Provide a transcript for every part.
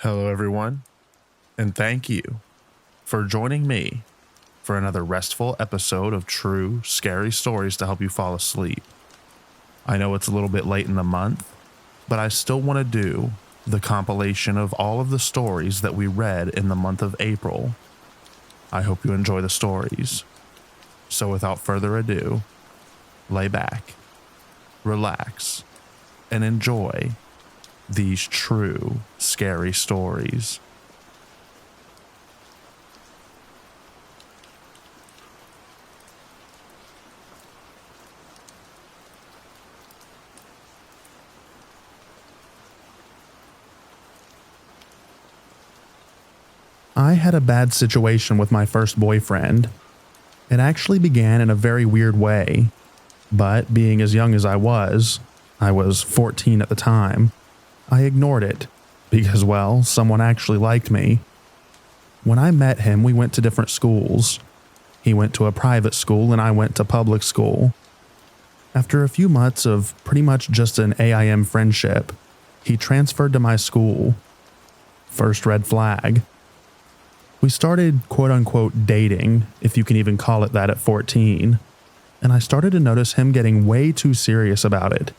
Hello, everyone, and thank you for joining me for another restful episode of true scary stories to help you fall asleep. I know it's a little bit late in the month, but I still want to do the compilation of all of the stories that we read in the month of April. I hope you enjoy the stories. So without further ado, lay back, relax, and enjoy these true scary stories. I had a bad situation with my first boyfriend. It actually began in a very weird way, but being as young as I was 14 at the time, I ignored it because, well, someone actually liked me. When I met him, we went to different schools. He went to a private school and I went to public school. After a few months of pretty much just an AIM friendship, he transferred to my school. First red flag. We started quote-unquote dating, if you can even call it that, at 14, and I started to notice him getting way too serious about it.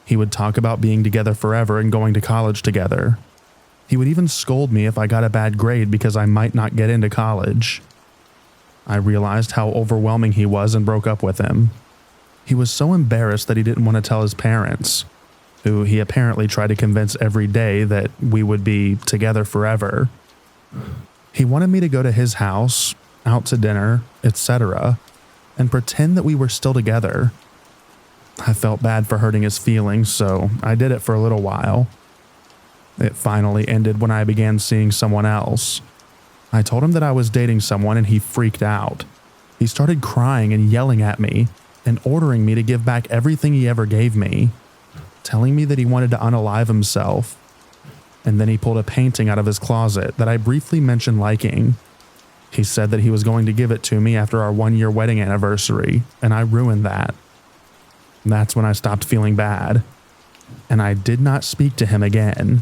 He would talk about being together forever and going to college together. He would even scold me if I got a bad grade because I might not get into college. I realized how overwhelming he was and broke up with him. He was so embarrassed that he didn't want to tell his parents, who he apparently tried to convince every day that we would be together forever. He wanted me to go to his house, out to dinner, etc., and pretend that we were still together. I felt bad for hurting his feelings, so I did it for a little while. It finally ended when I began seeing someone else. I told him that I was dating someone and he freaked out. He started crying and yelling at me and ordering me to give back everything he ever gave me, telling me that he wanted to unalive himself. And then he pulled a painting out of his closet that I briefly mentioned liking. He said that he was going to give it to me after our 1-year wedding anniversary, and I ruined that. That's when I stopped feeling bad, and I did not speak to him again.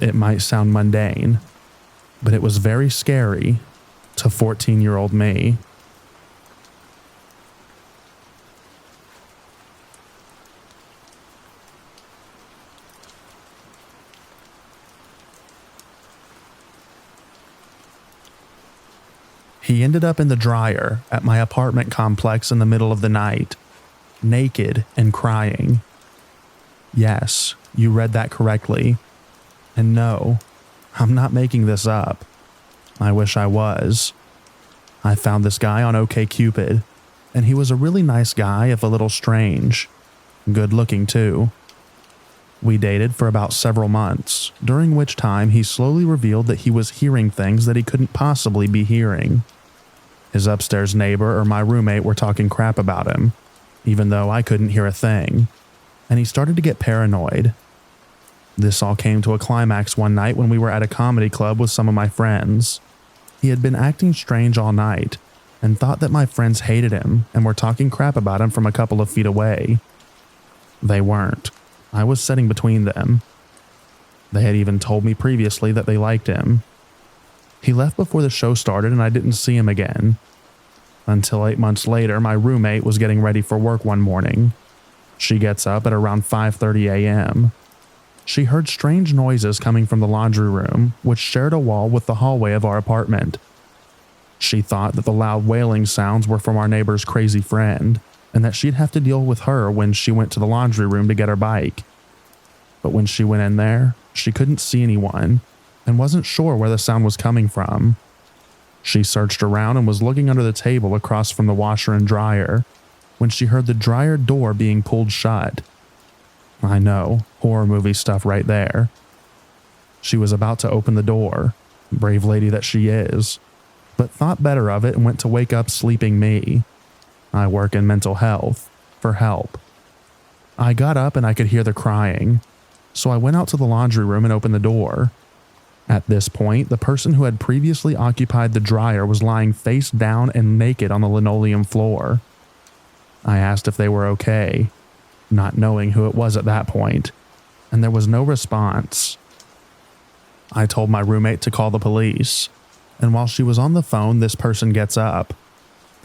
It might sound mundane, but it was very scary to 14-year-old me. He ended up in the dryer at my apartment complex in the middle of the night, naked and crying. Yes, you read that correctly. And no, I'm not making this up. I wish I was. I found this guy on OkCupid, and he was a really nice guy, if a little strange. Good looking too. We dated for about several months, during which time he slowly revealed that he was hearing things that he couldn't possibly be hearing. His upstairs neighbor or my roommate were talking crap about him, even though I couldn't hear a thing, and he started to get paranoid. This all came to a climax one night when we were at a comedy club with some of my friends. He had been acting strange all night and thought that my friends hated him and were talking crap about him from a couple of feet away. They weren't. I was sitting between them. They had even told me previously that they liked him. He left before the show started and I didn't see him again. Until 8 months later, my roommate was getting ready for work one morning. She gets up at around 5:30 a.m. She heard strange noises coming from the laundry room, which shared a wall with the hallway of our apartment. She thought that the loud wailing sounds were from our neighbor's crazy friend, and that she'd have to deal with her when she went to the laundry room to get her bike. But when she went in there, she couldn't see anyone, and wasn't sure where the sound was coming from. She searched around and was looking under the table across from the washer and dryer when she heard the dryer door being pulled shut. I know, horror movie stuff right there. She was about to open the door, brave lady that she is, but thought better of it and went to wake up sleeping me. I work in mental health, for help. I got up and I could hear the crying, so I went out to the laundry room and opened the door. At this point, the person who had previously occupied the dryer was lying face down and naked on the linoleum floor. I asked if they were okay, not knowing who it was at that point, and there was no response. I told my roommate to call the police, and while she was on the phone, this person gets up.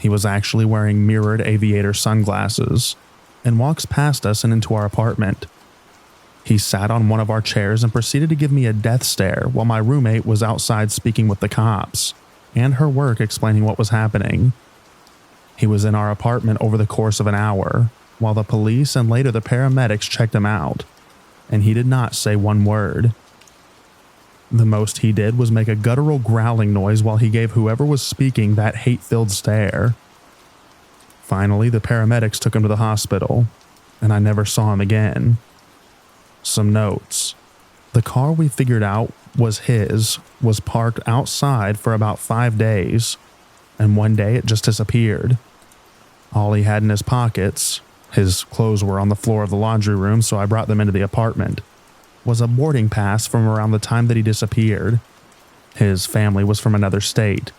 He was actually wearing mirrored aviator sunglasses and walks past us and into our apartment. He sat on one of our chairs and proceeded to give me a death stare while my roommate was outside speaking with the cops and her work explaining what was happening. He was in our apartment over the course of an hour, while the police and later the paramedics checked him out, and he did not say one word. The most he did was make a guttural growling noise while he gave whoever was speaking that hate-filled stare. Finally, the paramedics took him to the hospital, and I never saw him again. Some notes. The car we figured out was his was parked outside for about 5 days, and one day it just disappeared. All he had in his pockets, his clothes were on the floor of the laundry room, so I brought them into the apartment, was a boarding pass from around the time that he disappeared. His family was from another state,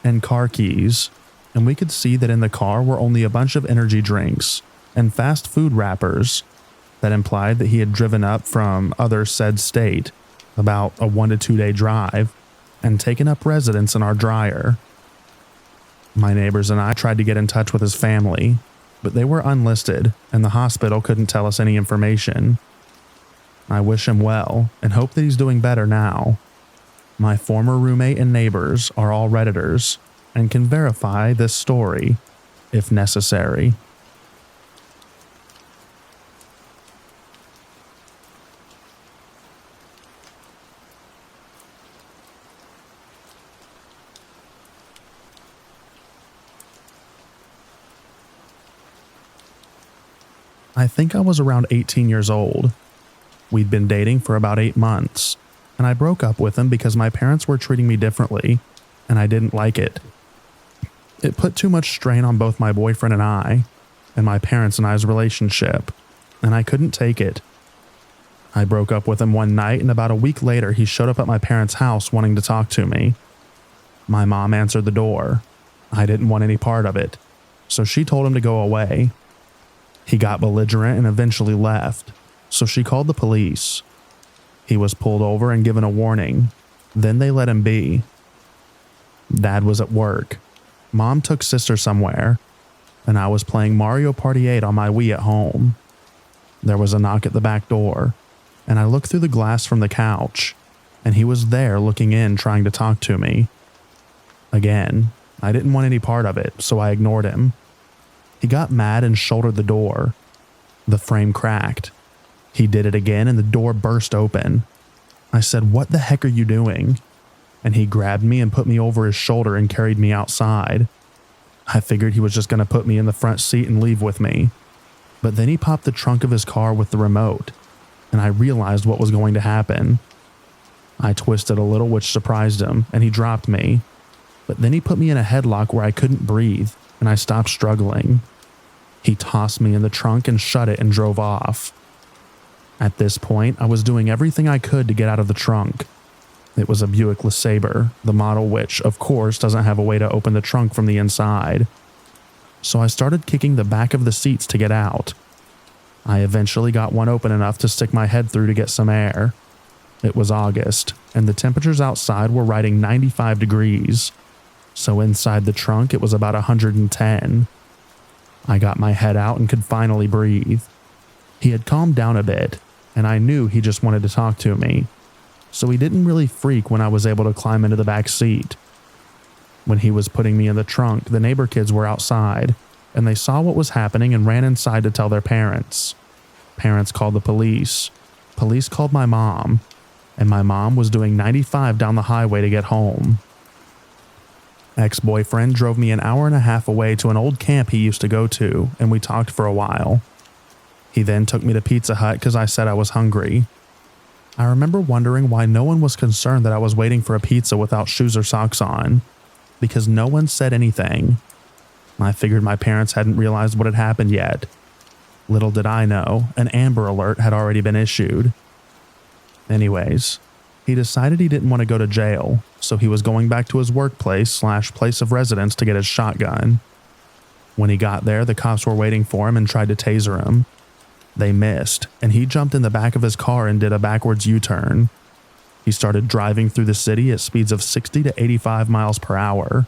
and car keys, and we could see that in the car were only a bunch of energy drinks and fast food wrappers that implied that he had driven up from other said state, about a 1 to 2 day drive, and taken up residence in our dryer. My neighbors and I tried to get in touch with his family, but they were unlisted and the hospital couldn't tell us any information. I wish him well and hope that he's doing better now. My former roommate and neighbors are all Redditors and can verify this story if necessary. I think I was around 18 years old. We'd been dating for about 8 months, and I broke up with him because my parents were treating me differently, and I didn't like it. It put too much strain on both my boyfriend and my parents and I's relationship, and I couldn't take it. I broke up with him one night, and about a week later, he showed up at my parents' house wanting to talk to me. My mom answered the door. I didn't want any part of it, so she told him to go away. He got belligerent and eventually left, so she called the police. He was pulled over and given a warning. Then they let him be. Dad was at work. Mom took sister somewhere, and I was playing Mario Party 8 on my Wii at home. There was a knock at the back door, and I looked through the glass from the couch, and he was there looking in trying to talk to me. Again, I didn't want any part of it, so I ignored him. He got mad and shouldered the door. The frame cracked. He did it again and the door burst open. I said, "What the heck are you doing?" And he grabbed me and put me over his shoulder and carried me outside. I figured he was just going to put me in the front seat and leave with me. But then he popped the trunk of his car with the remote, and I realized what was going to happen. I twisted a little, which surprised him, and he dropped me. But then he put me in a headlock where I couldn't breathe, and I stopped struggling. He tossed me in the trunk and shut it and drove off. At this point, I was doing everything I could to get out of the trunk. It was a Buick LeSabre, the model which, of course, doesn't have a way to open the trunk from the inside. So I started kicking the back of the seats to get out. I eventually got one open enough to stick my head through to get some air. It was August, and the temperatures outside were riding 95 degrees. So inside the trunk, it was about 110. I got my head out and could finally breathe. He had calmed down a bit, and I knew he just wanted to talk to me, so he didn't really freak when I was able to climb into the back seat. When he was putting me in the trunk, the neighbor kids were outside, and they saw what was happening and ran inside to tell their parents. Parents called the police. Police called my mom, and my mom was doing 95 down the highway to get home. Ex-boyfriend drove me an hour and a half away to an old camp he used to go to, and we talked for a while. He then took me to Pizza Hut because I said I was hungry. I remember wondering why no one was concerned that I was waiting for a pizza without shoes or socks on, because no one said anything. I figured my parents hadn't realized what had happened yet. Little did I know, an Amber Alert had already been issued. Anyways, he decided he didn't want to go to jail, so he was going back to his workplace/place of residence to get his shotgun. When he got there, the cops were waiting for him and tried to taser him. They missed, and he jumped in the back of his car and did a backwards U-turn. He started driving through the city at speeds of 60 to 85 miles per hour.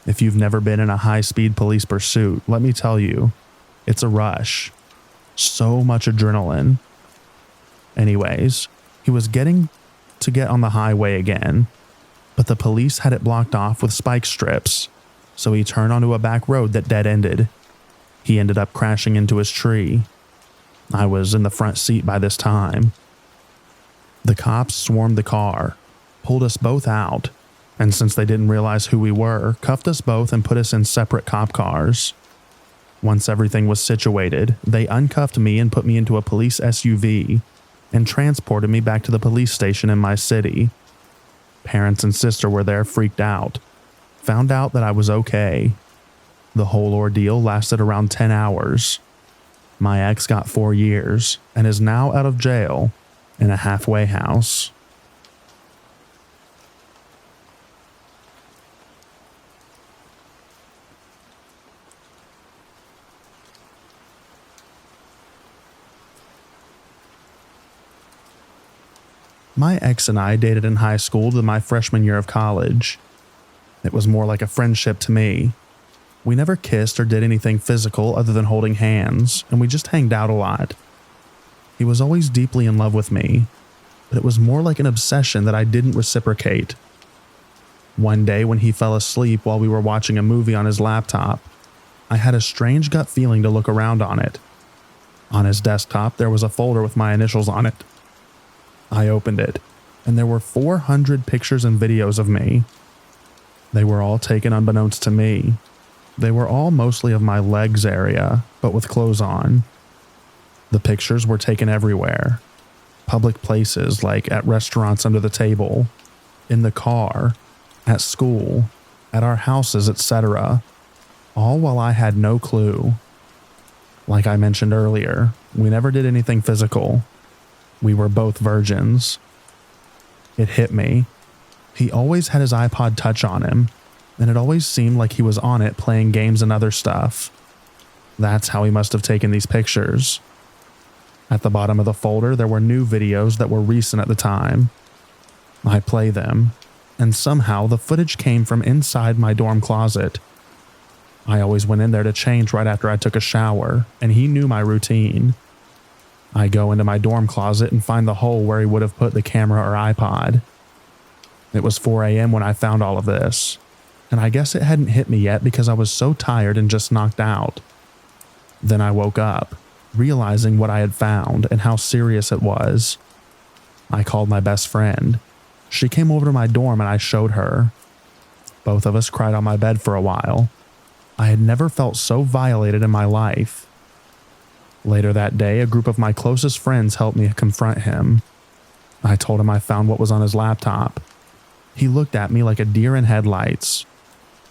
If you've never been in a high-speed police pursuit, let me tell you, it's a rush. So much adrenaline. Anyways, he was getting to get on the highway again, but the police had it blocked off with spike strips, so he turned onto a back road that dead-ended. He ended up crashing into his tree. I was in the front seat by this time. The cops swarmed the car, pulled us both out, and since they didn't realize who we were, cuffed us both and put us in separate cop cars. Once everything was situated, they uncuffed me and put me into a police SUV and transported me back to the police station in my city. Parents and sister were there, freaked out. Found out that I was okay. The whole ordeal lasted around 10 hours. My ex got 4 years and is now out of jail in a halfway house. My ex and I dated in high school to my freshman year of college. It was more like a friendship to me. We never kissed or did anything physical other than holding hands, and we just hanged out a lot. He was always deeply in love with me, but it was more like an obsession that I didn't reciprocate. One day when he fell asleep while we were watching a movie on his laptop, I had a strange gut feeling to look around on it. On his desktop, there was a folder with my initials on it. I opened it, and there were 400 pictures and videos of me. They were all taken unbeknownst to me. They were all mostly of my legs area, but with clothes on. The pictures were taken everywhere. Public places like at restaurants under the table, in the car, at school, at our houses, etc. All while I had no clue. Like I mentioned earlier, we never did anything physical. We were both virgins. It hit me. He always had his iPod Touch on him, and it always seemed like he was on it playing games and other stuff. That's how he must have taken these pictures. At the bottom of the folder, there were new videos that were recent at the time. I play them, and somehow the footage came from inside my dorm closet. I always went in there to change right after I took a shower, and he knew my routine. I go into my dorm closet and find the hole where he would have put the camera or iPod. It was 4 a.m. when I found all of this, and I guess it hadn't hit me yet because I was so tired and just knocked out. Then I woke up, realizing what I had found and how serious it was. I called my best friend. She came over to my dorm and I showed her. Both of us cried on my bed for a while. I had never felt so violated in my life. Later that day, a group of my closest friends helped me confront him. I told him I found what was on his laptop. He looked at me like a deer in headlights.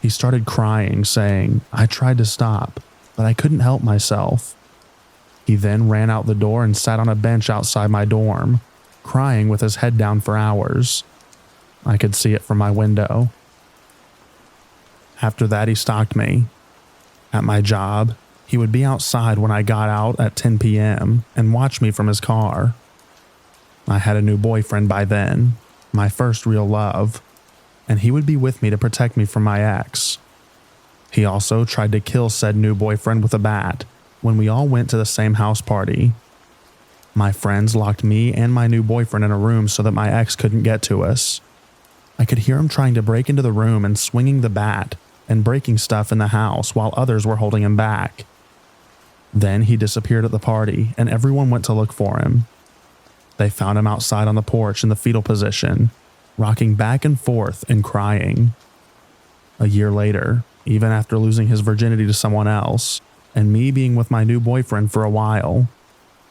He started crying, saying, "I tried to stop, but I couldn't help myself." He then ran out the door and sat on a bench outside my dorm, crying with his head down for hours. I could see it from my window. After that, he stalked me. At my job, he would be outside when I got out at 10 p.m. and watch me from his car. I had a new boyfriend by then, my first real love, and he would be with me to protect me from my ex. He also tried to kill said new boyfriend with a bat when we all went to the same house party. My friends locked me and my new boyfriend in a room so that my ex couldn't get to us. I could hear him trying to break into the room and swinging the bat and breaking stuff in the house while others were holding him back. Then he disappeared at the party and everyone went to look for him. They found him outside on the porch in the fetal position, rocking back and forth and crying. A year later, even after losing his virginity to someone else, and me being with my new boyfriend for a while,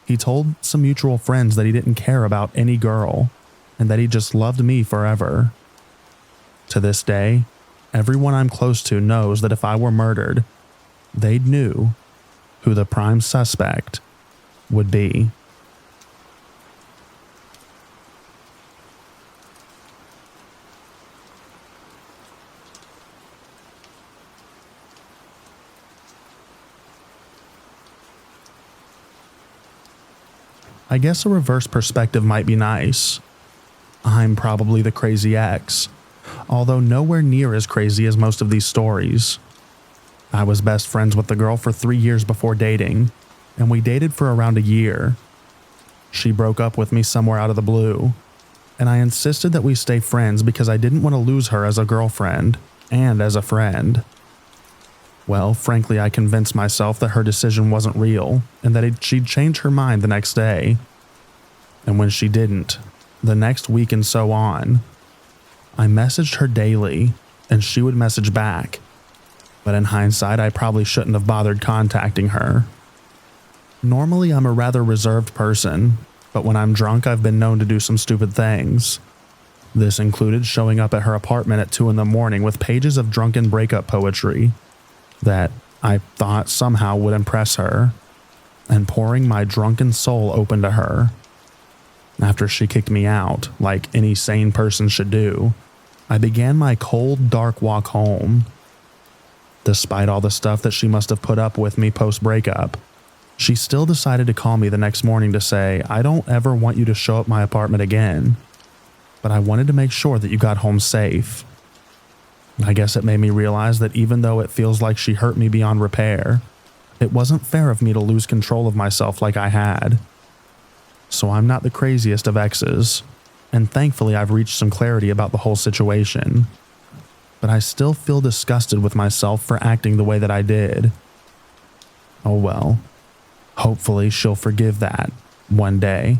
he told some mutual friends that he didn't care about any girl and that he just loved me forever. To this day, everyone I'm close to knows that if I were murdered, they'd knew who the prime suspect would be. I guess a reverse perspective might be nice. I'm probably the crazy ex, although nowhere near as crazy as most of these stories. I was best friends with the girl for 3 years before dating, and we dated for around a year. She broke up with me somewhere out of the blue, and I insisted that we stay friends because I didn't want to lose her as a girlfriend and as a friend. Well, frankly, I convinced myself that her decision wasn't real and that she'd change her mind the next day. And when she didn't, the next week and so on, I messaged her daily and she would message back. But in hindsight, I probably shouldn't have bothered contacting her. Normally, I'm a rather reserved person, but when I'm drunk, I've been known to do some stupid things. This included showing up at her apartment at 2 a.m. with pages of drunken breakup poetry that I thought somehow would impress her, and pouring my drunken soul open to her. After she kicked me out, like any sane person should do, I began my cold, dark walk home. Despite all the stuff that she must have put up with me post-breakup, she still decided to call me the next morning to say, "I don't ever want you to show up my apartment again, but I wanted to make sure that you got home safe." I guess it made me realize that even though it feels like she hurt me beyond repair, it wasn't fair of me to lose control of myself like I had. So I'm not the craziest of exes, and thankfully I've reached some clarity about the whole situation. But I still feel disgusted with myself for acting the way that I did. Oh well, hopefully she'll forgive that one day.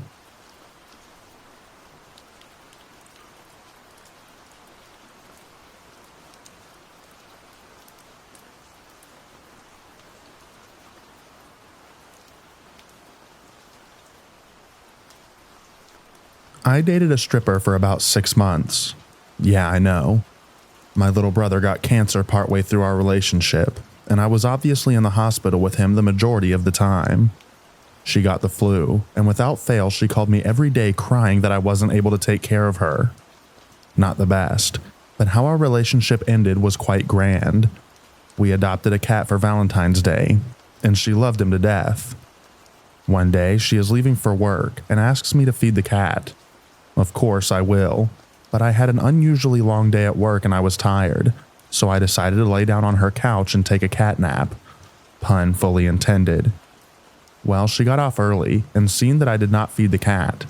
I dated a stripper for about 6 months. Yeah, I know. My little brother got cancer partway through our relationship, and I was obviously in the hospital with him the majority of the time. She got the flu, and without fail, she called me every day crying that I wasn't able to take care of her. Not the best, but how our relationship ended was quite grand. We adopted a cat for Valentine's Day, and she loved him to death. One day, she is leaving for work and asks me to feed the cat. Of course I will, but I had an unusually long day at work and I was tired, so I decided to lay down on her couch and take a cat nap. Pun fully intended. Well, she got off early, and seeing that I did not feed the cat,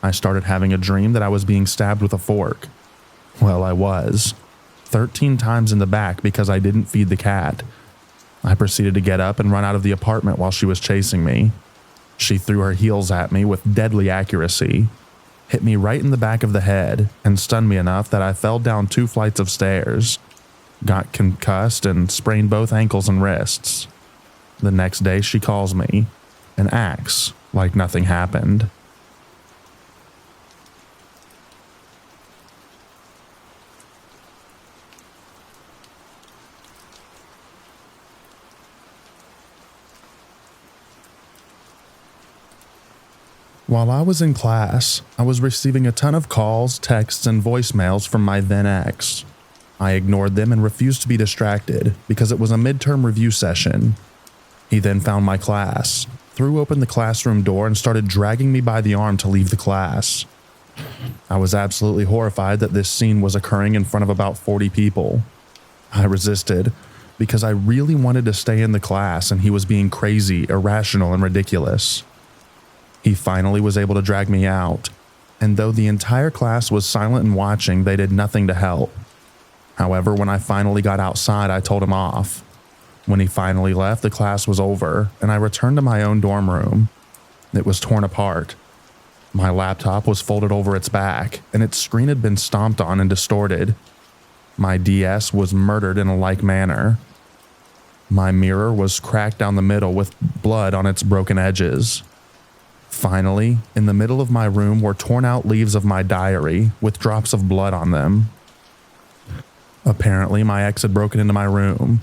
I started having a dream that I was being stabbed with a fork. Well, I was. 13 times in the back because I didn't feed the cat. I proceeded to get up and run out of the apartment while she was chasing me. She threw her heels at me with deadly accuracy, hit me right in the back of the head, and stunned me enough that I fell down 2 flights of stairs, got concussed, and sprained both ankles and wrists. The next day she calls me and acts like nothing happened. While I was in class, I was receiving a ton of calls, texts, and voicemails from my then ex. I ignored them and refused to be distracted because it was a midterm review session. He then found my class, threw open the classroom door, and started dragging me by the arm to leave the class. I was absolutely horrified that this scene was occurring in front of about 40 people. I resisted because I really wanted to stay in the class and he was being crazy, irrational, and ridiculous. He finally was able to drag me out, and though the entire class was silent and watching, they did nothing to help. However, when I finally got outside, I told him off. When he finally left, the class was over, and I returned to my own dorm room. It was torn apart. My laptop was folded over its back, and its screen had been stomped on and distorted. My DS was murdered in a like manner. My mirror was cracked down the middle with blood on its broken edges. Finally, in the middle of my room were torn out leaves of my diary with drops of blood on them. Apparently, my ex had broken into my room,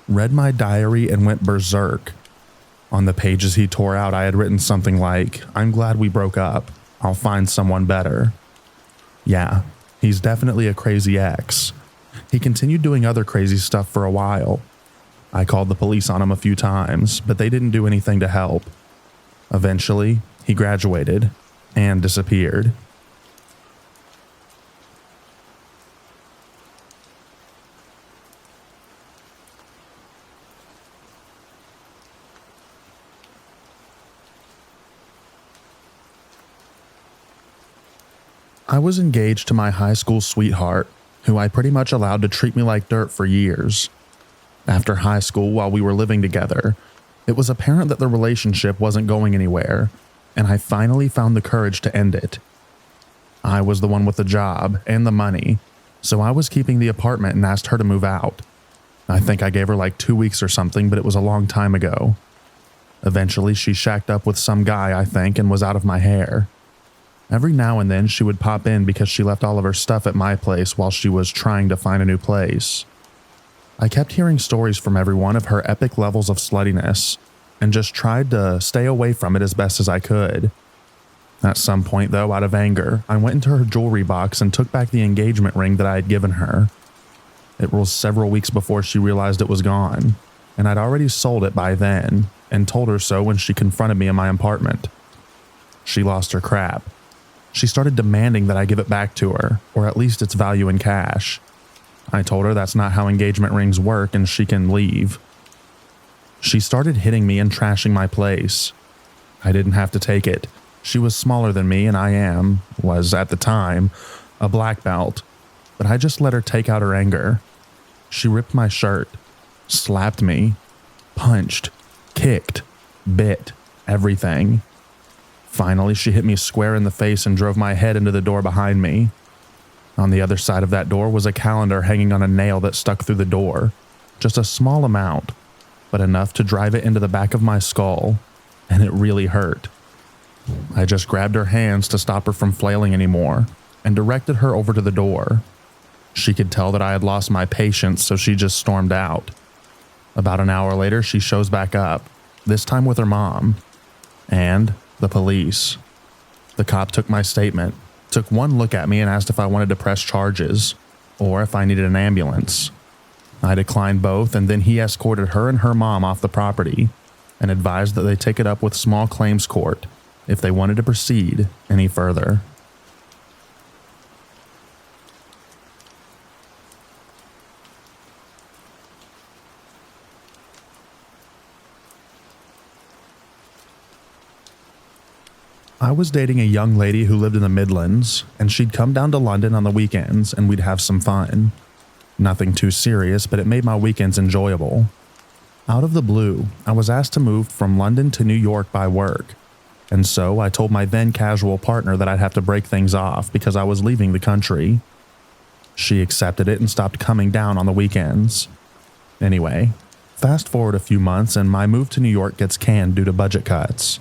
read my diary, and went berserk. On the pages he tore out, I had written something like, "I'm glad we broke up. I'll find someone better." Yeah, he's definitely a crazy ex. He continued doing other crazy stuff for a while. I called the police on him a few times, but they didn't do anything to help. Eventually, he graduated and disappeared. I was engaged to my high school sweetheart, who I pretty much allowed to treat me like dirt for years. After high school, while we were living together, it was apparent that the relationship wasn't going anywhere, and I finally found the courage to end it. I was the one with the job and the money, so I was keeping the apartment and asked her to move out. I think I gave her like 2 weeks or something, but it was a long time ago. Eventually, she shacked up with some guy, I think, and was out of my hair. Every now and then, she would pop in because she left all of her stuff at my place while she was trying to find a new place. I kept hearing stories from everyone of her epic levels of sluttiness, and just tried to stay away from it as best as I could. At some point, though, out of anger, I went into her jewelry box and took back the engagement ring that I had given her. It was several weeks before she realized it was gone, and I'd already sold it by then, and told her so when she confronted me in my apartment. She lost her crap. She started demanding that I give it back to her, or at least its value in cash. I told her that's not how engagement rings work and she can leave. She started hitting me and trashing my place. I didn't have to take it. She was smaller than me and was at the time, a black belt, but I just let her take out her anger. She ripped my shirt, slapped me, punched, kicked, bit, everything. Finally, she hit me square in the face and drove my head into the door behind me. On the other side of that door was a calendar hanging on a nail that stuck through the door. Just a small amount, but enough to drive it into the back of my skull, and it really hurt. I just grabbed her hands to stop her from flailing anymore and directed her over to the door. She could tell that I had lost my patience, so she just stormed out. About an hour later, she shows back up, this time with her mom, and the police. The cop took my statement, took one look at me and asked if I wanted to press charges, or if I needed an ambulance. I declined both, and then he escorted her and her mom off the property and advised that they take it up with small claims court if they wanted to proceed any further. I was dating a young lady who lived in the Midlands, and she'd come down to London on the weekends and we'd have some fun. Nothing too serious, but it made my weekends enjoyable. Out of the blue, I was asked to move from London to New York by work, and so I told my then casual partner that I'd have to break things off because I was leaving the country. She accepted it and stopped coming down on the weekends. Anyway, fast forward a few months and my move to New York gets canned due to budget cuts.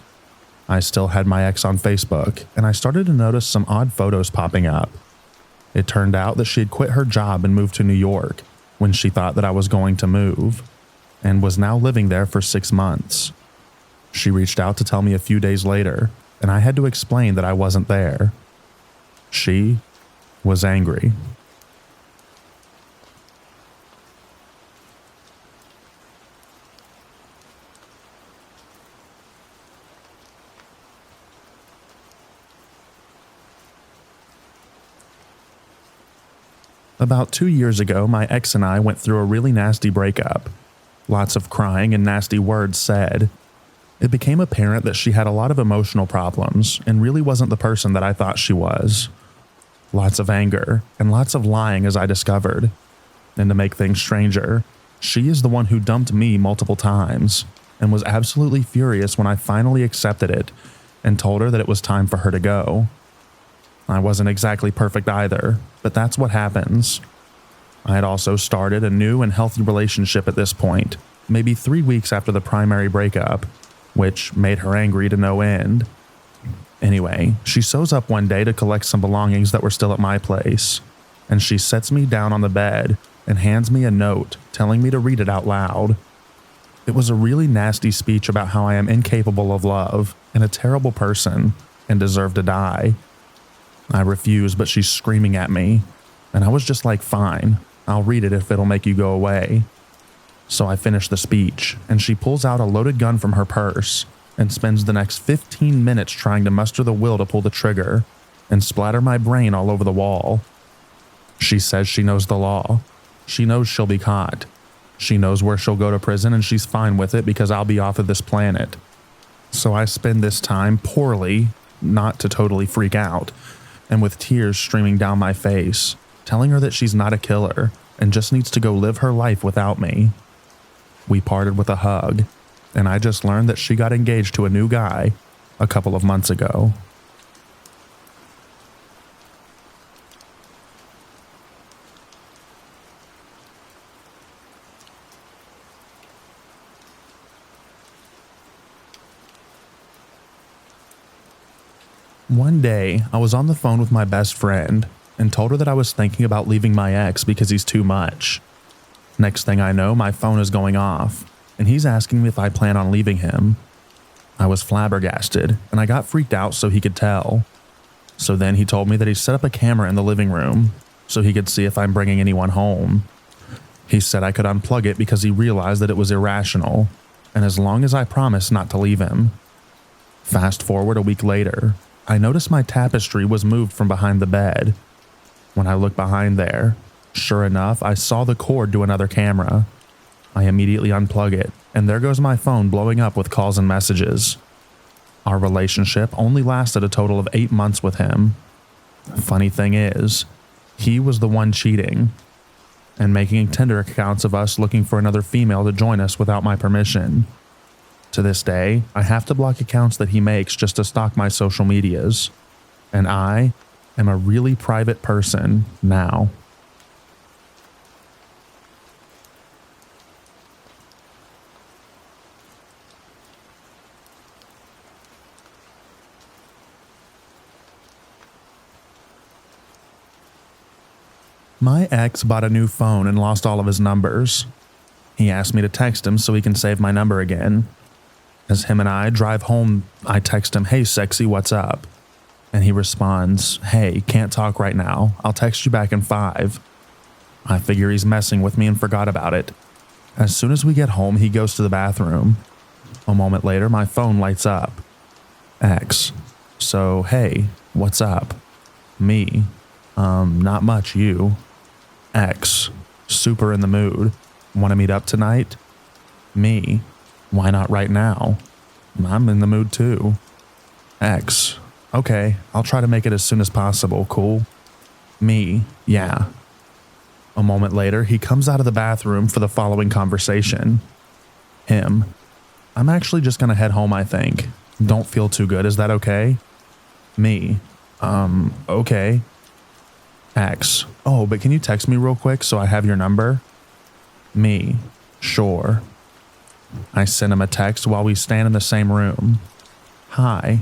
I still had my ex on Facebook, and I started to notice some odd photos popping up. It turned out that she had quit her job and moved to New York when she thought that I was going to move, and was now living there for 6 months. She reached out to tell me a few days later, and I had to explain that I wasn't there. She was angry. About 2 years ago, my ex and I went through a really nasty breakup. Lots of crying and nasty words said. It became apparent that she had a lot of emotional problems and really wasn't the person that I thought she was. Lots of anger and lots of lying, as I discovered. And to make things stranger, she is the one who dumped me multiple times and was absolutely furious when I finally accepted it and told her that it was time for her to go. I wasn't exactly perfect either, but that's what happens. I had also started a new and healthy relationship at this point, maybe 3 weeks after the primary breakup, which made her angry to no end. Anyway, she shows up one day to collect some belongings that were still at my place, and she sets me down on the bed and hands me a note telling me to read it out loud. It was a really nasty speech about how I am incapable of love and a terrible person and deserve to die. I refused, but she's screaming at me, and I was just like, fine, I'll read it if it'll make you go away. So I finished the speech, and she pulls out a loaded gun from her purse and spends the next 15 minutes trying to muster the will to pull the trigger and splatter my brain all over the wall. She says she knows the law. She knows she'll be caught. She knows where she'll go to prison, and she's fine with it because I'll be off of this planet. So I spend this time poorly, not to totally freak out, and with tears streaming down my face, telling her that she's not a killer and just needs to go live her life without me. We parted with a hug, and I just learned that she got engaged to a new guy a couple of months ago. One day, I was on the phone with my best friend and told her that I was thinking about leaving my ex because he's too much. Next thing I know, my phone is going off, and he's asking me if I plan on leaving him. I was flabbergasted, and I got freaked out so he could tell. So then he told me that he set up a camera in the living room so he could see if I'm bringing anyone home. He said I could unplug it because he realized that it was irrational, and as long as I promised not to leave him. Fast forward a week later, I noticed my tapestry was moved from behind the bed. When I looked behind there, sure enough, I saw the cord to another camera. I immediately unplug it, and there goes my phone blowing up with calls and messages. Our relationship only lasted a total of 8 months with him. Funny thing is, he was the one cheating and making Tinder accounts of us looking for another female to join us without my permission. To this day, I have to block accounts that he makes just to stalk my social medias. And I am a really private person now. My ex bought a new phone and lost all of his numbers. He asked me to text him so he can save my number again. As him and I drive home, I text him, "Hey sexy, what's up?" And he responds, "Hey, can't talk right now. I'll text you back in 5. I figure he's messing with me and forgot about it. As soon as we get home, he goes to the bathroom. A moment later, my phone lights up. X. So, hey, what's up? Me. Not much, you. X. Super in the mood. Want to meet up tonight? Me. Why not right now? I'm in the mood too. X. Okay, I'll try to make it as soon as possible, cool? Me. Yeah. A moment later, he comes out of the bathroom for the following conversation. Him. I'm actually just gonna head home, I think. Don't feel too good, is that okay? Me. Okay. X. Oh, but can you text me real quick so I have your number? Me. Sure. I send him a text while we stand in the same room. Hi.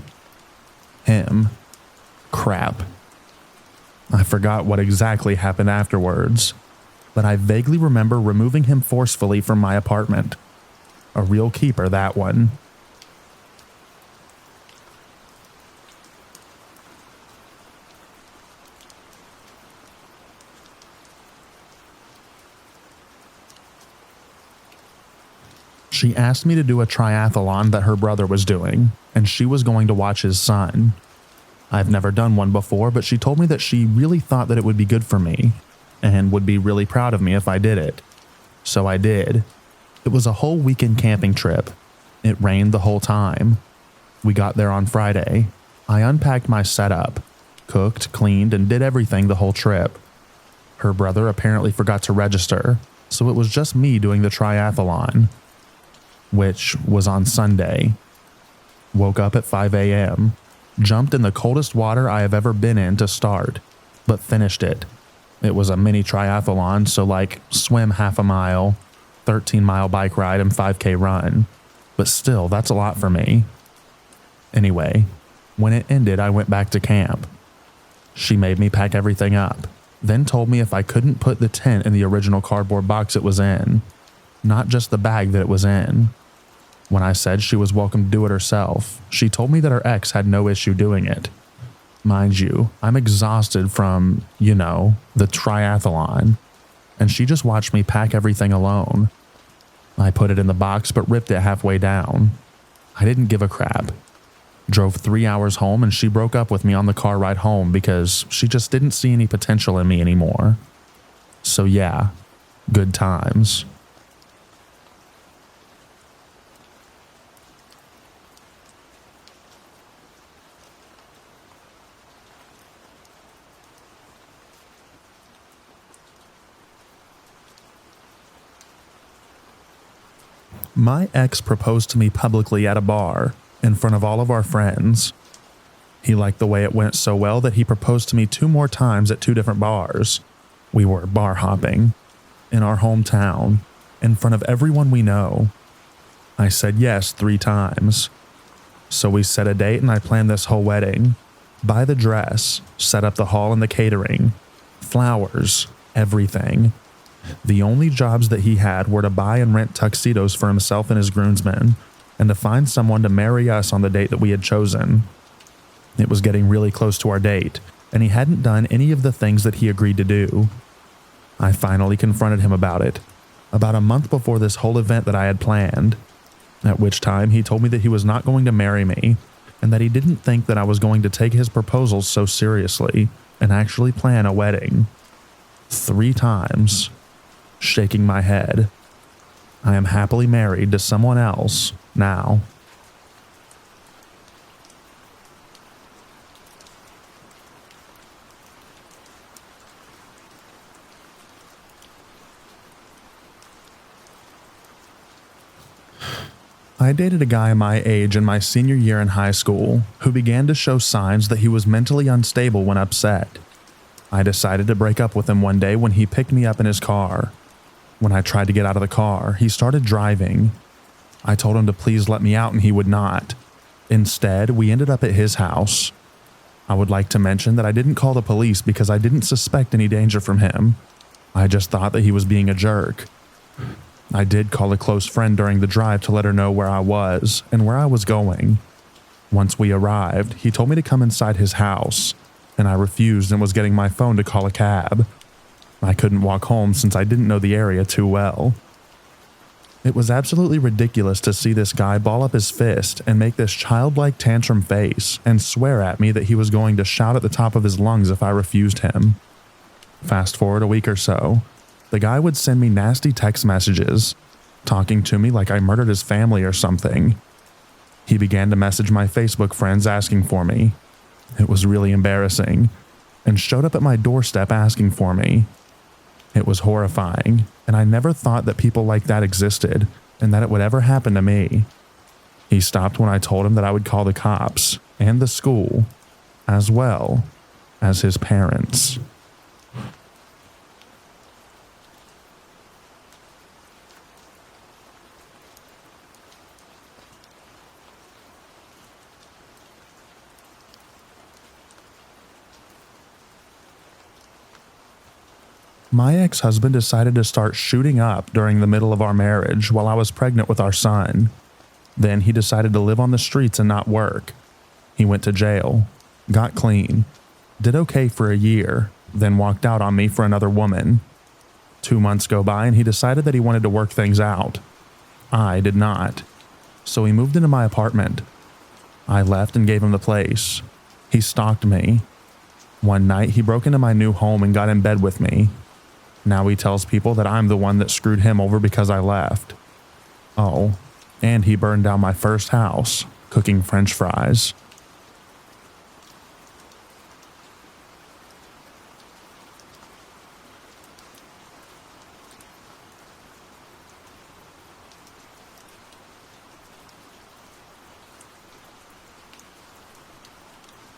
Him. Crap. I forgot what exactly happened afterwards, but I vaguely remember removing him forcefully from my apartment. A real keeper, that one. She asked me to do a triathlon that her brother was doing, and she was going to watch his son. I've never done one before, but she told me that she really thought that it would be good for me, and would be really proud of me if I did it. So I did. It was a whole weekend camping trip. It rained the whole time. We got there on Friday. I unpacked my setup, cooked, cleaned, and did everything the whole trip. Her brother apparently forgot to register, so it was just me doing the triathlon, which was on Sunday. Woke up at 5 a.m., jumped in the coldest water I have ever been in to start, but finished it. It was a mini triathlon, so like swim half a mile, 13-mile bike ride, and 5K run. But still, that's a lot for me. Anyway, when it ended, I went back to camp. She made me pack everything up, then told me if I couldn't put the tent in the original cardboard box it was in, not just the bag that it was in. When I said she was welcome to do it herself, she told me that her ex had no issue doing it. Mind you, I'm exhausted from, the triathlon, and she just watched me pack everything alone. I put it in the box but ripped it halfway down. I didn't give a crap. Drove 3 hours home and she broke up with me on the car ride home because she just didn't see any potential in me anymore. So yeah, good times. My ex proposed to me publicly at a bar, in front of all of our friends. He liked the way it went so well that he proposed to me 2 more times at 2 different bars. We were bar hopping, in our hometown, in front of everyone we know. I said yes 3 times. So we set a date and I planned this whole wedding. Buy the dress, set up the hall and the catering, flowers, everything. The only jobs that he had were to buy and rent tuxedos for himself and his groomsmen, and to find someone to marry us on the date that we had chosen. It was getting really close to our date, and he hadn't done any of the things that he agreed to do. I finally confronted him about it, about a month before this whole event that I had planned, at which time he told me that he was not going to marry me, and that he didn't think that I was going to take his proposals so seriously and actually plan a wedding. 3 times. Shaking my head. I am happily married to someone else now. I dated a guy my age in my senior year in high school who began to show signs that he was mentally unstable when upset. I decided to break up with him one day when he picked me up in his car. When I tried to get out of the car, he started driving. I told him to please let me out and he would not. Instead, we ended up at his house. I would like to mention that I didn't call the police because I didn't suspect any danger from him. I just thought that he was being a jerk. I did call a close friend during the drive to let her know where I was and where I was going. Once we arrived, he told me to come inside his house, and I refused and was getting my phone to call a cab. I couldn't walk home since I didn't know the area too well. It was absolutely ridiculous to see this guy ball up his fist and make this childlike tantrum face and swear at me that he was going to shout at the top of his lungs if I refused him. Fast forward a week or so, the guy would send me nasty text messages, talking to me like I murdered his family or something. He began to message my Facebook friends asking for me. It was really embarrassing, and showed up at my doorstep asking for me. It was horrifying, and I never thought that people like that existed and that it would ever happen to me. He stopped when I told him that I would call the cops and the school, as well as his parents. My ex-husband decided to start shooting up during the middle of our marriage while I was pregnant with our son. Then he decided to live on the streets and not work. He went to jail, got clean, did okay for a year, then walked out on me for another woman. 2 months go by and he decided that he wanted to work things out. I did not. So he moved into my apartment. I left and gave him the place. He stalked me. One night he broke into my new home and got in bed with me. Now he tells people that I'm the one that screwed him over because I left. Oh, and he burned down my first house, cooking French fries.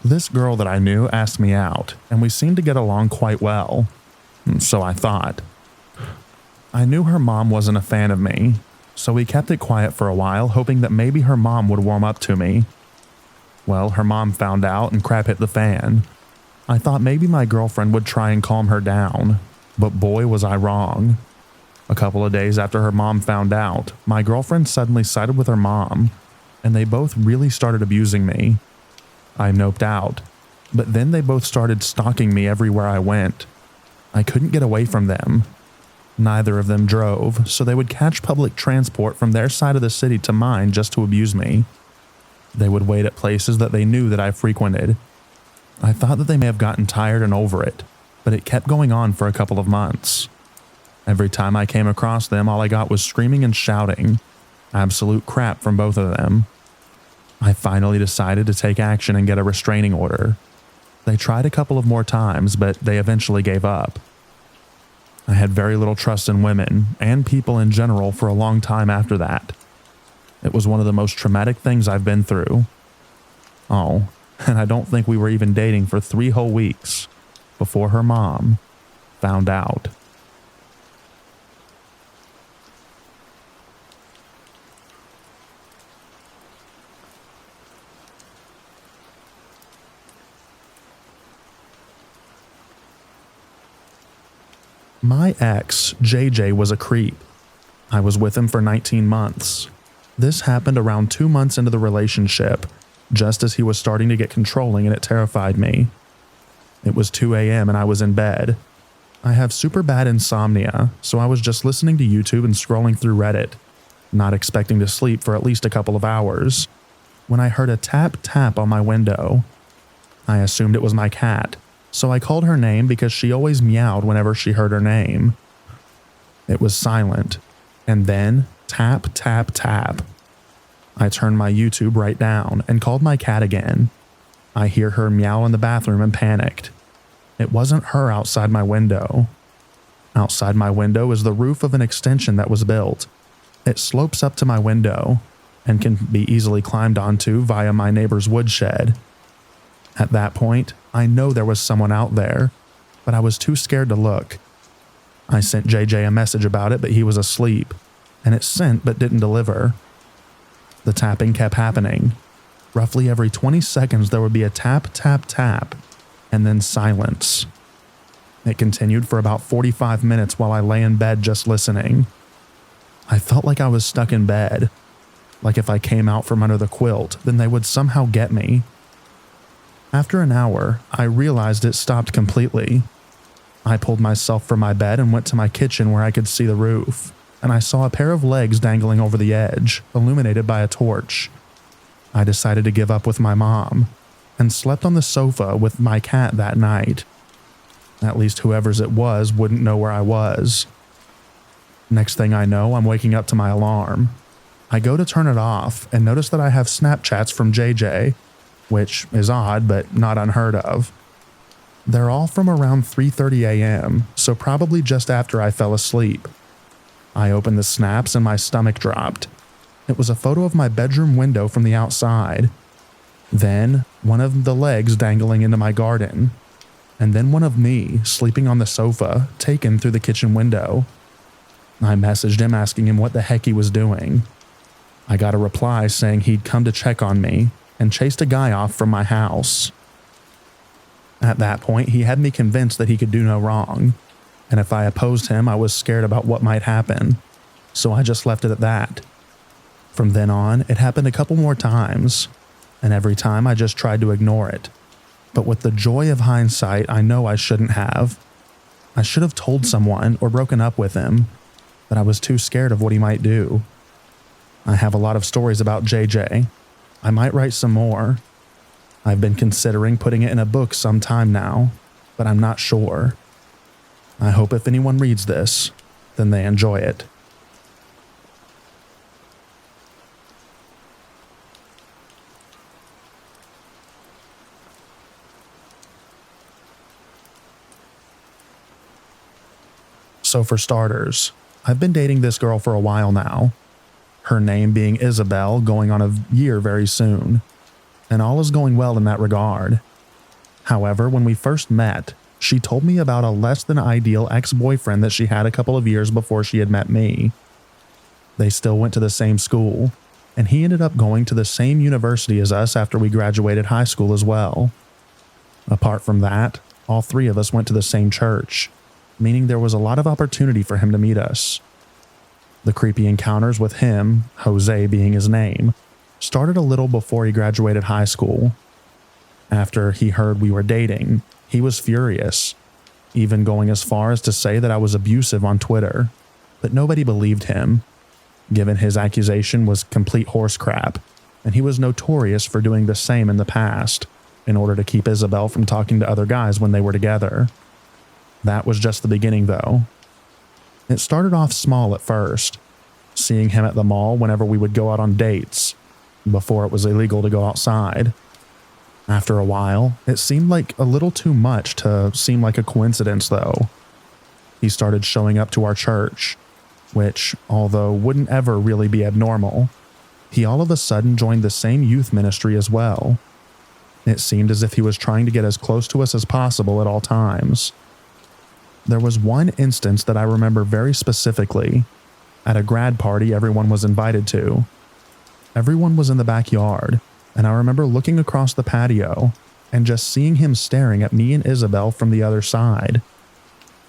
This girl that I knew asked me out, and we seemed to get along quite well. So I thought. I knew her mom wasn't a fan of me, so we kept it quiet for a while, hoping that maybe her mom would warm up to me. Well, her mom found out and crap hit the fan. I thought maybe my girlfriend would try and calm her down, but boy was I wrong. A couple of days after her mom found out, my girlfriend suddenly sided with her mom, and they both really started abusing me. I noped out, but then they both started stalking me everywhere I went. I couldn't get away from them. Neither of them drove, so they would catch public transport from their side of the city to mine just to abuse me. They would wait at places that they knew that I frequented. I thought that they may have gotten tired and over it, but it kept going on for a couple of months. Every time I came across them, all I got was screaming and shouting. Absolute crap from both of them. I finally decided to take action and get a restraining order. They tried a couple of more times, but they eventually gave up. I had very little trust in women and people in general for a long time after that, It was one of the most traumatic things I've been through. Oh, and I don't think we were even dating for 3 whole weeks before her mom found out. My ex, JJ, was a creep. I was with him for 19 months. This happened around 2 months into the relationship, just as he was starting to get controlling, and it terrified me. It was 2 a.m. and I was in bed. I have super bad insomnia, so I was just listening to YouTube and scrolling through Reddit, not expecting to sleep for at least a couple of hours, when I heard a tap tap on my window. I assumed it was my cat, so I called her name because she always meowed whenever she heard her name. It was silent, and then tap, tap, tap. I turned my YouTube right down and called my cat again. I hear her meow in the bathroom and panicked. It wasn't her outside my window. Outside my window is the roof of an extension that was built. It slopes up to my window and can be easily climbed onto via my neighbor's woodshed. At that point, I know there was someone out there, but I was too scared to look. I sent JJ a message about it, but he was asleep, and it sent but didn't deliver. The tapping kept happening. Roughly every 20 seconds there would be a tap, tap, tap, and then silence. It continued for about 45 minutes while I lay in bed just listening. I felt like I was stuck in bed, like if I came out from under the quilt, then they would somehow get me. After an hour, I realized it stopped completely. I pulled myself from my bed and went to my kitchen where I could see the roof, and I saw a pair of legs dangling over the edge, illuminated by a torch. I decided to give up with my mom, and slept on the sofa with my cat that night. At least whoever's it was wouldn't know where I was. Next thing I know, I'm waking up to my alarm. I go to turn it off and notice that I have Snapchats from JJ, which is odd but not unheard of. They're all from around 3:30 a.m., so probably just after I fell asleep. I opened the snaps and my stomach dropped. It was a photo of my bedroom window from the outside. Then one of the legs dangling into my garden. And then one of me sleeping on the sofa, taken through the kitchen window. I messaged him asking him what the heck he was doing. I got a reply saying he'd come to check on me and chased a guy off from my house. At that point, he had me convinced that he could do no wrong, and if I opposed him, I was scared about what might happen, so I just left it at that. From then on, it happened a couple more times, and every time I just tried to ignore it. But with the joy of hindsight, I know I shouldn't have. I should have told someone or broken up with him, but I was too scared of what he might do. I have a lot of stories about JJ. I might write some more. I've been considering putting it in a book sometime now, but I'm not sure. I hope if anyone reads this, then they enjoy it. So for starters, I've been dating this girl for a while now. Her name being Isabel, going on a year very soon. And all is going well in that regard. However, when we first met, she told me about a less than ideal ex-boyfriend that she had a couple of years before she had met me. They still went to the same school, and he ended up going to the same university as us after we graduated high school as well. Apart from that, all 3 of us went to the same church, meaning there was a lot of opportunity for him to meet us. The creepy encounters with him, Jose being his name, started a little before he graduated high school. After he heard we were dating, he was furious, even going as far as to say that I was abusive on Twitter, but nobody believed him, given his accusation was complete horse crap, and he was notorious for doing the same in the past, in order to keep Isabel from talking to other guys when they were together. That was just the beginning though. It started off small at first, seeing him at the mall whenever we would go out on dates, before it was illegal to go outside. After a while, it seemed like a little too much to seem like a coincidence though. He started showing up to our church, which, although wouldn't ever really be abnormal, he all of a sudden joined the same youth ministry as well. It seemed as if he was trying to get as close to us as possible at all times. There was one instance that I remember very specifically. At a grad party everyone was invited to. Everyone was in the backyard, and I remember looking across the patio and just seeing him staring at me and Isabel from the other side.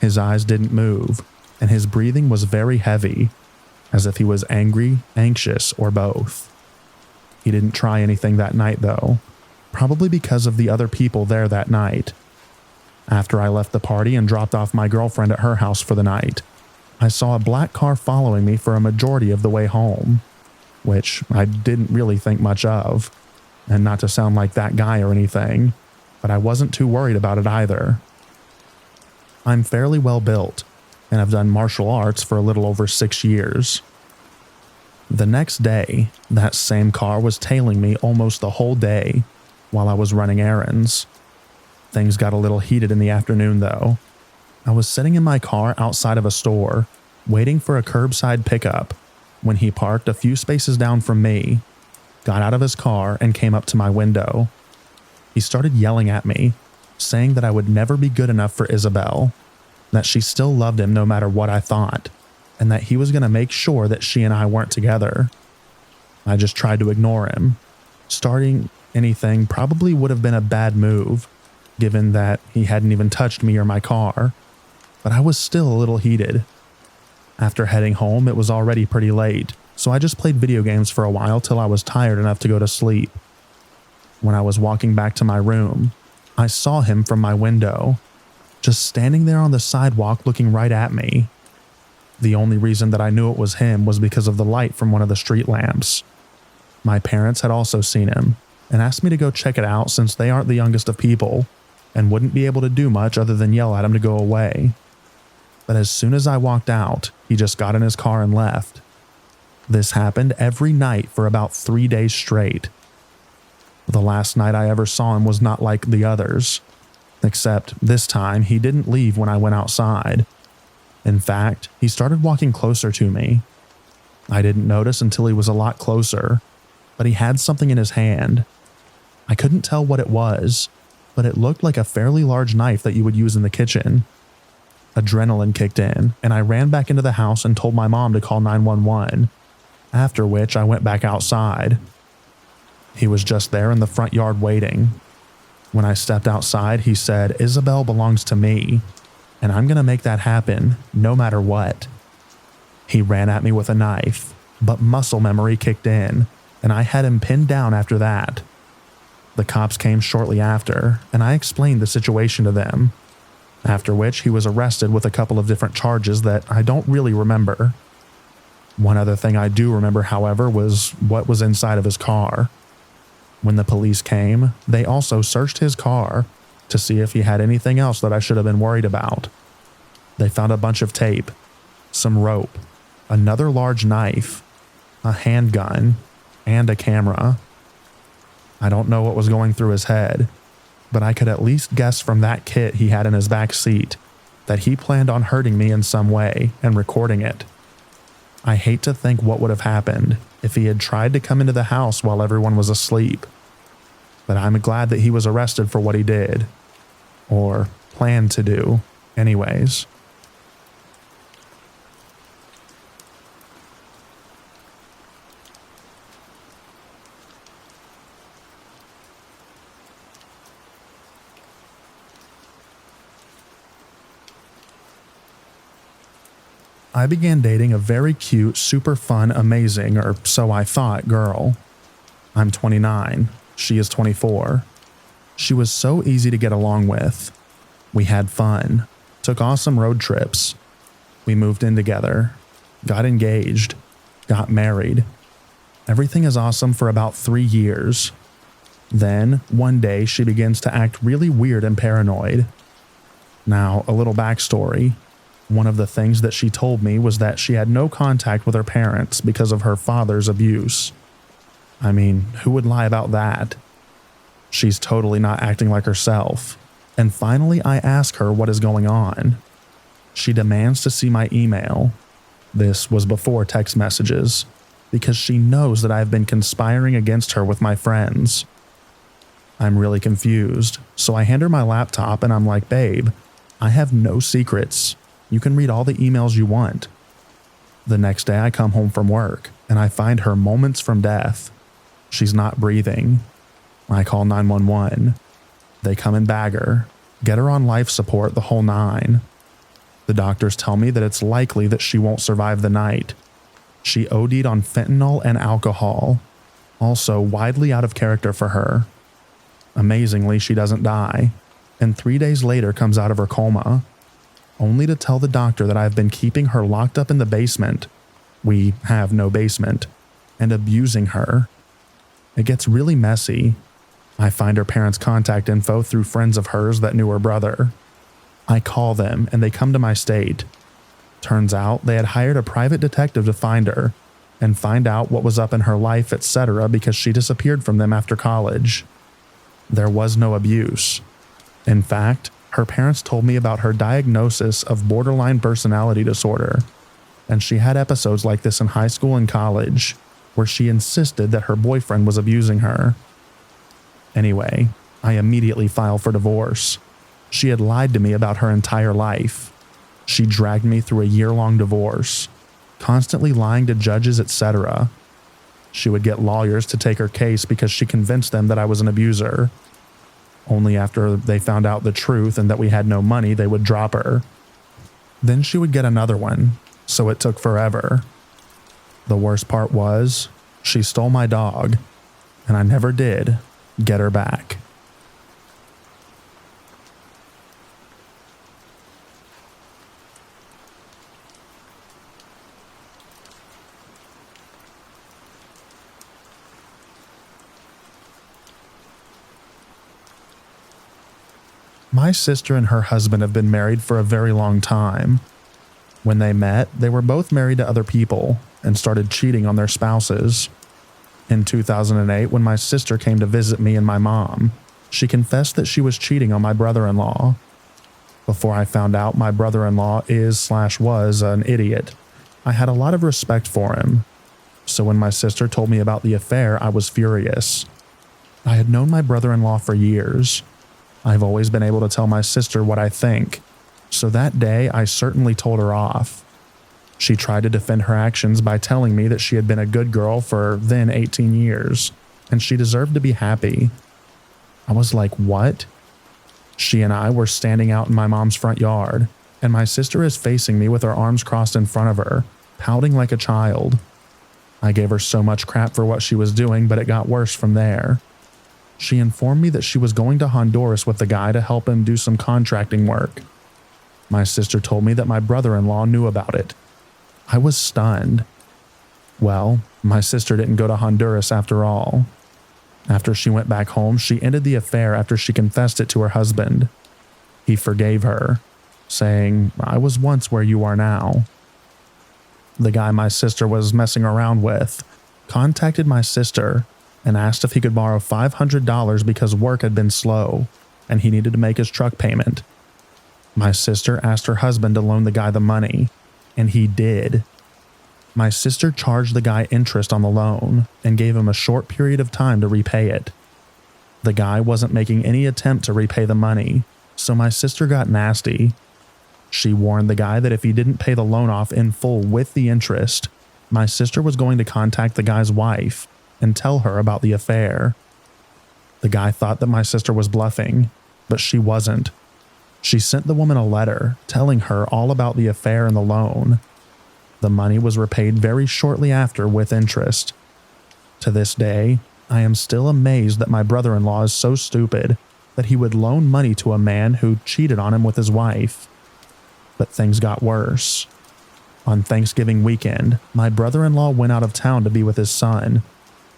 His eyes didn't move, and his breathing was very heavy, as if he was angry, anxious, or both. He didn't try anything that night though, probably because of the other people there that night. After I left the party and dropped off my girlfriend at her house for the night, I saw a black car following me for a majority of the way home, which I didn't really think much of, and not to sound like that guy or anything, but I wasn't too worried about it either. I'm fairly well built, and I've done martial arts for a little over 6 years. The next day, that same car was tailing me almost the whole day while I was running errands. Things got a little heated in the afternoon though. I was sitting in my car outside of a store, waiting for a curbside pickup, when he parked a few spaces down from me, got out of his car, and came up to my window. He started yelling at me, saying that I would never be good enough for Isabel, that she still loved him no matter what I thought, and that he was going to make sure that she and I weren't together. I just tried to ignore him. Starting anything probably would have been a bad move, given that he hadn't even touched me or my car, but I was still a little heated. After heading home, it was already pretty late, so I just played video games for a while till I was tired enough to go to sleep. When I was walking back to my room, I saw him from my window, just standing there on the sidewalk looking right at me. The only reason that I knew it was him was because of the light from one of the street lamps. My parents had also seen him and asked me to go check it out since they aren't the youngest of people and wouldn't be able to do much other than yell at him to go away. But as soon as I walked out, he just got in his car and left. This happened every night for about 3 days straight. The last night I ever saw him was not like the others, except this time he didn't leave when I went outside. In fact, he started walking closer to me. I didn't notice until he was a lot closer, but he had something in his hand. I couldn't tell what it was, but it looked like a fairly large knife that you would use in the kitchen. Adrenaline kicked in, and I ran back into the house and told my mom to call 911, after which I went back outside. He was just there in the front yard waiting. When I stepped outside, he said, "Isabel belongs to me, and I'm going to make that happen, no matter what." He ran at me with a knife, but muscle memory kicked in, and I had him pinned down after that. The cops came shortly after, and I explained the situation to them, after which he was arrested with a couple of different charges that I don't really remember. One other thing I do remember, however, was what was inside of his car. When the police came, they also searched his car to see if he had anything else that I should have been worried about. They found a bunch of tape, some rope, another large knife, a handgun, and a camera. I don't know what was going through his head, but I could at least guess from that kit he had in his back seat that he planned on hurting me in some way and recording it. I hate to think what would have happened if he had tried to come into the house while everyone was asleep, but I'm glad that he was arrested for what he did, or planned to do, anyways. I began dating a very cute, super fun, amazing, or so I thought, girl. I'm 29. She is 24. She was so easy to get along with. We had fun, took awesome road trips. We moved in together, got engaged, got married. Everything is awesome for about 3 years. Then, one day, she begins to act really weird and paranoid. Now, a little backstory. One of the things that she told me was that she had no contact with her parents because of her father's abuse. I mean, who would lie about that? She's totally not acting like herself. And finally, I ask her what is going on. She demands to see my email. This was before text messages. because she knows that I have been conspiring against her with my friends. I'm really confused, so I hand her my laptop and I'm like, babe, I have no secrets. You can read all the emails you want. The next day I come home from work and I find her moments from death. She's not breathing. I call 911. They come and bag her, get her on life support, the whole nine. The doctors tell me that it's likely that she won't survive the night. She OD'd on fentanyl and alcohol, also widely out of character for her. Amazingly, she doesn't die, and 3 days later comes out of her coma, only to tell the doctor that I've been keeping her locked up in the basement. We have no basement, and abusing her. It gets really messy. I find her parents' contact info through friends of hers that knew her brother. I call them and they come to my state. Turns out they had hired a private detective to find her and find out what was up in her life, etc., because she disappeared from them after college. There was no abuse. In fact, her parents told me about her diagnosis of borderline personality disorder, and she had episodes like this in high school and college, where she insisted that her boyfriend was abusing her. Anyway, I immediately filed for divorce. She had lied to me about her entire life. She dragged me through a year-long divorce, constantly lying to judges, etc. She would get lawyers to take her case because she convinced them that I was an abuser. Only after they found out the truth and that we had no money, they would drop her. Then she would get another one, so it took forever. The worst part was, she stole my dog, and I never did get her back. My sister and her husband have been married for a very long time. When they met, they were both married to other people and started cheating on their spouses. In 2008, when my sister came to visit me and my mom, she confessed that she was cheating on my brother-in-law. Before I found out my brother-in-law was an idiot, I had a lot of respect for him. So when my sister told me about the affair, I was furious. I had known my brother-in-law for years. I've always been able to tell my sister what I think, so that day I certainly told her off. She tried to defend her actions by telling me that she had been a good girl for then 18 years, and she deserved to be happy. I was like, what? She and I were standing out in my mom's front yard, and my sister is facing me with her arms crossed in front of her, pouting like a child. I gave her so much crap for what she was doing, but it got worse from there. She informed me that she was going to Honduras with the guy to help him do some contracting work. My sister told me that my brother-in-law knew about it. I was stunned. Well, my sister didn't go to Honduras after all. After she went back home, she ended the affair after she confessed it to her husband. He forgave her, saying, "I was once where you are now." The guy my sister was messing around with contacted my sister and asked if he could borrow $500 because work had been slow and he needed to make his truck payment. My sister asked her husband to loan the guy the money, and he did. My sister charged the guy interest on the loan and gave him a short period of time to repay it. The guy wasn't making any attempt to repay the money, so my sister got nasty. She warned the guy that if he didn't pay the loan off in full with the interest, my sister was going to contact the guy's wife and tell her about the affair. The guy thought that my sister was bluffing, but she wasn't. She sent the woman a letter telling her all about the affair and the loan. The money was repaid very shortly after with interest. To this day, I am still amazed that my brother-in-law is so stupid that he would loan money to a man who cheated on him with his wife. But things got worse. On Thanksgiving weekend, my brother-in-law went out of town to be with his son,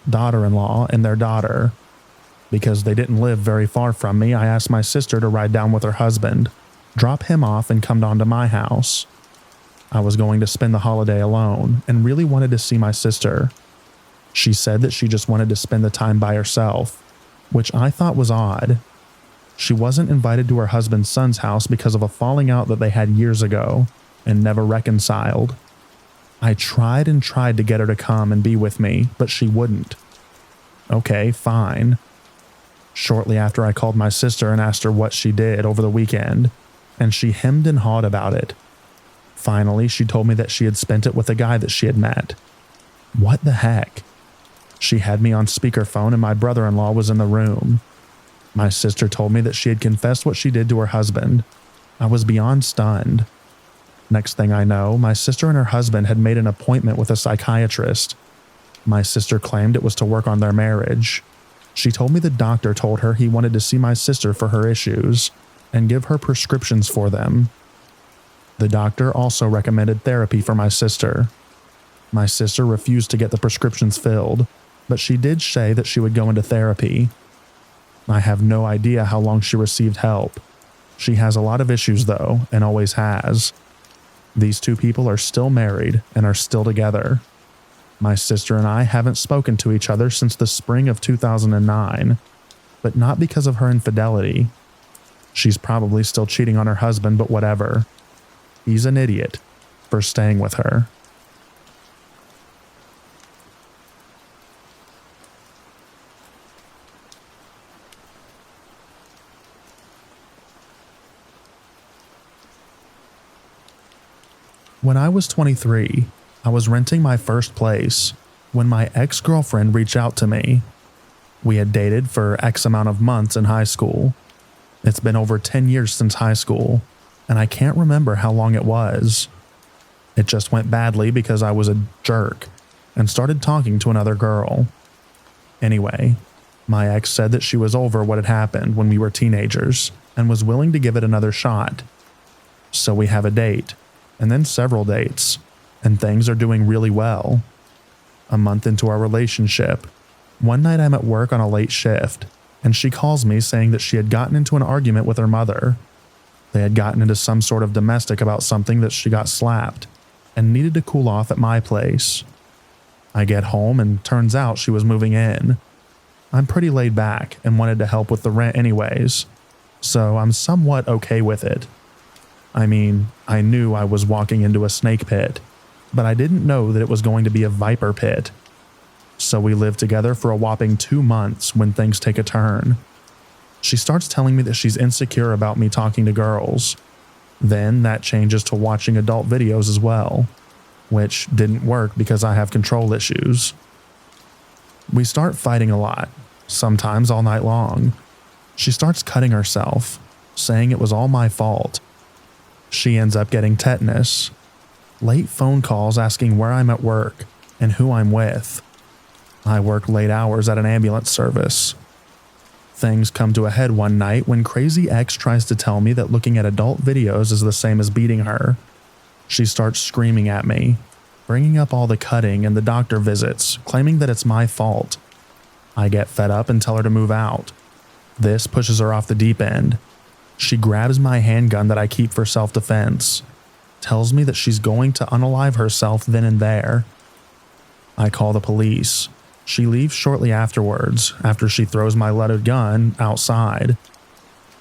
daughter-in-law, and their daughter. Because they didn't live very far from me, I asked my sister to ride down with her husband, drop him off, and come down to my house. I was going to spend the holiday alone and really wanted to see my sister. She said that she just wanted to spend the time by herself, which I thought was odd. She wasn't invited to her husband's son's house because of a falling out that they had years ago and never reconciled. I tried and tried to get her to come and be with me, but she wouldn't. Okay, fine. Shortly after, I called my sister and asked her what she did over the weekend, and she hemmed and hawed about it. Finally, she told me that she had spent it with a guy that she had met. What the heck? She had me on speakerphone and my brother-in-law was in the room. My sister told me that she had confessed what she did to her husband. I was beyond stunned. Next thing I know, my sister and her husband had made an appointment with a psychiatrist. My sister claimed it was to work on their marriage. She told me the doctor told her he wanted to see my sister for her issues and give her prescriptions for them. The doctor also recommended therapy for my sister. My sister refused to get the prescriptions filled, but she did say that she would go into therapy. I have no idea how long she received help. She has a lot of issues though, and always has. These two people are still married and are still together. My sister and I haven't spoken to each other since the spring of 2009, but not because of her infidelity. She's probably still cheating on her husband, but whatever. He's an idiot for staying with her. When I was 23, I was renting my first place when my ex-girlfriend reached out to me. We had dated for X amount of months in high school. It's been over 10 years since high school, and I can't remember how long it was. It just went badly because I was a jerk and started talking to another girl. Anyway, my ex said that she was over what had happened when we were teenagers and was willing to give it another shot. So we have a date, and then several dates, and things are doing really well. A month into our relationship, one night I'm at work on a late shift, and she calls me saying that she had gotten into an argument with her mother. They had gotten into some sort of domestic about something that she got slapped and needed to cool off at my place. I get home and turns out she was moving in. I'm pretty laid back and wanted to help with the rent anyways, so I'm somewhat okay with it. I mean, I knew I was walking into a snake pit, but I didn't know that it was going to be a viper pit. So we lived together for a whopping 2 months when things take a turn. She starts telling me that she's insecure about me talking to girls. Then that changes to watching adult videos as well, which didn't work because I have control issues. We start fighting a lot, sometimes all night long. She starts cutting herself, saying it was all my fault. She ends up getting tetanus. Late phone calls asking where I'm at work and who I'm with. I work late hours at an ambulance service. Things come to a head one night when Crazy X tries to tell me that looking at adult videos is the same as beating her. She starts screaming at me, bringing up all the cutting and the doctor visits, claiming that it's my fault. I get fed up and tell her to move out. This pushes her off the deep end. She grabs my handgun that I keep for self-defense, tells me that she's going to unalive herself then and there. I call the police. She leaves shortly afterwards, after she throws my loaded gun outside.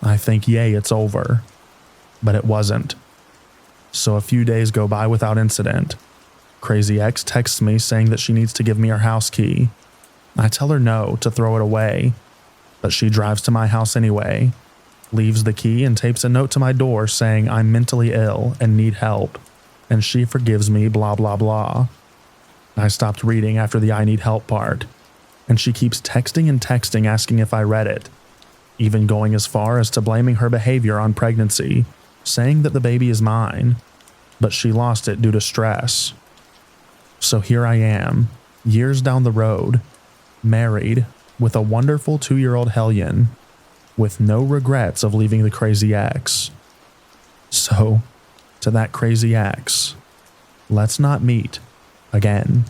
I think, yay, it's over. But it wasn't. So a few days go by without incident. Crazy X texts me saying that she needs to give me her house key. I tell her no, to throw it away. But she drives to my house anyway, leaves the key and tapes a note to my door saying I'm mentally ill and need help, and she forgives me, blah blah blah. I stopped reading after the I need help part, and she keeps texting and texting asking if I read it, even going as far as to blaming her behavior on pregnancy, saying that the baby is mine, but she lost it due to stress. So here I am, years down the road, married, with a wonderful 2-year-old hellion, with no regrets of leaving the Crazy X. So, to that Crazy X, let's not meet again.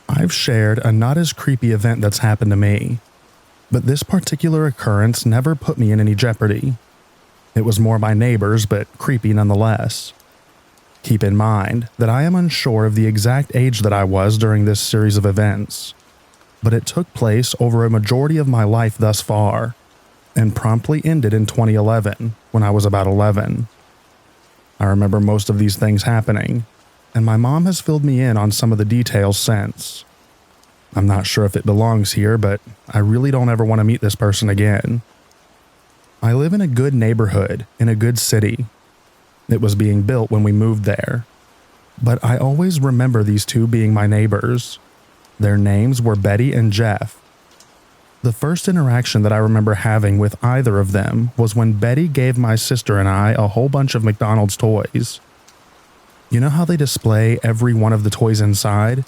I've shared a not as creepy event that's happened to me, but this particular occurrence never put me in any jeopardy. It was more my neighbors, but creepy nonetheless. Keep in mind that I am unsure of the exact age that I was during this series of events, but it took place over a majority of my life thus far, and promptly ended in 2011 when I was about 11. I remember most of these things happening, and my mom has filled me in on some of the details since. I'm not sure if it belongs here, but I really don't ever want to meet this person again. I live in a good neighborhood in a good city. It was being built when we moved there, but I always remember these two being my neighbors. Their names were Betty and Jeff. The first interaction that I remember having with either of them was when Betty gave my sister and I a whole bunch of McDonald's toys. You know how they display every one of the toys inside?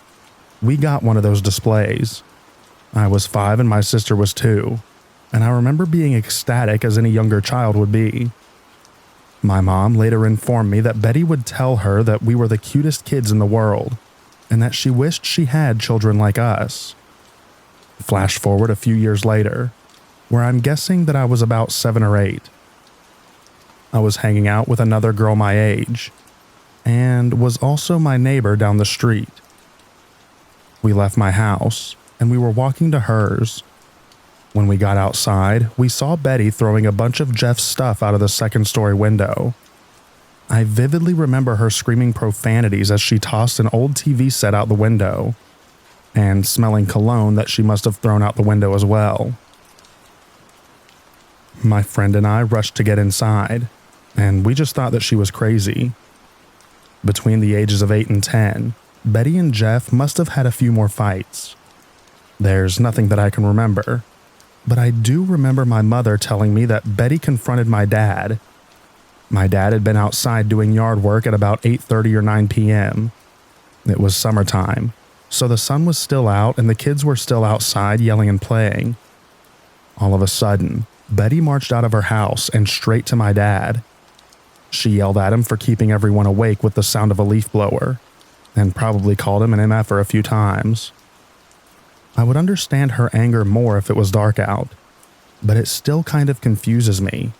We got one of those displays. I was 5 and my sister was 2, and I remember being ecstatic as any younger child would be. My mom later informed me that Betty would tell her that we were the cutest kids in the world, and that she wished she had children like us. Flash forward a few years later, where I'm guessing that I was about 7 or 8. I was hanging out with another girl my age, and was also my neighbor down the street. We left my house, and we were walking to hers. When we got outside, we saw Betty throwing a bunch of Jeff's stuff out of the second-story window. I vividly remember her screaming profanities as she tossed an old TV set out the window, and smelling cologne that she must have thrown out the window as well. My friend and I rushed to get inside, and we just thought that she was crazy. Between the ages of 8 and 10, Betty and Jeff must have had a few more fights. There's nothing that I can remember, but I do remember my mother telling me that Betty confronted my dad. My dad had been outside doing yard work at about 8:30 or 9 p.m. It was summertime, so the sun was still out and the kids were still outside yelling and playing. All of a sudden, Betty marched out of her house and straight to my dad. She yelled at him for keeping everyone awake with the sound of a leaf blower, and probably called him an MFer a few times. I would understand her anger more if it was dark out, but it still kind of confuses me.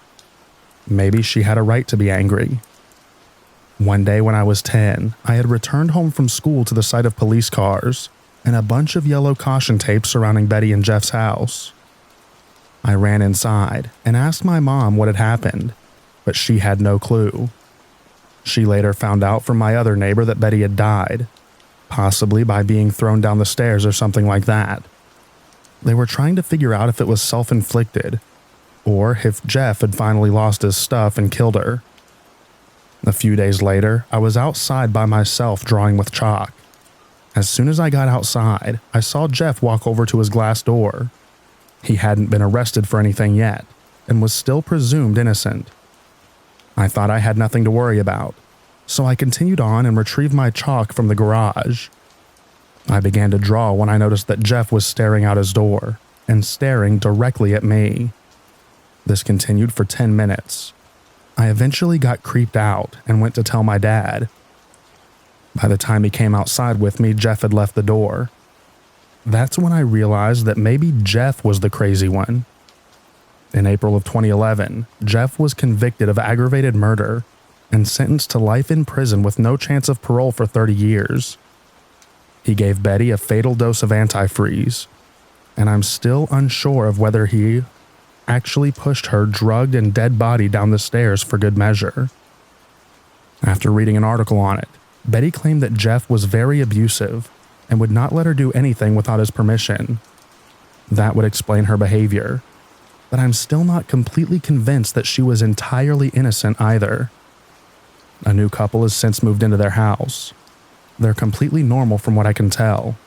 Maybe she had a right to be angry. One day when I was 10, I had returned home from school to the sight of police cars and a bunch of yellow caution tape surrounding Betty and Jeff's house. I ran inside and asked my mom what had happened, but she had no clue. She later found out from my other neighbor that Betty had died, possibly by being thrown down the stairs or something like that. They were trying to figure out if it was self-inflicted, or if Jeff had finally lost his stuff and killed her. A few days later, I was outside by myself drawing with chalk. As soon as I got outside, I saw Jeff walk over to his glass door. He hadn't been arrested for anything yet, and was still presumed innocent. I thought I had nothing to worry about, so I continued on and retrieved my chalk from the garage. I began to draw when I noticed that Jeff was staring out his door and staring directly at me. This continued for 10 minutes. I eventually got creeped out and went to tell my dad. By the time he came outside with me, Jeff had left the door. That's when I realized that maybe Jeff was the crazy one. In April of 2011, Jeff was convicted of aggravated murder and sentenced to life in prison with no chance of parole for 30 years. He gave Betty a fatal dose of antifreeze, and I'm still unsure of whether he actually pushed her drugged and dead body down the stairs for good measure. After reading an article on it, Betty claimed that Jeff was very abusive and would not let her do anything without his permission. That would explain her behavior, but I'm still not completely convinced that she was entirely innocent either. A new couple has since moved into their house. They're completely normal from what I can tell.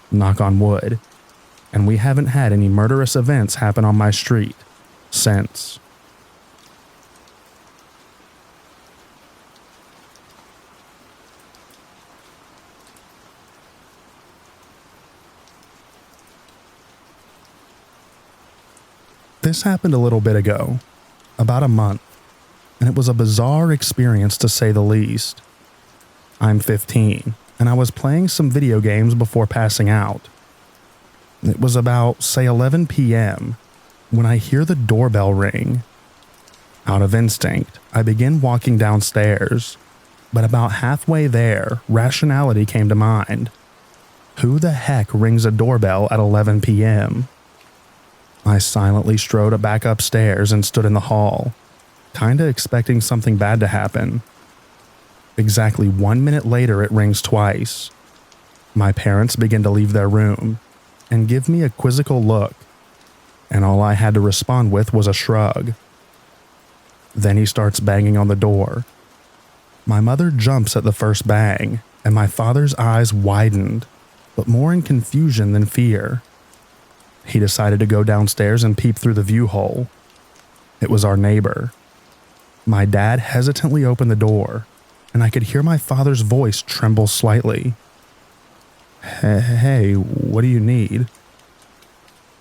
Knock on wood. And we haven't had any murderous events happen on my street since. This happened a little bit ago, about a month, and it was a bizarre experience to say the least. I'm 15, and I was playing some video games before passing out. It was about, say, 11 p.m. when I hear the doorbell ring. Out of instinct, I begin walking downstairs. But about halfway there, rationality came to mind. Who the heck rings a doorbell at 11 p.m.? I silently strode back upstairs and stood in the hall, kinda expecting something bad to happen. Exactly 1 minute later, it rings twice. My parents begin to leave their room and give me a quizzical look, and all I had to respond with was a shrug. Then he starts banging on the door. My mother jumps at the first bang, and my father's eyes widened, but more in confusion than fear. He decided to go downstairs and peep through the view hole. It was our neighbor. My dad hesitantly opened the door, and I could hear my father's voice tremble slightly. Hey, what do you need?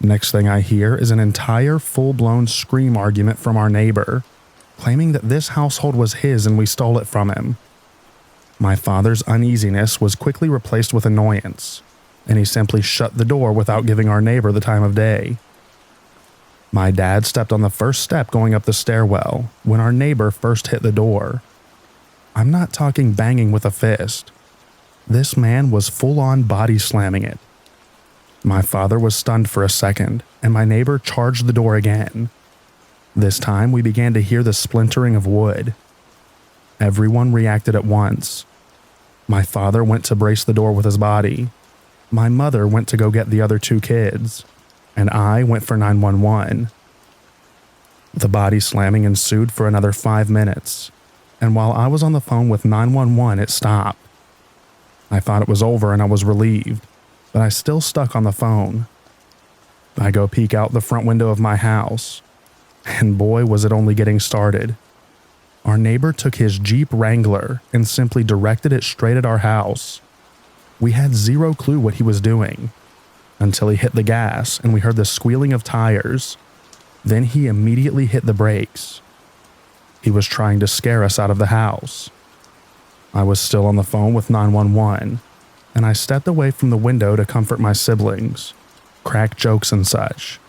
Next thing I hear is an entire full-blown scream argument from our neighbor, claiming that this household was his and we stole it from him. My father's uneasiness was quickly replaced with annoyance, and he simply shut the door without giving our neighbor the time of day. My dad stepped on the first step going up the stairwell when our neighbor first hit the door. I'm not talking banging with a fist. This man was full-on body slamming it. My father was stunned for a second, and my neighbor charged the door again. This time we began to hear the splintering of wood. Everyone reacted at once. My father went to brace the door with his body. My mother went to go get the other two kids, and I went for 911. The body slamming ensued for another 5 minutes, and while I was on the phone with 911, it stopped. I thought it was over and I was relieved, but I still stuck on the phone. I go peek out the front window of my house, and boy was it only getting started. Our neighbor took his Jeep Wrangler and simply directed it straight at our house. We had zero clue what he was doing, until he hit the gas and we heard the squealing of tires. Then he immediately hit the brakes. He was trying to scare us out of the house. I was still on the phone with 911, and I stepped away from the window to comfort my siblings, crack jokes and such.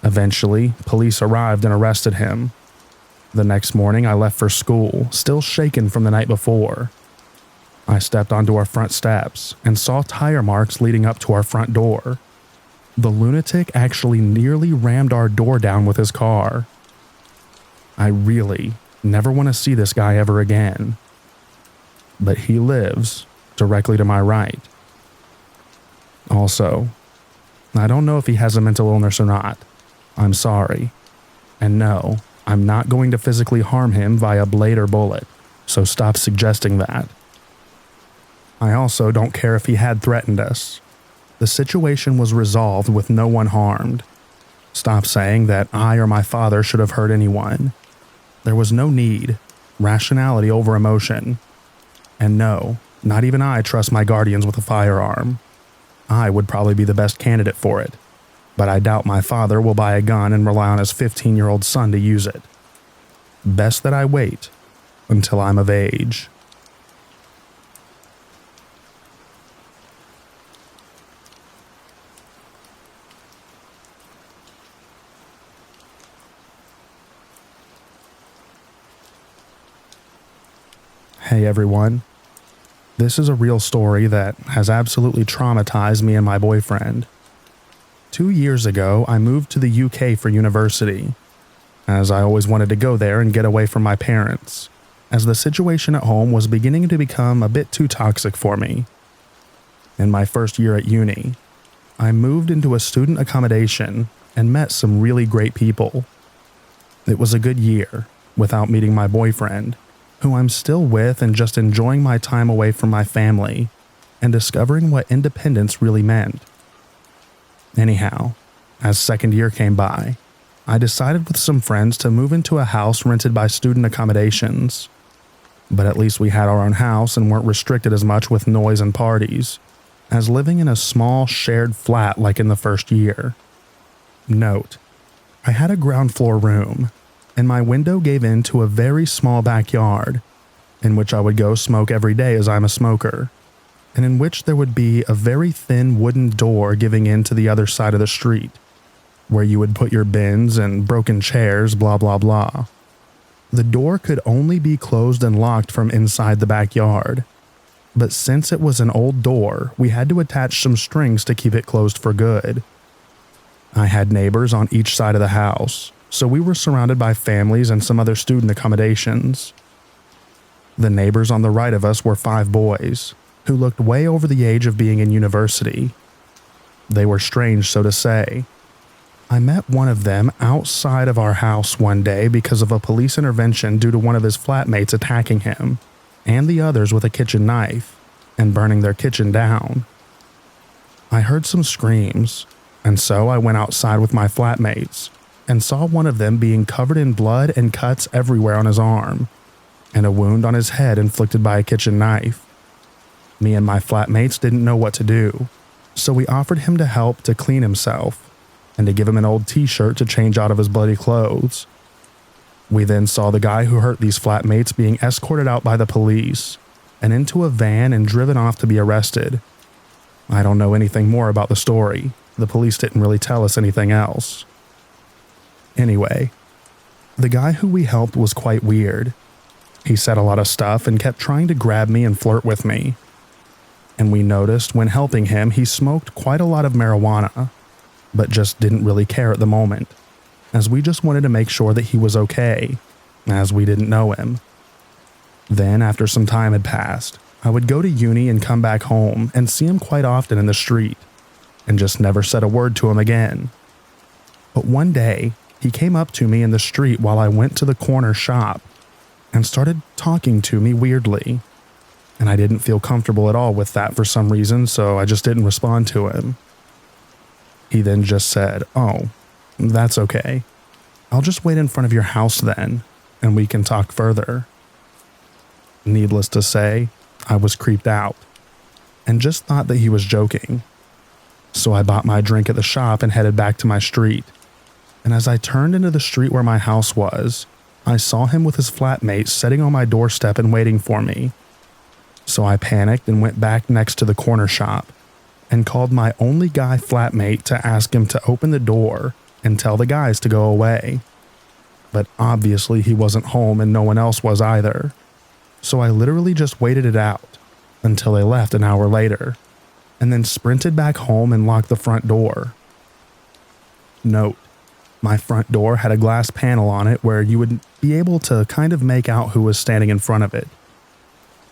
Eventually, police arrived and arrested him. The next morning, I left for school, still shaken from the night before. I stepped onto our front steps and saw tire marks leading up to our front door. The lunatic actually nearly rammed our door down with his car. I really never want to see this guy ever again. But he lives directly to my right. Also, I don't know if he has a mental illness or not. I'm sorry. And no, I'm not going to physically harm him via blade or bullet, so stop suggesting that. I also don't care if he had threatened us. The situation was resolved with no one harmed. Stop saying that I or my father should have hurt anyone. There was no need. Rationality over emotion. And no, not even I trust my guardians with a firearm. I would probably be the best candidate for it, but I doubt my father will buy a gun and rely on his 15-year-old son to use it. Best that I wait until I'm of age. Hey everyone. This is a real story that has absolutely traumatized me and my boyfriend. 2 years ago, I moved to the UK for university, as I always wanted to go there and get away from my parents, as the situation at home was beginning to become a bit too toxic for me. In my first year at uni, I moved into a student accommodation and met some really great people. It was a good year, without meeting my boyfriend, who I'm still with and just enjoying my time away from my family and discovering what independence really meant. Anyhow, as second year came by, I decided with some friends to move into a house rented by student accommodations. But at least we had our own house and weren't restricted as much with noise and parties as living in a small shared flat like in the first year. Note, I had a ground floor room, and my window gave into a very small backyard, in which I would go smoke every day as I'm a smoker, and in which there would be a very thin wooden door giving in to the other side of the street, where you would put your bins and broken chairs, blah blah blah. The door could only be closed and locked from inside the backyard, but since it was an old door, we had to attach some strings to keep it closed for good. I had neighbors on each side of the house, so we were surrounded by families and some other student accommodations. The neighbors on the right of us were 5 boys, who looked way over the age of being in university. They were strange, so to say. I met one of them outside of our house one day because of a police intervention due to one of his flatmates attacking him, and the others with a kitchen knife, and burning their kitchen down. I heard some screams, and so I went outside with my flatmates, and saw one of them being covered in blood and cuts everywhere on his arm, and a wound on his head inflicted by a kitchen knife. Me and my flatmates didn't know what to do, so we offered him to help to clean himself, and to give him an old t-shirt to change out of his bloody clothes. We then saw the guy who hurt these flatmates being escorted out by the police, and into a van and driven off to be arrested. I don't know anything more about the story. The police didn't really tell us anything else. Anyway, the guy who we helped was quite weird. He said a lot of stuff and kept trying to grab me and flirt with me. And we noticed when helping him he smoked quite a lot of marijuana, but just didn't really care at the moment, as we just wanted to make sure that he was okay, as we didn't know him. Then, after some time had passed, I would go to uni and come back home and see him quite often in the street, and just never said a word to him again. But one day, he came up to me in the street while I went to the corner shop, and started talking to me weirdly, and I didn't feel comfortable at all with that for some reason, so I just didn't respond to him. He then just said, "Oh, that's okay. I'll just wait in front of your house then, and we can talk further." Needless to say, I was creeped out, and just thought that he was joking. So I bought my drink at the shop and headed back to my street. And as I turned into the street where my house was, I saw him with his flatmate sitting on my doorstep and waiting for me. So I panicked and went back next to the corner shop, and called my only guy flatmate to ask him to open the door and tell the guys to go away. But obviously he wasn't home and no one else was either. So I literally just waited it out until they left an hour later, and then sprinted back home and locked the front door. Note, my front door had a glass panel on it where you would be able to kind of make out who was standing in front of it.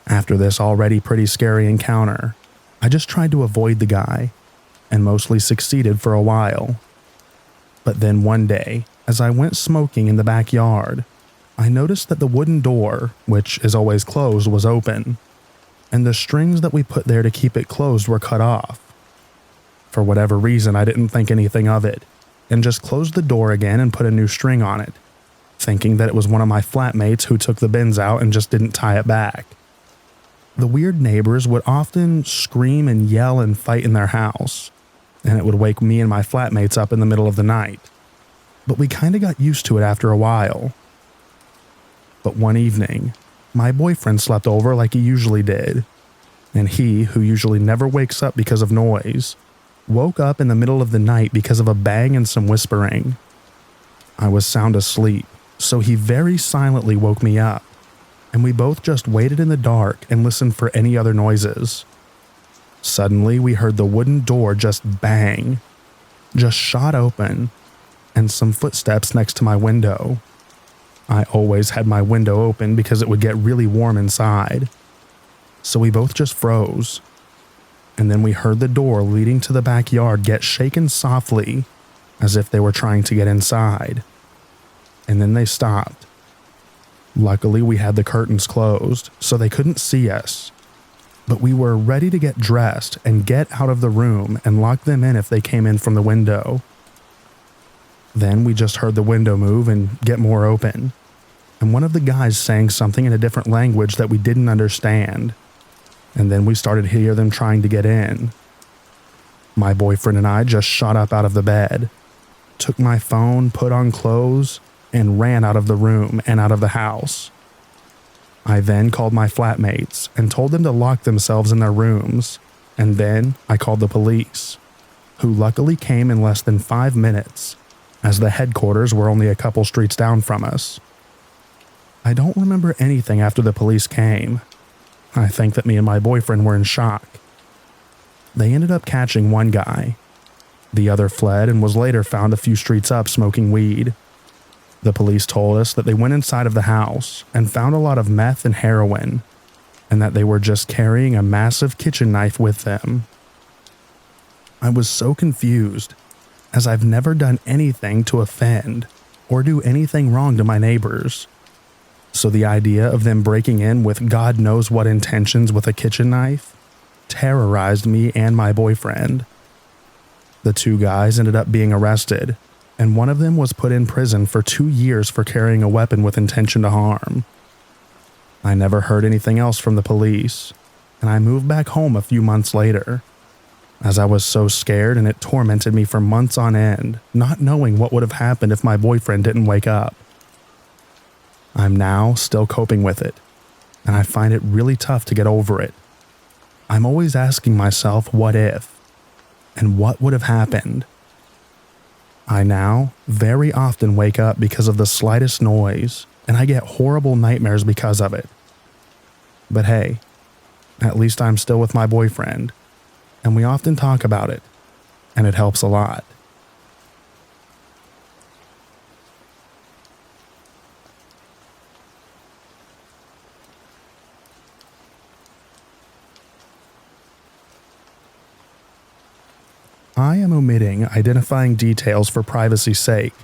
After this already pretty scary encounter, I just tried to avoid the guy, and mostly succeeded for a while. But then one day, as I went smoking in the backyard, I noticed that the wooden door, which is always closed, was open, and the strings that we put there to keep it closed were cut off. For whatever reason, I didn't think anything of it, and just closed the door again and put a new string on it, thinking that it was one of my flatmates who took the bins out and just didn't tie it back. The weird neighbors would often scream and yell and fight in their house, and it would wake me and my flatmates up in the middle of the night. But we kind of got used to it after a while. But one evening, my boyfriend slept over like he usually did, and he, who usually never wakes up because of noise, woke up in the middle of the night because of a bang and some whispering. I was sound asleep, so he very silently woke me up, and we both just waited in the dark and listened for any other noises. Suddenly, we heard the wooden door just bang, just shot open, and some footsteps next to my window. I always had my window open because it would get really warm inside. So we both just froze. And then we heard the door leading to the backyard get shaken softly, as if they were trying to get inside. And then they stopped. Luckily, we had the curtains closed, so they couldn't see us. But we were ready to get dressed and get out of the room and lock them in if they came in from the window. Then we just heard the window move and get more open, and one of the guys saying something in a different language that we didn't understand. And then we started to hear them trying to get in. My boyfriend and I just shot up out of the bed, took my phone, put on clothes, and ran out of the room and out of the house. I then called my flatmates and told them to lock themselves in their rooms, and then I called the police, who luckily came in less than 5 minutes, as the headquarters were only a couple streets down from us. I don't remember anything after the police came. I think that me and my boyfriend were in shock. They ended up catching one guy. The other fled and was later found a few streets up smoking weed. The police told us that they went inside of the house and found a lot of meth and heroin, and that they were just carrying a massive kitchen knife with them. I was so confused, as I've never done anything to offend or do anything wrong to my neighbors. So the idea of them breaking in with God knows what intentions with a kitchen knife terrorized me and my boyfriend. The two guys ended up being arrested, and one of them was put in prison for 2 years for carrying a weapon with intention to harm. I never heard anything else from the police, and I moved back home a few months later, as I was so scared and it tormented me for months on end, not knowing what would have happened if my boyfriend didn't wake up. I'm now still coping with it, and I find it really tough to get over it. I'm always asking myself what if, and what would have happened. I now very often wake up because of the slightest noise, and I get horrible nightmares because of it. But hey, at least I'm still with my boyfriend, and we often talk about it, and it helps a lot. I am omitting identifying details for privacy's sake.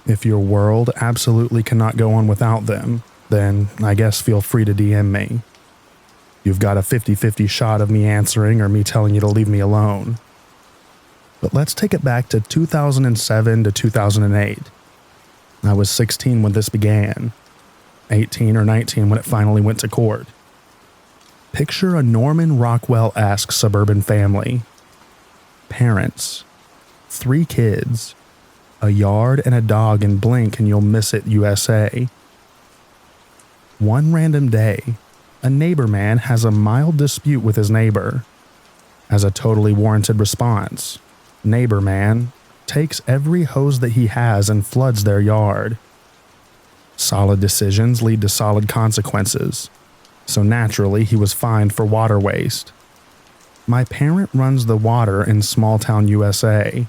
If your world absolutely cannot go on without them, then I guess feel free to DM me. You've got a 50-50 shot of me answering or me telling you to leave me alone. But let's take it back to 2007 to 2008. I was 16 when this began, 18 or 19 when it finally went to court. Picture a Norman Rockwell-esque suburban family. Parents, 3 kids, a yard and a dog, and blink and you'll miss it, USA. One random day, a neighbor man has a mild dispute with his neighbor. As a totally warranted response, neighbor man takes every hose that he has and floods their yard. Solid decisions lead to solid consequences, so naturally he was fined for water waste. My parent runs the water in small-town USA,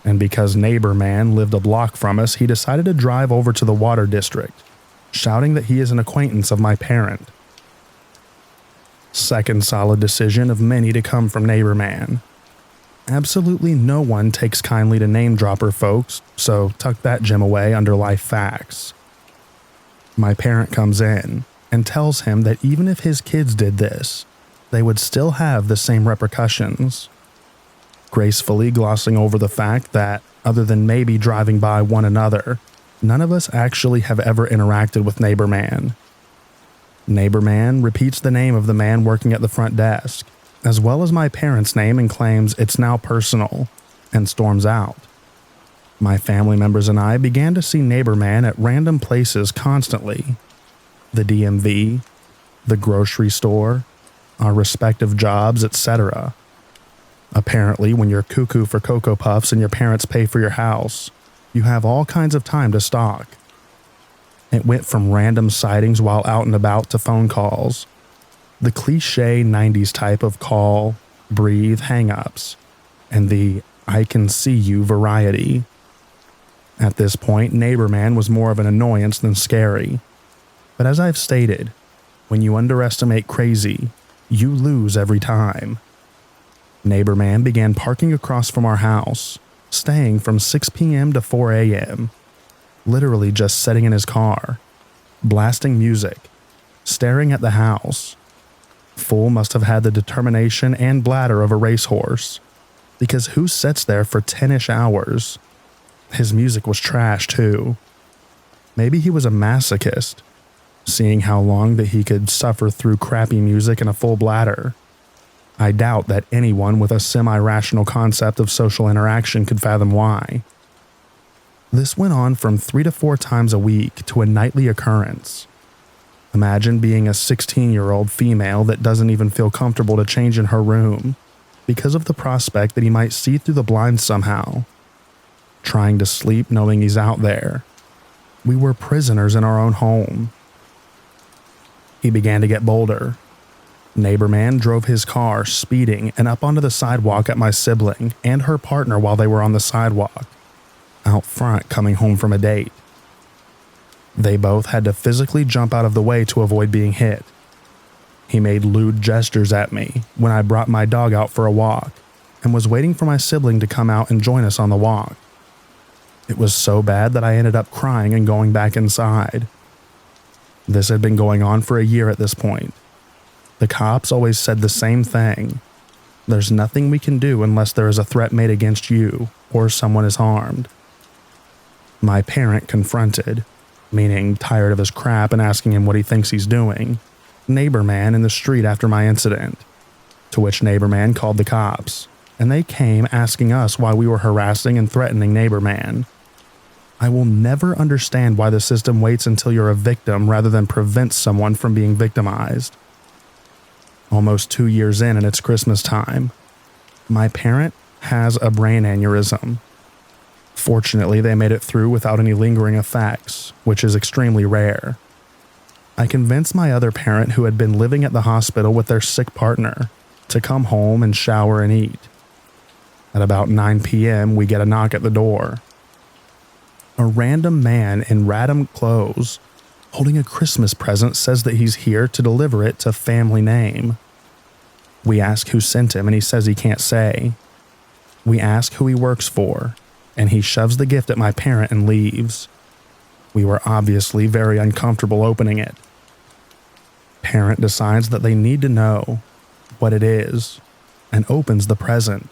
and because neighbor man lived a block from us, he decided to drive over to the water district, shouting that he is an acquaintance of my parent. Second solid decision of many to come from neighbor man. Absolutely no one takes kindly to name-dropper folks, so tuck that gem away under life facts. My parent comes in and tells him that even if his kids did this, they would still have the same repercussions, gracefully glossing over the fact that, other than maybe driving by one another, none of us actually have ever interacted with Neighbor Man. Neighbor Man repeats the name of the man working at the front desk, as well as my parents' name, and claims it's now personal, and storms out. My family members and I began to see Neighbor Man at random places constantly. The DMV, the grocery store, our respective jobs, etc. Apparently, when you're cuckoo for Cocoa Puffs and your parents pay for your house, you have all kinds of time to stalk. It went from random sightings while out and about to phone calls. The cliche 90s type of call, breathe, hang-ups, and the I can see you variety. At this point, Neighbor Man was more of an annoyance than scary. But as I've stated, when you underestimate crazy, you lose every time. Neighbor Man began parking across from our house, staying from 6 p.m. to 4 a.m., literally just sitting in his car, blasting music, staring at the house. Fool must have had the determination and bladder of a racehorse, because who sits there for 10-ish hours? His music was trash too. Maybe he was a masochist, seeing how long that he could suffer through crappy music and a full bladder. I doubt that anyone with a semi-rational concept of social interaction could fathom why. This went on from 3 to 4 times a week to a nightly occurrence. Imagine being a 16-year-old female that doesn't even feel comfortable to change in her room because of the prospect that he might see through the blinds somehow, trying to sleep knowing he's out there. We were prisoners in our own home. He began to get bolder. Neighbor man drove his car, speeding and up onto the sidewalk at my sibling and her partner while they were on the sidewalk, out front coming home from a date. They both had to physically jump out of the way to avoid being hit. He made lewd gestures at me when I brought my dog out for a walk and was waiting for my sibling to come out and join us on the walk. It was so bad that I ended up crying and going back inside. This had been going on for a year at this point. The cops always said the same thing. There's nothing we can do unless there is a threat made against you or someone is harmed. My parent confronted, meaning tired of his crap and asking him what he thinks he's doing, neighbor man in the street after my incident, to which neighbor man called the cops, and they came asking us why we were harassing and threatening neighbor man. I will never understand why the system waits until you're a victim rather than prevents someone from being victimized. Almost 2 years in and it's Christmas time. My parent has a brain aneurysm. Fortunately, they made it through without any lingering effects, which is extremely rare. I convinced my other parent, who had been living at the hospital with their sick partner, to come home and shower and eat. At about 9 p.m., we get a knock at the door. A random man in random clothes, holding a Christmas present, says that he's here to deliver it to family name. We ask who sent him, and he says he can't say. We ask who he works for, and he shoves the gift at my parent and leaves. We were obviously very uncomfortable opening it. Parent decides that they need to know what it is and opens the present.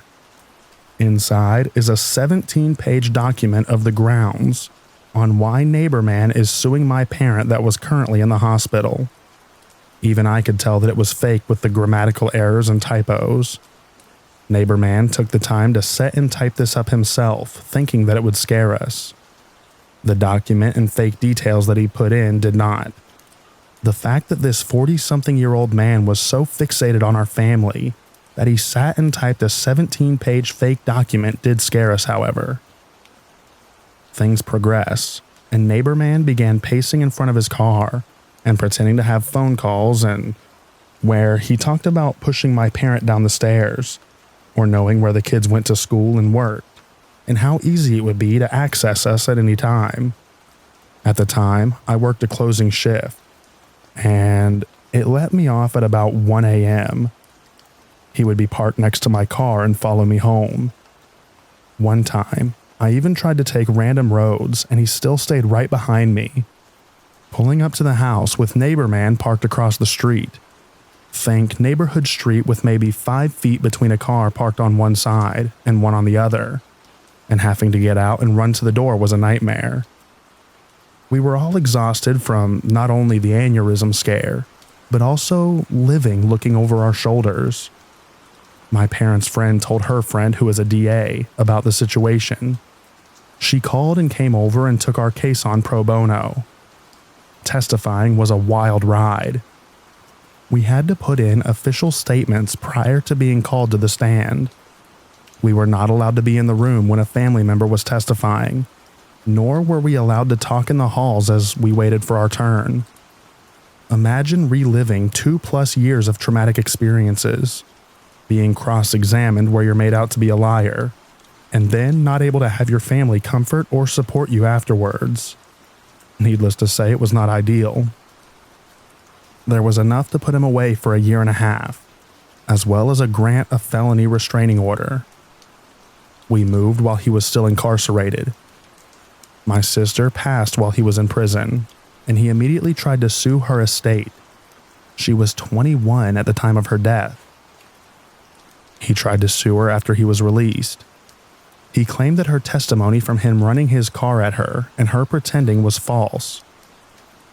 Inside is a 17-page document of the grounds on why neighbor man is suing my parent that was currently in the hospital. Even I could tell that it was fake with the grammatical errors and typos. Neighbor man took the time to set and type this up himself, thinking that it would scare us. The document and fake details that he put in did not. The fact that this 40-something-year-old man was so fixated on our family that he sat and typed a 17-page fake document did scare us, however. Things progress, and neighbor man began pacing in front of his car and pretending to have phone calls, and where he talked about pushing my parent down the stairs, or knowing where the kids went to school and worked, and how easy it would be to access us at any time. At the time, I worked a closing shift, and it let me off at about 1 a.m. He would be parked next to my car and follow me home. One time, I even tried to take random roads, and he still stayed right behind me. Pulling up to the house with neighbor man parked across the street. Think neighborhood street with maybe 5 feet between a car parked on one side and one on the other, and having to get out and run to the door was a nightmare. We were all exhausted from not only the aneurysm scare, but also living looking over our shoulders. My parents' friend told her friend, who is a DA, about the situation. She called and came over and took our case on pro bono. Testifying was a wild ride. We had to put in official statements prior to being called to the stand. We were not allowed to be in the room when a family member was testifying, nor were we allowed to talk in the halls as we waited for our turn. Imagine reliving 2+ years of traumatic experiences, being cross-examined where you're made out to be a liar, and then not able to have your family comfort or support you afterwards. Needless to say, it was not ideal. There was enough to put him away for a 1.5 years, as well as a grant of felony restraining order. We moved while he was still incarcerated. My sister passed while he was in prison, and he immediately tried to sue her estate. She was 21 at the time of her death. He tried to sue her after he was released. He claimed that her testimony from him running his car at her and her pretending was false,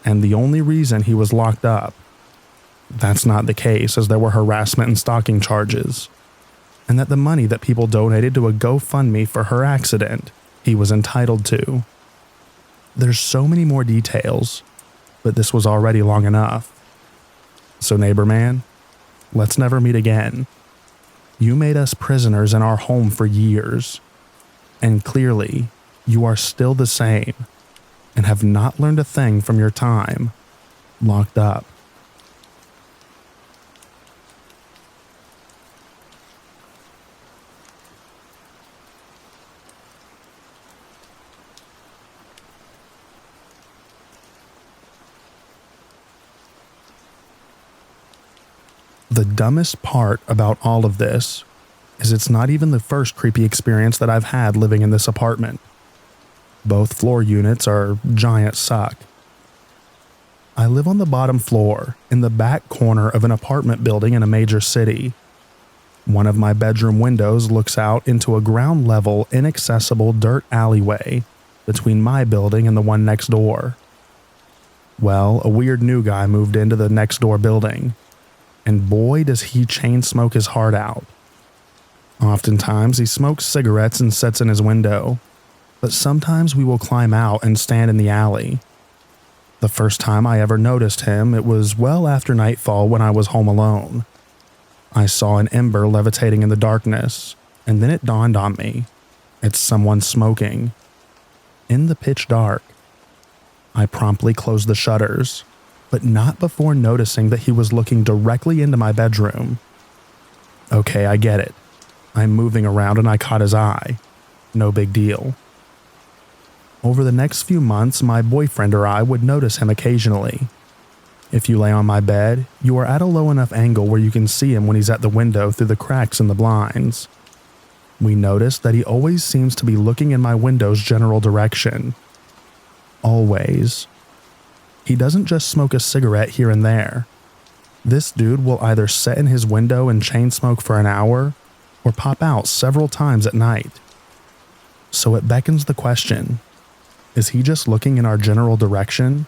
and the only reason he was locked up. That's not the case, as there were harassment and stalking charges, and that the money that people donated to a GoFundMe for her accident, he was entitled to. There's so many more details, but this was already long enough. So neighbor man, let's never meet again. You made us prisoners in our home for years, and clearly, you are still the same. and have not learned a thing from your time locked up. The dumbest part about all of this is it's not even the first creepy experience that I've had living in this apartment. Both floor units are giant suck. I live on the bottom floor in the back corner of an apartment building in a major city. One of my bedroom windows looks out into a ground level, inaccessible dirt alleyway between my building and the one next door. Well, a weird new guy moved into the next door building, and boy does he chain smoke his heart out. Oftentimes he smokes cigarettes and sits in his window, but sometimes we will climb out and stand in the alley. The first time I ever noticed him, it was well after nightfall when I was home alone. I saw an ember levitating in the darkness, and then it dawned on me. It's someone smoking. In the pitch dark. I promptly closed the shutters, but not before noticing that he was looking directly into my bedroom. Okay, I get it. I'm moving around and I caught his eye. No big deal. Over the next few months, my boyfriend or I would notice him occasionally. If you lay on my bed, you are at a low enough angle where you can see him when he's at the window through the cracks in the blinds. We noticed that he always seems to be looking in my window's general direction. Always. He doesn't just smoke a cigarette here and there. This dude will either sit in his window and chain smoke for an hour, or pop out several times at night. So it beckons the question, is he just looking in our general direction,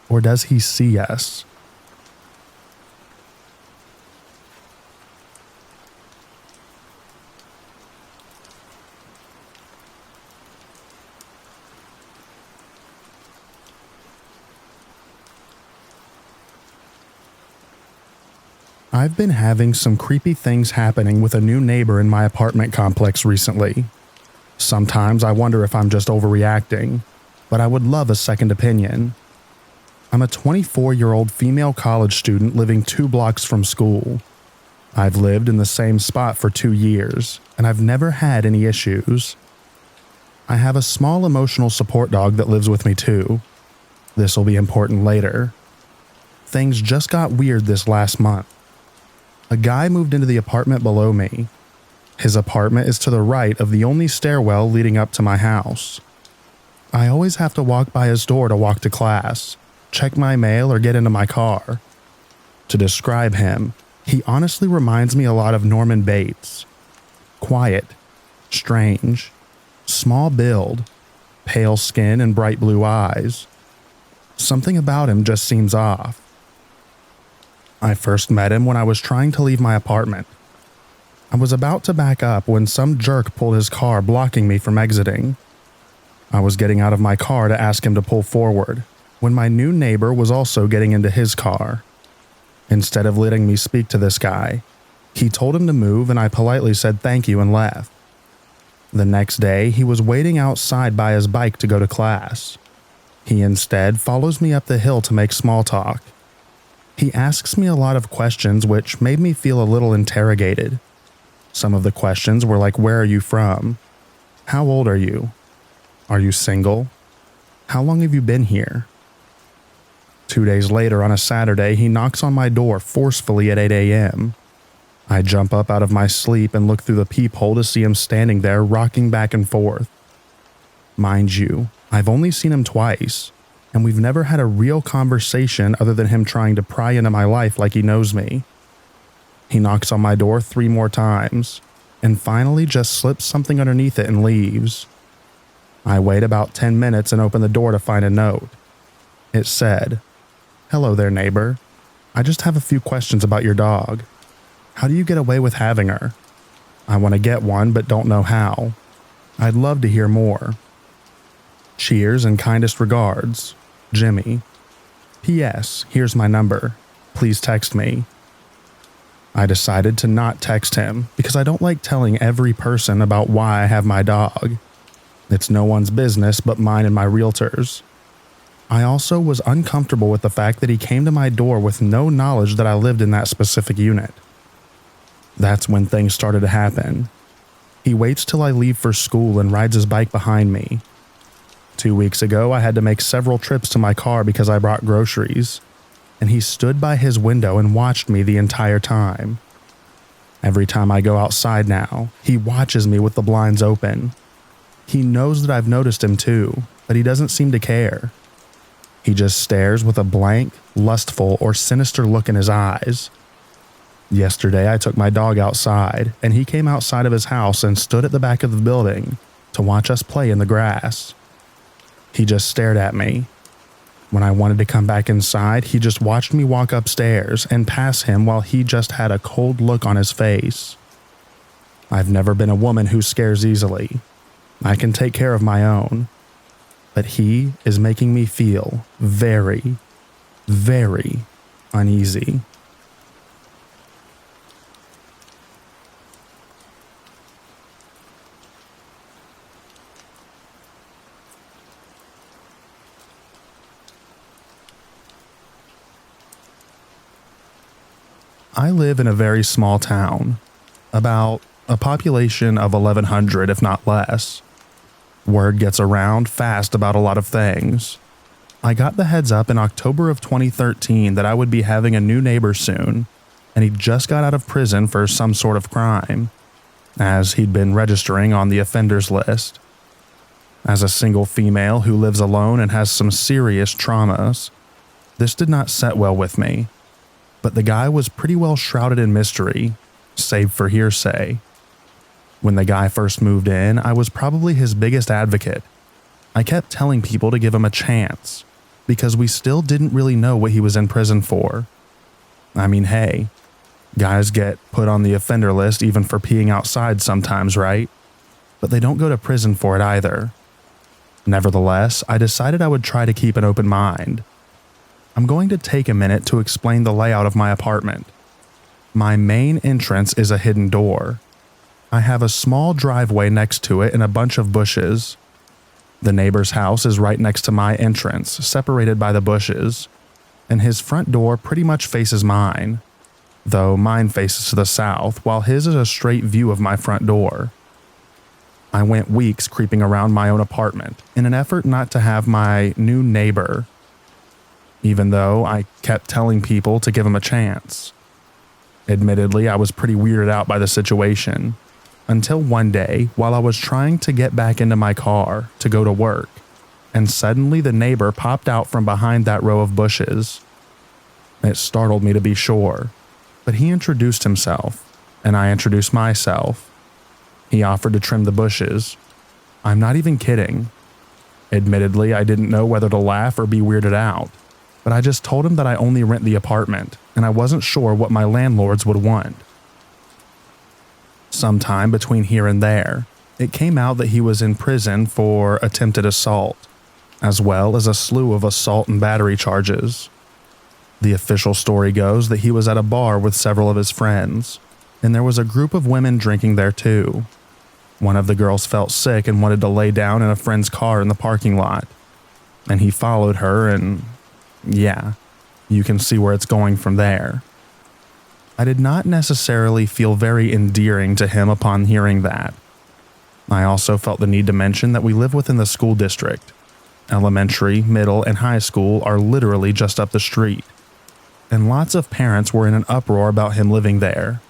or does he see us? I've been having some creepy things happening with a new neighbor in my apartment complex recently. Sometimes I wonder if I'm just overreacting, but I would love a second opinion. I'm a 24-year-old female college student living 2 blocks from school. I've lived in the same spot for 2 years, and I've never had any issues. I have a small emotional support dog that lives with me too. This will be important later. Things just got weird this last month. A guy moved into the apartment below me. His apartment is to the right of the only stairwell leading up to my house. I always have to walk by his door to walk to class, check my mail, or get into my car. To describe him, he honestly reminds me a lot of Norman Bates. Quiet, strange, small build, pale skin and bright blue eyes. Something about him just seems off. I first met him when I was trying to leave my apartment. I was about to back up when some jerk pulled his car, blocking me from exiting. I was getting out of my car to ask him to pull forward, when my new neighbor was also getting into his car. Instead of letting me speak to this guy, he told him to move and I politely said thank you and left. The next day, he was waiting outside by his bike to go to class. He instead follows me up the hill to make small talk. He asks me a lot of questions which made me feel a little interrogated. Some of the questions were like, where are you from? How old are you? Are you single? How long have you been here? 2 days later on a Saturday, he knocks on my door forcefully at 8 a.m. I jump up out of my sleep and look through the peephole to see him standing there rocking back and forth. Mind you, I've only seen him twice, and we've never had a real conversation other than him trying to pry into my life like he knows me. He knocks on my door 3 more times, and finally just slips something underneath it and leaves. I wait about 10 minutes and open the door to find a note. It said, "Hello there, neighbor. I just have a few questions about your dog. How do you get away with having her? I want to get one but don't know how. I'd love to hear more. Cheers and kindest regards, Jimmy. P.S. Here's my number. Please text me." I decided to not text him because I don't like telling every person about why I have my dog. It's no one's business but mine and my realtor's. I also was uncomfortable with the fact that he came to my door with no knowledge that I lived in that specific unit. That's when things started to happen. He waits till I leave for school and rides his bike behind me. 2 weeks ago, I had to make several trips to my car because I brought groceries, and he stood by his window and watched me the entire time. Every time I go outside now, he watches me with the blinds open. He knows that I've noticed him too, but he doesn't seem to care. He just stares with a blank, lustful, or sinister look in his eyes. Yesterday, I took my dog outside, and he came outside of his house and stood at the back of the building to watch us play in the grass. He just stared at me. When I wanted to come back inside, he just watched me walk upstairs and pass him while he just had a cold look on his face. I've never been a woman who scares easily. I can take care of my own. But he is making me feel very, very uneasy. I live in a very small town, about a population of 1,100 if not less. Word gets around fast about a lot of things. I got the heads up in October of 2013 that I would be having a new neighbor soon, and he just got out of prison for some sort of crime, as he'd been registering on the offenders list. As a single female who lives alone and has some serious traumas, this did not set well with me. But the guy was pretty well shrouded in mystery, save for hearsay. When the guy first moved in, I was probably his biggest advocate. I kept telling people to give him a chance, because we still didn't really know what he was in prison for. I mean, hey, guys get put on the offender list even for peeing outside sometimes, right? But they don't go to prison for it either. Nevertheless, I decided I would try to keep an open mind. I'm going to take a minute to explain the layout of my apartment. My main entrance is a hidden door. I have a small driveway next to it and a bunch of bushes. The neighbor's house is right next to my entrance, separated by the bushes, and his front door pretty much faces mine, though mine faces to the south, while his is a straight view of my front door. I went weeks creeping around my own apartment in an effort not to have my new neighbor, even though I kept telling people to give him a chance. Admittedly, I was pretty weirded out by the situation, until one day while I was trying to get back into my car to go to work, and suddenly the neighbor popped out from behind that row of bushes. It startled me to be sure, but he introduced himself, and I introduced myself. He offered to trim the bushes. I'm not even kidding. Admittedly, I didn't know whether to laugh or be weirded out, but I just told him that I only rent the apartment, and I wasn't sure what my landlords would want. Sometime between here and there, it came out that he was in prison for attempted assault, as well as a slew of assault and battery charges. The official story goes that he was at a bar with several of his friends, and there was a group of women drinking there too. One of the girls felt sick and wanted to lay down in a friend's car in the parking lot, and he followed her, and yeah, you can see where it's going from there. I did not necessarily feel very endearing to him upon hearing that. I also felt the need to mention that we live within the school district. Elementary, middle, and high school are literally just up the street, and lots of parents were in an uproar about him living there,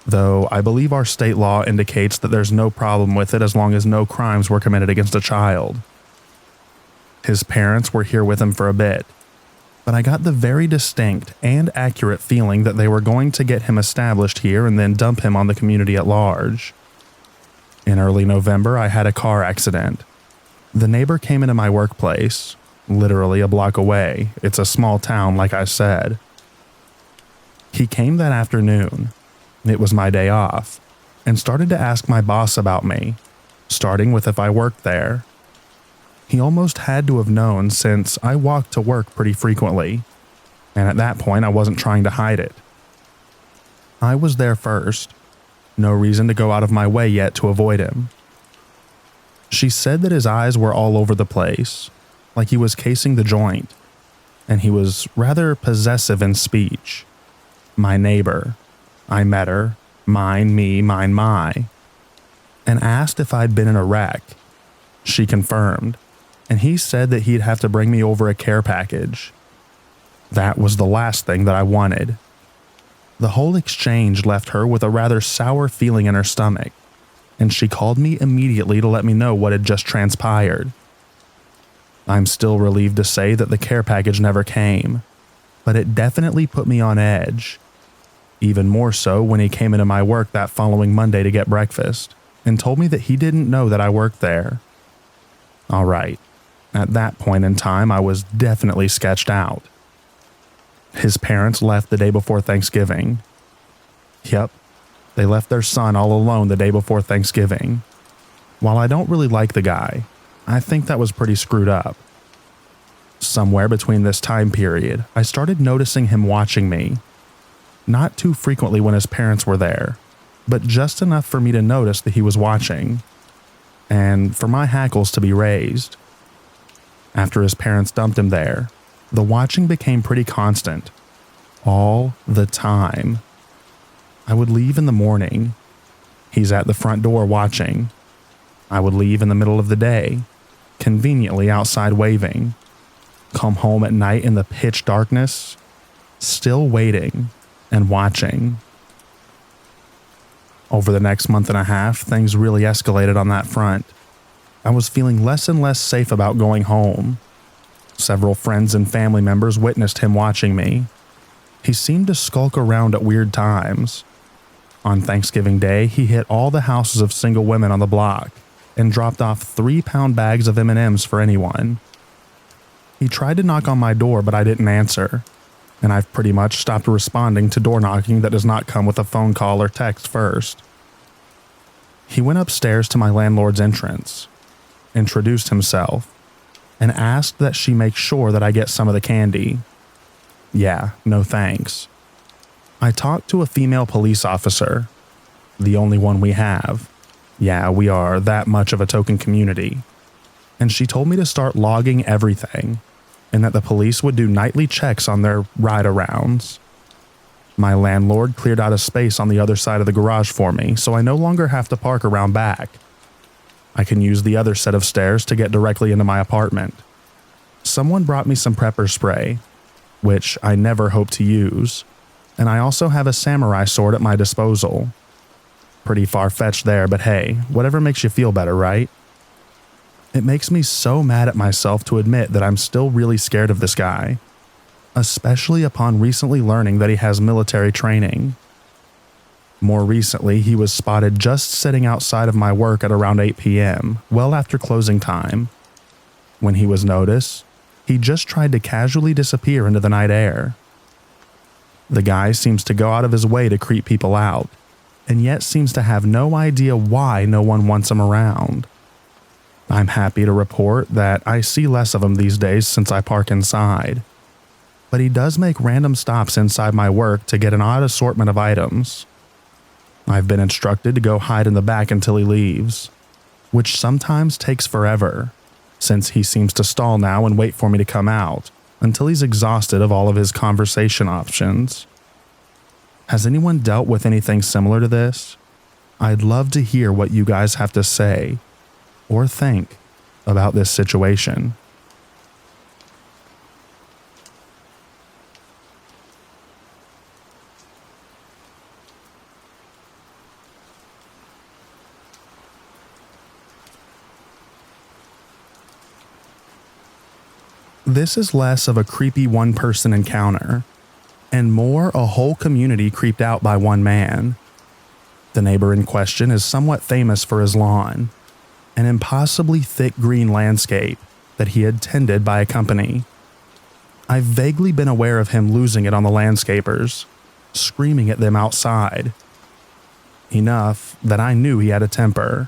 though I believe our state law indicates that there's no problem with it as long as no crimes were committed against a child. His parents were here with him for a bit, but I got the very distinct and accurate feeling that they were going to get him established here and then dump him on the community at large. In early November, I had a car accident. The neighbor came into my workplace, literally a block away. It's a small town, like I said. He came that afternoon. It was my day off, and started to ask my boss about me, starting with if I worked there. He almost had to have known since I walked to work pretty frequently, and at that point I wasn't trying to hide it. I was there first. No reason to go out of my way yet to avoid him. She said that his eyes were all over the place. like he was casing the joint, and he was rather possessive in speech. My neighbor. I met her, mine, me, mine, my, and asked if I'd been in a wreck. She confirmed, and he said that he'd have to bring me over a care package. That was the last thing that I wanted. The whole exchange left her with a rather sour feeling in her stomach, and she called me immediately to let me know what had just transpired. I'm still relieved to say that the care package never came, but it definitely put me on edge. Even more so when he came into my work that following Monday to get breakfast and told me that he didn't know that I worked there. All right, at that point in time, I was definitely sketched out. His parents left the day before Thanksgiving. Yep, they left their son all alone the day before Thanksgiving. While I don't really like the guy, I think that was pretty screwed up. Somewhere between this time period, I started noticing him watching me. Not too frequently when his parents were there, but just enough for me to notice that he was watching, and for my hackles to be raised. After his parents dumped him there, the watching became pretty constant, all the time. I would leave in the morning. He's at the front door watching. I would leave in the middle of the day, conveniently outside waving. Come home at night in the pitch darkness, still waiting and watching. Over the next month and a half, things really escalated on that front. I was feeling less and less safe about going home. Several friends and family members witnessed him watching me. He seemed to skulk around at weird times. On Thanksgiving Day, he hit all the houses of single women on the block and dropped off 3-pound bags of M&Ms for anyone. He tried to knock on my door, but I didn't answer, and I've pretty much stopped responding to door knocking that does not come with a phone call or text first. He went upstairs to my landlord's entrance, introduced himself, and asked that she make sure that I get some of the candy. Yeah, no thanks. I talked to a female police officer, the only one we have. Yeah, we are that much of a token community. And she told me to start logging everything, and that the police would do nightly checks on their ride-arounds. My landlord cleared out a space on the other side of the garage for me, so I no longer have to park around back. I can use the other set of stairs to get directly into my apartment. Someone brought me some pepper spray, which I never hope to use, and I also have a samurai sword at my disposal. Pretty far-fetched there, but hey, whatever makes you feel better, right? It makes me so mad at myself to admit that I'm still really scared of this guy, especially upon recently learning that he has military training. More recently, he was spotted just sitting outside of my work at around 8 p.m., well after closing time. When he was noticed, he just tried to casually disappear into the night air. The guy seems to go out of his way to creep people out, and yet seems to have no idea why no one wants him around. I'm happy to report that I see less of him these days since I park inside, but he does make random stops inside my work to get an odd assortment of items. I've been instructed to go hide in the back until he leaves, which sometimes takes forever, since he seems to stall now and wait for me to come out until he's exhausted of all of his conversation options. Has anyone dealt with anything similar to this? I'd love to hear what you guys have to say or think about this situation. This is less of a creepy one-person encounter, and more a whole community creeped out by one man. The neighbor in question is somewhat famous for his lawn, an impossibly thick green landscape that he had tended by a company. I've vaguely been aware of him losing it on the landscapers, screaming at them outside. Enough that I knew he had a temper.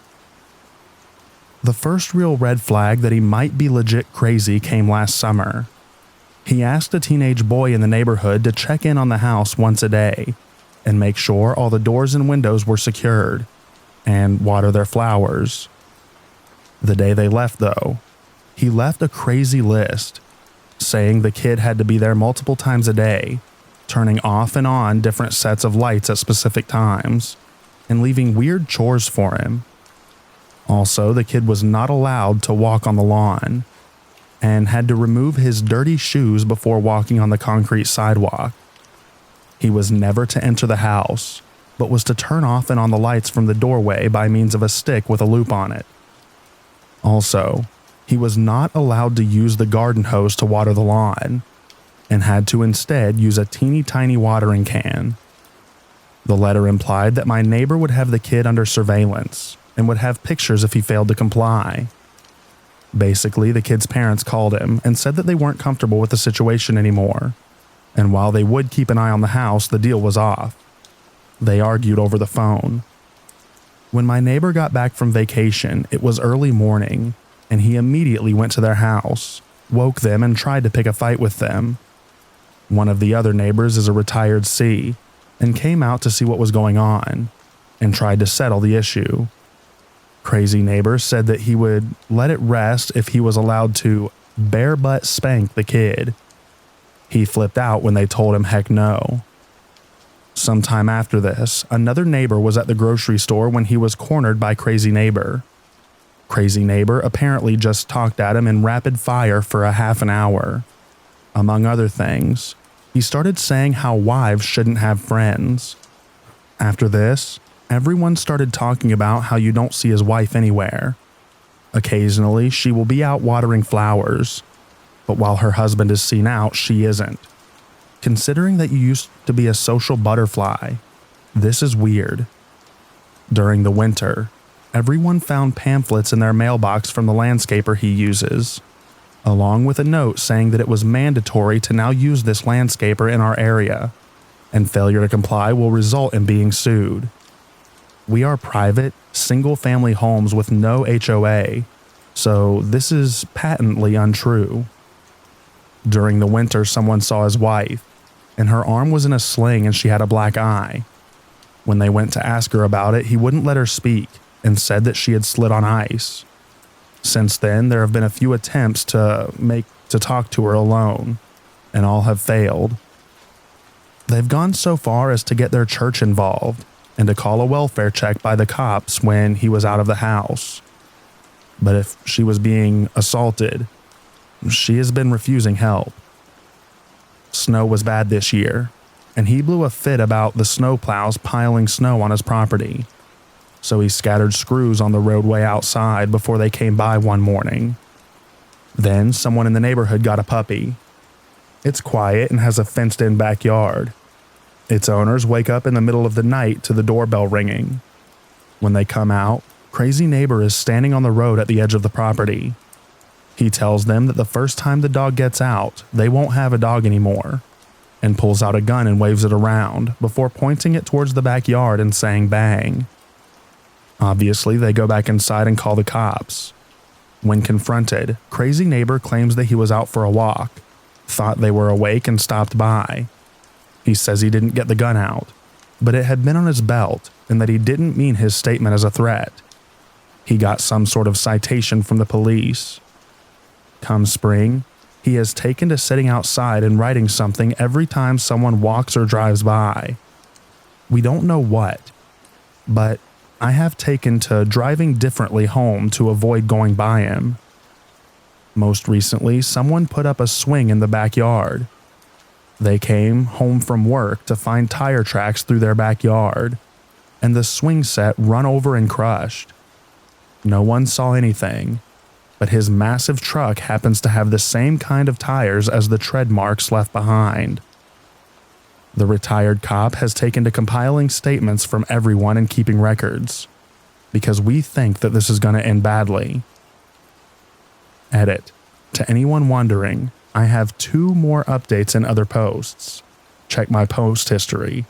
The first real red flag that he might be legit crazy came last summer. He asked a teenage boy in the neighborhood to check in on the house once a day and make sure all the doors and windows were secured and water their flowers. The day they left, though, He left a crazy list, saying the kid had to be there multiple times a day, turning off and on different sets of lights at specific times, and leaving weird chores for him. Also, the kid was not allowed to walk on the lawn and had to remove his dirty shoes before walking on the concrete sidewalk. He was never to enter the house, but was to turn off and on the lights from the doorway by means of a stick with a loop on it. Also, he was not allowed to use the garden hose to water the lawn, and had to instead use a teeny tiny watering can. The letter implied that my neighbor would have the kid under surveillance and would have pictures if he failed to comply. Basically, the kid's parents called him and said that they weren't comfortable with the situation anymore, and while they would keep an eye on the house, the deal was off. They argued over the phone. When my neighbor got back from vacation, it was early morning, and he immediately went to their house, woke them, and tried to pick a fight with them. One of the other neighbors is a retired C, and came out to see what was going on, and tried to settle the issue. Crazy neighbor said that he would let it rest if he was allowed to bare butt spank the kid. He flipped out when they told him heck no. Sometime after this, another neighbor was at the grocery store when he was cornered by Crazy Neighbor. Crazy Neighbor apparently just talked at him in rapid fire for a half an hour. Among other things, he started saying how wives shouldn't have friends. After this, everyone started talking about how you don't see his wife anywhere. Occasionally, she will be out watering flowers, but while her husband is seen out, she isn't. Considering that you used to be a social butterfly, this is weird. During the winter, everyone found pamphlets in their mailbox from the landscaper he uses, along with a note saying that it was mandatory to now use this landscaper in our area, and failure to comply will result in being sued. We are private, single-family homes with no HOA, so this is patently untrue. During the winter, someone saw his wife, and her arm was in a sling and she had a black eye. When they went to ask her about it, he wouldn't let her speak and said that she had slid on ice. Since then, there have been a few attempts to talk to her alone, and all have failed. They've gone so far as to get their church involved and to call a welfare check by the cops when he was out of the house. But if she was being assaulted, she has been refusing help. Snow was bad this year, and he blew a fit about the snowplows piling snow on his property. So he scattered screws on the roadway outside before they came by one morning. Then someone in the neighborhood got a puppy. It's quiet and has a fenced-in backyard. Its owners wake up in the middle of the night to the doorbell ringing. When they come out, Crazy Neighbor is standing on the road at the edge of the property. He tells them that the first time the dog gets out, they won't have a dog anymore, and pulls out a gun and waves it around before pointing it towards the backyard and saying bang. Obviously, they go back inside and call the cops. When confronted, Crazy Neighbor claims that he was out for a walk, thought they were awake and stopped by. He says he didn't get the gun out, but it had been on his belt and that he didn't mean his statement as a threat. He got some sort of citation from the police. Come spring, he has taken to sitting outside and writing something every time someone walks or drives by. We don't know what, but I have taken to driving differently home to avoid going by him. Most recently, someone put up a swing in the backyard. They came home from work to find tire tracks through their backyard, and the swing set run over and crushed. No one saw anything, but his massive truck happens to have the same kind of tires as the tread marks left behind. The retired cop has taken to compiling statements from everyone and keeping records, because we think that this is going to end badly. Edit. To anyone wondering, I have 2 more updates in other posts. Check my post history.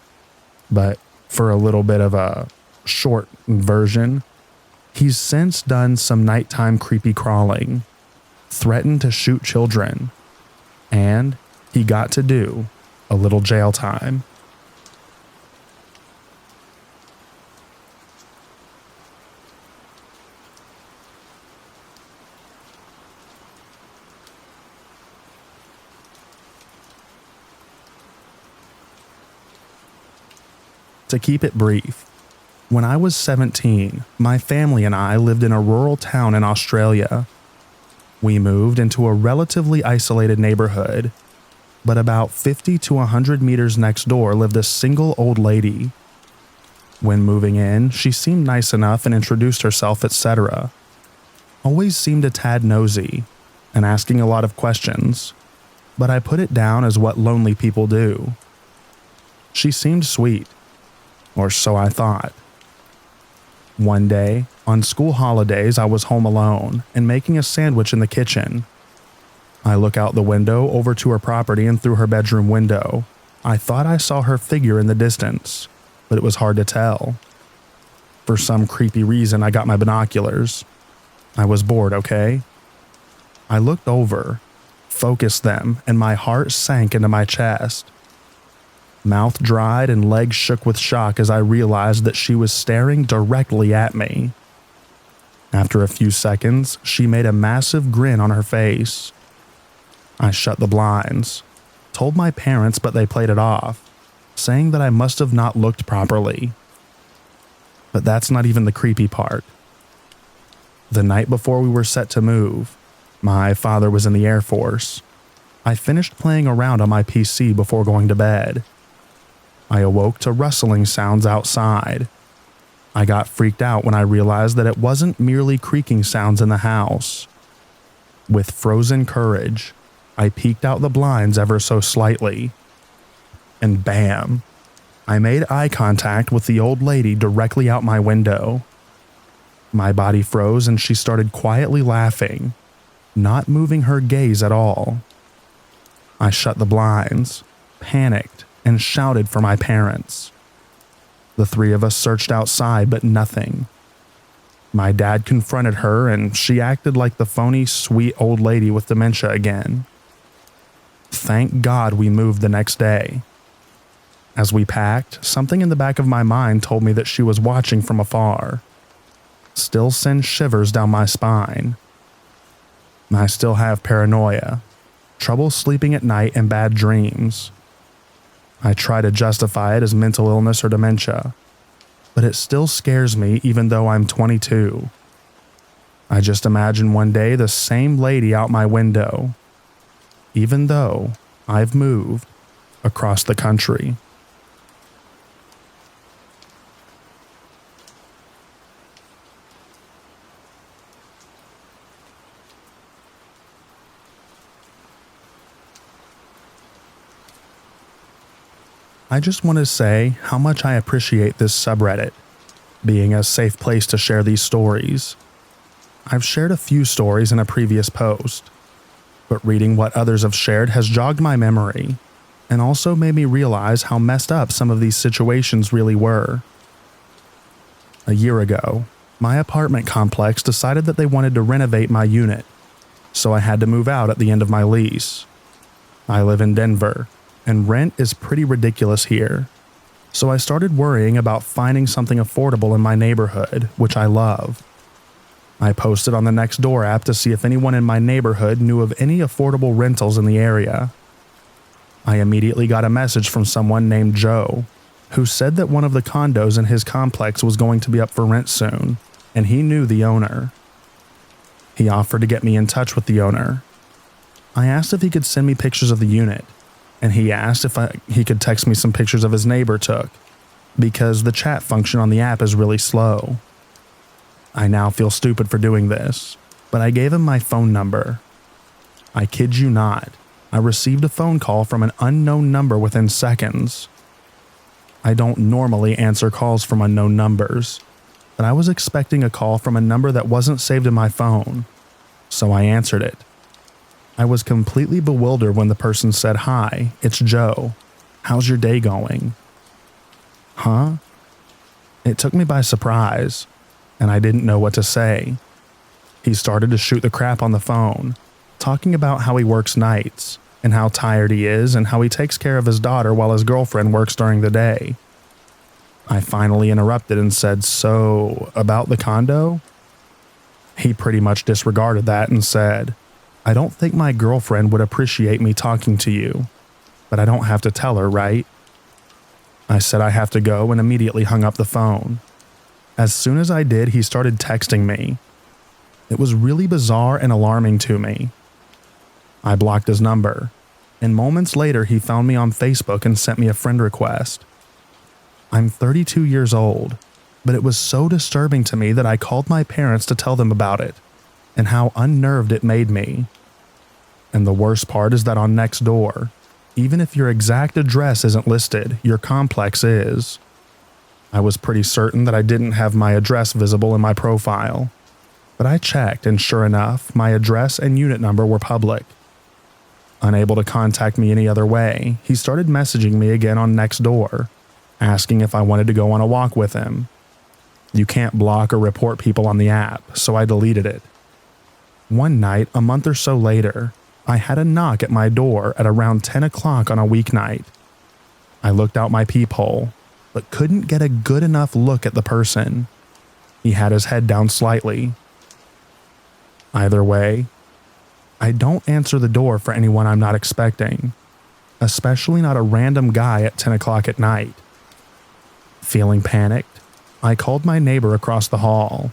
But for a little bit of a short version, he's since done some nighttime creepy crawling, threatened to shoot children, and he got to do a little jail time. To keep it brief, when I was 17, my family and I lived in a rural town in Australia. We moved into a relatively isolated neighborhood, but about 50 to 100 meters next door lived a single old lady. When moving in, she seemed nice enough and introduced herself, etc. Always seemed a tad nosy and asking a lot of questions, but I put it down as what lonely people do. She seemed sweet, or so I thought. One day, on school holidays, I was home alone and making a sandwich in the kitchen. I look out the window over to her property and through her bedroom window. I thought I saw her figure in the distance, but it was hard to tell. For some creepy reason, I got my binoculars. I was bored, okay? I looked over, focused them, and my heart sank into my chest. Mouth dried and legs shook with shock as I realized that she was staring directly at me. After a few seconds, she made a massive grin on her face. I shut the blinds, told my parents, but they played it off, saying that I must have not looked properly. But that's not even the creepy part. The night before we were set to move, my father was in the Air Force. I finished playing around on my PC before going to bed. I awoke to rustling sounds outside. I got freaked out when I realized that it wasn't merely creaking sounds in the house. With frozen courage, I peeked out the blinds ever so slightly. And bam! I made eye contact with the old lady directly out my window. My body froze and she started quietly laughing, not moving her gaze at all. I shut the blinds, panicked, and shouted for my parents. The three of us searched outside, but nothing. My dad confronted her and she acted like the phony, sweet old lady with dementia again. Thank God we moved the next day. As we packed, something in the back of my mind told me that she was watching from afar. Still sends shivers down my spine. I still have paranoia, trouble sleeping at night, and bad dreams. I try to justify it as mental illness or dementia, but it still scares me even though I'm 22. I just imagine one day the same lady out my window, even though I've moved across the country. I just want to say how much I appreciate this subreddit, being a safe place to share these stories. I've shared a few stories in a previous post, but reading what others have shared has jogged my memory, and also made me realize how messed up some of these situations really were. A year ago, my apartment complex decided that they wanted to renovate my unit, so I had to move out at the end of my lease. I live in Denver, and rent is pretty ridiculous here, so I started worrying about finding something affordable in my neighborhood, which I love. I posted on the Nextdoor app to see if anyone in my neighborhood knew of any affordable rentals in the area. I immediately got a message from someone named Joe, who said that one of the condos in his complex was going to be up for rent soon, and he knew the owner. He offered to get me in touch with the owner. I asked if he could send me pictures of the unit, and he asked if he could text me some pictures of his neighbor took, because the chat function on the app is really slow. I now feel stupid for doing this, but I gave him my phone number. I kid you not, I received a phone call from an unknown number within seconds. I don't normally answer calls from unknown numbers, but I was expecting a call from a number that wasn't saved in my phone, so I answered it. I was completely bewildered when the person said, "Hi, it's Joe. How's your day going?" Huh? It took me by surprise, and I didn't know what to say. He started to shoot the crap on the phone, talking about how he works nights, and how tired he is, and how he takes care of his daughter while his girlfriend works during the day. I finally interrupted and said, "So, about the condo?" He pretty much disregarded that and said, "I don't think my girlfriend would appreciate me talking to you, but I don't have to tell her, right?" I said I have to go and immediately hung up the phone. As soon as I did, he started texting me. It was really bizarre and alarming to me. I blocked his number, and moments later he found me on Facebook and sent me a friend request. I'm 32 years old, but it was so disturbing to me that I called my parents to tell them about it, and how unnerved it made me. And the worst part is that on Nextdoor, even if your exact address isn't listed, your complex is. I was pretty certain that I didn't have my address visible in my profile, but I checked and sure enough, my address and unit number were public. Unable to contact me any other way, he started messaging me again on Nextdoor, asking if I wanted to go on a walk with him. You can't block or report people on the app, so I deleted it. One night, a month or so later, I had a knock at my door at around 10 o'clock on a weeknight. I looked out my peephole, but couldn't get a good enough look at the person. He had his head down slightly. Either way, I don't answer the door for anyone I'm not expecting, especially not a random guy at 10 o'clock at night. Feeling panicked, I called my neighbor across the hall.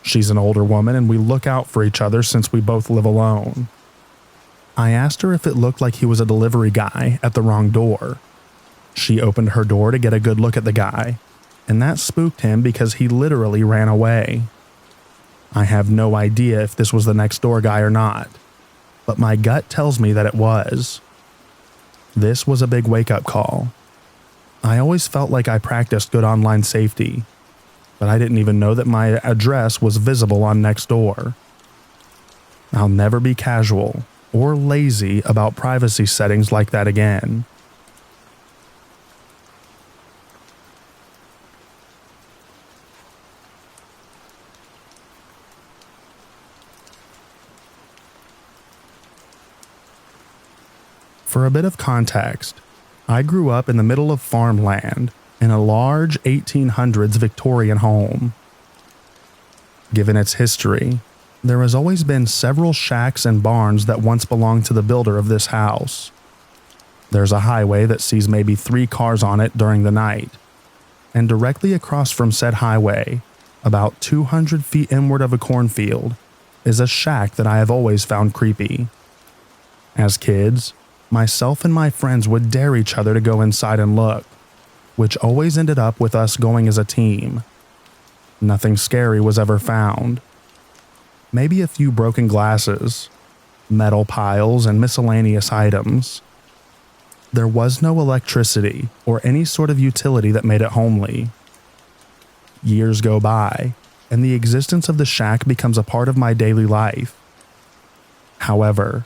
She's an older woman and we look out for each other since we both live alone. I asked her if it looked like he was a delivery guy at the wrong door. She opened her door to get a good look at the guy, and that spooked him because he literally ran away. I have no idea if this was the next door guy or not, but my gut tells me that it was. This was a big wake-up call. I always felt like I practiced good online safety, but I didn't even know that my address was visible on Nextdoor. I'll never be casual or lazy about privacy settings like that again. For a bit of context, I grew up in the middle of farmland in a large 1800s Victorian home. Given its history, there has always been several shacks and barns that once belonged to the builder of this house. There's a highway that sees maybe 3 cars on it during the night, and directly across from said highway, about 200 feet inward of a cornfield, is a shack that I have always found creepy. As kids, myself and my friends would dare each other to go inside and look, which always ended up with us going as a team. Nothing scary was ever found. Maybe a few broken glasses, metal piles, and miscellaneous items. There was no electricity or any sort of utility that made it homely. Years go by, and the existence of the shack becomes a part of my daily life. However,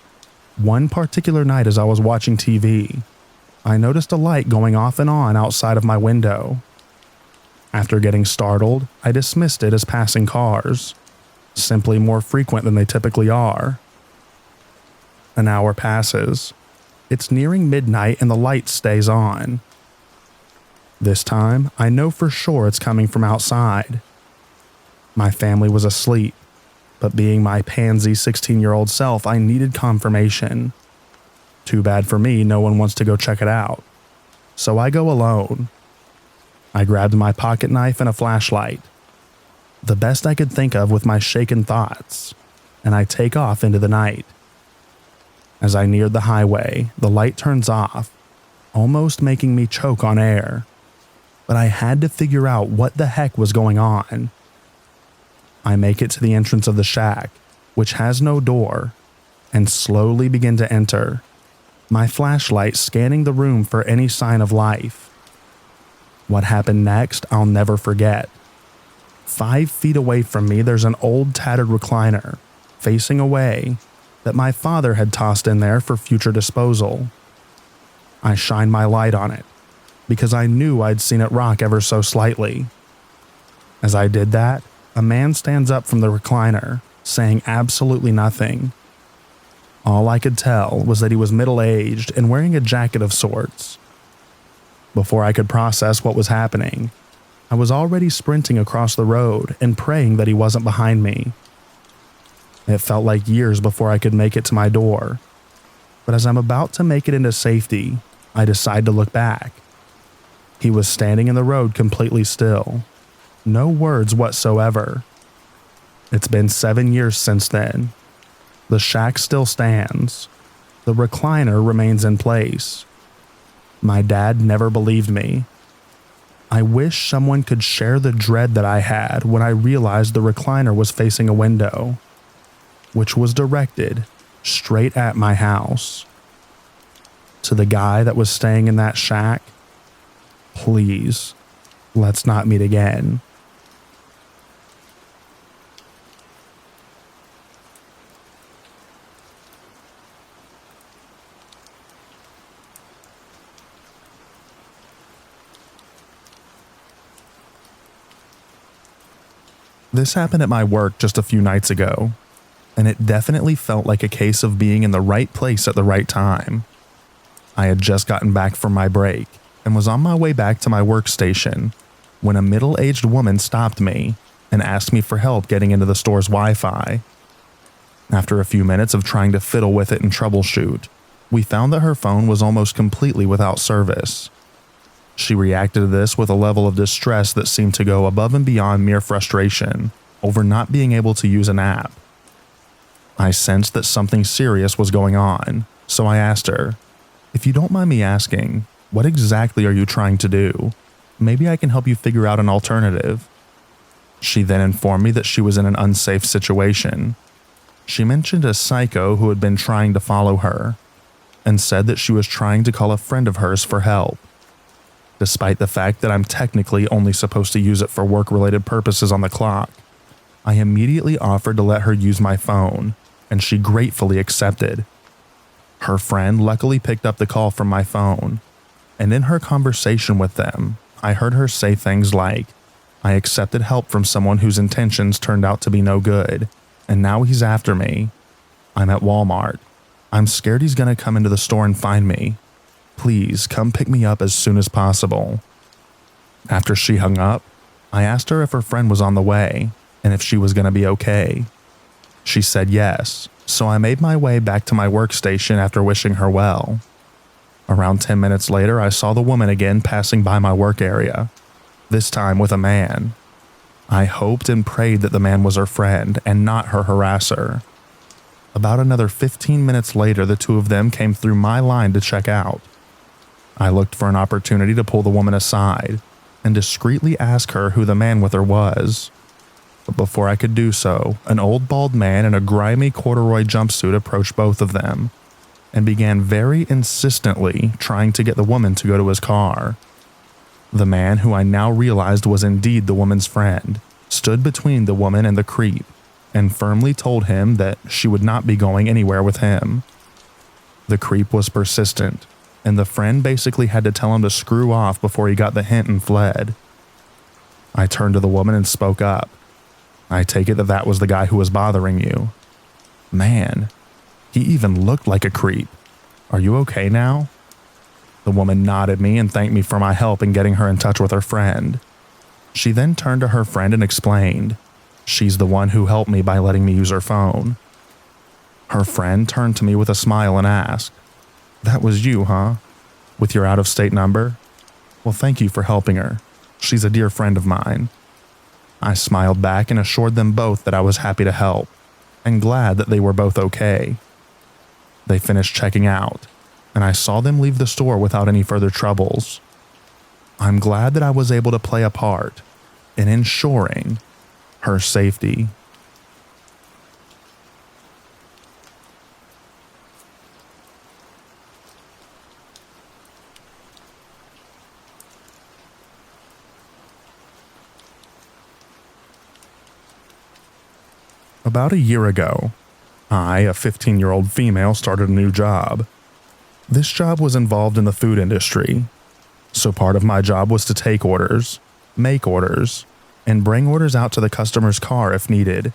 one particular night as I was watching TV, I noticed a light going off and on outside of my window. After getting startled, I dismissed it as passing cars, simply more frequent than they typically are. An hour passes. It's nearing midnight and the light stays on. This time, I know for sure it's coming from outside. My family was asleep, but being my pansy 16-year-old self, I needed confirmation. Too bad for me, no one wants to go check it out. So I go alone. I grabbed my pocket knife and a flashlight, the best I could think of with my shaken thoughts, and I take off into the night. As I neared the highway, the light turns off, almost making me choke on air. But I had to figure out what the heck was going on. I make it to the entrance of the shack, which has no door, and slowly begin to enter, my flashlight scanning the room for any sign of life. What happened next, I'll never forget. 5 feet away from me, there's an old tattered recliner, facing away, that my father had tossed in there for future disposal. I shine my light on it, because I knew I'd seen it rock ever so slightly. As I did that, a man stands up from the recliner, saying absolutely nothing. All I could tell was that he was middle-aged and wearing a jacket of sorts. Before I could process what was happening, I was already sprinting across the road and praying that he wasn't behind me. It felt like years before I could make it to my door, but as I'm about to make it into safety, I decide to look back. He was standing in the road completely still. No words whatsoever. It's been 7 years since then. The shack still stands. The recliner remains in place. My dad never believed me. I wish someone could share the dread that I had when I realized the recliner was facing a window, which was directed straight at my house. To the guy that was staying in that shack, please, let's not meet again. This happened at my work just a few nights ago, and it definitely felt like a case of being in the right place at the right time. I had just gotten back from my break and was on my way back to my workstation when a middle-aged woman stopped me and asked me for help getting into the store's Wi-Fi. After a few minutes of trying to fiddle with it and troubleshoot, we found that her phone was almost completely without service. She reacted to this with a level of distress that seemed to go above and beyond mere frustration over not being able to use an app. I sensed that something serious was going on, so I asked her, "If you don't mind me asking, what exactly are you trying to do? Maybe I can help you figure out an alternative." She then informed me that she was in an unsafe situation. She mentioned a psycho who had been trying to follow her, and said that she was trying to call a friend of hers for help. Despite the fact that I'm technically only supposed to use it for work-related purposes on the clock, I immediately offered to let her use my phone, and she gratefully accepted. Her friend luckily picked up the call from my phone, and in her conversation with them, I heard her say things like, "I accepted help from someone whose intentions turned out to be no good, and now he's after me. I'm at Walmart. I'm scared he's gonna come into the store and find me. Please come pick me up as soon as possible." After she hung up, I asked her if her friend was on the way and if she was going to be okay. She said yes, so I made my way back to my workstation after wishing her well. Around 10 minutes later, I saw the woman again passing by my work area, this time with a man. I hoped and prayed that the man was her friend and not her harasser. About another 15 minutes later, the two of them came through my line to check out. I looked for an opportunity to pull the woman aside and discreetly ask her who the man with her was. But before I could do so, an old bald man in a grimy corduroy jumpsuit approached both of them and began very insistently trying to get the woman to go to his car. The man, who I now realized was indeed the woman's friend, stood between the woman and the creep and firmly told him that she would not be going anywhere with him. The creep was persistent, and the friend basically had to tell him to screw off before he got the hint and fled. I turned to the woman and spoke up. "I take it that that was the guy who was bothering you." "Man, he even looked like a creep. Are you okay now?" The woman nodded me and thanked me for my help in getting her in touch with her friend. She then turned to her friend and explained, "She's the one who helped me by letting me use her phone." Her friend turned to me with a smile and asked, "That was you, huh? With your out-of-state number? Well, thank you for helping her. She's a dear friend of mine." I smiled back and assured them both that I was happy to help, and glad that they were both okay. They finished checking out, and I saw them leave the store without any further troubles. I'm glad that I was able to play a part in ensuring her safety. About a year ago, I, a 15-year-old female, started a new job. This job was involved in the food industry, so part of my job was to take orders, make orders, and bring orders out to the customer's car if needed,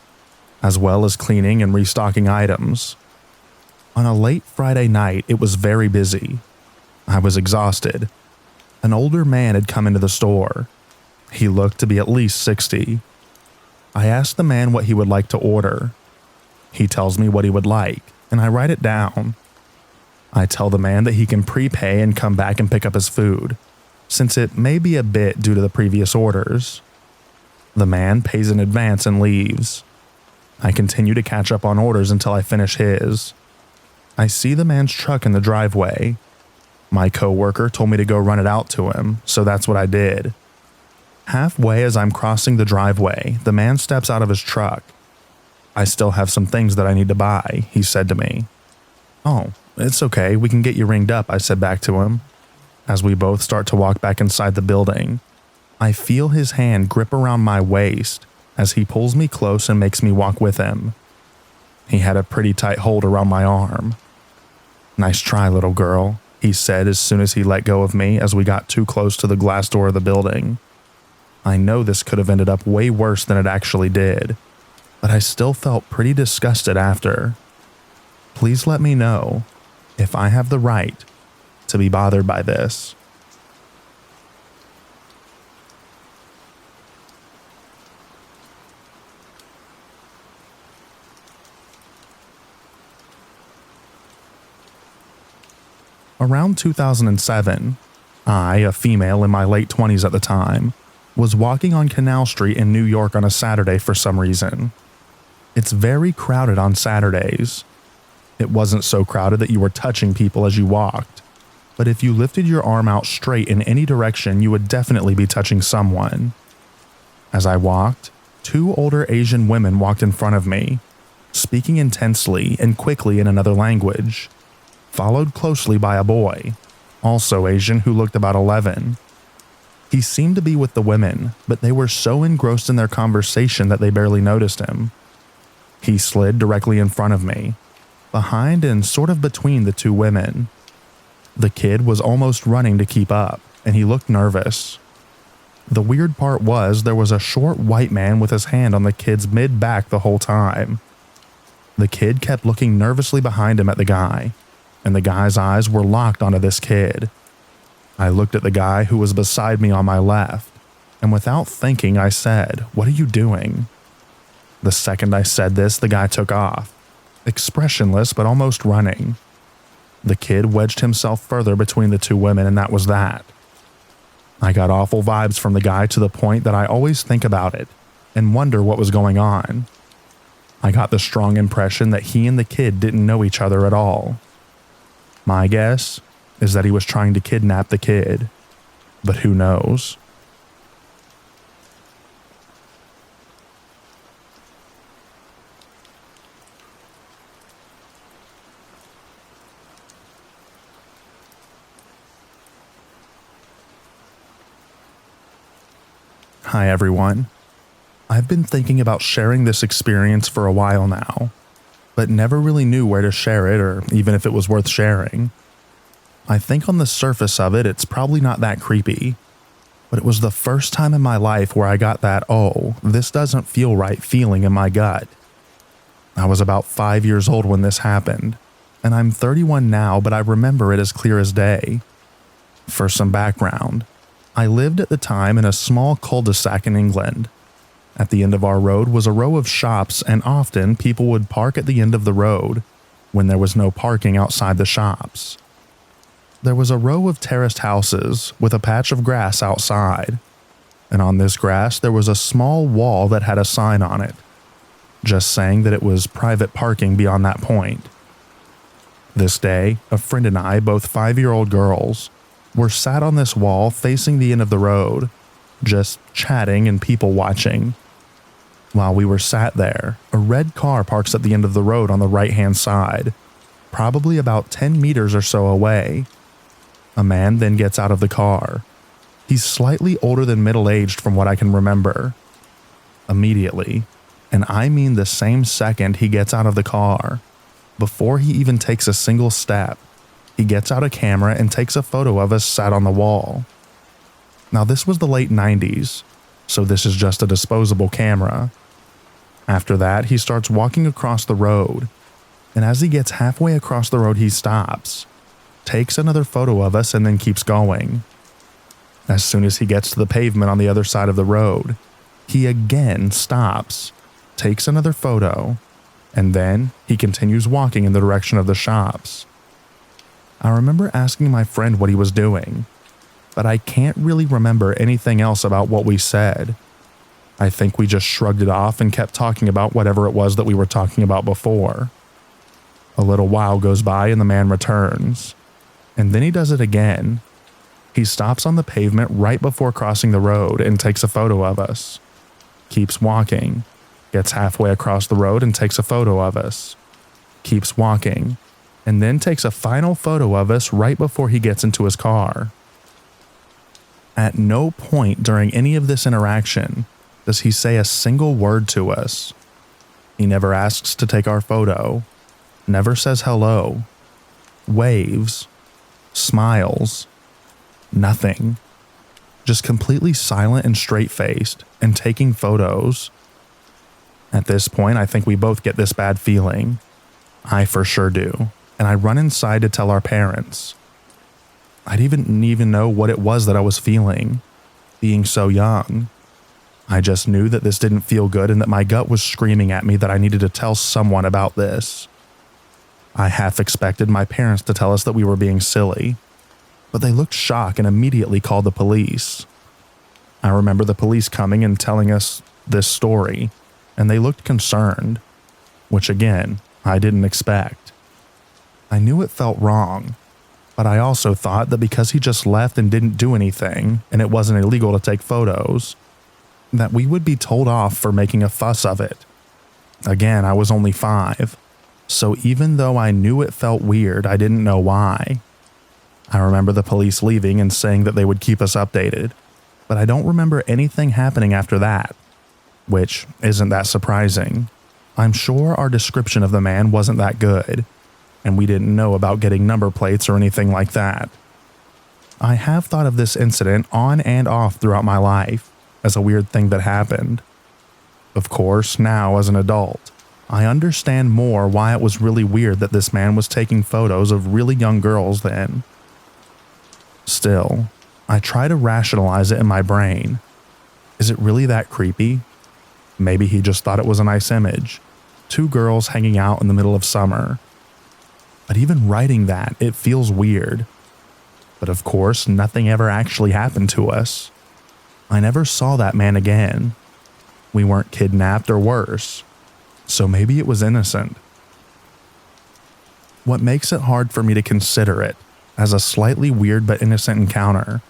as well as cleaning and restocking items. On a late Friday night, it was very busy. I was exhausted. An older man had come into the store. He looked to be at least 60. I asked the man what he would like to order. He tells me what he would like, and I write it down. I tell the man that he can prepay and come back and pick up his food, since it may be a bit due to the previous orders. The man pays in advance and leaves. I continue to catch up on orders until I finish his. I see the man's truck in the driveway. My coworker told me to go run it out to him, so that's what I did. Halfway as I'm crossing the driveway, the man steps out of his truck. "I still have some things that I need to buy," he said to me. "Oh, it's okay, we can get you ringed up," I said back to him. As we both start to walk back inside the building, I feel his hand grip around my waist as he pulls me close and makes me walk with him. He had a pretty tight hold around my arm. "Nice try, little girl," he said as soon as he let go of me as we got too close to the glass door of the building. I know this could have ended up way worse than it actually did, but I still felt pretty disgusted after. Please let me know if I have the right to be bothered by this. Around 2007, I, a female in my late 20s at the time, was walking on Canal Street in New York on a Saturday for some reason. It's very crowded on Saturdays. It wasn't so crowded that you were touching people as you walked, but if you lifted your arm out straight in any direction, you would definitely be touching someone. As I walked, two older Asian women walked in front of me, speaking intensely and quickly in another language, followed closely by a boy, also Asian, who looked about 11. He seemed to be with the women, but they were so engrossed in their conversation that they barely noticed him. He slid directly in front of me, behind and sort of between the two women. The kid was almost running to keep up, and he looked nervous. The weird part was there was a short white man with his hand on the kid's mid-back the whole time. The kid kept looking nervously behind him at the guy, and the guy's eyes were locked onto this kid. I looked at the guy who was beside me on my left, and without thinking I said, "What are you doing?" The second I said this, the guy took off, expressionless but almost running. The kid wedged himself further between the two women, and that was that. I got awful vibes from the guy to the point that I always think about it and wonder what was going on. I got the strong impression that he and the kid didn't know each other at all. My guess is that he was trying to kidnap the kid, but who knows? Hi everyone. I've been thinking about sharing this experience for a while now, but never really knew where to share it or even if it was worth sharing. I think on the surface of it, it's probably not that creepy, but it was the first time in my life where I got that, "Oh, this doesn't feel right" feeling in my gut. I was about 5 years old when this happened, and I'm 31 now, but I remember it as clear as day. For some background, I lived at the time in a small cul-de-sac in England. At the end of our road was a row of shops, and often people would park at the end of the road when there was no parking outside the shops. There was a row of terraced houses with a patch of grass outside, and on this grass there was a small wall that had a sign on it, just saying that it was private parking beyond that point. This day, a friend and I, both 5-year-old girls, were sat on this wall facing the end of the road, just chatting and people watching. While we were sat there, a red car parks at the end of the road on the right-hand side, probably about 10 meters or so away. A man then gets out of the car. He's slightly older than middle-aged from what I can remember. Immediately, and I mean the same second he gets out of the car, before he even takes a single step, he gets out a camera and takes a photo of us sat on the wall. Now this was the late 90s, so this is just a disposable camera. After that, he starts walking across the road, and as he gets halfway across the road he stops, takes another photo of us and then keeps going. As soon as he gets to the pavement on the other side of the road, he again stops, takes another photo, and then he continues walking in the direction of the shops. I remember asking my friend what he was doing. but I can't really remember anything else about what we said. I think we just shrugged it off and kept talking about whatever it was that we were talking about before. A little while goes by and the man returns. And then he does it again. He stops on the pavement right before crossing the road and takes a photo of us. Keeps walking. Gets halfway across the road and takes a photo of us. Keeps walking. And then takes a final photo of us right before he gets into his car. At no point during any of this interaction does he say a single word to us. He never asks to take our photo, never says hello, waves, smiles, nothing. Just completely silent and straight-faced and taking photos. At this point, I think we both get this bad feeling. I for sure do, and I run inside to tell our parents. I didn't even know what it was that I was feeling, being so young. I just knew that this didn't feel good and that my gut was screaming at me that I needed to tell someone about this. I half expected my parents to tell us that we were being silly, but they looked shocked and immediately called the police. I remember the police coming and telling us this story, and they looked concerned, which again, I didn't expect. I knew it felt wrong, but I also thought that because he just left and didn't do anything, and it wasn't illegal to take photos, that we would be told off for making a fuss of it. Again, I was only 5, so even though I knew it felt weird, I didn't know why. I remember the police leaving and saying that they would keep us updated, but I don't remember anything happening after that, which isn't that surprising. I'm sure our description of the man wasn't that good, and we didn't know about getting number plates or anything like that. I have thought of this incident on and off throughout my life as a weird thing that happened. Of course, now as an adult, I understand more why it was really weird that this man was taking photos of really young girls then. Still, I try to rationalize it in my brain. Is it really that creepy? Maybe he just thought it was a nice image. 2 girls hanging out in the middle of summer. But even writing that, it feels weird. But of course, nothing ever actually happened to us. I never saw that man again. We weren't kidnapped or worse. So maybe it was innocent. What makes it hard for me to consider it as a slightly weird but innocent encounter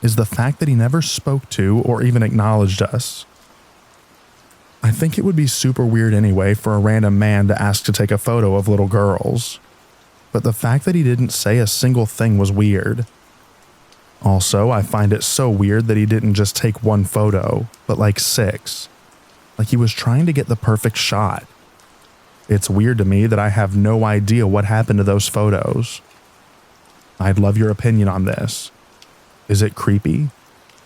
is the fact that he never spoke to or even acknowledged us. I think it would be super weird anyway for a random man to ask to take a photo of little girls, but the fact that he didn't say a single thing was weird. Also, I find it so weird that he didn't just take 1 photo, but like 6. Like he was trying to get the perfect shot. It's weird to me that I have no idea what happened to those photos. I'd love your opinion on this. Is it creepy?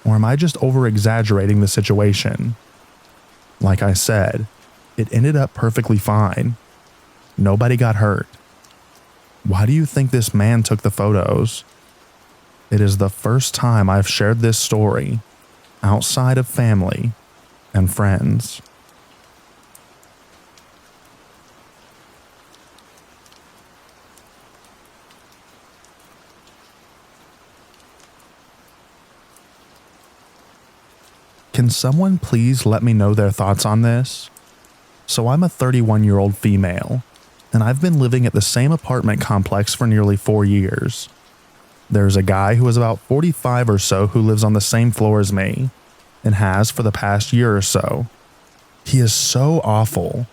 Or am I just over-exaggerating the situation? Like I said, it ended up perfectly fine. Nobody got hurt. Why do you think this man took the photos? It is the first time I've shared this story outside of family and friends. Can someone please let me know their thoughts on this? So I'm a 31-year-old female, and I've been living at the same apartment complex for nearly 4 years. There's a guy who is about 45 or so who lives on the same floor as me, and has for the past year or so. He is so awful.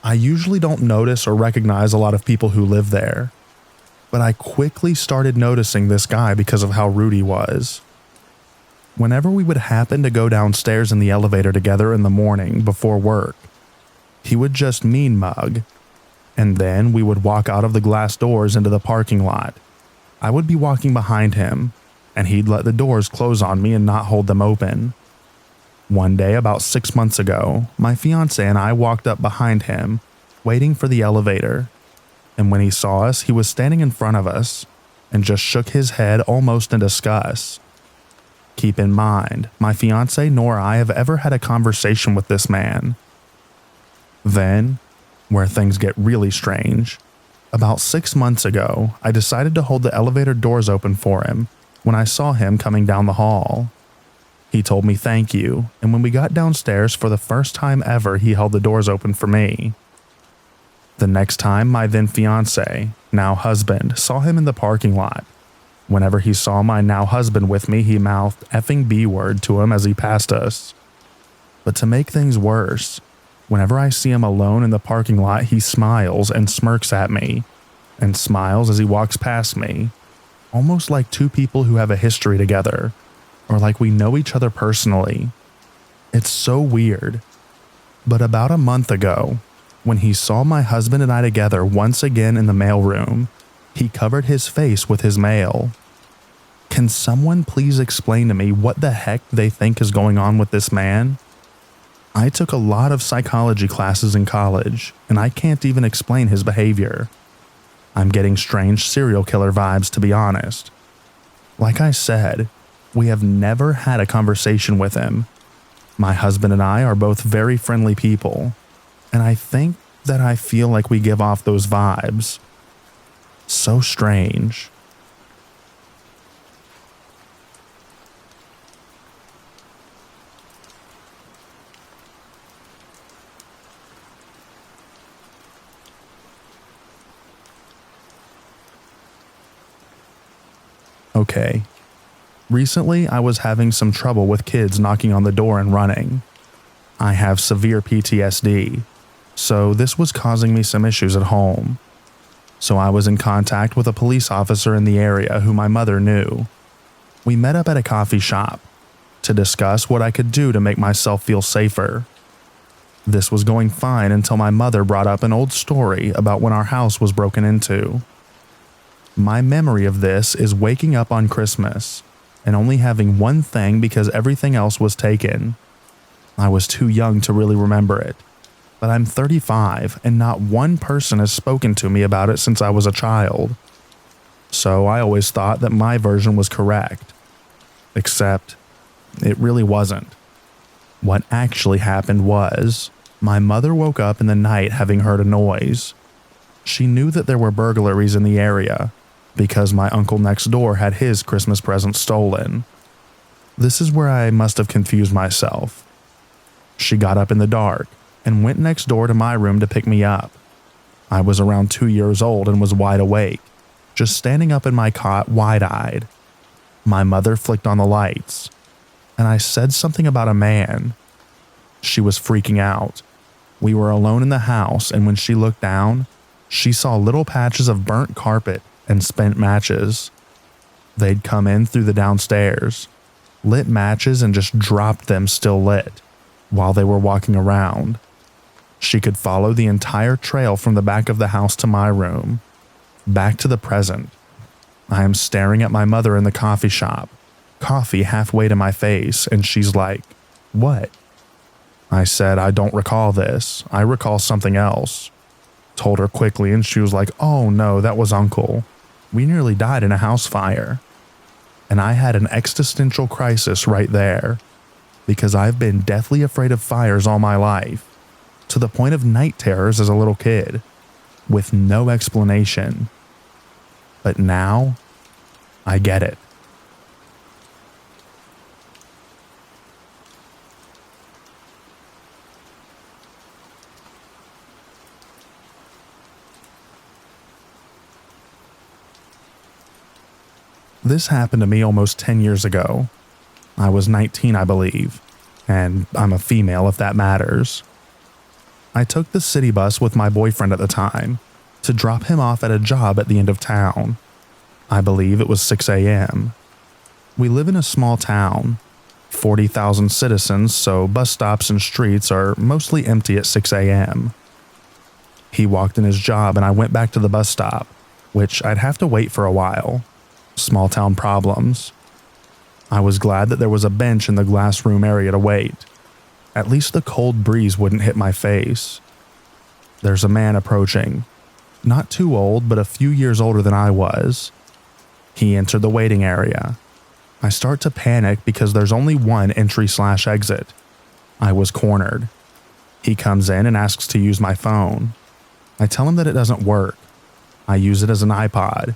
I usually don't notice or recognize a lot of people who live there, but I quickly started noticing this guy because of how rude he was. Whenever we would happen to go downstairs in the elevator together in the morning before work, he would just mean mug, and then we would walk out of the glass doors into the parking lot. I would be walking behind him, and he'd let the doors close on me and not hold them open. One day, about 6 months ago, my fiance and I walked up behind him, waiting for the elevator, and when he saw us, he was standing in front of us and just shook his head almost in disgust. Keep in mind, my fiance nor I have ever had a conversation with this man. Then, where things get really strange, about 6 months ago, I decided to hold the elevator doors open for him when I saw him coming down the hall. He told me thank you, and when we got downstairs for the first time ever, he held the doors open for me. The next time my then fiancé, now husband, saw him in the parking lot. Whenever he saw my now husband with me, he mouthed effing B-word to him as he passed us. But to make things worse, whenever I see him alone in the parking lot, he smiles and smirks at me, and smiles as he walks past me, almost like two people who have a history together, or like we know each other personally. It's so weird. But about a month ago, when he saw my husband and I together once again in the mailroom, he covered his face with his mail. Can someone please explain to me what the heck they think is going on with this man? I took a lot of psychology classes in college, and I can't even explain his behavior. I'm getting strange serial killer vibes, to be honest. Like I said, we have never had a conversation with him. My husband and I are both very friendly people, and I think that I feel like we give off those vibes. So strange. Okay. Recently, I was having some trouble with kids knocking on the door and running. I have severe PTSD, so this was causing me some issues at home. So I was in contact with a police officer in the area who my mother knew. We met up at a coffee shop to discuss what I could do to make myself feel safer. This was going fine until my mother brought up an old story about when our house was broken into. My memory of this is waking up on Christmas and only having one thing because everything else was taken. I was too young to really remember it, but I'm 35 and not one person has spoken to me about it since I was a child. So I always thought that my version was correct. Except, it really wasn't. What actually happened was, my mother woke up in the night having heard a noise. She knew that there were burglaries in the area, because my uncle next door had his Christmas present stolen. This is where I must have confused myself. She got up in the dark and went next door to my room to pick me up. I was around 2 years old and was wide awake, just standing up in my cot wide-eyed. My mother flicked on the lights, and I said something about a man. She was freaking out. We were alone in the house, and when she looked down, she saw little patches of burnt carpet and spent matches. They'd come in through the downstairs, lit matches and just dropped them still lit while they were walking around. She could follow the entire trail from the back of the house to my room, back to the present. I am staring at my mother in the coffee shop, coffee halfway to my face, and she's like, "What?" I said, "I don't recall this. I recall something else." Told her quickly, and she was like, "Oh no, that was Uncle. We nearly died in a house fire." And I had an existential crisis right there, because I've been deathly afraid of fires all my life, to the point of night terrors as a little kid, with no explanation. But now, I get it. This happened to me almost 10 years ago. I was 19, I believe, and I'm a female if that matters. I took the city bus with my boyfriend at the time to drop him off at a job at the end of town. I believe it was 6 a.m. We live in a small town, 40,000 citizens, so bus stops and streets are mostly empty at 6 a.m. He walked in his job and I went back to the bus stop, which I'd have to wait for a while. Small town problems. I was glad that there was a bench in the glass room area to wait. At least the cold breeze wouldn't hit my face. There's a man approaching. Not too old, but a few years older than I was. He entered the waiting area. I start to panic because there's only one entry/exit. I was cornered. He comes in and asks to use my phone. I tell him that it doesn't work. I use it as an iPod.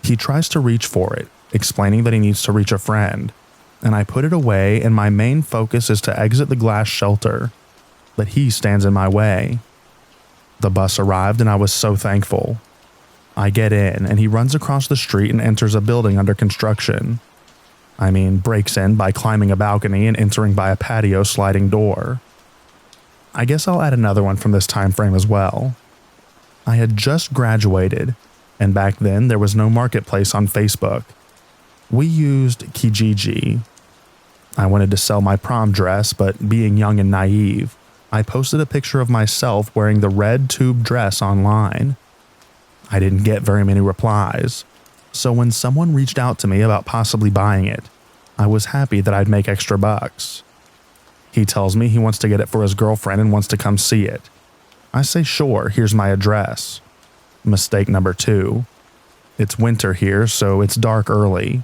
He tries to reach for it, explaining that he needs to reach a friend, and I put it away, and my main focus is to exit the glass shelter, but he stands in my way. The bus arrived and I was so thankful. I get in and he runs across the street and enters a building under construction. I mean, breaks in by climbing a balcony and entering by a patio sliding door. I guess I'll add another one from this time frame as well. I had just graduated, and back then there was no marketplace on Facebook. We used Kijiji. I wanted to sell my prom dress, but being young and naive, I posted a picture of myself wearing the red tube dress online. I didn't get very many replies, so when someone reached out to me about possibly buying it, I was happy that I'd make extra bucks. He tells me he wants to get it for his girlfriend and wants to come see it. I say sure, here's my address. Mistake number 2. It's winter here, so it's dark early.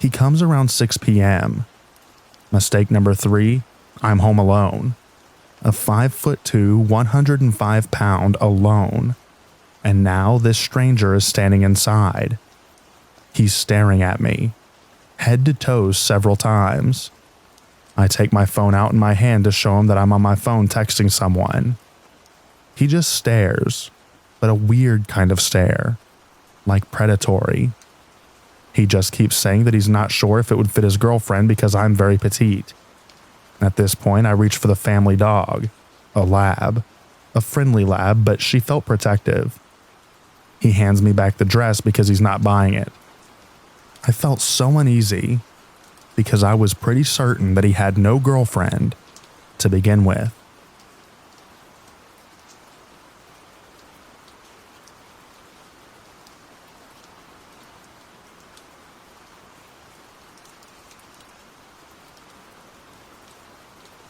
He comes around 6 p.m. Mistake number 3, I'm home alone. A 5'2", 105-pound alone. And now this stranger is standing inside. He's staring at me, head to toes several times. I take my phone out in my hand to show him that I'm on my phone texting someone. He just stares, but a weird kind of stare, like predatory. He just keeps saying that he's not sure if it would fit his girlfriend because I'm very petite. At this point, I reach for the family dog, a lab, a friendly lab, but she felt protective. He hands me back the dress because he's not buying it. I felt so uneasy because I was pretty certain that he had no girlfriend to begin with.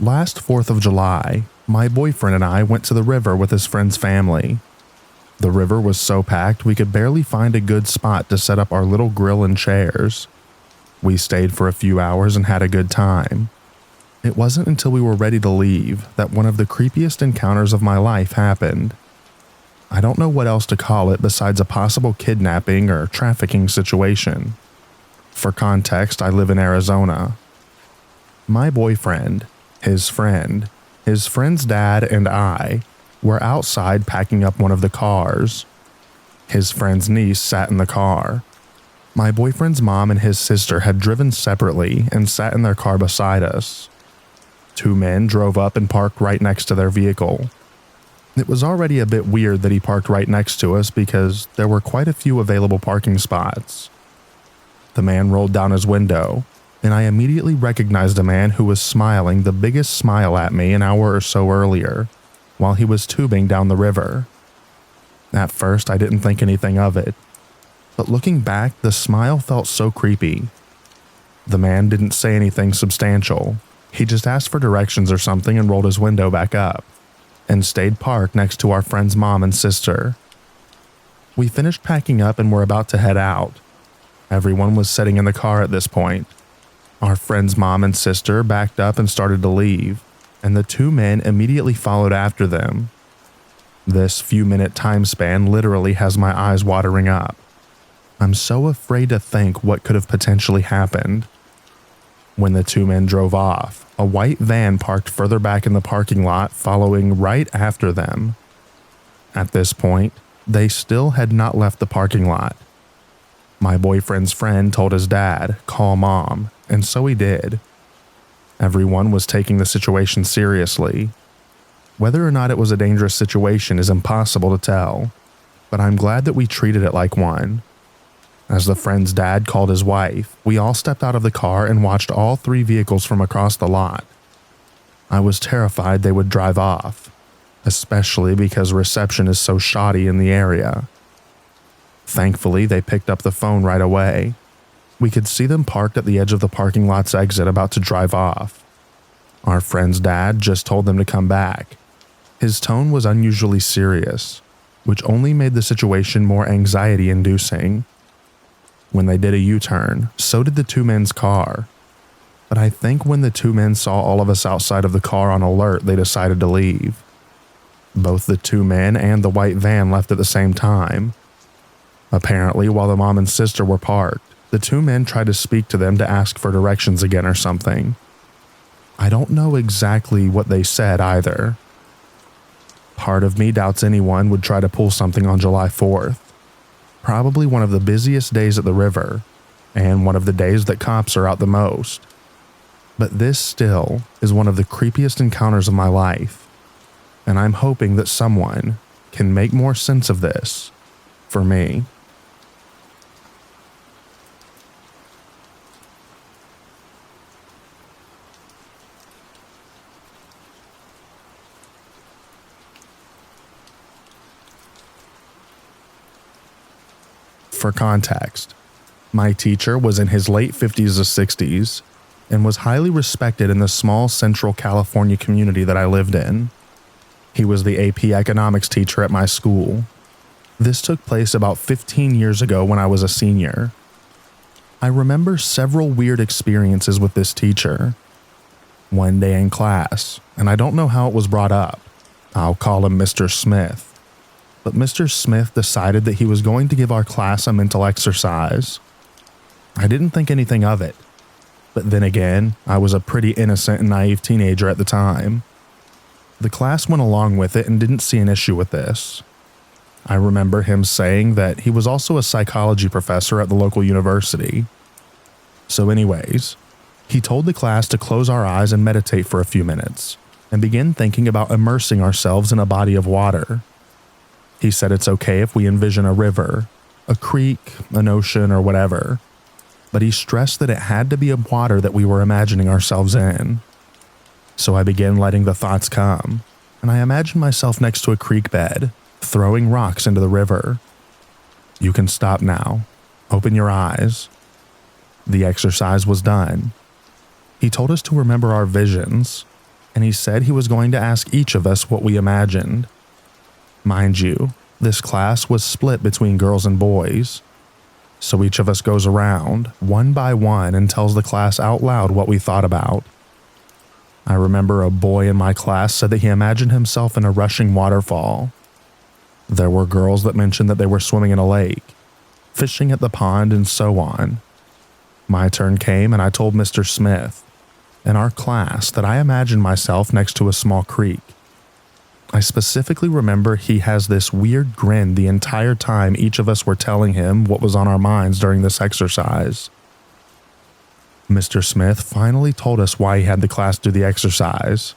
Last 4th of July, my boyfriend and I went to the river with his friend's family. The river was so packed we could barely find a good spot to set up our little grill and chairs. We stayed for a few hours and had a good time. It wasn't until we were ready to leave that one of the creepiest encounters of my life happened. I don't know what else to call it besides a possible kidnapping or trafficking situation. For context, I live in Arizona. My boyfriend, his friend, his friend's dad, and I were outside packing up one of the cars. His friend's niece sat in the car. My boyfriend's mom and his sister had driven separately and sat in their car beside us. 2 men drove up and parked right next to their vehicle. It was already a bit weird that he parked right next to us because there were quite a few available parking spots. The man rolled down his window, and I immediately recognized a man who was smiling the biggest smile at me an hour or so earlier while he was tubing down the river. At first, I didn't think anything of it, but looking back, the smile felt so creepy. The man didn't say anything substantial. He just asked for directions or something and rolled his window back up and stayed parked next to our friend's mom and sister. We finished packing up and were about to head out. Everyone was sitting in the car at this point. Our friend's mom and sister backed up and started to leave, and the 2 men immediately followed after them. This few-minute time span literally has my eyes watering up. I'm so afraid to think what could have potentially happened. When the 2 men drove off, a white van parked further back in the parking lot following right after them. At this point, they still had not left the parking lot. My boyfriend's friend told his dad, "Call mom," and so he did. Everyone was taking the situation seriously. Whether or not it was a dangerous situation is impossible to tell, but I'm glad that we treated it like one. As the friend's dad called his wife, we all stepped out of the car and watched all 3 vehicles from across the lot. I was terrified they would drive off, especially because reception is so shoddy in the area. Thankfully, they picked up the phone right away. We could see them parked at the edge of the parking lot's exit about to drive off. Our friend's dad just told them to come back. His tone was unusually serious, which only made the situation more anxiety-inducing. When they did a U-turn, so did the 2 men's car. But I think when the 2 men saw all of us outside of the car on alert, they decided to leave. Both the 2 men and the white van left at the same time. Apparently, while the mom and sister were parked, The two men tried to speak to them to ask for directions again or something. I don't know exactly what they said either. Part of me doubts anyone would try to pull something on July 4th. Probably one of the busiest days at the river, and one of the days that cops are out the most. But this still is one of the creepiest encounters of my life, and I'm hoping that someone can make more sense of this for me. For context, my teacher was in his late 50s or 60s and was highly respected in the small central California community that I lived in. He was the AP economics teacher at my school. This took place about 15 years ago when I was a senior. I remember several weird experiences with this teacher. One day in class, and I don't know how it was brought up, I'll call him Mr. Smith. But Mr. Smith decided that he was going to give our class a mental exercise. I didn't think anything of it, but then again, I was a pretty innocent and naive teenager at the time. The class went along with it and didn't see an issue with this. I remember him saying that he was also a psychology professor at the local university. So anyways, he told the class to close our eyes and meditate for a few minutes, and begin thinking about immersing ourselves in a body of water. He said it's okay if we envision a river, a creek, an ocean, or whatever, but he stressed that it had to be a water that we were imagining ourselves in. So I began letting the thoughts come, and I imagined myself next to a creek bed, throwing rocks into the river. You can stop now. Open your eyes. The exercise was done. He told us to remember our visions, and he said he was going to ask each of us what we imagined. Mind you, this class was split between girls and boys, so each of us goes around, one by one, and tells the class out loud what we thought about. I remember a boy in my class said that he imagined himself in a rushing waterfall. There were girls that mentioned that they were swimming in a lake, fishing at the pond, and so on. My turn came and I told Mr. Smith in our class that I imagined myself next to a small creek. I specifically remember he has this weird grin the entire time each of us were telling him what was on our minds during this exercise. Mr. Smith finally told us why he had the class do the exercise.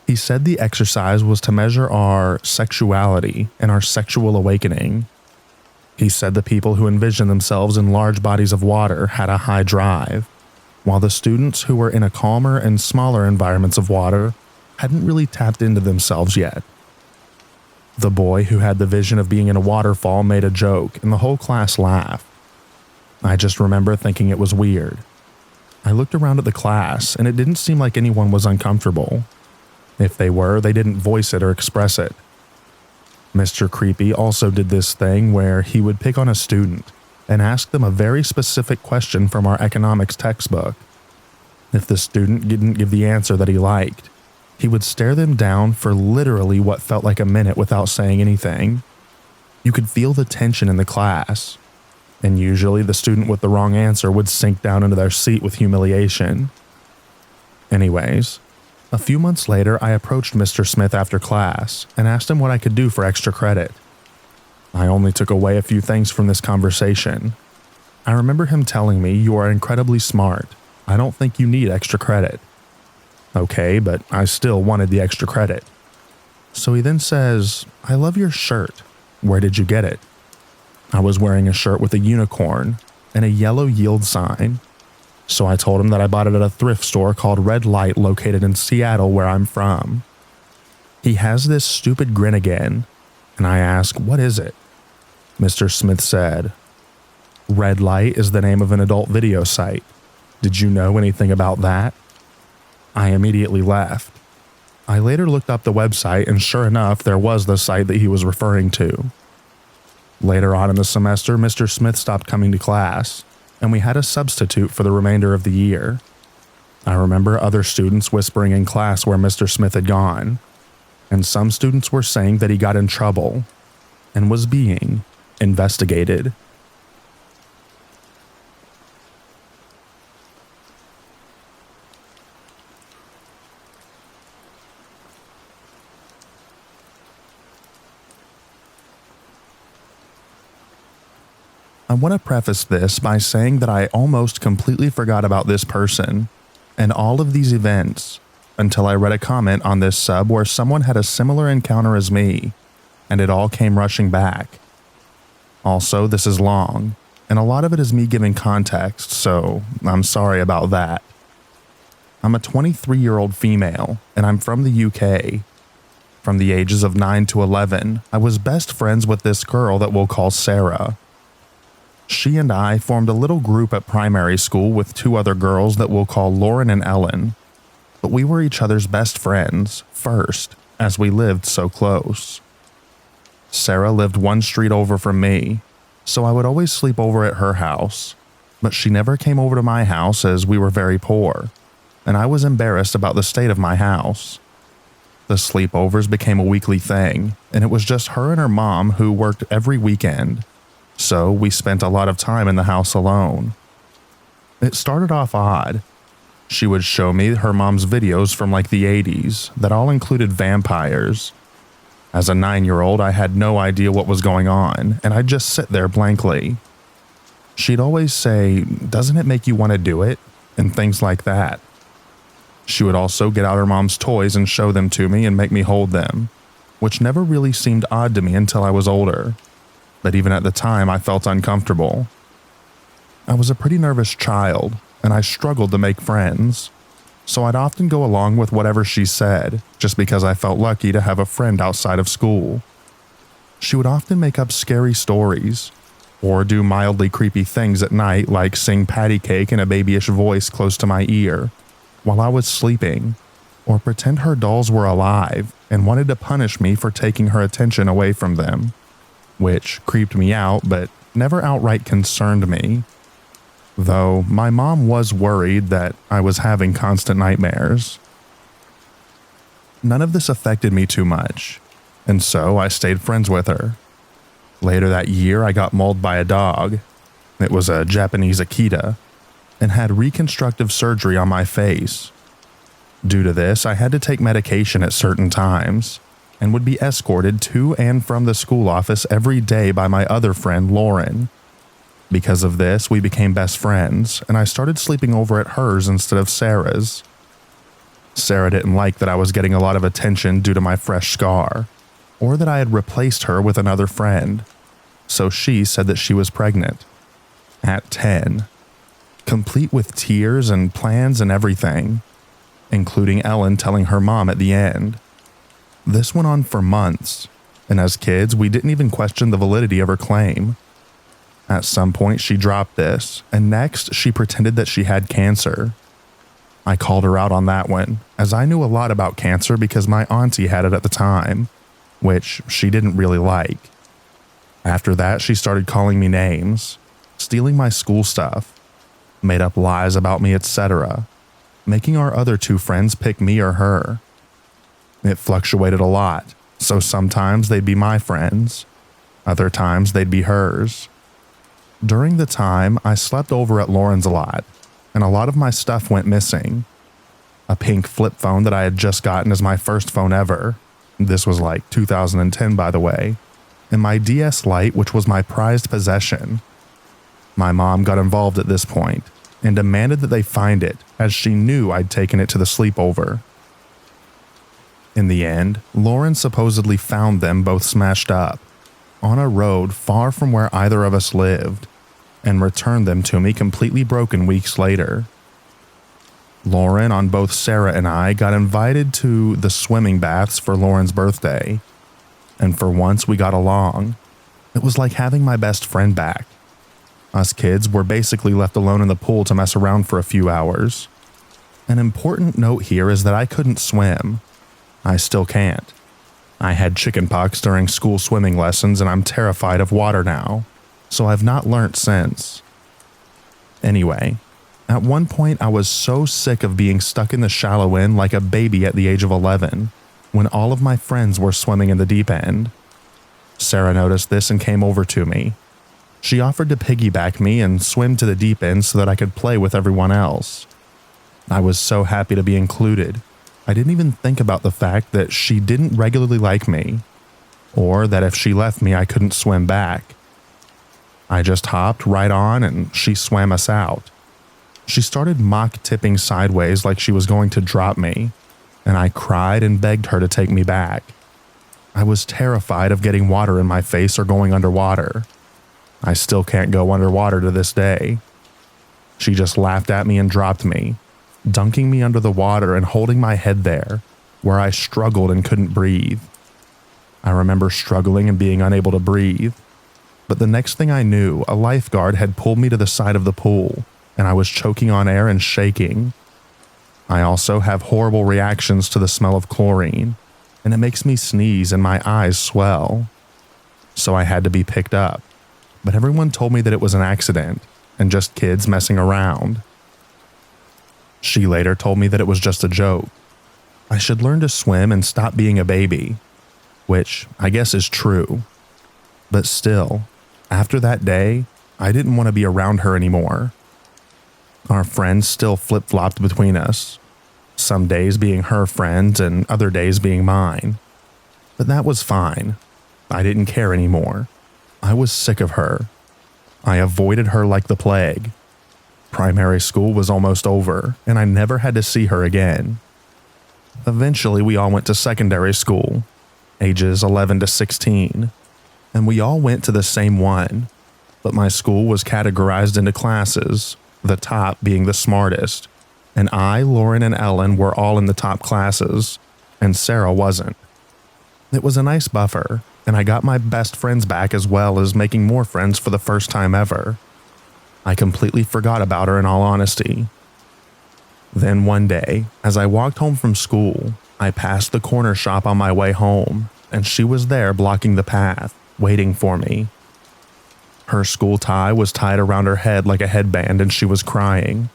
He said the exercise was to measure our sexuality and our sexual awakening. He said the people who envisioned themselves in large bodies of water had a high drive, while the students who were in a calmer and smaller environments of water hadn't really tapped into themselves yet. The boy who had the vision of being in a waterfall made a joke, and the whole class laughed. I just remember thinking it was weird. I looked around at the class, and it didn't seem like anyone was uncomfortable. If they were, they didn't voice it or express it. Mr. Creepy also did this thing where he would pick on a student and ask them a very specific question from our economics textbook. If the student didn't give the answer that he liked, he would stare them down for literally what felt like a minute without saying anything. You could feel the tension in the class, and usually the student with the wrong answer would sink down into their seat with humiliation. Anyways, a few months later, I approached Mr. Smith after class and asked him what I could do for extra credit. I only took away a few things from this conversation. I remember him telling me, "You are incredibly smart. I don't think you need extra credit." Okay, but I still wanted the extra credit. So he then says, "I love your shirt. Where did you get it?" I was wearing a shirt with a unicorn and a yellow yield sign. So I told him that I bought it at a thrift store called Red Light located in Seattle, where I'm from. He has this stupid grin again, and I ask, "What is it?" Mr. Smith said, "Red Light is the name of an adult video site. Did you know anything about that?" I immediately left. I later looked up the website, and sure enough, there was the site that he was referring to. Later on in the semester, Mr. Smith stopped coming to class, and we had a substitute for the remainder of the year. I remember other students whispering in class where Mr. Smith had gone, and some students were saying that he got in trouble and was being investigated. I want to preface this by saying that I almost completely forgot about this person and all of these events until I read a comment on this sub where someone had a similar encounter as me, and it all came rushing back. Also, this is long, and a lot of it is me giving context, so I'm sorry about that. I'm a 23-year-old female, and I'm from the UK. From the ages of 9 to 11, I was best friends with this girl that we'll call Sarah. She and I formed a little group at primary school with two other girls that we'll call Lauren and Ellen, but we were each other's best friends first, as we lived so close. Sarah lived one street over from me, so I would always sleep over at her house, but she never came over to my house as we were very poor, and I was embarrassed about the state of my house. The sleepovers became a weekly thing, and it was just her and her mom who worked every weekend, so we spent a lot of time in the house alone. It started off odd. She would show me her mom's videos from like the 80s that all included vampires. As a 9-year-old, I had no idea what was going on, and I'd just sit there blankly. She'd always say, "Doesn't it make you want to do it?" and things like that. She would also get out her mom's toys and show them to me and make me hold them, which never really seemed odd to me until I was older. But even at the time, I felt uncomfortable. I was a pretty nervous child, and I struggled to make friends, so I'd often go along with whatever she said, just because I felt lucky to have a friend outside of school. She would often make up scary stories, or do mildly creepy things at night like sing patty cake in a babyish voice close to my ear while I was sleeping, or pretend her dolls were alive and wanted to punish me for taking her attention away from them, which creeped me out but never outright concerned me. Though my mom was worried that I was having constant nightmares. None of this affected me too much, and so I stayed friends with her. Later that year, I got mauled by a dog. It was a Japanese Akita, and had reconstructive surgery on my face. Due to this, I had to take medication at certain times, and would be escorted to and from the school office every day by my other friend, Lauren. Because of this, we became best friends, and I started sleeping over at hers instead of Sarah's. Sarah didn't like that I was getting a lot of attention due to my fresh scar, or that I had replaced her with another friend, so she said that she was pregnant. At 10. Complete with tears and plans and everything, including Ellen telling her mom at the end. This went on for months, and as kids, we didn't even question the validity of her claim. At some point, she dropped this, and next, she pretended that she had cancer. I called her out on that one, as I knew a lot about cancer because my auntie had it at the time, which she didn't really like. After that, she started calling me names, stealing my school stuff, made up lies about me, etc., making our other two friends pick me or her. It fluctuated a lot, so sometimes they'd be my friends, other times they'd be hers. During the time, I slept over at Lauren's a lot, and a lot of my stuff went missing. A pink flip phone that I had just gotten as my first phone ever. This was like 2010, by the way. And my DS Lite, which was my prized possession. My mom got involved at this point and demanded that they find it, as she knew I'd taken it to the sleepover. In the end, Lauren supposedly found them both smashed up, on a road far from where either of us lived, and returned them to me completely broken weeks later. Lauren, on both Sarah and I, got invited to the swimming baths for Lauren's birthday, and for once we got along. It was like having my best friend back. Us kids were basically left alone in the pool to mess around for a few hours. An important note here is that I couldn't swim. I still can't. I had chickenpox during school swimming lessons and I'm terrified of water now, so I've not learnt since. Anyway, at one point I was so sick of being stuck in the shallow end like a baby at the age of 11, when all of my friends were swimming in the deep end. Sarah noticed this and came over to me. She offered to piggyback me and swim to the deep end so that I could play with everyone else. I was so happy to be included. I didn't even think about the fact that she didn't regularly like me, or that if she left me I couldn't swim back. I just hopped right on and she swam us out. She started mock tipping sideways like she was going to drop me, and I cried and begged her to take me back. I was terrified of getting water in my face or going underwater. I still can't go underwater to this day. She just laughed at me and dropped me, dunking me under the water and holding my head there, where I struggled and couldn't breathe. I remember struggling and being unable to breathe, but the next thing I knew, a lifeguard had pulled me to the side of the pool, and I was choking on air and shaking. I also have horrible reactions to the smell of chlorine, and it makes me sneeze and my eyes swell. So I had to be picked up, but everyone told me that it was an accident and just kids messing around. She later told me that it was just a joke. I should learn to swim and stop being a baby, which I guess is true. But still, after that day, I didn't want to be around her anymore. Our friends still flip-flopped between us, some days being her friends and other days being mine. But that was fine. I didn't care anymore. I was sick of her. I avoided her like the plague. Primary school was almost over, and I never had to see her again. Eventually, we all went to secondary school, ages 11 to 16, and we all went to the same one, but my school was categorized into classes, the top being the smartest, and I, Lauren, and Ellen were all in the top classes, and Sarah wasn't. It was a nice buffer, and I got my best friends back as well as making more friends for the first time ever. I completely forgot about her in all honesty. Then one day, as I walked home from school, I passed the corner shop on my way home, and she was there blocking the path, waiting for me. Her school tie was tied around her head like a headband and she was crying.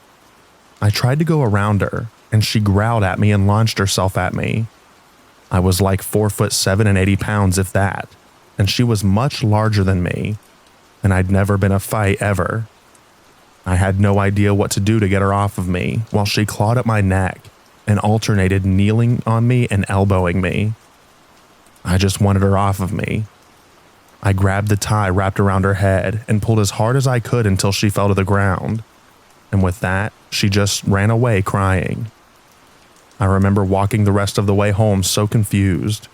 I tried to go around her, and she growled at me and launched herself at me. I was like 4'7" and 80 pounds if that, and she was much larger than me, and I'd never been in a fight ever. I had no idea what to do to get her off of me while she clawed at my neck and alternated kneeling on me and elbowing me. I just wanted her off of me. I grabbed the tie wrapped around her head and pulled as hard as I could until she fell to the ground, and with that, she just ran away crying. I remember walking the rest of the way home so confused.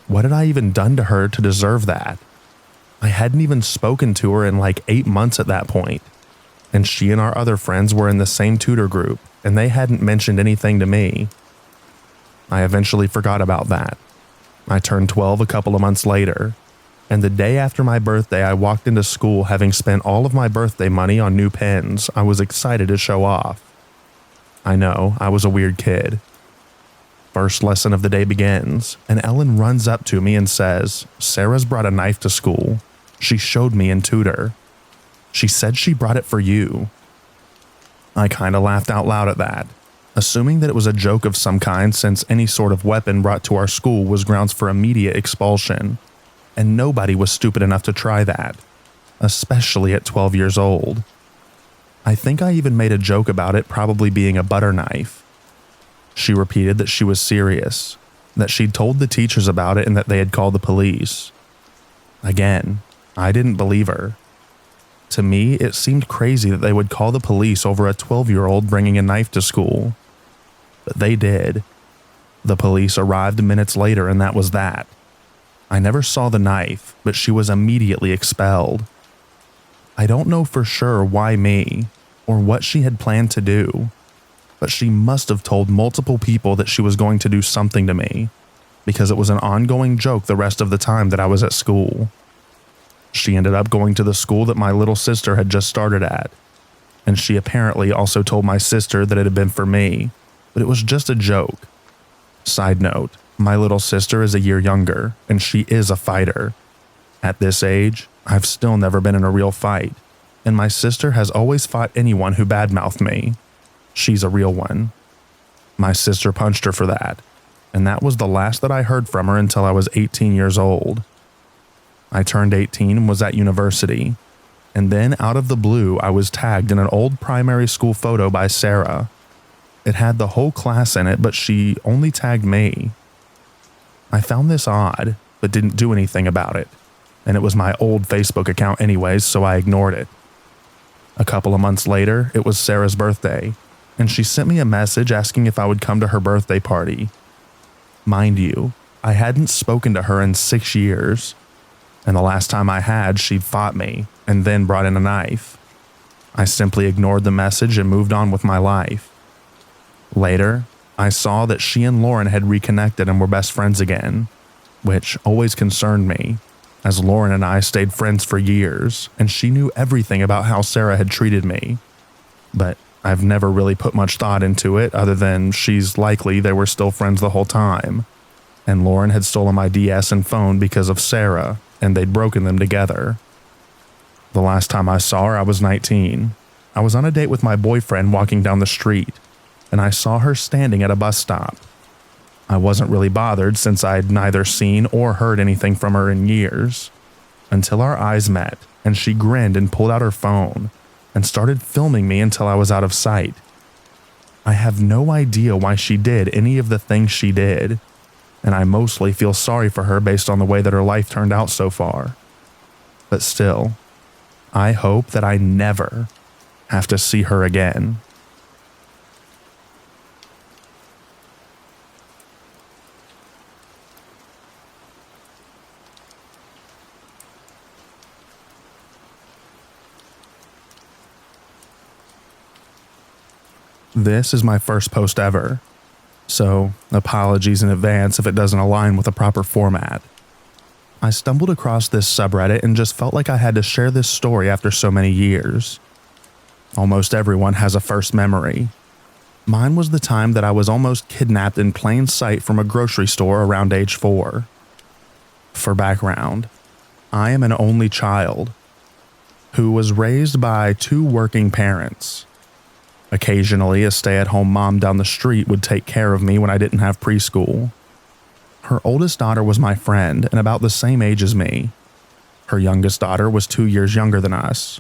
What had I even done to her to deserve that? I hadn't even spoken to her in like 8 months at that point, and she and our other friends were in the same tutor group, and they hadn't mentioned anything to me. I eventually forgot about that. I turned 12 a couple of months later, and the day after my birthday I walked into school having spent all of my birthday money on new pens I was excited to show off. I know, I was a weird kid. First lesson of the day begins, and Ellen runs up to me and says, "Sarah's brought a knife to school. She showed me in tutor. She said she brought it for you." I kinda laughed out loud at that, assuming that it was a joke of some kind since any sort of weapon brought to our school was grounds for immediate expulsion, and nobody was stupid enough to try that, especially at 12 years old. I think I even made a joke about it probably being a butter knife. She repeated that she was serious, that she'd told the teachers about it and that they had called the police. Again, I didn't believe her. To me, it seemed crazy that they would call the police over a 12-year-old bringing a knife to school. But they did. The police arrived minutes later and that was that. I never saw the knife, but she was immediately expelled. I don't know for sure why me, or what she had planned to do, but she must have told multiple people that she was going to do something to me, because it was an ongoing joke the rest of the time that I was at school. She ended up going to the school that my little sister had just started at, and she apparently also told my sister that it had been for me, but it was just a joke. Side note, my little sister is a year younger, and she is a fighter. At this age, I've still never been in a real fight, and my sister has always fought anyone who badmouthed me. She's a real one. My sister punched her for that, and that was the last that I heard from her until I was 18 years old. I turned 18 and was at university, and then out of the blue I was tagged in an old primary school photo by Sarah. It had the whole class in it, but she only tagged me. I found this odd, but didn't do anything about it. and it was my old Facebook account anyways, so I ignored it. A couple of months later, it was Sarah's birthday, and she sent me a message asking if I would come to her birthday party. Mind you, I hadn't spoken to her in 6 years, and the last time I had, she'd fought me and then brought in a knife. I simply ignored the message and moved on with my life. Later, I saw that she and Lauren had reconnected and were best friends again, which always concerned me, as Lauren and I stayed friends for years, and she knew everything about how Sarah had treated me. But I've never really put much thought into it other than she's likely they were still friends the whole time, and Lauren had stolen my DS and phone because of Sarah, and they'd broken them together. The last time I saw her, I was 19. I was on a date with my boyfriend walking down the street, and I saw her standing at a bus stop. I wasn't really bothered since I'd neither seen or heard anything from her in years, until our eyes met and she grinned and pulled out her phone and started filming me until I was out of sight. I have no idea why she did any of the things she did, and I mostly feel sorry for her based on the way that her life turned out so far. But still, I hope that I never have to see her again. This is my first post ever, so apologies in advance if it doesn't align with the proper format. I stumbled across this subreddit and just felt like I had to share this story after so many years. Almost everyone has a first memory. Mine was the time that I was almost kidnapped in plain sight from a grocery store around age 4. For background, I am an only child who was raised by 2 working parents. Occasionally, a stay-at-home mom down the street would take care of me when I didn't have preschool. Her oldest daughter was my friend and about the same age as me. Her youngest daughter was 2 years younger than us.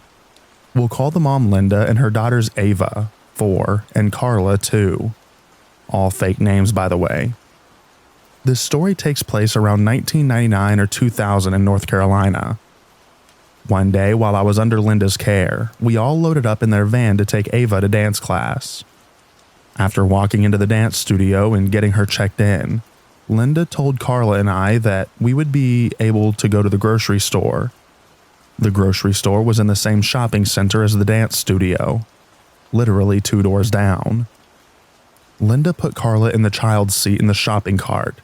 We'll call the mom Linda and her daughters Ava, 4, and Carla, 2. All fake names, by the way. This story takes place around 1999 or 2000 in North Carolina. One day, while I was under Linda's care, we all loaded up in their van to take Ava to dance class. After walking into the dance studio and getting her checked in, Linda told Carla and I that we would be able to go to the grocery store. The grocery store was in the same shopping center as the dance studio, literally 2 doors down. Linda put Carla in the child's seat in the shopping cart,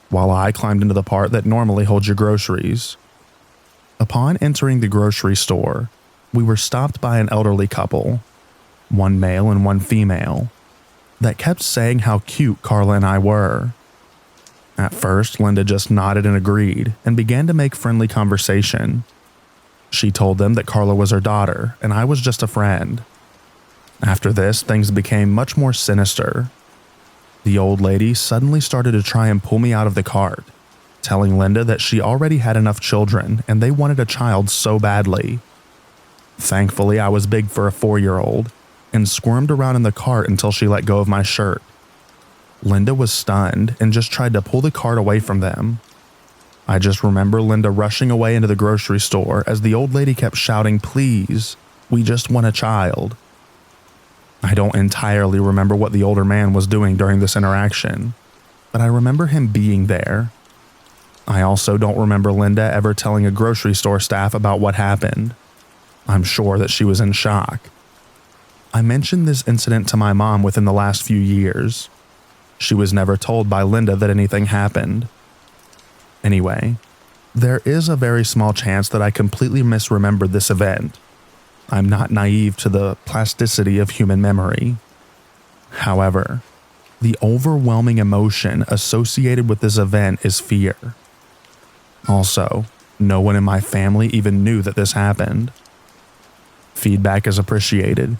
while I climbed into the part that normally holds your groceries. Upon entering the grocery store, we were stopped by an elderly couple, one male and one female, that kept saying how cute Carla and I were. At first, Linda just nodded and agreed and began to make friendly conversation. She told them that Carla was her daughter and I was just a friend. After this, things became much more sinister. The old lady suddenly started to try and pull me out of the cart, telling Linda that she already had enough children and they wanted a child so badly. Thankfully, I was big for a 4-year-old and squirmed around in the cart until she let go of my shirt. Linda was stunned and just tried to pull the cart away from them. I just remember Linda rushing away into the grocery store as the old lady kept shouting, "Please, we just want a child." I don't entirely remember what the older man was doing during this interaction, but I remember him being there. I also don't remember Linda ever telling a grocery store staff about what happened. I'm sure that she was in shock. I mentioned this incident to my mom within the last few years. She was never told by Linda that anything happened. Anyway, there is a very small chance that I completely misremembered this event. I'm not naive to the plasticity of human memory. However, the overwhelming emotion associated with this event is fear. Also, no one in my family even knew that this happened. Feedback is appreciated.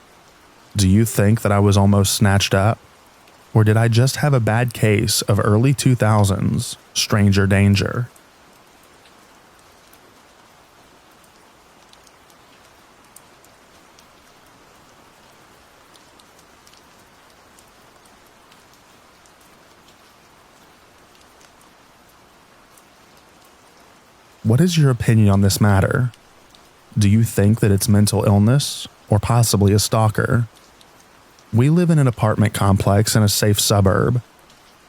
Do you think that I was almost snatched up? Or did I just have a bad case of early 2000s stranger danger? What is your opinion on this matter? Do you think that it's mental illness or possibly a stalker? We live in an apartment complex in a safe suburb.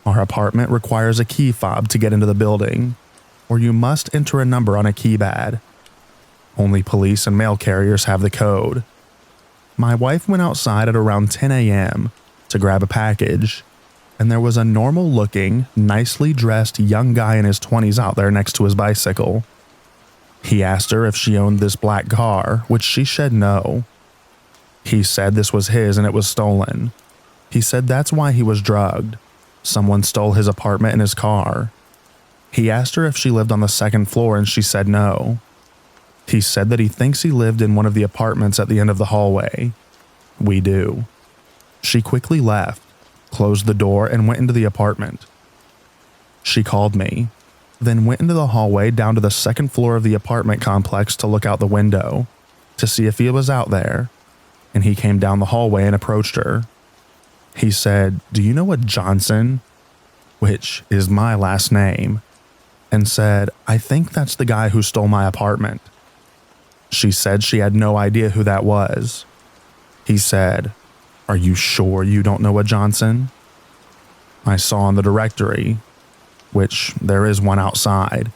Our apartment requires a key fob to get into the building, or you must enter a number on a keypad. Only police and mail carriers have the code. My wife went outside at around 10 a.m. to grab a package, and there was a normal-looking, nicely dressed young guy in his 20s out there next to his bicycle. He asked her if she owned this black car, which she said no. He said this was his and it was stolen. He said that's why he was drugged. Someone stole his apartment and his car. He asked her if she lived on the second floor and she said no. He said that he thinks he lived in one of the apartments at the end of the hallway. We do. She quickly left, closed the door, and went into the apartment. She called me, then went into the hallway down to the second floor of the apartment complex to look out the window to see if he was out there, and he came down the hallway and approached her. He said, "Do you know a Johnson?" Which is my last name, and said, "I think that's the guy who stole my apartment." She said she had no idea who that was. He said, "Are you sure you don't know a Johnson?" I saw in the directory, which there is one outside.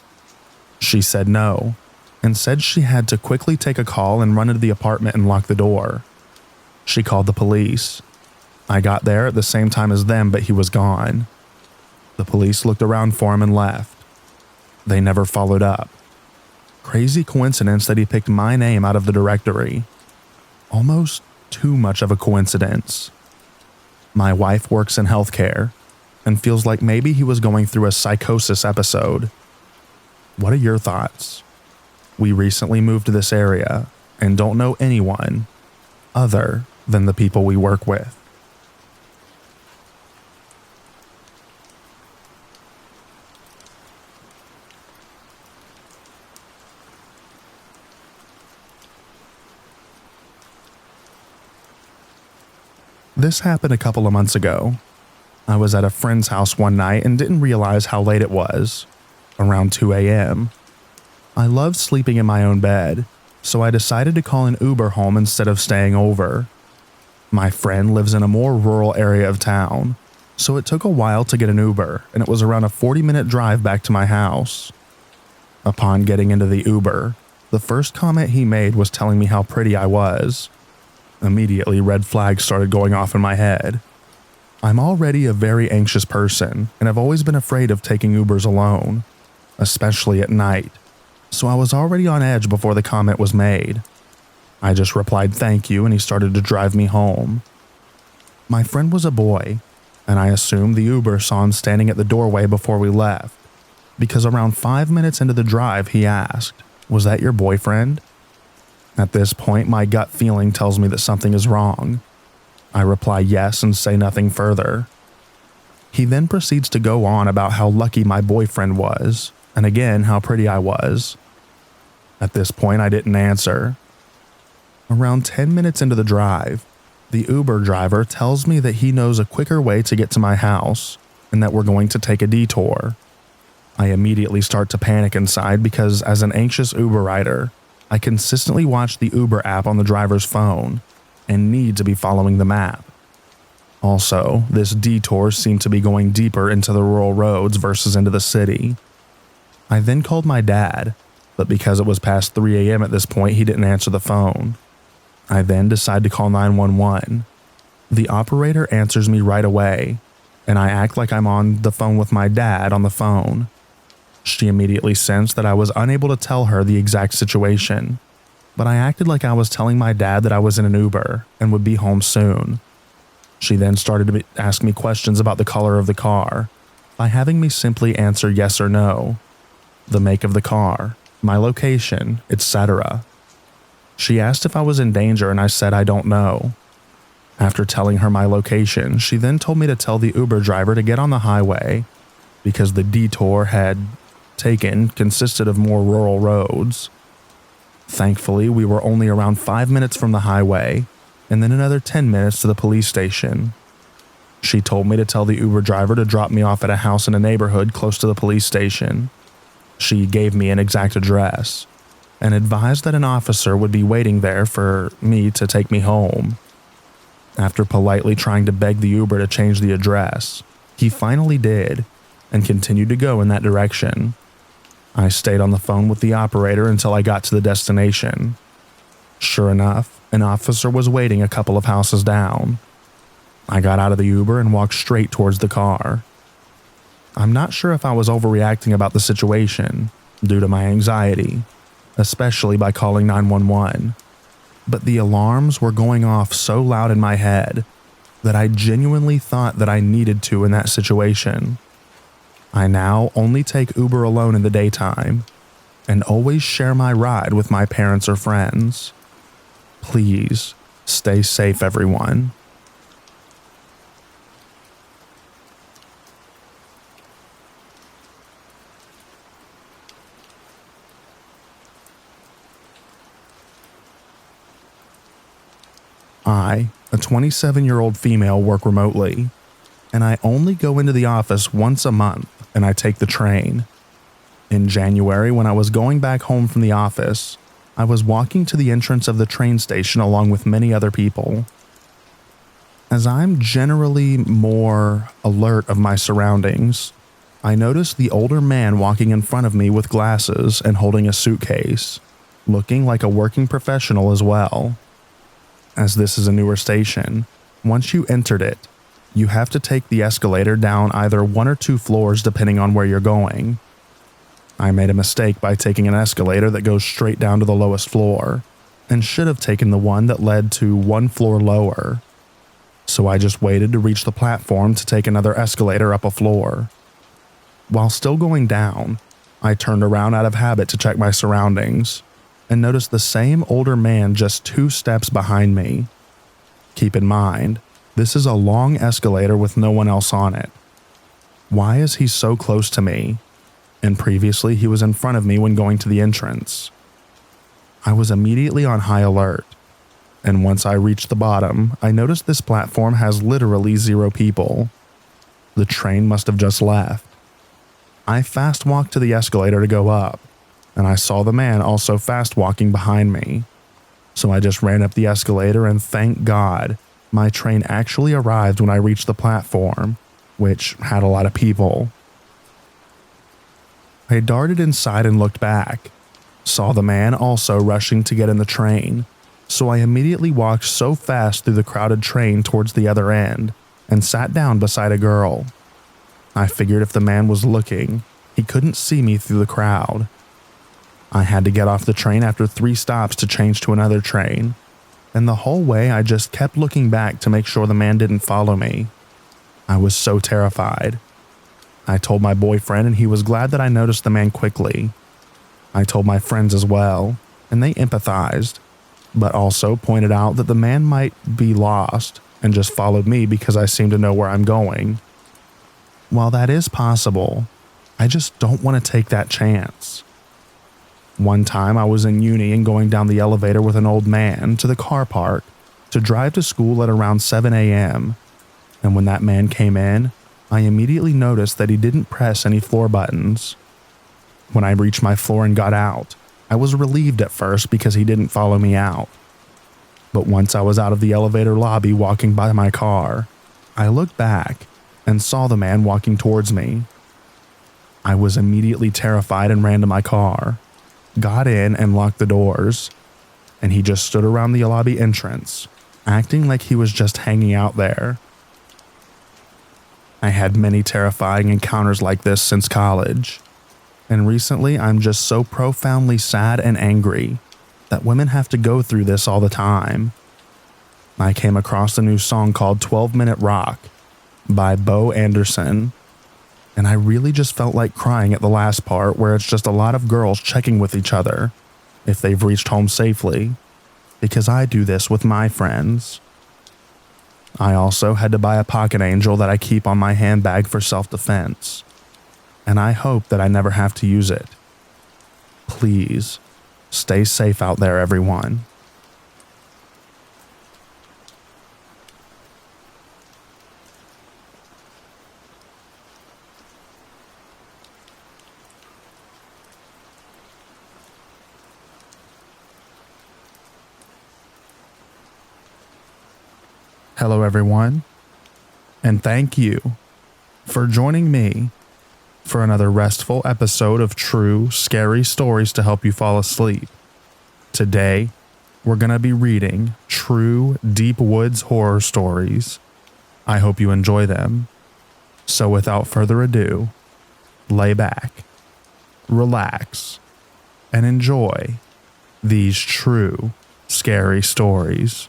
She said no, and said she had to quickly take a call and run into the apartment and lock the door. She called the police. I got there at the same time as them, but he was gone. The police looked around for him and left. They never followed up. Crazy coincidence that he picked my name out of the directory. Almost too much of a coincidence. My wife works in healthcare and feels like maybe he was going through a psychosis episode. What are your thoughts? We recently moved to this area and don't know anyone other than the people we work with. This happened a couple of months ago. I was at a friend's house one night and didn't realize how late it was, around 2 a.m. I love sleeping in my own bed, so I decided to call an Uber home instead of staying over. My friend lives in a more rural area of town, so it took a while to get an Uber, and it was around a 40-minute drive back to my house. Upon getting into the Uber, the first comment he made was telling me how pretty I was. Immediately, red flags started going off in my head. I'm already a very anxious person, and I've always been afraid of taking Ubers alone, especially at night, so I was already on edge before the comment was made. I just replied thank you, and he started to drive me home. My friend was a boy, and I assumed the Uber saw him standing at the doorway before we left, because around 5 minutes into the drive he asked, "Was that your boyfriend?" At this point, my gut feeling tells me that something is wrong. I reply yes and say nothing further. He then proceeds to go on about how lucky my boyfriend was, and again how pretty I was. At this point, I didn't answer. Around 10 minutes into the drive, the Uber driver tells me that he knows a quicker way to get to my house, and that we're going to take a detour. I immediately start to panic inside because as an anxious Uber rider, I consistently watch the Uber app on the driver's phone and need to be following the map. Also, this detour seemed to be going deeper into the rural roads versus into the city. I then called my dad, but because it was past 3 a.m. at this point, he didn't answer the phone. I then decide to call 911. The operator answers me right away, and I act like I'm on the phone with my dad on the phone. She immediately sensed that I was unable to tell her the exact situation, but I acted like I was telling my dad that I was in an Uber and would be home soon. She then started to ask me questions about the color of the car, by having me simply answer yes or no, the make of the car, my location, etc. She asked if I was in danger and I said I don't know. After telling her my location, she then told me to tell the Uber driver to get on the highway because the detour had taken consisted of more rural roads. Thankfully, we were only around 5 minutes from the highway and then another 10 minutes to the police station. She told me to tell the Uber driver to drop me off at a house in a neighborhood close to the police station. She gave me an exact address and advised that an officer would be waiting there for me to take me home. After politely trying to beg the Uber to change the address, he finally did and continued to go in that direction. I stayed on the phone with the operator until I got to the destination. Sure enough, an officer was waiting a couple of houses down. I got out of the Uber and walked straight towards the car. I'm not sure if I was overreacting about the situation due to my anxiety, especially by calling 911, but the alarms were going off so loud in my head that I genuinely thought that I needed to in that situation. I now only take Uber alone in the daytime and always share my ride with my parents or friends. Please stay safe, everyone. I, a 27-year-old female, work remotely, and I only go into the office once a month and I take the train. In January, when I was going back home from the office, I was walking to the entrance of the train station along with many other people. As I'm generally more alert of my surroundings, I noticed the older man walking in front of me with glasses and holding a suitcase, looking like a working professional as well. As this is a newer station, once you entered it, you have to take the escalator down either 1 or 2 floors depending on where you're going. I made a mistake by taking an escalator that goes straight down to the lowest floor, and should have taken the one that led to 1 floor lower. So I just waited to reach the platform to take another escalator up a floor. While still going down, I turned around out of habit to check my surroundings, and noticed the same older man just 2 steps behind me. Keep in mind, this is a long escalator with no one else on it. Why is he so close to me? And previously he was in front of me when going to the entrance. I was immediately on high alert, and once I reached the bottom, I noticed this platform has literally 0 people. The train must have just left. I fast walked to the escalator to go up, and I saw the man also fast walking behind me. So I just ran up the escalator, and thank God, my train actually arrived when I reached the platform, which had a lot of people. I darted inside and looked back, saw the man also rushing to get in the train, so I immediately walked so fast through the crowded train towards the other end and sat down beside a girl. I figured if the man was looking, he couldn't see me through the crowd. I had to get off the train after 3 stops to change to another train, and the whole way I just kept looking back to make sure the man didn't follow me. I was so terrified. I told my boyfriend, and he was glad that I noticed the man quickly. I told my friends as well, and they empathized, but also pointed out that the man might be lost and just followed me because I seem to know where I'm going. While that is possible, I just don't want to take that chance. One time I was in uni and going down the elevator with an old man to the car park to drive to school at around 7 a.m. And when that man came in, I immediately noticed that he didn't press any floor buttons. When I reached my floor and got out, I was relieved at first because he didn't follow me out. But once I was out of the elevator lobby walking by my car, I looked back and saw the man walking towards me. I was immediately terrified and ran to my car, got in and locked the doors, and he just stood around the lobby entrance, acting like he was just hanging out there. I had many terrifying encounters like this since college, and recently I'm just so profoundly sad and angry that women have to go through this all the time. I came across a new song called 12-Minute Rock by Bo Anderson, and I really just felt like crying at the last part where it's just a lot of girls checking with each other if they've reached home safely, because I do this with my friends. I also had to buy a pocket angel that I keep on my handbag for self-defense, and I hope that I never have to use it. Please, stay safe out there, everyone. Hello, everyone, and thank you for joining me for another restful episode of true, scary stories to help you fall asleep. Today, we're going to be reading true deep woods horror stories. I hope you enjoy them. So without further ado, lay back, relax, and enjoy these true, scary stories.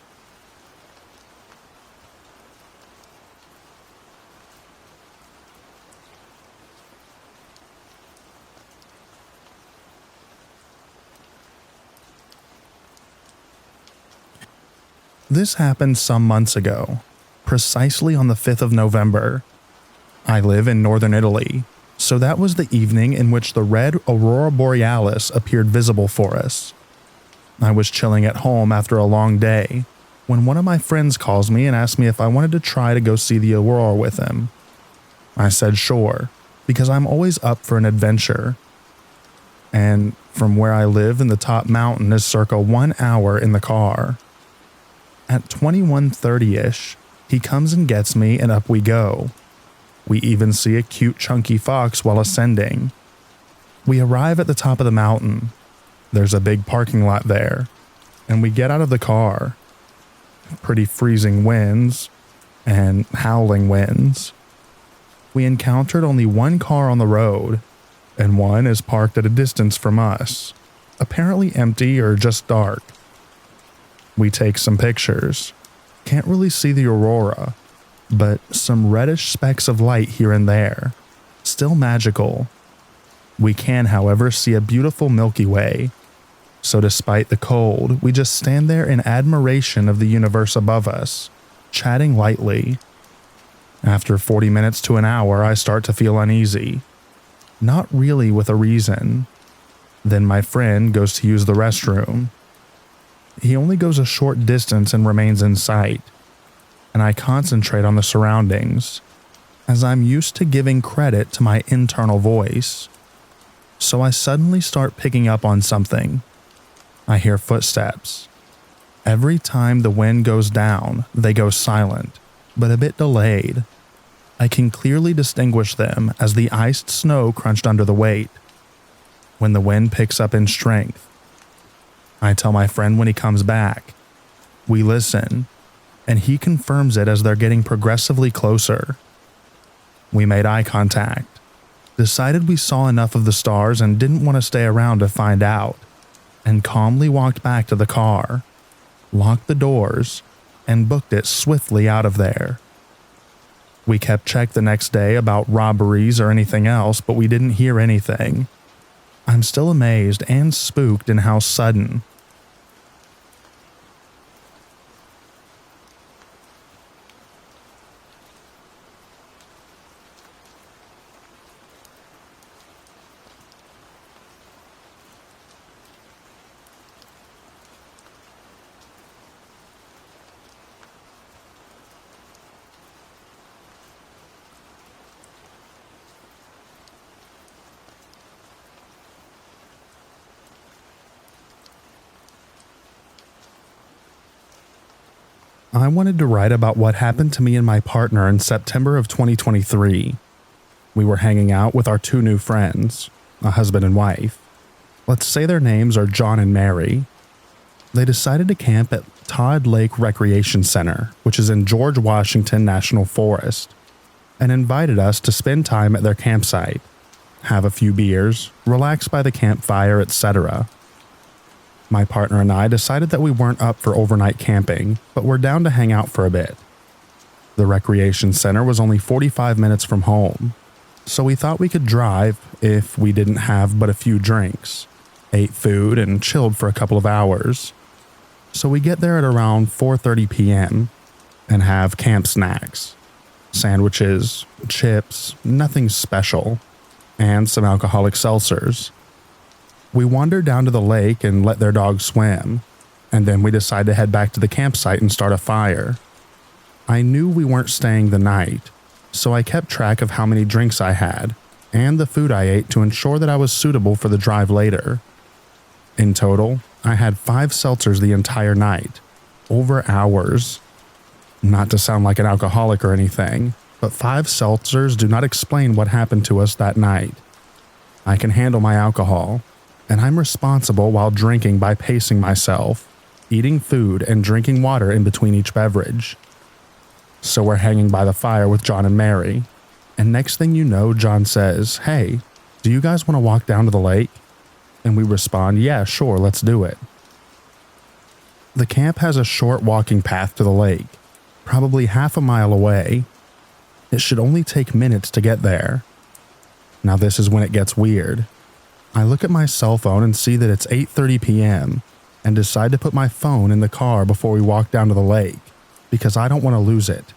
This happened some months ago, precisely on the 5th of November. I live in northern Italy, so that was the evening in which the red aurora borealis appeared visible for us. I was chilling at home after a long day when one of my friends calls me and asks me if I wanted to try to go see the aurora with him. I said sure, because I'm always up for an adventure. And from where I live in the top mountain is circa 1 hour in the car. At 21:30-ish, he comes and gets me and up we go. We even see a cute chunky fox while ascending. We arrive at the top of the mountain. There's a big parking lot there, and we get out of the car. Pretty freezing winds and howling winds. We encountered only one car on the road, and one is parked at a distance from us, apparently empty or just dark. We take some pictures. Can't really see the aurora, but some reddish specks of light here and there. Still magical. We can, however, see a beautiful Milky Way. So despite the cold, we just stand there in admiration of the universe above us, chatting lightly. After 40 minutes to an hour, I start to feel uneasy. Not really with a reason. Then my friend goes to use the restroom. He only goes a short distance and remains in sight, and I concentrate on the surroundings, as I'm used to giving credit to my internal voice. So I suddenly start picking up on something. I hear footsteps. Every time the wind goes down, they go silent, but a bit delayed. I can clearly distinguish them as the iced snow crunched under the weight. When the wind picks up in strength, I tell my friend when he comes back. We listen, and he confirms it as they're getting progressively closer. We made eye contact, decided we saw enough of the stars and didn't want to stay around to find out, and calmly walked back to the car, locked the doors, and booked it swiftly out of there. We kept check the next day about robberies or anything else, but we didn't hear anything. I'm still amazed and spooked in how sudden. I wanted to write about what happened to me and my partner in September of 2023. We were hanging out with our two new friends, a husband and wife. Let's say their names are John and Mary. They decided to camp at Todd Lake Recreation Center, which is in George Washington National Forest, and invited us to spend time at their campsite, have a few beers, relax by the campfire, etc. My partner and I decided that we weren't up for overnight camping, but were down to hang out for a bit. The recreation center was only 45 minutes from home, so we thought we could drive if we didn't have but a few drinks, ate food, and chilled for a couple of hours. So we get there at around 4:30 p.m. and have camp snacks, sandwiches, chips, nothing special, and some alcoholic seltzers. We wandered down to the lake and let their dog swim, and then we decided to head back to the campsite and start a fire. I knew we weren't staying the night, so I kept track of how many drinks I had and the food I ate to ensure that I was suitable for the drive later. In total, I had 5 seltzers the entire night, over hours. Not to sound like an alcoholic or anything, but 5 seltzers do not explain what happened to us that night. I can handle my alcohol, and I'm responsible while drinking by pacing myself, eating food and drinking water in between each beverage. So we're hanging by the fire with John and Mary, and next thing you know, John says, "Hey, do you guys want to walk down to the lake?" And we respond, "Yeah, sure, let's do it." The camp has a short walking path to the lake, probably half a mile away. It should only take minutes to get there. Now this is when it gets weird. I look at my cell phone and see that it's 8:30 p.m. and decide to put my phone in the car before we walk down to the lake, because I don't want to lose it.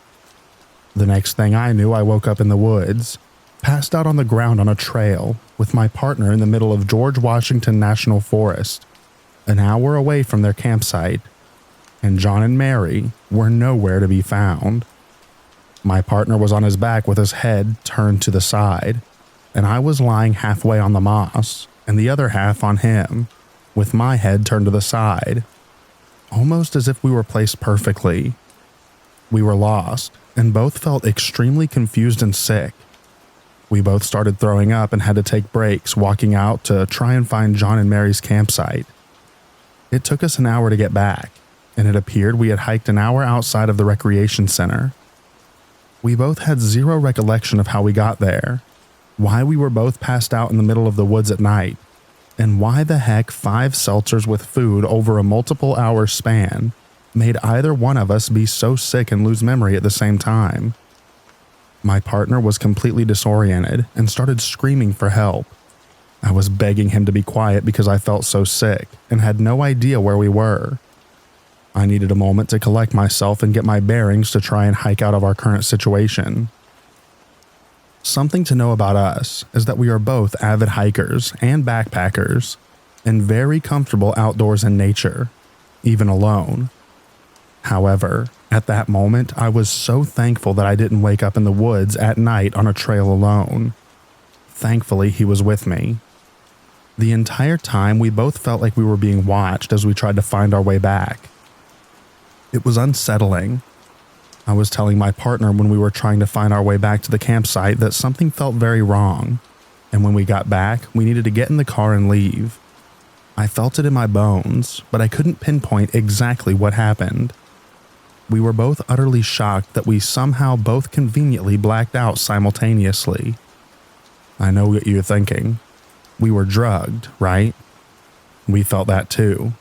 The next thing I knew, I woke up in the woods, passed out on the ground on a trail with my partner in the middle of George Washington National Forest, an hour away from their campsite, and John and Mary were nowhere to be found. My partner was on his back with his head turned to the side, and I was lying halfway on the moss and the other half on him, with my head turned to the side, almost as if we were placed perfectly. We were lost and both felt extremely confused and sick. We both started throwing up and had to take breaks walking out to try and find John and Mary's campsite. It took us an hour to get back, and it appeared we had hiked an hour outside of the recreation center. We both had zero recollection of how we got there, why we were both passed out in the middle of the woods at night, and why the heck 5 seltzers with food over a multiple hour span made either one of us be so sick and lose memory at the same time. My partner was completely disoriented and started screaming for help. I was begging him to be quiet because I felt so sick and had no idea where we were. I needed a moment to collect myself and get my bearings to try and hike out of our current situation. Something to know about us is that we are both avid hikers and backpackers, and very comfortable outdoors in nature, even alone. However, at that moment, I was so thankful that I didn't wake up in the woods at night on a trail alone. Thankfully, he was with me. The entire time, we both felt like we were being watched as we tried to find our way back. It was unsettling. I was telling my partner when we were trying to find our way back to the campsite that something felt very wrong, and when we got back, we needed to get in the car and leave. I felt it in my bones, but I couldn't pinpoint exactly what happened. We were both utterly shocked that we somehow both conveniently blacked out simultaneously. I know what you're thinking. We were drugged, right? We felt that too.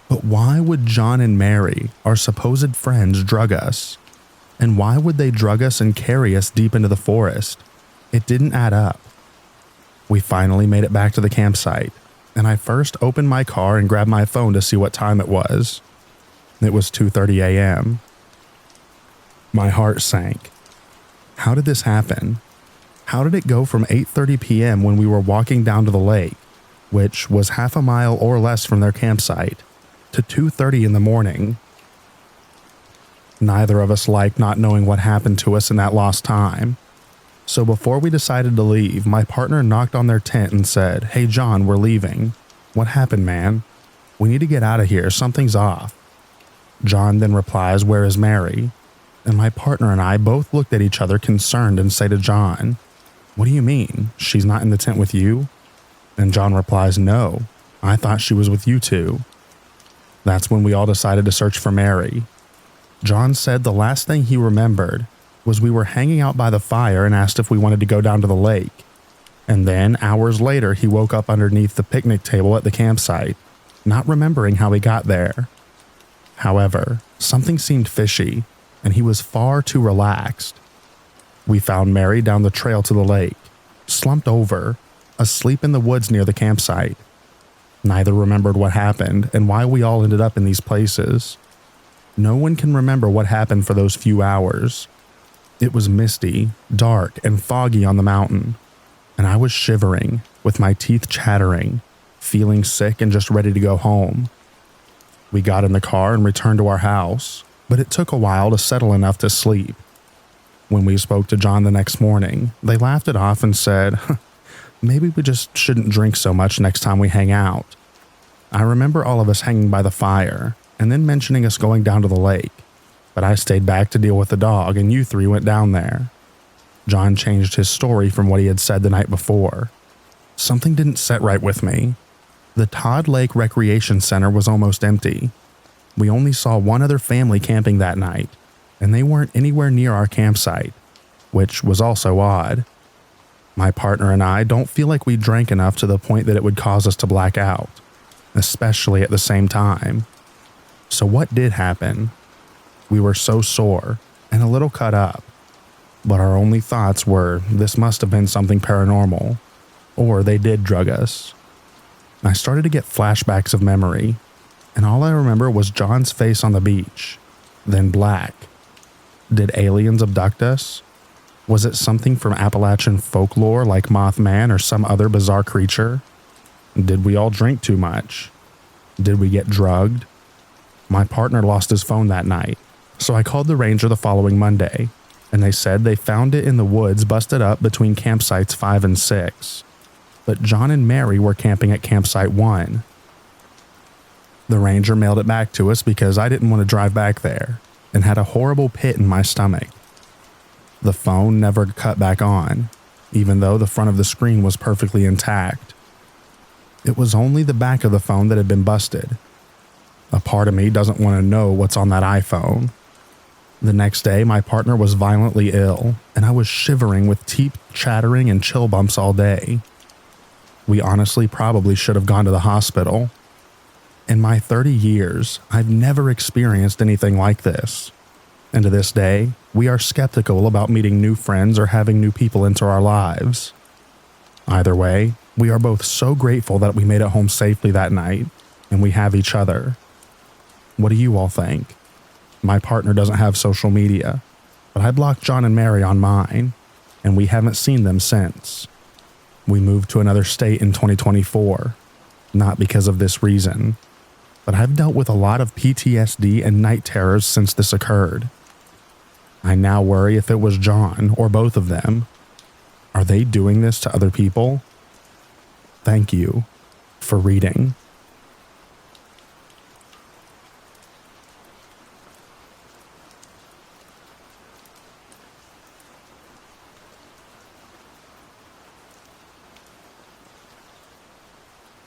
But why would John and Mary, our supposed friends, drug us? And why would they drug us and carry us deep into the forest? It didn't add up. We finally made it back to the campsite, and I first opened my car and grabbed my phone to see what time it was. It was 2:30 a.m. My heart sank. How did this happen? How did it go from 8:30 p.m. when we were walking down to the lake, which was half a mile or less from their campsite, to 2:30 in the morning? Neither of us liked not knowing what happened to us in that lost time. So before we decided to leave, my partner knocked on their tent and said, "Hey John, we're leaving. What happened, man? We need to get out of here. Something's off." John then replies, "Where is Mary?" And my partner and I both looked at each other concerned and say to John, "What do you mean? She's not in the tent with you?" And John replies, "No, I thought she was with you two." That's when we all decided to search for Mary. John said the last thing he remembered was we were hanging out by the fire and asked if we wanted to go down to the lake. And then, hours later, he woke up underneath the picnic table at the campsite, not remembering how he got there. However, something seemed fishy, and he was far too relaxed. We found Mary down the trail to the lake, slumped over, asleep in the woods near the campsite. Neither remembered what happened and why we all ended up in these places. No one can remember what happened for those few hours. It was misty, dark, and foggy on the mountain, and I was shivering, with my teeth chattering, feeling sick and just ready to go home. We got in the car and returned to our house, but it took a while to settle enough to sleep. When we spoke to John the next morning, they laughed it off and said, "Maybe we just shouldn't drink so much next time we hang out." I remember all of us hanging by the fire, and then mentioning us going down to the lake. but I stayed back to deal with the dog and you three went down there." John changed his story from what he had said the night before. Something didn't set right with me. The Todd Lake Recreation Center was almost empty. We only saw one other family camping that night, and they weren't anywhere near our campsite, which was also odd. My partner and I don't feel like we drank enough to the point that it would cause us to black out, especially at the same time. So what did happen? We were so sore and a little cut up, but our only thoughts were this must have been something paranormal, or they did drug us. I started to get flashbacks of memory, and all I remember was John's face on the beach, then black. Did aliens abduct us? Was it something from Appalachian folklore like Mothman or some other bizarre creature? Did we all drink too much? Did we get drugged? My partner lost his phone that night, so I called the ranger the following Monday, and they said they found it in the woods busted up between campsites 5 and 6. But John and Mary were camping at campsite 1. The ranger mailed it back to us because I didn't want to drive back there and had a horrible pit in my stomach. The phone never cut back on, even though the front of the screen was perfectly intact. It was only the back of the phone that had been busted. A part of me doesn't want to know what's on that iPhone. The next day, my partner was violently ill, and I was shivering with teeth chattering and chill bumps all day. We honestly probably should have gone to the hospital. In my 30 years, I've never experienced anything like this. And to this day, we are skeptical about meeting new friends or having new people into our lives. Either way, we are both so grateful that we made it home safely that night, and we have each other. What do you all think? My partner doesn't have social media, but I blocked John and Mary on mine, and we haven't seen them since. We moved to another state in 2024, not because of this reason, but I've dealt with a lot of PTSD and night terrors since this occurred. I now worry if it was John or both of them. Are they doing this to other people? Thank you for reading.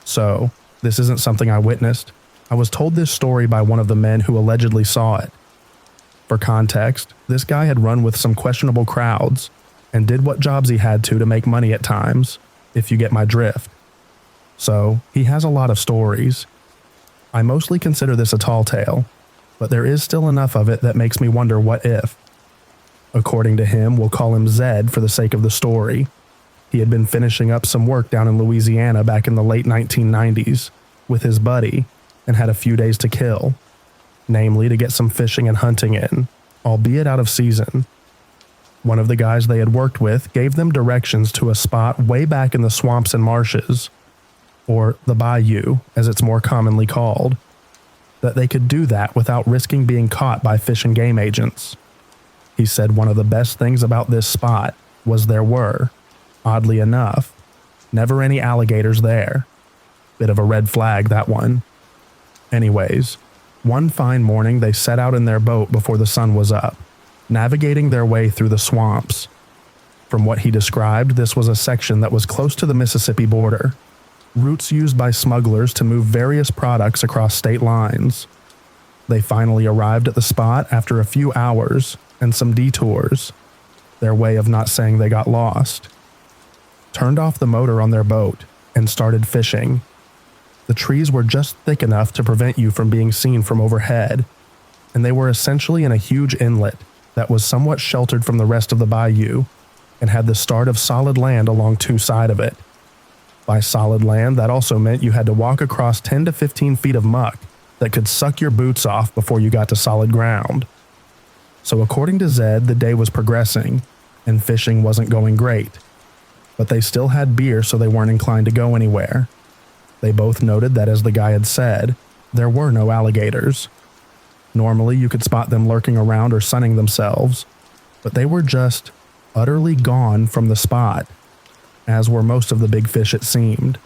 So, this isn't something I witnessed. I was told this story by one of the men who allegedly saw it. For context, this guy had run with some questionable crowds and did what jobs he had to make money at times, if you get my drift. So, he has a lot of stories. I mostly consider this a tall tale, but there is still enough of it that makes me wonder what if. According to him, we'll call him Zed for the sake of the story. He had been finishing up some work down in Louisiana back in the late 1990s with his buddy and had a few days to kill, namely to get some fishing and hunting in, albeit out of season. One of the guys they had worked with gave them directions to a spot way back in the swamps and marshes, or the bayou as it's more commonly called, that they could do that without risking being caught by fish and game agents. He said one of the best things about this spot was there were, oddly enough, never any alligators there. Bit of a red flag, that one. Anyways, one fine morning they set out in their boat before the sun was up, navigating their way through the swamps. From what he described, this was a section that was close to the Mississippi border, routes used by smugglers to move various products across state lines. They finally arrived at the spot after a few hours and some detours, their way of not saying they got lost. Turned off the motor on their boat and started fishing. The trees were just thick enough to prevent you from being seen from overhead, and they were essentially in a huge inlet that was somewhat sheltered from the rest of the bayou and had the start of solid land along two sides of it. By solid land, that also meant you had to walk across 10 to 15 feet of muck that could suck your boots off before you got to solid ground. So according to Zed, the day was progressing, and fishing wasn't going great. But they still had beer, so they weren't inclined to go anywhere. They both noted that, as the guy had said, there were no alligators. Normally, you could spot them lurking around or sunning themselves, but they were just utterly gone from the spot, as were most of the big fish, it seemed.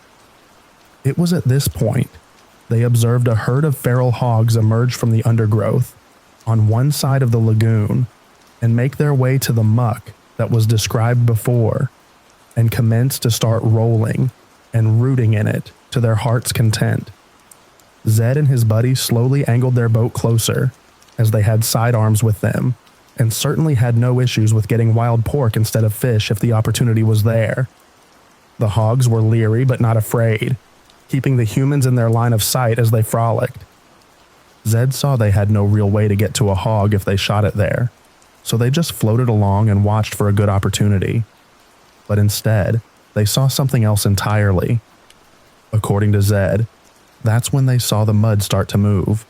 It was at this point they observed a herd of feral hogs emerge from the undergrowth, on one side of the lagoon and make their way to the muck that was described before and commence to start rolling and rooting in it to their heart's content. Zed and his buddy slowly angled their boat closer, as they had sidearms with them, and certainly had no issues with getting wild pork instead of fish if the opportunity was there. The hogs were leery but not afraid, keeping the humans in their line of sight as they frolicked. Zed saw they had no real way to get to a hog if they shot it there, so they just floated along and watched for a good opportunity. But instead, they saw something else entirely. According to Zed, that's when they saw the mud start to move.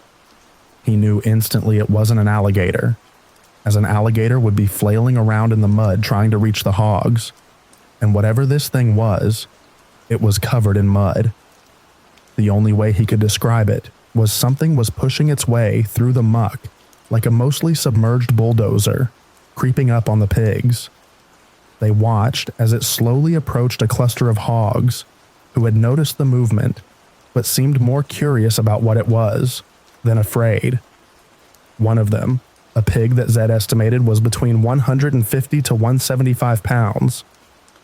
He knew instantly it wasn't an alligator, as an alligator would be flailing around in the mud trying to reach the hogs, and whatever this thing was, it was covered in mud. The only way he could describe it was something was pushing its way through the muck like a mostly submerged bulldozer, creeping up on the pigs. They watched as it slowly approached a cluster of hogs who had noticed the movement but seemed more curious about what it was than afraid. One of them, a pig that Zed estimated was between 150 to 175 pounds,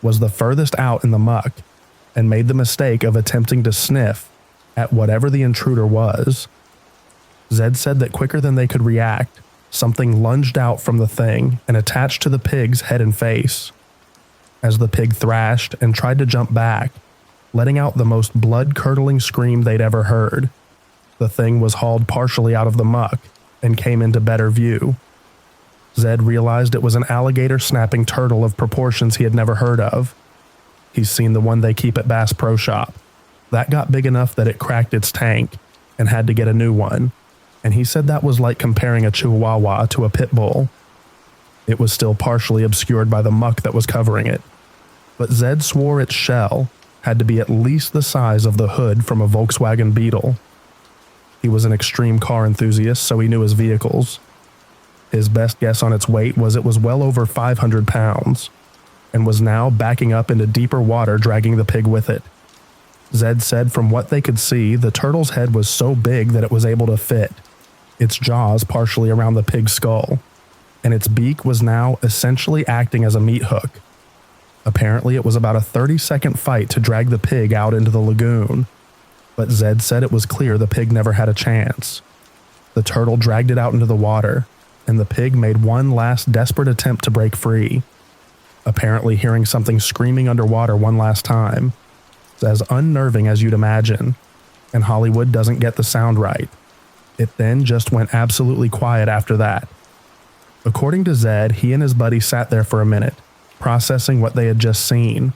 was the furthest out in the muck and made the mistake of attempting to sniff at whatever the intruder was. Zed said that quicker than they could react, something lunged out from the thing and attached to the pig's head and face. As the pig thrashed and tried to jump back, letting out the most blood-curdling scream they'd ever heard, the thing was hauled partially out of the muck and came into better view. Zed realized it was an alligator snapping turtle of proportions he had never heard of. He's seen the one they keep at Bass Pro Shop. That got big enough that it cracked its tank and had to get a new one, and he said that was like comparing a chihuahua to a pit bull. It was still partially obscured by the muck that was covering it, but Zed swore its shell had to be at least the size of the hood from a Volkswagen Beetle. He was an extreme car enthusiast, so he knew his vehicles. His best guess on its weight was it was well over 500 pounds, and was now backing up into deeper water, dragging the pig with it. Zed said from what they could see, the turtle's head was so big that it was able to fit, its jaws partially around the pig's skull, and its beak was now essentially acting as a meat hook. Apparently, it was about a 30-second fight to drag the pig out into the lagoon, but Zed said it was clear the pig never had a chance. The turtle dragged it out into the water, and the pig made one last desperate attempt to break free, apparently hearing something screaming underwater one last time. It's as unnerving as you'd imagine, and Hollywood doesn't get the sound right. It then just went absolutely quiet after that. According to Zed, he and his buddy sat there for a minute, processing what they had just seen,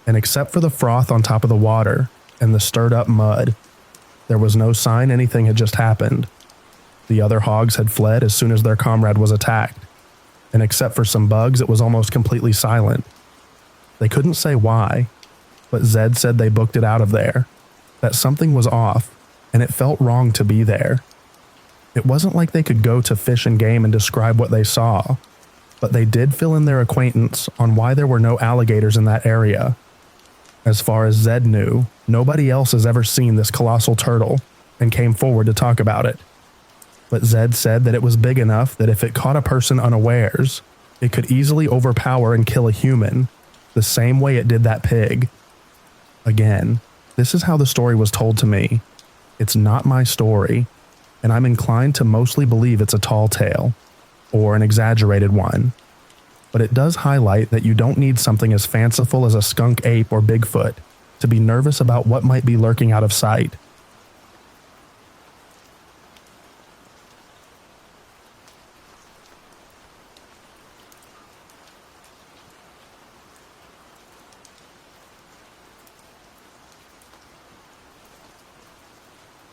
and except for the froth on top of the water and the stirred up mud, there was no sign anything had just happened. The other hogs had fled as soon as their comrade was attacked, and except for some bugs, it was almost completely silent. They couldn't say why, but Zed said they booked it out of there, that something was off, and it felt wrong to be there. It wasn't like they could go to Fish and Game and describe what they saw, but they did fill in their acquaintance on why there were no alligators in that area. As far as Zed knew, nobody else has ever seen this colossal turtle and came forward to talk about it. But Zed said that it was big enough that if it caught a person unawares, it could easily overpower and kill a human, the same way it did that pig. Again, this is how the story was told to me. It's not my story, and I'm inclined to mostly believe it's a tall tale, or an exaggerated one. But it does highlight that you don't need something as fanciful as a skunk ape or Bigfoot to be nervous about what might be lurking out of sight.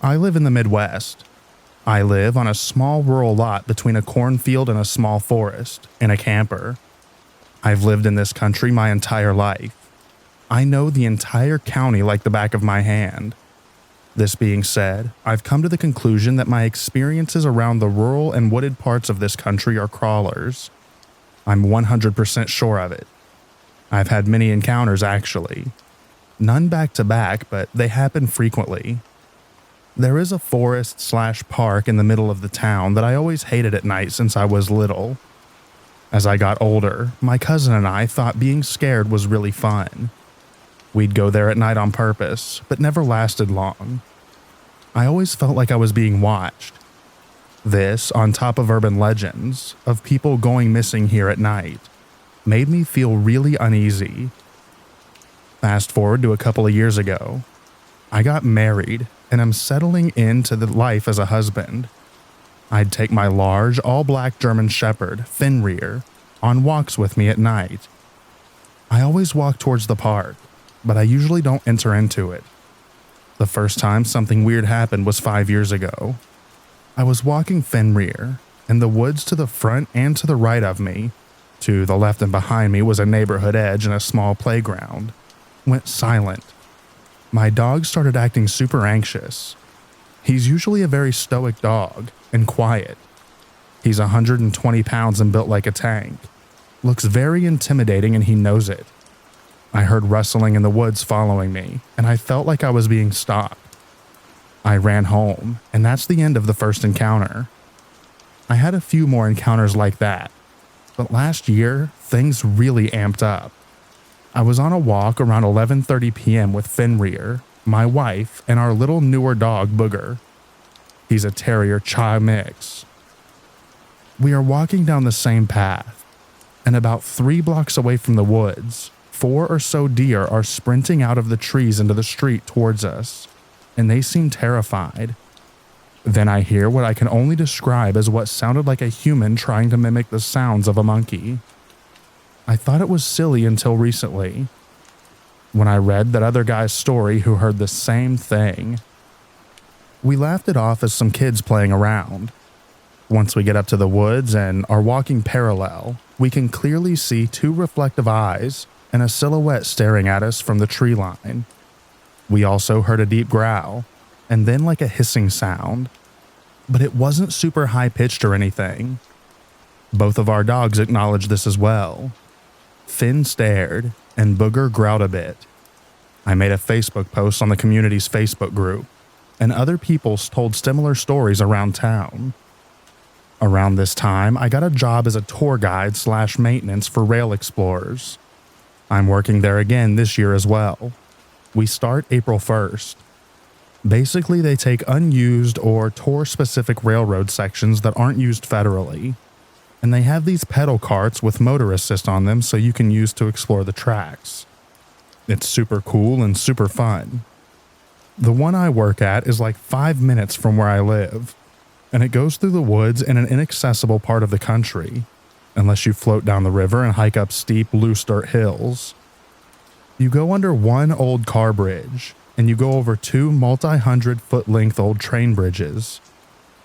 I live in the Midwest. I live on a small rural lot between a cornfield and a small forest, in a camper. I've lived in this country my entire life. I know the entire county like the back of my hand. This being said, I've come to the conclusion that my experiences around the rural and wooded parts of this country are crawlers. I'm 100% sure of it. I've had many encounters actually. None back to back, but they happen frequently. There is a forest/park in the middle of the town that I always hated at night since I was little. As I got older, my cousin and I thought being scared was really fun. We'd go there at night on purpose, but never lasted long. I always felt like I was being watched. This, on top of urban legends of people going missing here at night, made me feel really uneasy. Fast forward to a couple of years ago. I got married and am settling into the life as a husband. I'd take my large, all-black German Shepherd, Fenrir, on walks with me at night. I always walk towards the park, but I usually don't enter into it. The first time something weird happened was 5 years ago. I was walking Fenrir, and the woods to the front and to the right of me, to the left and behind me was a neighborhood edge and a small playground, went silent. My dog started acting super anxious. He's usually a very stoic dog and quiet. He's 120 pounds and built like a tank. Looks very intimidating and he knows it. I heard rustling in the woods following me, and I felt like I was being stalked. I ran home, and that's the end of the first encounter. I had a few more encounters like that, but last year, things really amped up. I was on a walk around 11:30 p.m. with Fenrir, my wife, and our little newer dog, Booger. He's a terrier Chi mix. We are walking down the same path, and about 3 blocks away from the woods, 4 or so deer are sprinting out of the trees into the street towards us, and they seem terrified. Then I hear what I can only describe as what sounded like a human trying to mimic the sounds of a monkey. I thought it was silly until recently, when I read that other guy's story who heard the same thing. We laughed it off as some kids playing around. Once we get up to the woods and are walking parallel, we can clearly see 2 reflective eyes and a silhouette staring at us from the tree line. We also heard a deep growl, and then like a hissing sound, but it wasn't super high-pitched or anything. Both of our dogs acknowledged this as well. Finn stared, and Booger growled a bit. I made a Facebook post on the community's Facebook group, and other people told similar stories around town. Around this time, I got a job as a tour guide/maintenance for rail explorers. I'm working there again this year as well. We start April 1st. Basically, they take unused or tour-specific railroad sections that aren't used federally, and they have these pedal carts with motor assist on them so you can use to explore the tracks. It's super cool and super fun. The one I work at is like 5 minutes from where I live, and it goes through the woods in an inaccessible part of the country, unless you float down the river and hike up steep, loose dirt hills. You go under one old car bridge, and you go over 2 multi-100-foot-length old train bridges.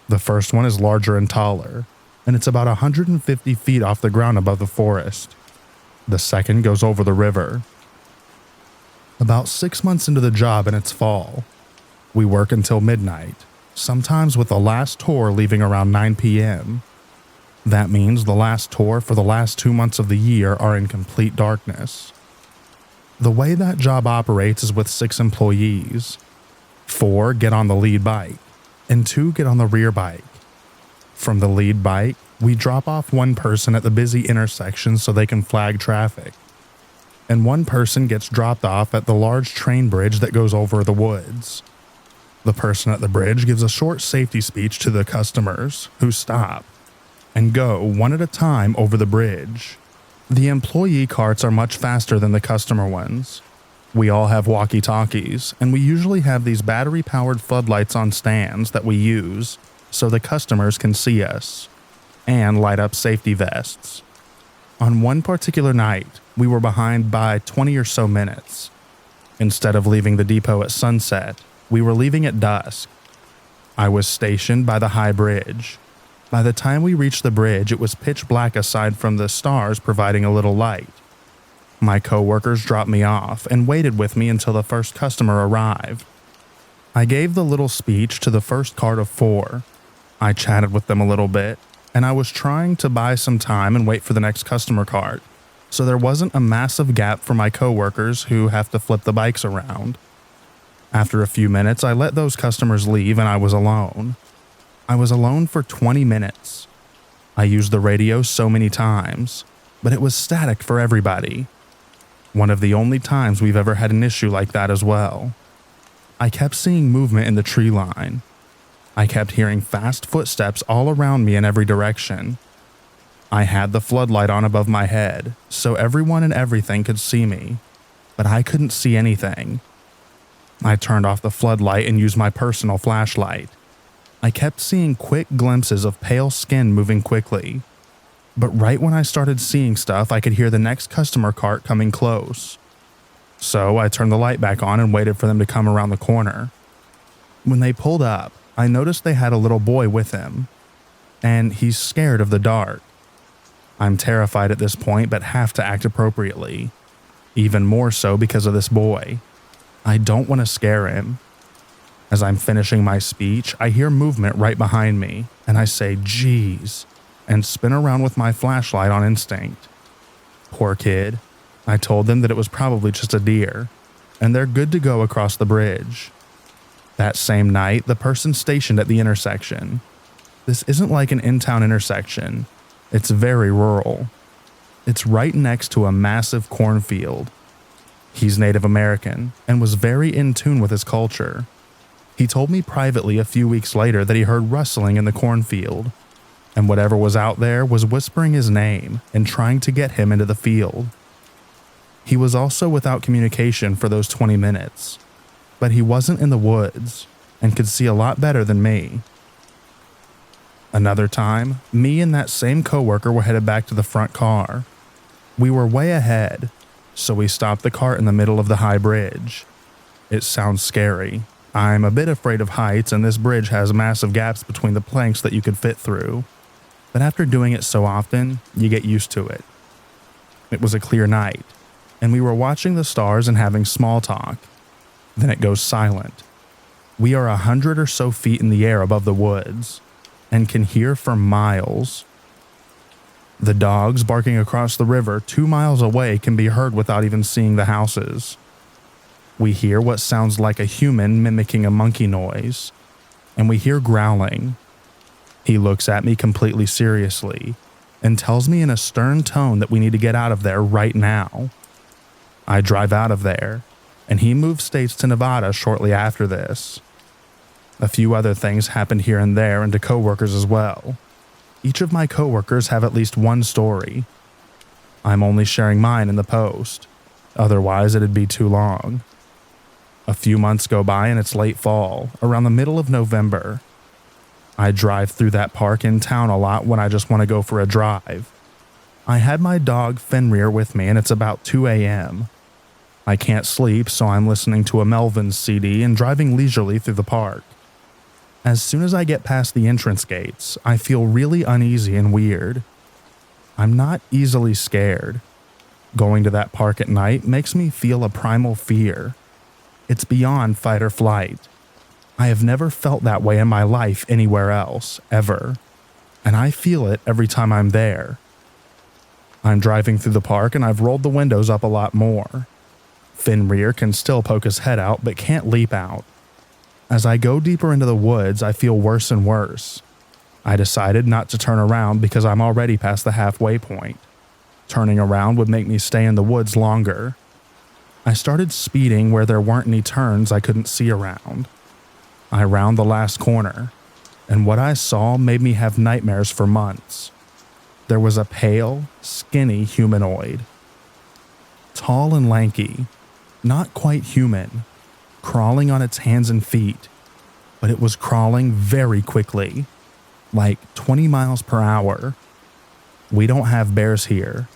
The first one is larger and taller, and it's about 150 feet off the ground above the forest. The second goes over the river. About 6 months into the job and it's fall. We work until midnight, sometimes with the last tour leaving around 9 p.m. That means the last tour for the last 2 months of the year are in complete darkness. The way that job operates is with 6 employees. 4 get on the lead bike, and 2 get on the rear bike. From the lead bike, we drop off one person at the busy intersection so they can flag traffic, and one person gets dropped off at the large train bridge that goes over the woods. The person at the bridge gives a short safety speech to the customers, who stop and go one at a time over the bridge. The employee carts are much faster than the customer ones. We all have walkie-talkies, and we usually have these battery-powered floodlights on stands that we use so the customers can see us, and light up safety vests. On one particular night, we were behind by 20 or so minutes. Instead of leaving the depot at sunset, we were leaving at dusk. I was stationed by the high bridge. By the time we reached the bridge, it was pitch black aside from the stars providing a little light. My coworkers dropped me off and waited with me until the first customer arrived. I gave the little speech to the first cart of 4. I chatted with them a little bit, and I was trying to buy some time and wait for the next customer cart, so there wasn't a massive gap for my coworkers who have to flip the bikes around. After a few minutes, I let those customers leave and I was alone. I was alone for 20 minutes. I used the radio so many times, but it was static for everybody. One of the only times we've ever had an issue like that as well. I kept seeing movement in the tree line. I kept hearing fast footsteps all around me in every direction. I had the floodlight on above my head, so everyone and everything could see me, but I couldn't see anything. I turned off the floodlight and used my personal flashlight. I kept seeing quick glimpses of pale skin moving quickly, but right when I started seeing stuff, I could hear the next customer cart coming close. So I turned the light back on and waited for them to come around the corner. When they pulled up, I noticed they had a little boy with him, and he's scared of the dark. I'm terrified at this point, but have to act appropriately. Even more so because of this boy. I don't want to scare him. As I'm finishing my speech, I hear movement right behind me, and I say, "Geez," and spin around with my flashlight on instinct. Poor kid. I told them that it was probably just a deer, and they're good to go across the bridge. That same night, the person stationed at the intersection. This isn't like an in-town intersection. It's very rural. It's right next to a massive cornfield. He's Native American and was very in tune with his culture. He told me privately a few weeks later that he heard rustling in the cornfield, and whatever was out there was whispering his name and trying to get him into the field. He was also without communication for those 20 minutes, but he wasn't in the woods and could see a lot better than me. Another time, me and that same coworker were headed back to the front car. We were way ahead, so we stopped the cart in the middle of the high bridge. It sounds scary. I'm a bit afraid of heights, and this bridge has massive gaps between the planks that you could fit through. But after doing it so often, you get used to it. It was a clear night, and we were watching the stars and having small talk. Then it goes silent. We are 100 or so feet in the air above the woods, and can hear for miles. The dogs barking across the river 2 miles away can be heard without even seeing the houses. We hear what sounds like a human mimicking a monkey noise, and we hear growling. He looks at me completely seriously and tells me in a stern tone that we need to get out of there right now. I drive out of there, and he moves states to Nevada shortly after this. A few other things happened here and there and to coworkers as well. Each of my coworkers have at least one story. I'm only sharing mine in the post, otherwise it'd be too long. A few months go by and it's late fall, around the middle of November. I drive through that park in town a lot when I just want to go for a drive. I had my dog Fenrir with me and it's about 2 a.m. I can't sleep, so I'm listening to a Melvins CD and driving leisurely through the park. As soon as I get past the entrance gates, I feel really uneasy and weird. I'm not easily scared. Going to that park at night makes me feel a primal fear. It's beyond fight or flight. I have never felt that way in my life anywhere else, ever. And I feel it every time I'm there. I'm driving through the park and I've rolled the windows up a lot more. Fenrir can still poke his head out but can't leap out. As I go deeper into the woods, I feel worse and worse. I decided not to turn around because I'm already past the halfway point. Turning around would make me stay in the woods longer. I started speeding where there weren't any turns I couldn't see around. I round the last corner, and what I saw made me have nightmares for months. There was a pale, skinny humanoid. Tall and lanky, not quite human, crawling on its hands and feet, but it was crawling very quickly, like 20 miles per hour. We don't have bears here.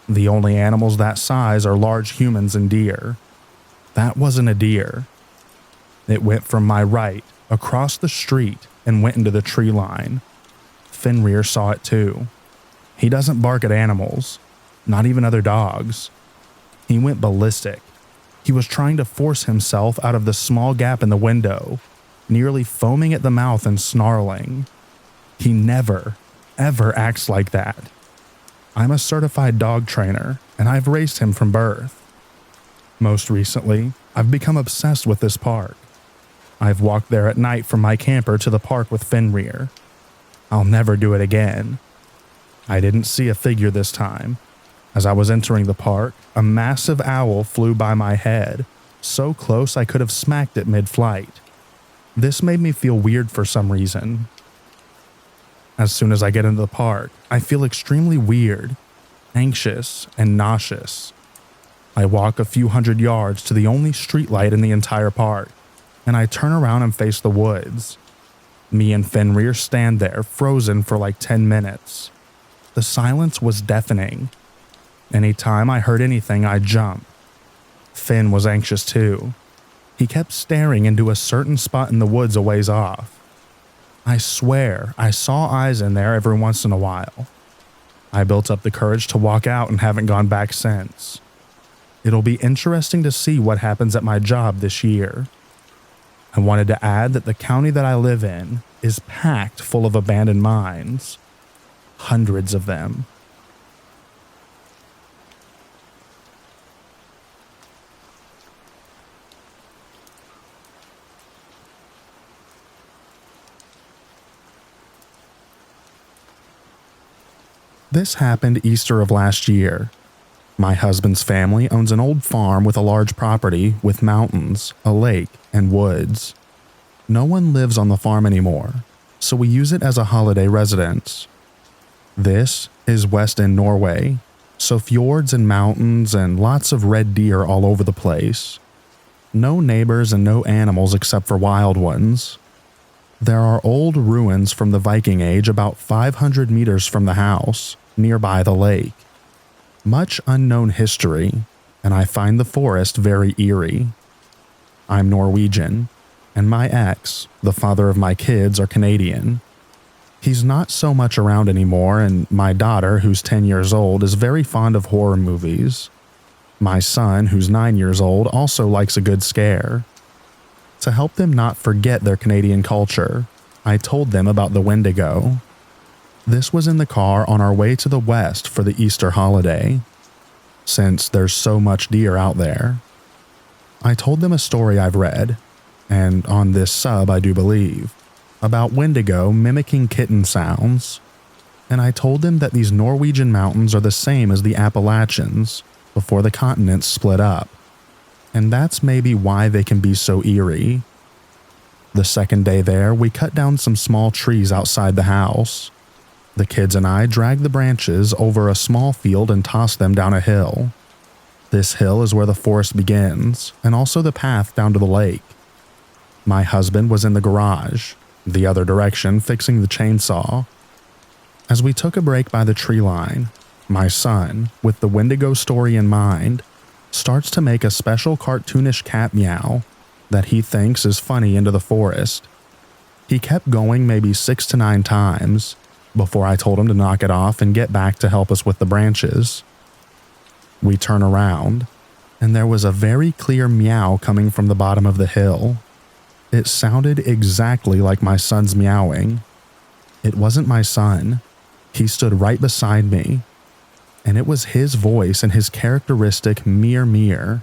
The only animals that size are large humans and deer. That wasn't a deer. It went from my right, across the street, and went into the tree line. Fenrir saw it too. He doesn't bark at animals, not even other dogs. He went ballistic. He was trying to force himself out of the small gap in the window, nearly foaming at the mouth and snarling. He never, ever acts like that. I'm a certified dog trainer, and I've raised him from birth. Most recently, I've become obsessed with this park. I've walked there at night from my camper to the park with Fenrir. I'll never do it again. I didn't see a figure this time. As I was entering the park, a massive owl flew by my head, so close I could have smacked it mid-flight. This made me feel weird for some reason. As soon as I get into the park, I feel extremely weird, anxious, and nauseous. I walk a few hundred yards to the only streetlight in the entire park, and I turn around and face the woods. Me and Fenrir stand there, frozen for like 10 minutes. The silence was deafening. Anytime I heard anything, I'd jump. Finn was anxious too. He kept staring into a certain spot in the woods a ways off. I swear I saw eyes in there every once in a while. I built up the courage to walk out and haven't gone back since. It'll be interesting to see what happens at my job this year. I wanted to add that the county that I live in is packed full of abandoned mines. Hundreds of them. This happened Easter of last year. My husband's family owns an old farm with a large property with mountains, a lake, and woods. No one lives on the farm anymore, so we use it as a holiday residence. This is West End Norway, so fjords and mountains and lots of red deer all over the place. No neighbors and no animals except for wild ones. There are old ruins from the Viking Age about 500 meters from the house, nearby the lake. Much unknown history, and I find the forest very eerie. I'm Norwegian, and my ex, the father of my kids, are Canadian. He's not so much around anymore, and my daughter, who's 10 years old, is very fond of horror movies. My son, who's 9 years old, also likes a good scare. To help them not forget their Canadian culture, I told them about the Wendigo. This was in the car on our way to the west for the Easter holiday, since there's so much deer out there. I told them a story I've read, and on this sub I do believe, about Wendigo mimicking kitten sounds, and I told them that these Norwegian mountains are the same as the Appalachians before the continents split up. And that's maybe why they can be so eerie. The second day there, we cut down some small trees outside the house. The kids and I dragged the branches over a small field and tossed them down a hill. This hill is where the forest begins, and also the path down to the lake. My husband was in the garage, the other direction, fixing the chainsaw. As we took a break by the tree line, my son, with the Wendigo story in mind, starts to make a special cartoonish cat meow that he thinks is funny into the forest. He kept going maybe 6 to 9 times before I told him to knock it off and get back to help us with the branches. We turn around, and there was a very clear meow coming from the bottom of the hill. It sounded exactly like my son's meowing. It wasn't my son. He stood right beside me, and it was his voice and his characteristic meow.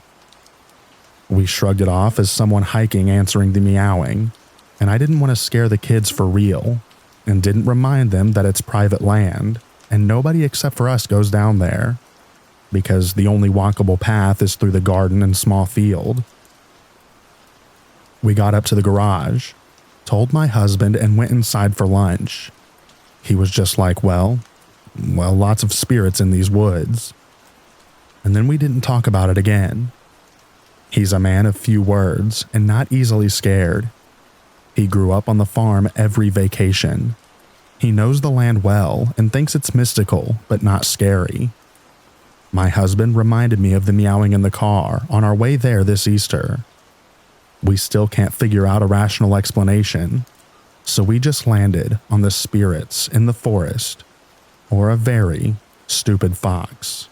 We shrugged it off as someone hiking answering the meowing, and I didn't want to scare the kids for real, and didn't remind them that it's private land, and nobody except for us goes down there, because the only walkable path is through the garden and small field. We got up to the garage, told my husband, and went inside for lunch. He was just like, well, lots of spirits in these woods. And then we didn't talk about it again. He's a man of few words and not easily scared. He grew up on the farm every vacation. He knows the land well and thinks it's mystical but not scary. My husband reminded me of the meowing in the car on our way there this Easter. We still can't figure out a rational explanation, so we just landed on the spirits in the forest, or a very stupid fox.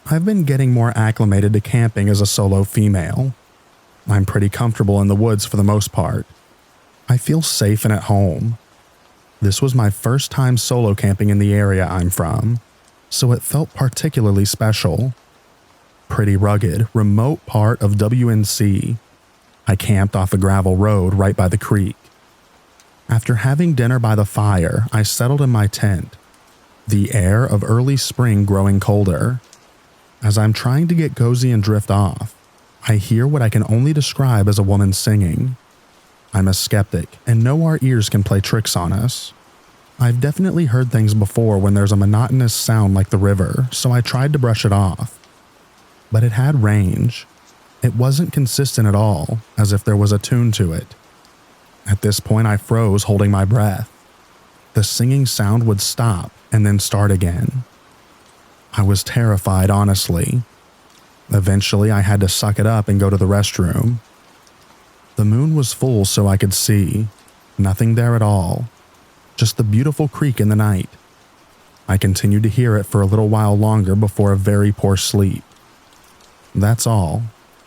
I've been getting more acclimated to camping as a solo female. I'm pretty comfortable in the woods for the most part. I feel safe and at home. This was my first time solo camping in the area I'm from, so it felt particularly special. Pretty rugged, remote part of WNC. I camped off a gravel road right by the creek. After having dinner by the fire, I settled in my tent, the air of early spring growing colder. As I'm trying to get cozy and drift off, I hear what I can only describe as a woman singing. I'm a skeptic and know our ears can play tricks on us. I've definitely heard things before when there's a monotonous sound like the river, so I tried to brush it off. But it had range. It wasn't consistent at all, as if there was a tune to it. At this point, I froze, holding my breath. The singing sound would stop and then start again. I was terrified, honestly. Eventually, I had to suck it up and go to the restroom. The moon was full so I could see. Nothing there at all. Just the beautiful creek in the night. I continued to hear it for a little while longer before a very poor sleep. That's all.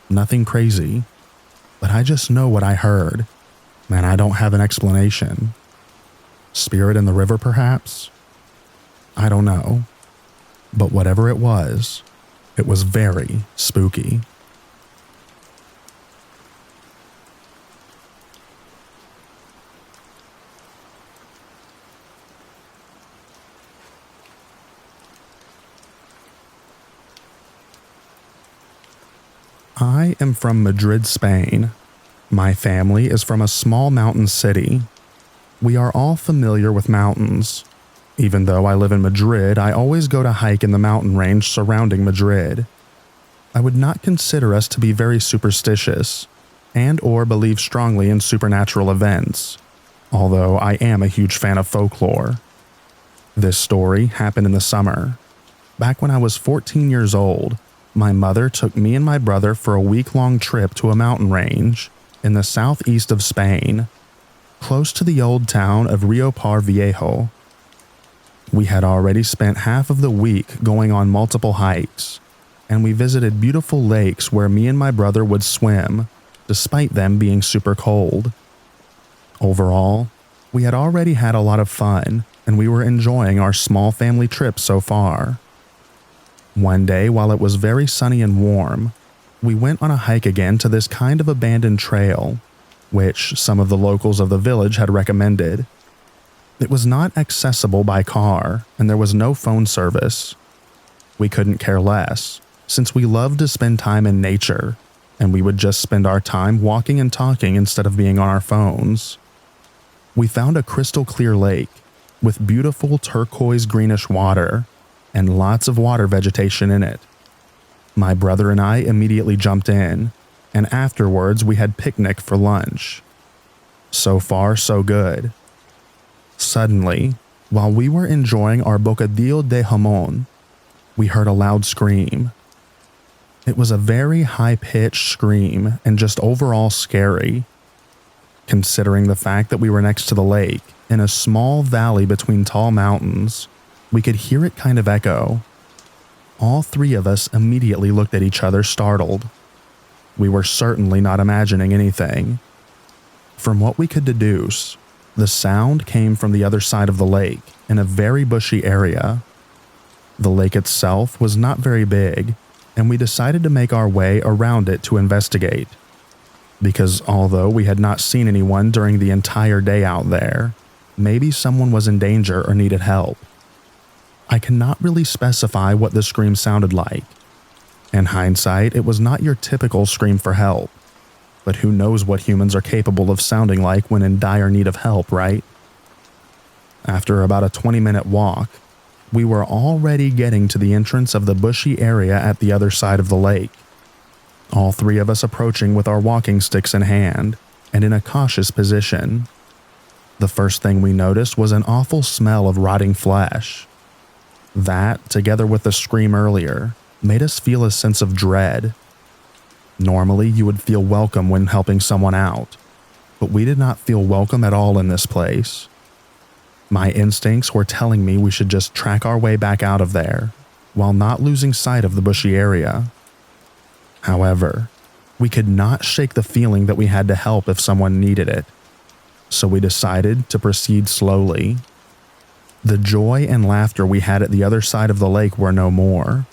Nothing crazy. But I just know what I heard. And I don't have an explanation. Spirit in the river, perhaps? I don't know. But whatever it was very spooky. I am from Madrid, Spain. My family is from a small mountain city. We are all familiar with mountains. Even though I live in Madrid, I always go to hike in the mountain range surrounding Madrid. I would not consider us to be very superstitious and or believe strongly in supernatural events, although I am a huge fan of folklore. This story happened in the summer. Back when I was 14 years old, my mother took me and my brother for a week-long trip to a mountain range in the southeast of Spain, close to the old town of Rio Par Viejo. We had already spent half of the week going on multiple hikes, and we visited beautiful lakes where me and my brother would swim, despite them being super cold. Overall, we had already had a lot of fun, and we were enjoying our small family trip so far. One day, while it was very sunny and warm, we went on a hike again to this kind of abandoned trail, which some of the locals of the village had recommended. It was not accessible by car, and there was no phone service. We couldn't care less, since we loved to spend time in nature, and we would just spend our time walking and talking instead of being on our phones. We found a crystal clear lake with beautiful turquoise greenish water and lots of water vegetation in it. My brother and I immediately jumped in, and afterwards we had picnic for lunch. So far, so good. Suddenly, while we were enjoying our bocadillo de jamón, we heard a loud scream. It was a very high-pitched scream and just overall scary. Considering the fact that we were next to the lake, in a small valley between tall mountains, we could hear it kind of echo. All three of us immediately looked at each other startled. We were certainly not imagining anything. From what we could deduce, the sound came from the other side of the lake in a very bushy area. The lake itself was not very big, and we decided to make our way around it to investigate. Because although we had not seen anyone during the entire day out there, maybe someone was in danger or needed help. I cannot really specify what the scream sounded like. In hindsight, it was not your typical scream for help. But who knows what humans are capable of sounding like when in dire need of help, right? After about a 20-minute walk, we were already getting to the entrance of the bushy area at the other side of the lake. All three of us approaching with our walking sticks in hand and in a cautious position. The first thing we noticed was an awful smell of rotting flesh. That, together with the scream earlier, made us feel a sense of dread. Normally, you would feel welcome when helping someone out, but we did not feel welcome at all in this place. My instincts were telling me we should just track our way back out of there, while not losing sight of the bushy area. However, we could not shake the feeling that we had to help if someone needed it. So we decided to proceed slowly. The joy and laughter we had at the other side of the lake were no more.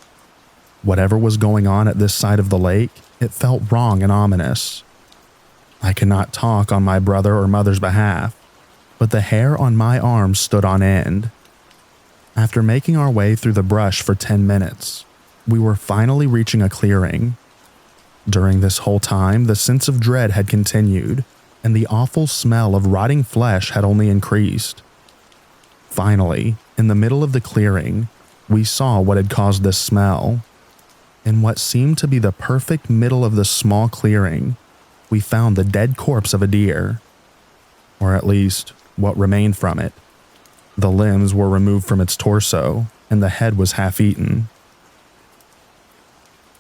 Whatever was going on at this side of the lake, it felt wrong and ominous. I cannot talk on my brother or mother's behalf, but the hair on my arms stood on end. After making our way through the brush for 10 minutes, we were finally reaching a clearing. During this whole time, the sense of dread had continued, and the awful smell of rotting flesh had only increased. Finally, in the middle of the clearing, we saw what had caused this smell. In what seemed to be the perfect middle of the small clearing, we found the dead corpse of a deer, or at least what remained from it. The limbs were removed from its torso, and the head was half-eaten.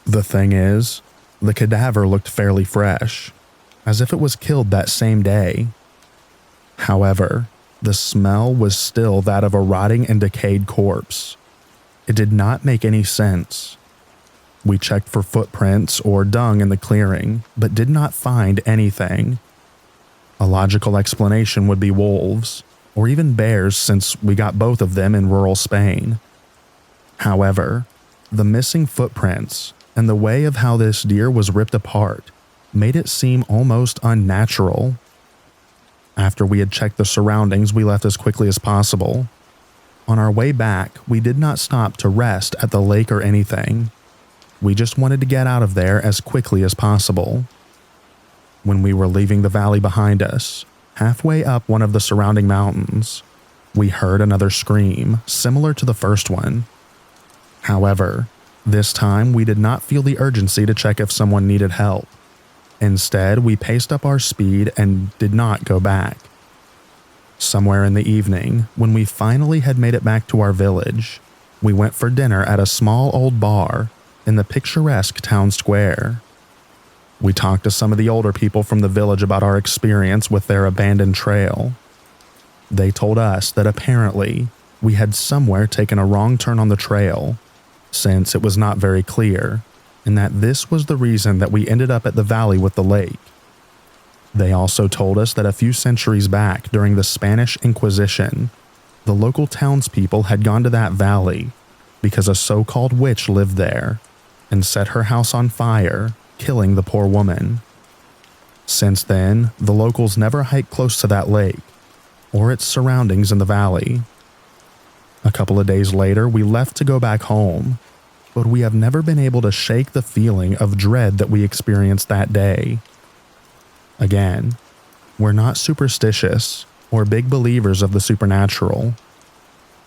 The thing is, the cadaver looked fairly fresh, as if it was killed that same day. However, the smell was still that of a rotting and decayed corpse. It did not make any sense. We checked for footprints or dung in the clearing, but did not find anything. A logical explanation would be wolves, or even bears, since we got both of them in rural Spain. However, the missing footprints and the way of how this deer was ripped apart made it seem almost unnatural. After we had checked the surroundings, we left as quickly as possible. On our way back, we did not stop to rest at the lake or anything. We just wanted to get out of there as quickly as possible. When we were leaving the valley behind us, halfway up one of the surrounding mountains, we heard another scream similar to the first one. However, this time we did not feel the urgency to check if someone needed help. Instead, we paced up our speed and did not go back. Somewhere in the evening, when we finally had made it back to our village, we went for dinner at a small old bar in the picturesque town square. We talked to some of the older people from the village about our experience with their abandoned trail. They told us that apparently we had somewhere taken a wrong turn on the trail, since it was not very clear, and that this was the reason that we ended up at the valley with the lake. They also told us that a few centuries back during the Spanish Inquisition, the local townspeople had gone to that valley because a so-called witch lived there and set her house on fire, killing the poor woman. Since then, the locals never hiked close to that lake or its surroundings in the valley. A couple of days later, we left to go back home, but we have never been able to shake the feeling of dread that we experienced that day. Again, we're not superstitious or big believers of the supernatural,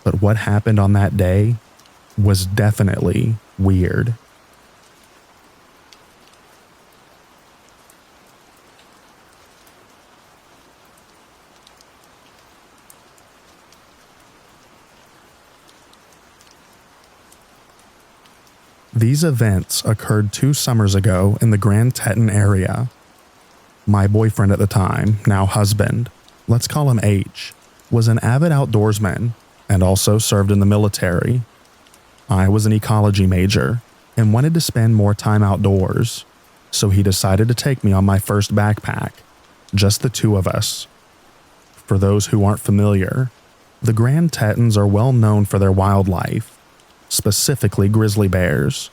but what happened on that day was definitely weird. These events occurred 2 summers ago in the Grand Teton area. My boyfriend at the time, now husband, let's call him H, was an avid outdoorsman and also served in the military. I was an ecology major and wanted to spend more time outdoors, so he decided to take me on my first backpack, just the 2 of us. For those who aren't familiar, the Grand Tetons are well known for their wildlife, specifically grizzly bears.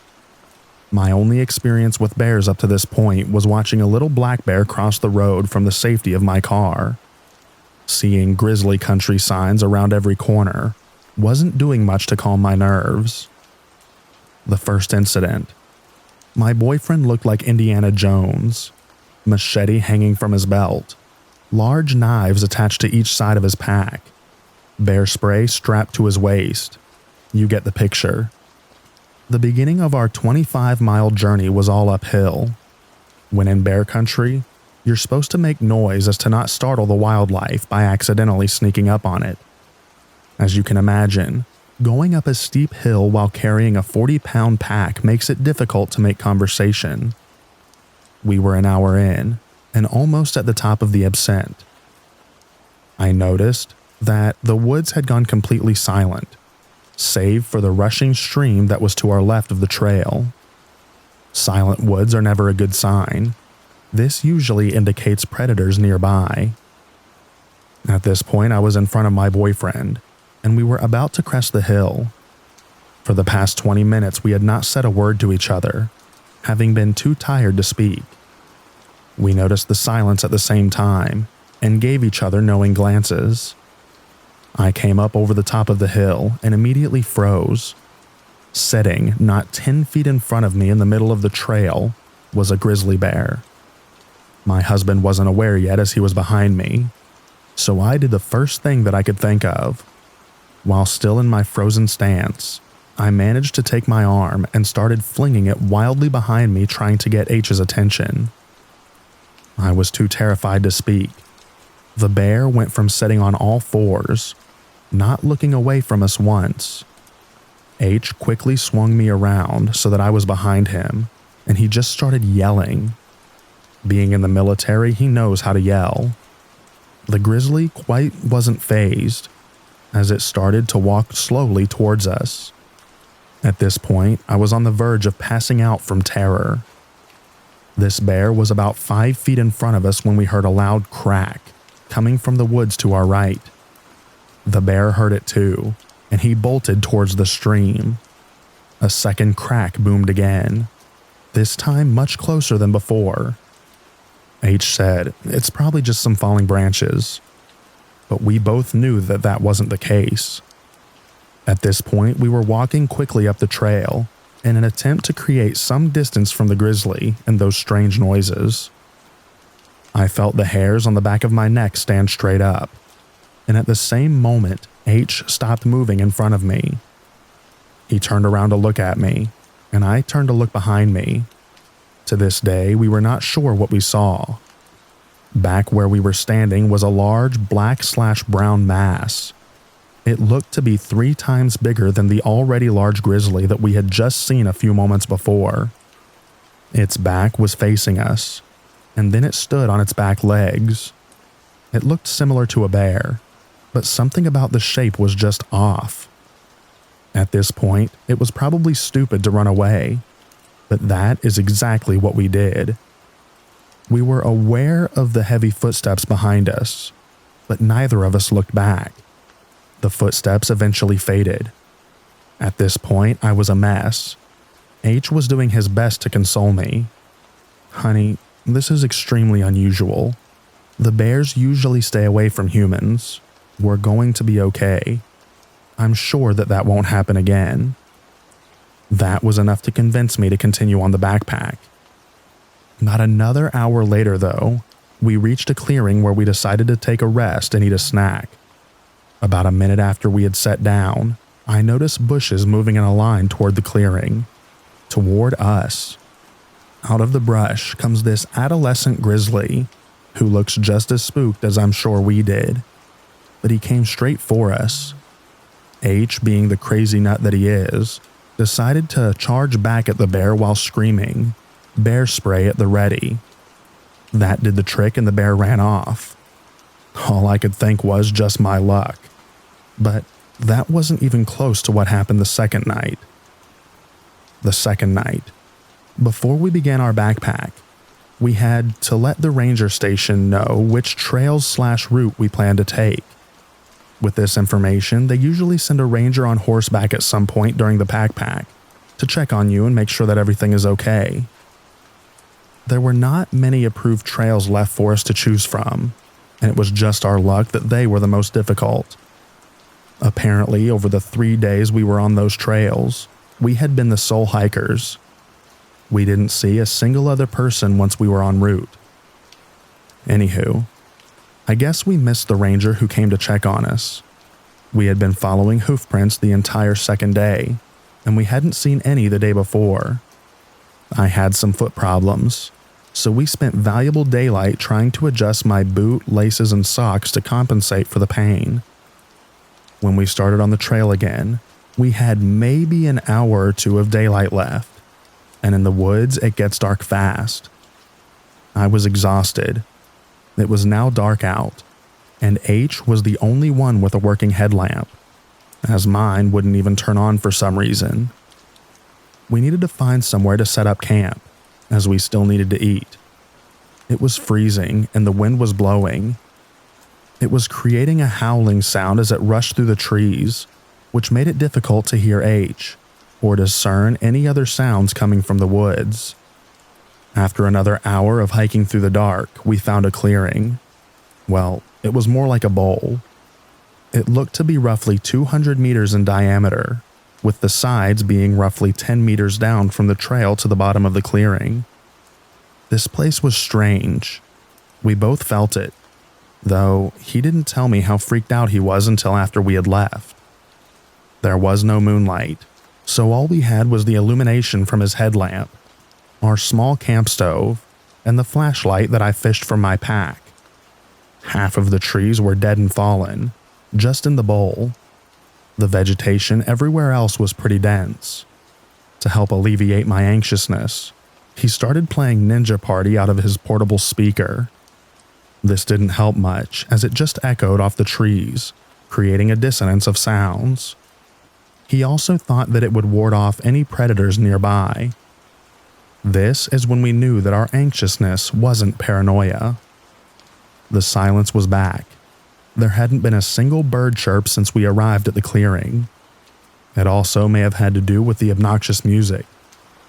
My only experience with bears up to this point was watching a little black bear cross the road from the safety of my car. Seeing grizzly country signs around every corner wasn't doing much to calm my nerves. The first incident. My boyfriend looked like Indiana Jones, machete hanging from his belt, large knives attached to each side of his pack, bear spray strapped to his waist. You get the picture. The beginning of our 25-mile journey was all uphill. When in bear country, you're supposed to make noise as to not startle the wildlife by accidentally sneaking up on it. As you can imagine, going up a steep hill while carrying a 40-pound pack makes it difficult to make conversation. We were an hour in, and almost at the top of the ascent. I noticed that the woods had gone completely silent, save for the rushing stream that was to our left of the trail. Silent woods are never a good sign, This usually indicates predators nearby. At this point, I was in front of my boyfriend, and we were about to crest the hill. For the past 20 minutes, we had not said a word to each other, having been too tired to speak. We noticed the silence at the same time and gave each other knowing glances. I came up over the top of the hill and immediately froze. Sitting not 10 feet in front of me in the middle of the trail was a grizzly bear. My husband wasn't aware yet as he was behind me, so I did the first thing that I could think of. While still in my frozen stance, I managed to take my arm and started flinging it wildly behind me, trying to get H's attention. I was too terrified to speak. The bear went from sitting on all fours, not looking away from us once. H quickly swung me around so that I was behind him, and he just started yelling. Being in the military, he knows how to yell. The grizzly quite wasn't fazed, as it started to walk slowly towards us. At this point, I was on the verge of passing out from terror. This bear was about 5 feet in front of us when we heard a loud crack coming from the woods to our right. The bear heard it too, and he bolted towards the stream. A second crack boomed again, this time much closer than before. H said, "It's probably just some falling branches." But we both knew that that wasn't the case. At this point, we were walking quickly up the trail in an attempt to create some distance from the grizzly and those strange noises. I felt the hairs on the back of my neck stand straight up, and at the same moment, H stopped moving in front of me. He turned around to look at me, and I turned to look behind me. To this day, we were not sure what we saw. Back where we were standing was a large black/brown mass. It looked to be 3 times bigger than the already large grizzly that we had just seen a few moments before. Its back was facing us, and then it stood on its back legs. It looked similar to a bear, but something about the shape was just off. At this point, it was probably stupid to run away, but that is exactly what we did. We were aware of the heavy footsteps behind us, but neither of us looked back. The footsteps eventually faded. At this point, I was a mess. H was doing his best to console me. "Honey, this is extremely unusual. The bears usually stay away from humans. We're going to be okay. I'm sure that that won't happen again." That was enough to convince me to continue on the backpack. Not another hour later, though, we reached a clearing where we decided to take a rest and eat a snack. About a minute after we had sat down, I noticed bushes moving in a line toward the clearing, toward us. Out of the brush comes this adolescent grizzly, who looks just as spooked as I'm sure we did. But he came straight for us. H, being the crazy nut that he is, decided to charge back at the bear while screaming, "Bear spray at the ready." That did the trick and the bear ran off. All I could think was just my luck. But that wasn't even close to what happened the second night. The second night, before we began our backpack, we had to let the ranger station know which trails/route we planned to take. With this information, they usually send a ranger on horseback at some point during the backpack to check on you and make sure that everything is okay. There were not many approved trails left for us to choose from, and it was just our luck that they were the most difficult. Apparently, over the 3 days we were on those trails, we had been the sole hikers. We didn't see a single other person once we were en route. Anywho, I guess we missed the ranger who came to check on us. We had been following hoofprints the entire second day, and we hadn't seen any the day before. I had some foot problems, so we spent valuable daylight trying to adjust my boot, laces, and socks to compensate for the pain. When we started on the trail again, we had maybe an hour or 2 of daylight left, and in the woods it gets dark fast. I was exhausted. It was now dark out, and H was the only one with a working headlamp, as mine wouldn't even turn on for some reason. We needed to find somewhere to set up camp, as we still needed to eat. It was freezing and the wind was blowing. It was creating a howling sound as it rushed through the trees, which made it difficult to hear H or discern any other sounds coming from the woods. After another hour of hiking through the dark, we found a clearing. Well, it was more like a bowl. It looked to be roughly 200 meters in diameter, with the sides being roughly 10 meters down from the trail to the bottom of the clearing. This place was strange. We both felt it, though he didn't tell me how freaked out he was until after we had left. There was no moonlight, so all we had was the illumination from his headlamp, our small camp stove, and the flashlight that I fished from my pack. Half of the trees were dead and fallen, just in the bowl. The vegetation everywhere else was pretty dense. To help alleviate my anxiousness, he started playing Ninja Party out of his portable speaker. This didn't help much, as it just echoed off the trees, creating a dissonance of sounds. He also thought that it would ward off any predators nearby. This is when we knew that our anxiousness wasn't paranoia. The silence was back. There hadn't been a single bird chirp since we arrived at the clearing. It also may have had to do with the obnoxious music,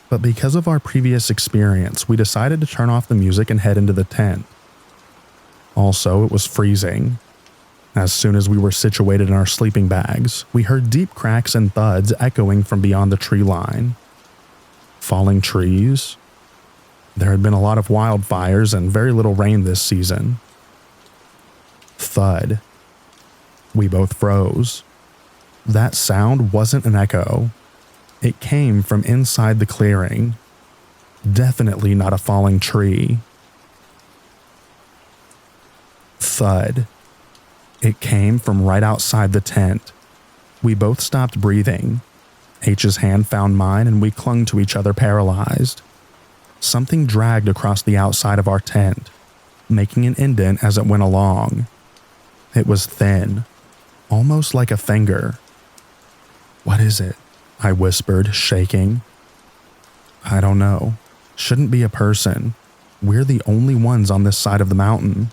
but because of our previous experience, we decided to turn off the music and head into the tent. Also, it was freezing. As soon as we were situated in our sleeping bags, we heard deep cracks and thuds echoing from beyond the tree line. Falling trees? There had been a lot of wildfires and very little rain this season. Thud. We both froze. That sound wasn't an echo. It came from inside the clearing. Definitely not a falling tree. Thud. It came from right outside the tent. We both stopped breathing. H's hand found mine and we clung to each other paralyzed. Something dragged across the outside of our tent, making an indent as it went along. It was thin, almost like a finger. "What is it?" I whispered, shaking. "I don't know. Shouldn't be a person. We're the only ones on this side of the mountain."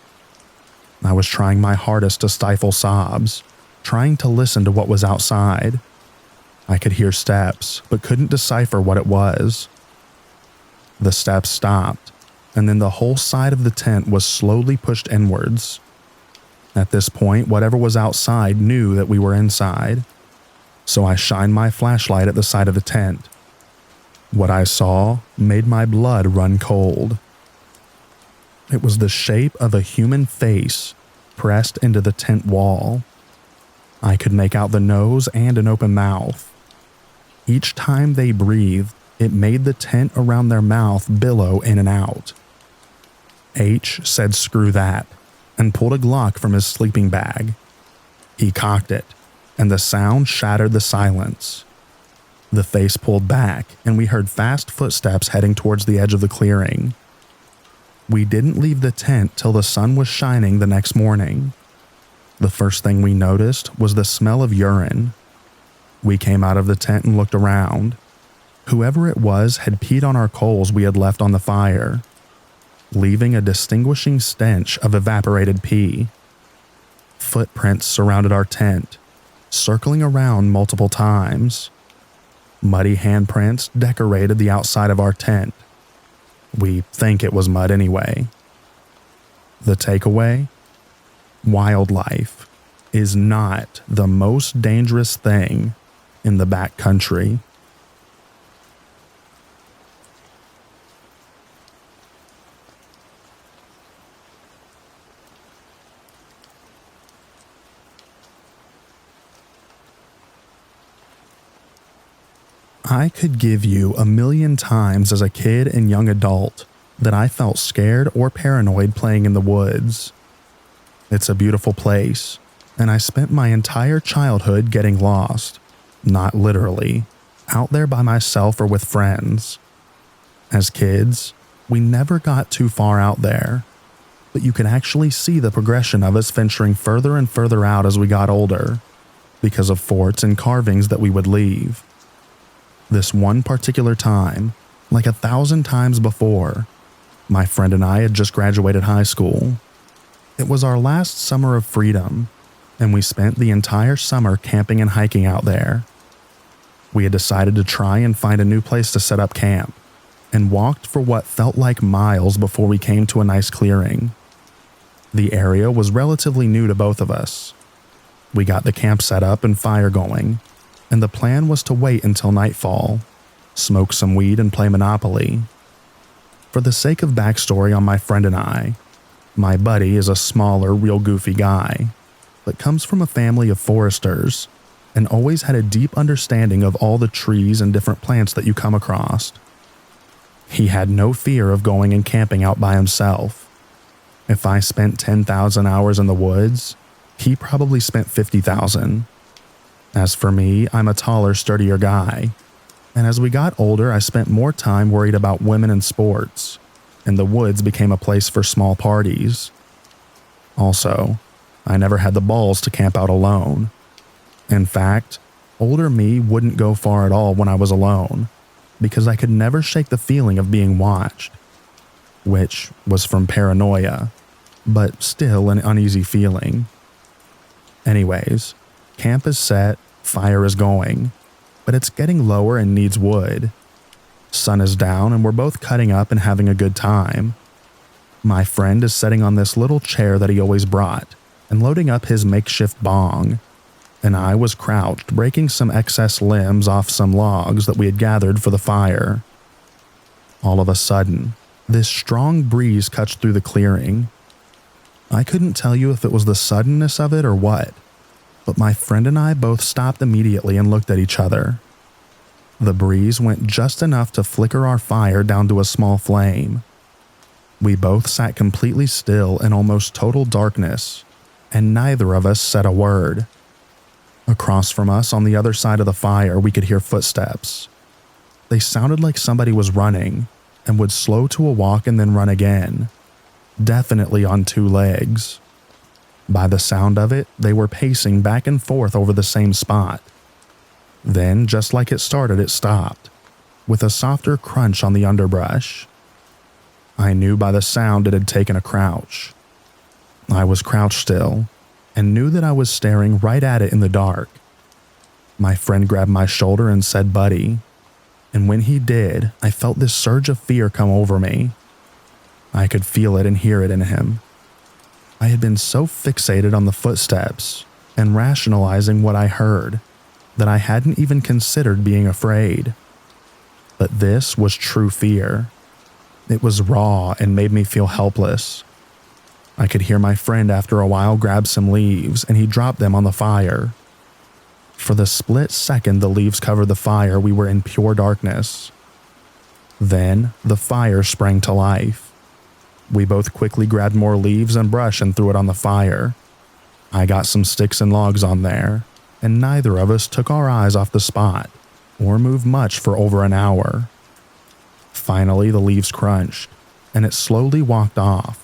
I was trying my hardest to stifle sobs, trying to listen to what was outside. I could hear steps, but couldn't decipher what it was. The steps stopped, and then the whole side of the tent was slowly pushed inwards. At this point, whatever was outside knew that we were inside, so I shined my flashlight at the side of the tent. What I saw made my blood run cold. It was the shape of a human face pressed into the tent wall. I could make out the nose and an open mouth. Each time they breathed, it made the tent around their mouth billow in and out. H said screw that, and pulled a Glock from his sleeping bag. He cocked it, and the sound shattered the silence. The face pulled back, and we heard fast footsteps heading towards the edge of the clearing. We didn't leave the tent till the sun was shining the next morning. The first thing we noticed was the smell of urine. We came out of the tent and looked around. Whoever it was had peed on our coals we had left on the fire, leaving a distinguishing stench of evaporated pee. Footprints surrounded our tent, circling around multiple times. Muddy handprints decorated the outside of our tent. We think it was mud anyway. The takeaway? Wildlife is not the most dangerous thing in the backcountry. I could give you 1,000,000 times as a kid and young adult that I felt scared or paranoid playing in the woods. It's a beautiful place, and I spent my entire childhood getting lost, not literally, out there by myself or with friends. As kids, we never got too far out there, but you could actually see the progression of us venturing further and further out as we got older, because of forts and carvings that we would leave. This one particular time, like 1,000 times before, My friend and I had just graduated high school. It was our last summer of freedom, and we spent the entire summer camping and hiking out there. We had decided to try and find a new place to set up camp, and walked for what felt like miles before we came to a nice clearing. The area was relatively new to both of us. We got the camp set up and fire going, and the plan was to wait until nightfall, smoke some weed and play Monopoly. For the sake of backstory on my friend and I, my buddy is a smaller, real goofy guy, but comes from a family of foresters and always had a deep understanding of all the trees and different plants that you come across. He had no fear of going and camping out by himself. If I spent 10,000 hours in the woods, he probably spent 50,000. As for me, I'm a taller, sturdier guy, and as we got older, I spent more time worried about women and sports, and the woods became a place for small parties. Also, I never had the balls to camp out alone. In fact, older me wouldn't go far at all when I was alone, because I could never shake the feeling of being watched, which was from paranoia, but still an uneasy feeling. Anyways, camp is set, fire is going, but it's getting lower and needs wood. Sun is down and we're both cutting up and having a good time. My friend is sitting on this little chair that he always brought and loading up his makeshift bong, and I was crouched breaking some excess limbs off some logs that we had gathered for the fire. All of a sudden, this strong breeze cuts through the clearing. I couldn't tell you if it was the suddenness of it or what, but my friend and I both stopped immediately and looked at each other. The breeze went just enough to flicker our fire down to a small flame. We both sat completely still in almost total darkness, and neither of us said a word. Across from us on the other side of the fire, we could hear footsteps. They sounded like somebody was running and would slow to a walk and then run again, definitely on two legs. By the sound of it, they were pacing back and forth over the same spot. Then, just like it started, it stopped, with a softer crunch on the underbrush. I knew by the sound it had taken a crouch. I was crouched still, and knew that I was staring right at it in the dark. My friend grabbed my shoulder and said, "Buddy," and when he did, I felt this surge of fear come over me. I could feel it and hear it in him. I had been so fixated on the footsteps and rationalizing what I heard that I hadn't even considered being afraid. But this was true fear. It was raw and made me feel helpless. I could hear my friend after a while grab some leaves and he dropped them on the fire. For the split second the leaves covered the fire, we were in pure darkness. Then the fire sprang to life. We both quickly grabbed more leaves and brush and threw it on the fire. I got some sticks and logs on there, and neither of us took our eyes off the spot or moved much for over an hour. Finally, the leaves crunched, and it slowly walked off.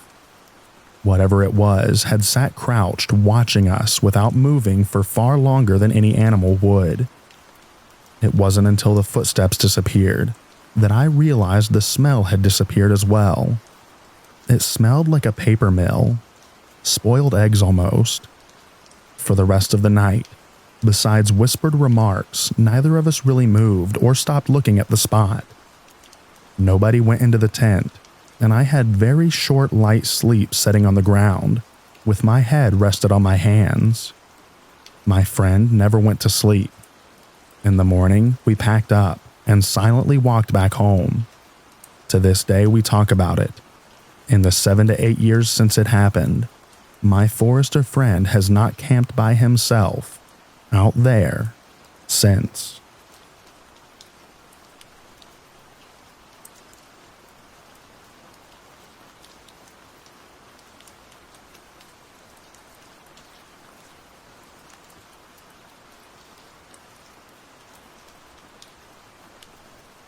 Whatever it was had sat crouched watching us without moving for far longer than any animal would. It wasn't until the footsteps disappeared that I realized the smell had disappeared as well. It smelled like a paper mill, spoiled eggs almost. For the rest of the night, besides whispered remarks, neither of us really moved or stopped looking at the spot. Nobody went into the tent, and I had very short, light sleep sitting on the ground, with my head rested on my hands. My friend never went to sleep. In the morning, we packed up and silently walked back home. To this day, we talk about it. In the 7 to 8 years since it happened, my forester friend has not camped by himself out there since.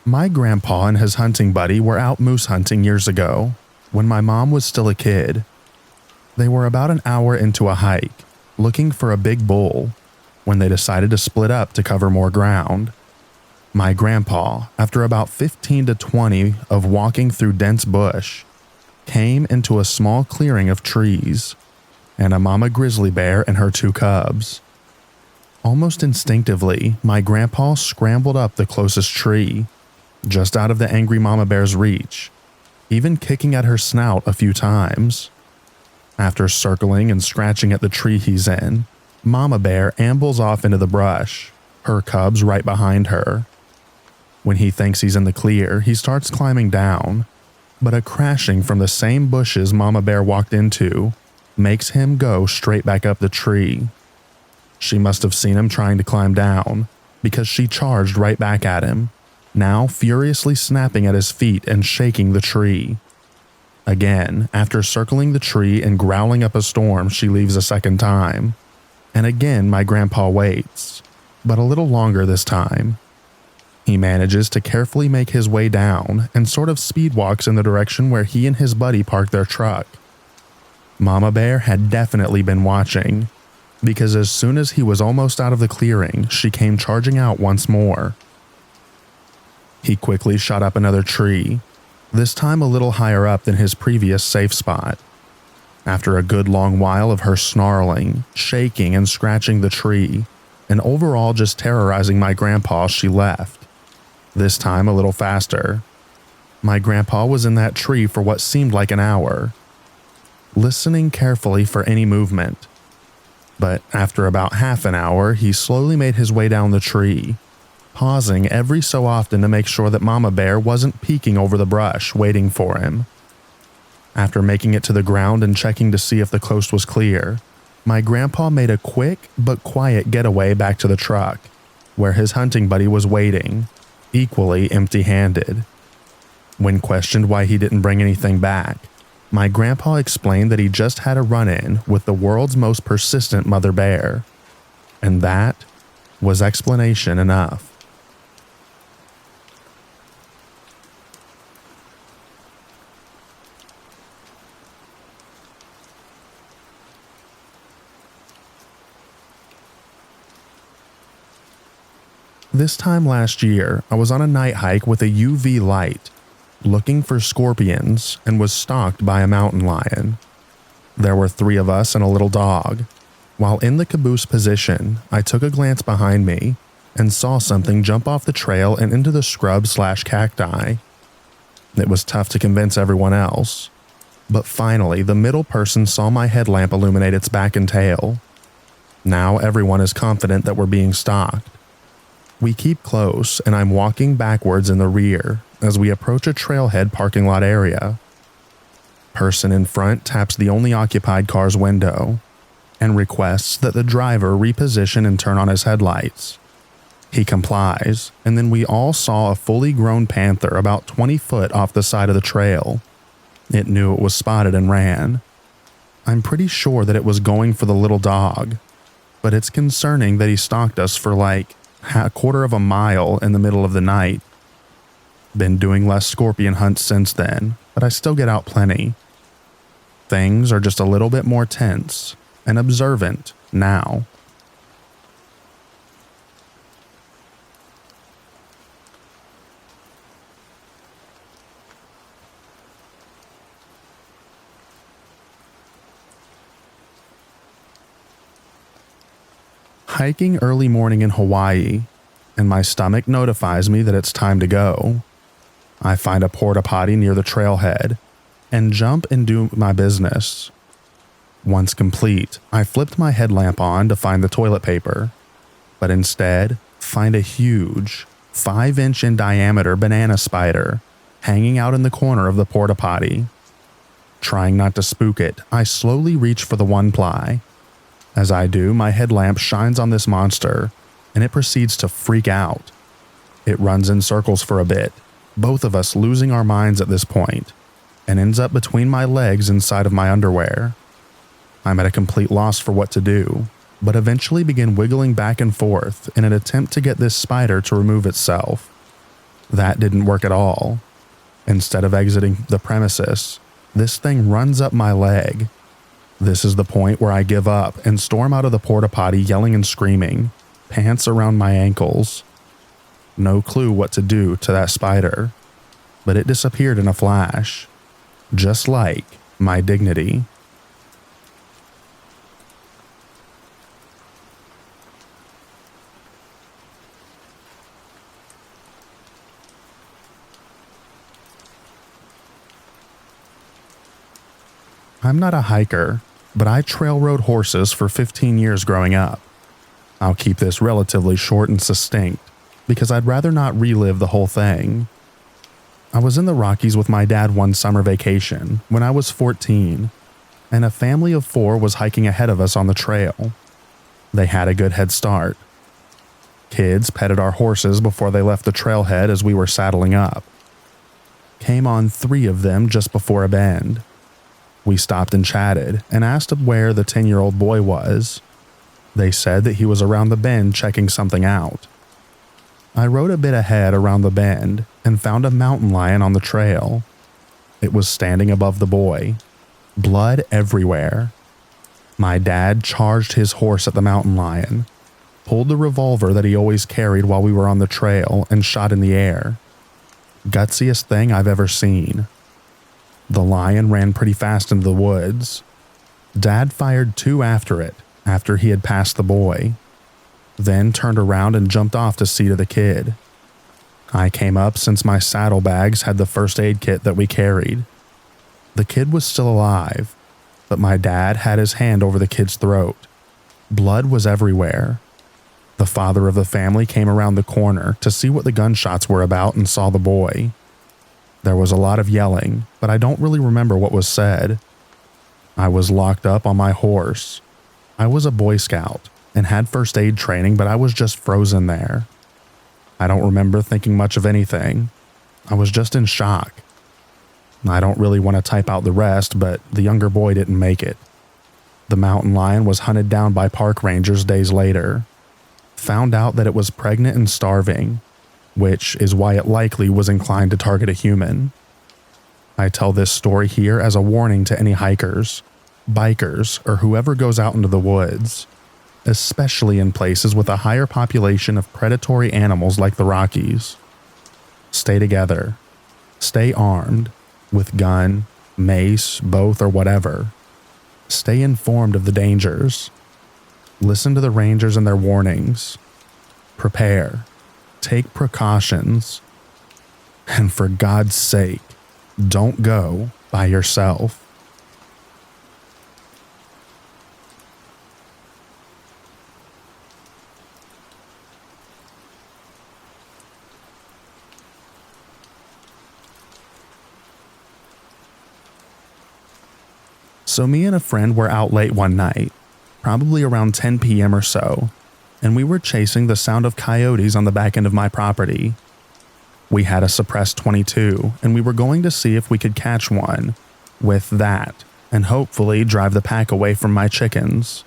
My grandpa and his hunting buddy were out moose hunting years ago, when my mom was still a kid. They were about an hour into a hike, looking for a big bull, when they decided to split up to cover more ground. My grandpa, after about 15 to 20 of walking through dense bush, came into a small clearing of trees and a mama grizzly bear and her 2 cubs. Almost instinctively, my grandpa scrambled up the closest tree, just out of the angry mama bear's reach, even kicking at her snout a few times. After circling and scratching at the tree he's in, mama bear ambles off into the brush, her cubs right behind her. When he thinks he's in the clear, he starts climbing down, but a crashing from the same bushes mama bear walked into makes him go straight back up the tree. She must have seen him trying to climb down, because she charged right back at him, now furiously snapping at his feet and shaking the tree. Again, after circling the tree and growling up a storm, she leaves a second time. And again, my grandpa waits, but a little longer this time. He manages to carefully make his way down and sort of speed walks in the direction where he and his buddy parked their truck. Mama Bear had definitely been watching, because as soon as he was almost out of the clearing, she came charging out once more. He quickly shot up another tree, this time a little higher up than his previous safe spot. After a good long while of her snarling, shaking, and scratching the tree, and overall just terrorizing my grandpa, she left. This time a little faster. My grandpa was in that tree for what seemed like an hour, listening carefully for any movement. But after about half an hour, he slowly made his way down the tree, pausing every so often to make sure that Mama Bear wasn't peeking over the brush, waiting for him. After making it to the ground and checking to see if the coast was clear, my grandpa made a quick but quiet getaway back to the truck, where his hunting buddy was waiting, equally empty-handed. When questioned why he didn't bring anything back, my grandpa explained that he just had a run-in with the world's most persistent mother bear, and that was explanation enough. This time last year, I was on a night hike with a UV light, looking for scorpions, and was stalked by a mountain lion. There were 3 of us and a little dog. While in the caboose position, I took a glance behind me and saw something jump off the trail and into the scrub/cacti. It was tough to convince everyone else, but finally the middle person saw my headlamp illuminate its back and tail. Now everyone is confident that we're being stalked. We keep close, and I'm walking backwards in the rear as we approach a trailhead parking lot area. Person in front taps the only occupied car's window and requests that the driver reposition and turn on his headlights. He complies, and then we all saw a fully grown panther about 20 foot off the side of the trail. It knew it was spotted and ran. I'm pretty sure that it was going for the little dog, but it's concerning that he stalked us for like a quarter of a mile in the middle of the night. Been doing less scorpion hunts since then, but I still get out plenty. Things are just a little bit more tense and observant now. Hiking early morning in Hawaii, and my stomach notifies me that it's time to go. I find a porta potty near the trailhead and jump and do my business. Once complete, I flipped my headlamp on to find the toilet paper, but instead find a huge 5-inch in diameter banana spider hanging out in the corner of the porta potty. Trying not to spook it, I slowly reach for the 1-ply. As I do, my headlamp shines on this monster, and it proceeds to freak out. It runs in circles for a bit, both of us losing our minds at this point, and ends up between my legs inside of my underwear. I'm at a complete loss for what to do, but eventually begin wiggling back and forth in an attempt to get this spider to remove itself. That didn't work at all. Instead of exiting the premises, this thing runs up my leg. This is the point where I give up and storm out of the porta potty yelling and screaming, pants around my ankles. No clue what to do to that spider, but it disappeared in a flash. just like my dignity. I'm not a hiker, but I trail rode horses for 15 years growing up. I'll keep this relatively short and succinct because I'd rather not relive the whole thing. I was in the Rockies with my dad one summer vacation when I was 14, and a family of 4 was hiking ahead of us on the trail. They had a good head start. Kids petted our horses before they left the trailhead as we were saddling up. Came on 3 of them just before a bend. We stopped and chatted and asked where the 10-year-old boy was. They said that he was around the bend checking something out. I rode a bit ahead around the bend and found a mountain lion on the trail. It was standing above the boy, blood everywhere. My dad charged his horse at the mountain lion, pulled the revolver that he always carried while we were on the trail, and shot in the air. Gutsiest thing I've ever seen. The lion ran pretty fast into the woods. Dad fired 2 after it after he had passed the boy, then turned around and jumped off to see to the kid. I came up since my saddlebags had the first aid kit that we carried. The kid was still alive, but my dad had his hand over the kid's throat. Blood was everywhere. The father of the family came around the corner to see what the gunshots were about and saw the boy. There was a lot of yelling, but I don't really remember what was said. I was locked up on my horse. I was a Boy Scout and had first aid training, but I was just frozen there. I don't remember thinking much of anything. I was just in shock. I don't really want to type out the rest, but the younger boy didn't make it. The mountain lion was hunted down by park rangers days later. Found out that it was pregnant and starving, which is why it likely was inclined to target a human. I tell this story here as a warning to any hikers, bikers, or whoever goes out into the woods, especially in places with a higher population of predatory animals like the Rockies. Stay together. Stay armed, with gun, mace, both, or whatever. Stay informed of the dangers. Listen to the rangers and their warnings. Prepare. Take precautions. And for God's sake, don't go by yourself. So me and a friend were out late one night, probably around 10 p.m. or so, and we were chasing the sound of coyotes on the back end of my property. We had a suppressed .22, and we were going to see if we could catch one with that and hopefully drive the pack away from my chickens.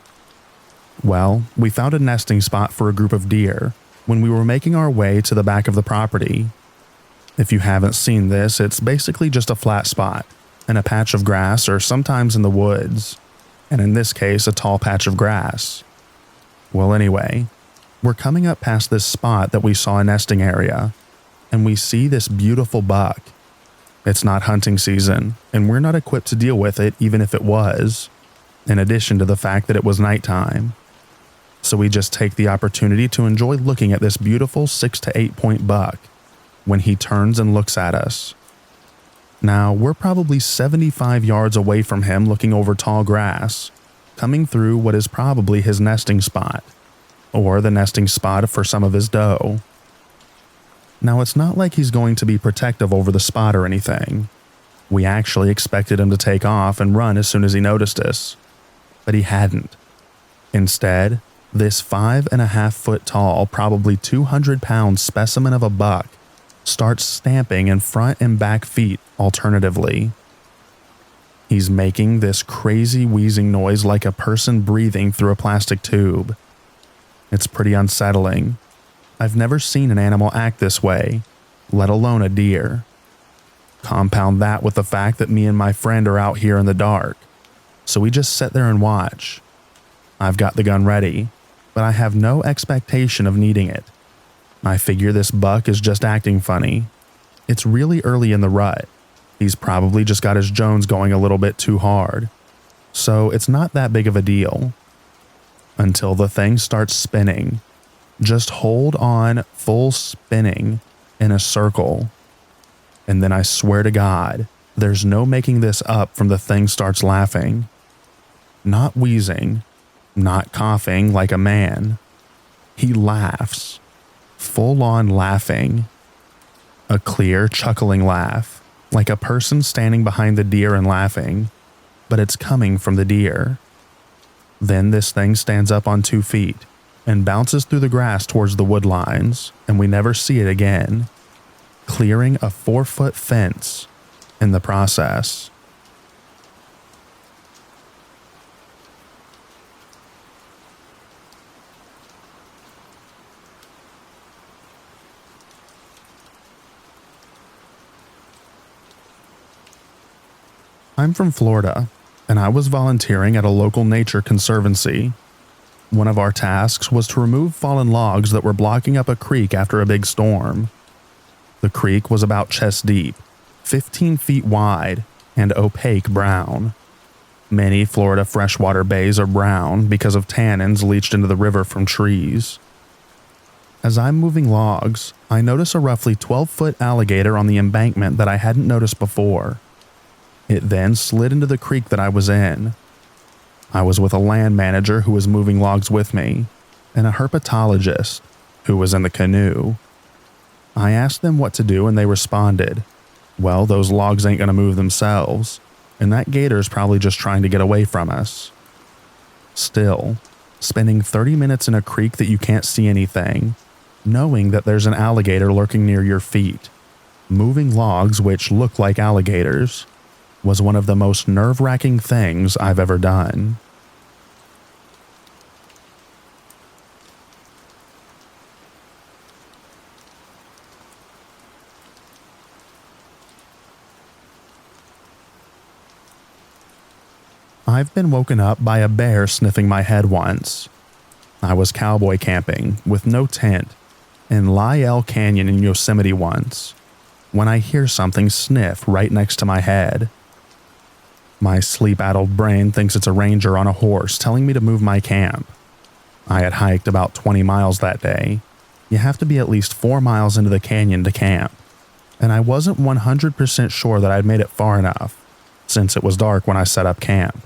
Well, we found a nesting spot for a group of deer when we were making our way to the back of the property. If you haven't seen this, it's basically just a flat spot and a patch of grass, or sometimes in the woods, and in this case a tall patch of grass. Well, anyway, we're coming up past this spot that we saw a nesting area, and we see this beautiful buck. It's not hunting season, and we're not equipped to deal with it even if it was, in addition to the fact that it was nighttime. So we just take the opportunity to enjoy looking at this beautiful 6 to 8 point buck when he turns and looks at us. Now, we're probably 75 yards away from him looking over tall grass, coming through what is probably his nesting spot, or the nesting spot for some of his doe. Now, it's not like he's going to be protective over the spot or anything. We actually expected him to take off and run as soon as he noticed us, but he hadn't. Instead, this 5.5 foot tall, probably 200-pound specimen of a buck starts stamping in front and back feet alternatively. He's making this crazy wheezing noise like a person breathing through a plastic tube. It's pretty unsettling. I've never seen an animal act this way, let alone a deer. Compound that with the fact that me and my friend are out here in the dark, so we just sit there and watch. I've got the gun ready, but I have no expectation of needing it. I figure this buck is just acting funny. It's really early in the rut. He's probably just got his Jones going a little bit too hard. So it's not that big of a deal. Until the thing starts spinning. Just hold on full spinning in a circle. And then I swear to God, there's no making this up from the thing starts laughing. Not wheezing, not coughing like a man. He laughs. Full on laughing. A clear, chuckling laugh, like a person standing behind the deer and laughing, but it's coming from the deer. Then this thing stands up on 2 feet and bounces through the grass towards the wood lines, and we never see it again, clearing a 4-foot fence in the process. I'm from Florida, and I was volunteering at a local nature conservancy. One of our tasks was to remove fallen logs that were blocking up a creek after a big storm. The creek was about chest deep, 15 feet wide, and opaque brown. Many Florida freshwater bays are brown because of tannins leached into the river from trees. As I'm moving logs, I notice a roughly 12-foot alligator on the embankment that I hadn't noticed before. It then slid into the creek that I was in. I was with a land manager who was moving logs with me, and a herpetologist who was in the canoe. I asked them what to do and they responded, well, those logs ain't gonna move themselves, and that gator's probably just trying to get away from us. Still, spending 30 minutes in a creek that you can't see anything, knowing that there's an alligator lurking near your feet, moving logs which look like alligators, was one of the most nerve-wracking things I've ever done. I've been woken up by a bear sniffing my head once. I was cowboy camping with no tent in Lyell Canyon in Yosemite once, when I hear something sniff right next to my head. My sleep-addled brain thinks it's a ranger on a horse telling me to move my camp. I had hiked about 20 miles that day. You have to be at least 4 miles into the canyon to camp, and I wasn't 100% sure that I'd made it far enough, since it was dark when I set up camp.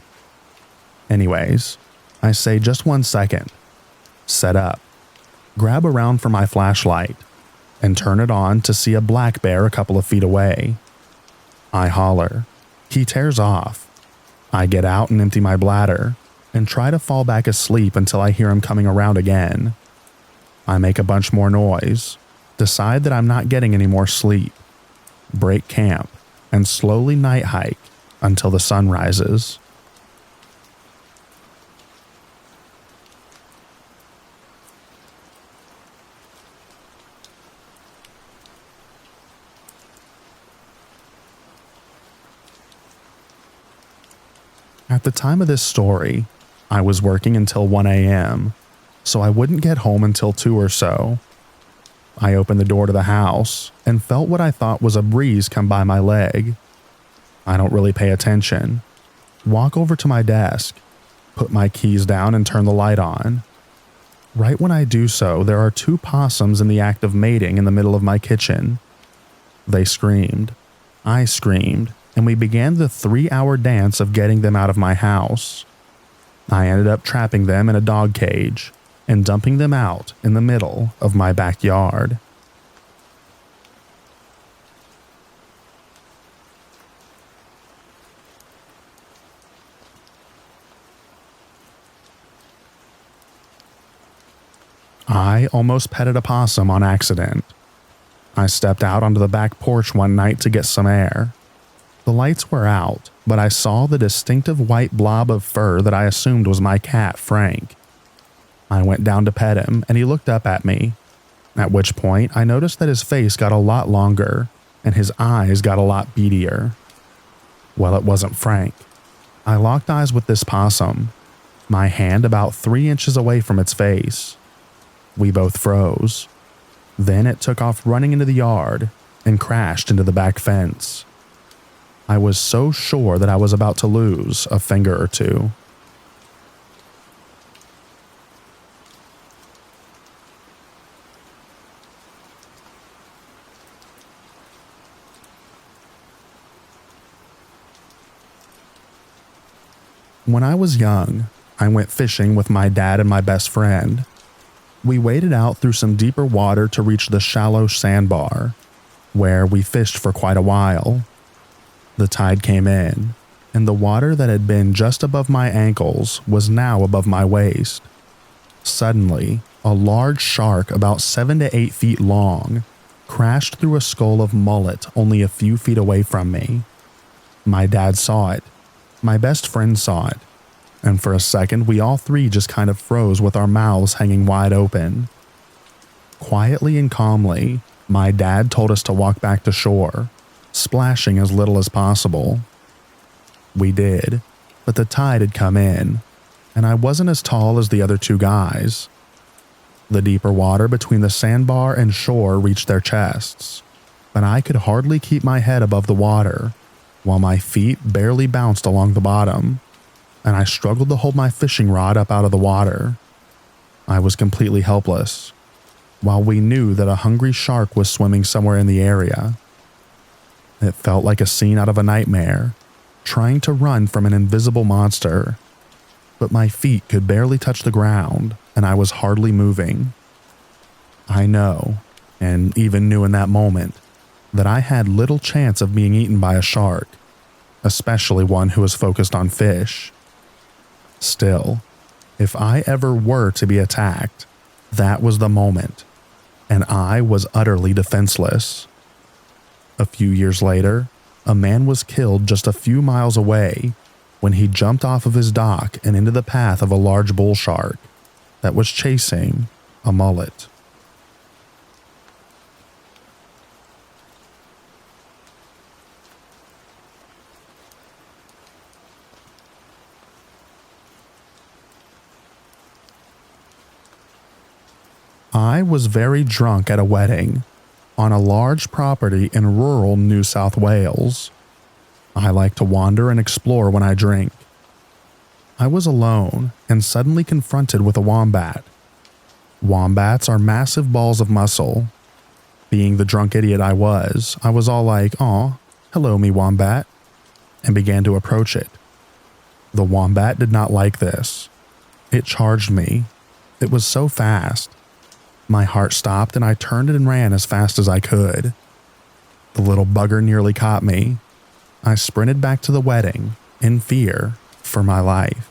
Anyways, I say just 1 second, set up, grab around for my flashlight, and turn it on to see a black bear a couple of feet away. I holler. He tears off. I get out and empty my bladder and try to fall back asleep until I hear him coming around again. I make a bunch more noise, decide that I'm not getting any more sleep, break camp, and slowly night hike until the sun rises. At the time of this story, I was working until 1 a.m., so I wouldn't get home until 2 or so. I opened the door to the house and felt what I thought was a breeze come by my leg. I don't really pay attention. Walk over to my desk, put my keys down and turn the light on. Right when I do so, there are 2 possums in the act of mating in the middle of my kitchen. They screamed. I screamed. And we began the 3-hour dance of getting them out of my house. I ended up trapping them in a dog cage and dumping them out in the middle of my backyard. I almost petted a possum on accident. I stepped out onto the back porch one night to get some air. The lights were out, but I saw the distinctive white blob of fur that I assumed was my cat, Frank. I went down to pet him, and he looked up at me, at which point I noticed that his face got a lot longer, and his eyes got a lot beadier. Well, it wasn't Frank. I locked eyes with this possum, my hand about 3 inches away from its face. We both froze. Then it took off running into the yard and crashed into the back fence. I was so sure that I was about to lose a finger or two. When I was young, I went fishing with my dad and my best friend. We waded out through some deeper water to reach the shallow sandbar, where we fished for quite a while. The tide came in, and the water that had been just above my ankles was now above my waist. Suddenly, a large shark about 7 to 8 feet long crashed through a school of mullet only a few feet away from me. My dad saw it. My best friend saw it. And for a second, we all three just kind of froze with our mouths hanging wide open. Quietly and calmly, my dad told us to walk back to shore, splashing as little as possible. We did, but the tide had come in, and I wasn't as tall as the other two guys. The deeper water between the sandbar and shore reached their chests, but I could hardly keep my head above the water, while my feet barely bounced along the bottom, and I struggled to hold my fishing rod up out of the water. I was completely helpless, while we knew that a hungry shark was swimming somewhere in the area. It felt like a scene out of a nightmare, trying to run from an invisible monster, but my feet could barely touch the ground, and I was hardly moving. I know, and even knew in that moment, that I had little chance of being eaten by a shark, especially one who was focused on fish. Still, if I ever were to be attacked, that was the moment, and I was utterly defenseless. A few years later, a man was killed just a few miles away when he jumped off of his dock and into the path of a large bull shark that was chasing a mullet. I was very drunk at a wedding on a large property in rural New South Wales. I like to wander and explore when I drink. I was alone and suddenly confronted with a wombat. Wombats are massive balls of muscle. Being the drunk idiot I was all like, "Aw, hello me wombat," and began to approach it. The wombat did not like this. It charged me. It was so fast. My heart stopped and I turned and ran as fast as I could. The little bugger nearly caught me. I sprinted back to the wedding in fear for my life.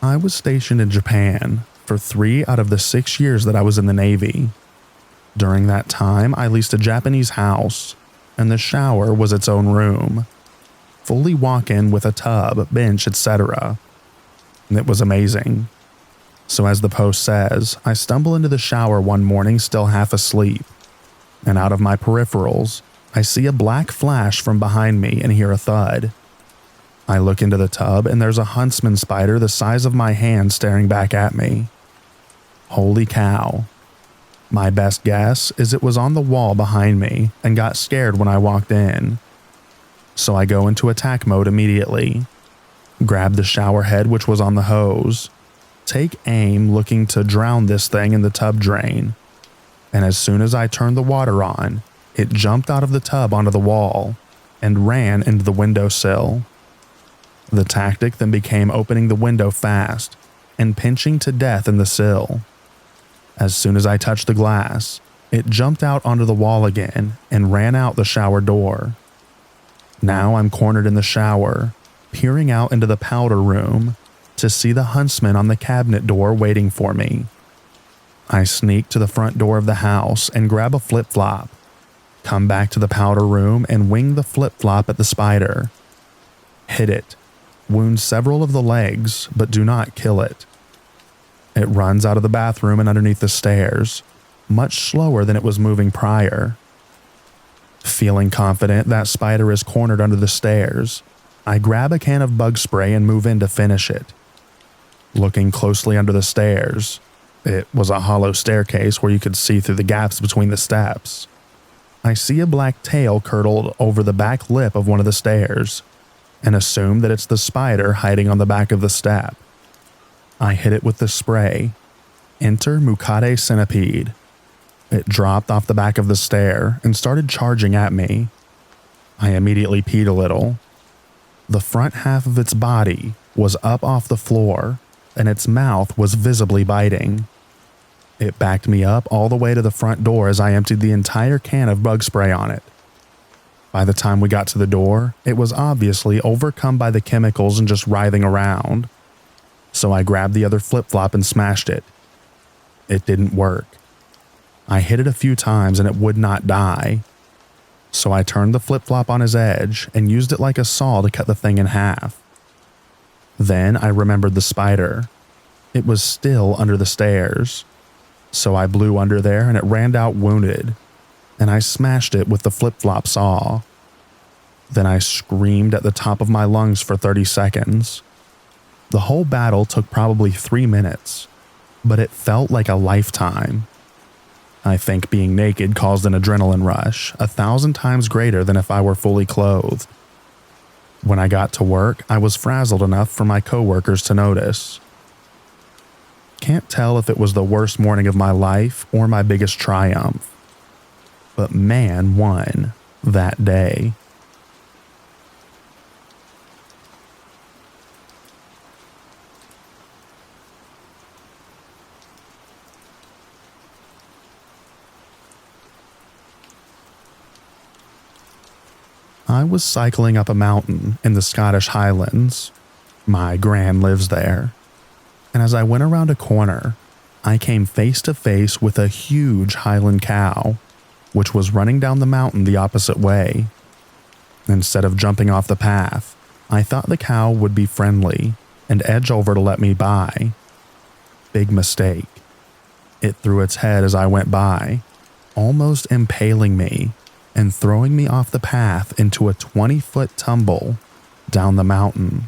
I was stationed in Japan for 3 out of the 6 years that I was in the Navy. During that time, I leased a Japanese house, and the shower was its own room. Fully walk-in with a tub, bench, etc. It was amazing. So as the post says, I stumble into the shower one morning still half asleep, and out of my peripherals, I see a black flash from behind me and hear a thud. I look into the tub and there's a huntsman spider the size of my hand staring back at me. Holy cow. My best guess is it was on the wall behind me and got scared when I walked in. So I go into attack mode immediately. Grab the shower head which was on the hose. Take aim looking to drown this thing in the tub drain. And as soon as I turned the water on, it jumped out of the tub onto the wall and ran into the windowsill. The tactic then became opening the window fast and pinching to death in the sill. As soon as I touched the glass, it jumped out onto the wall again and ran out the shower door. Now I'm cornered in the shower, peering out into the powder room to see the huntsman on the cabinet door waiting for me. I sneak to the front door of the house and grab a flip-flop, come back to the powder room and wing the flip-flop at the spider. Hit it, wound several of the legs, but do not kill it. It runs out of the bathroom and underneath the stairs, much slower than it was moving prior. Feeling confident that spider is cornered under the stairs, I grab a can of bug spray and move in to finish it. Looking closely under the stairs, it was a hollow staircase where you could see through the gaps between the steps. I see a black tail curdled over the back lip of one of the stairs and assume that it's the spider hiding on the back of the step. I hit it with the spray. Enter Mukade Centipede. It dropped off the back of the stair and started charging at me. I immediately peed a little. The front half of its body was up off the floor, and its mouth was visibly biting. It backed me up all the way to the front door as I emptied the entire can of bug spray on it. By the time we got to the door, it was obviously overcome by the chemicals and just writhing around. So I grabbed the other flip-flop and smashed it. It didn't work. I hit it a few times and it would not die. So I turned the flip-flop on his edge and used it like a saw to cut the thing in half. Then I remembered the spider. It was still under the stairs. So I blew under there and it ran out wounded, and I smashed it with the flip-flop saw. Then I screamed at the top of my lungs for 30 seconds. The whole battle took probably 3 minutes, but it felt like a lifetime. I think being naked caused an adrenaline rush 1,000 times greater than if I were fully clothed. When I got to work, I was frazzled enough for my coworkers to notice. Can't tell if it was the worst morning of my life or my biggest triumph, but man won that day. I was cycling up a mountain in the Scottish Highlands. My gran lives there. And as I went around a corner, I came face to face with a huge Highland cow, which was running down the mountain the opposite way. Instead of jumping off the path, I thought the cow would be friendly and edge over to let me by. Big mistake. It threw its head as I went by, almost impaling me and throwing me off the path into a 20-foot tumble down the mountain.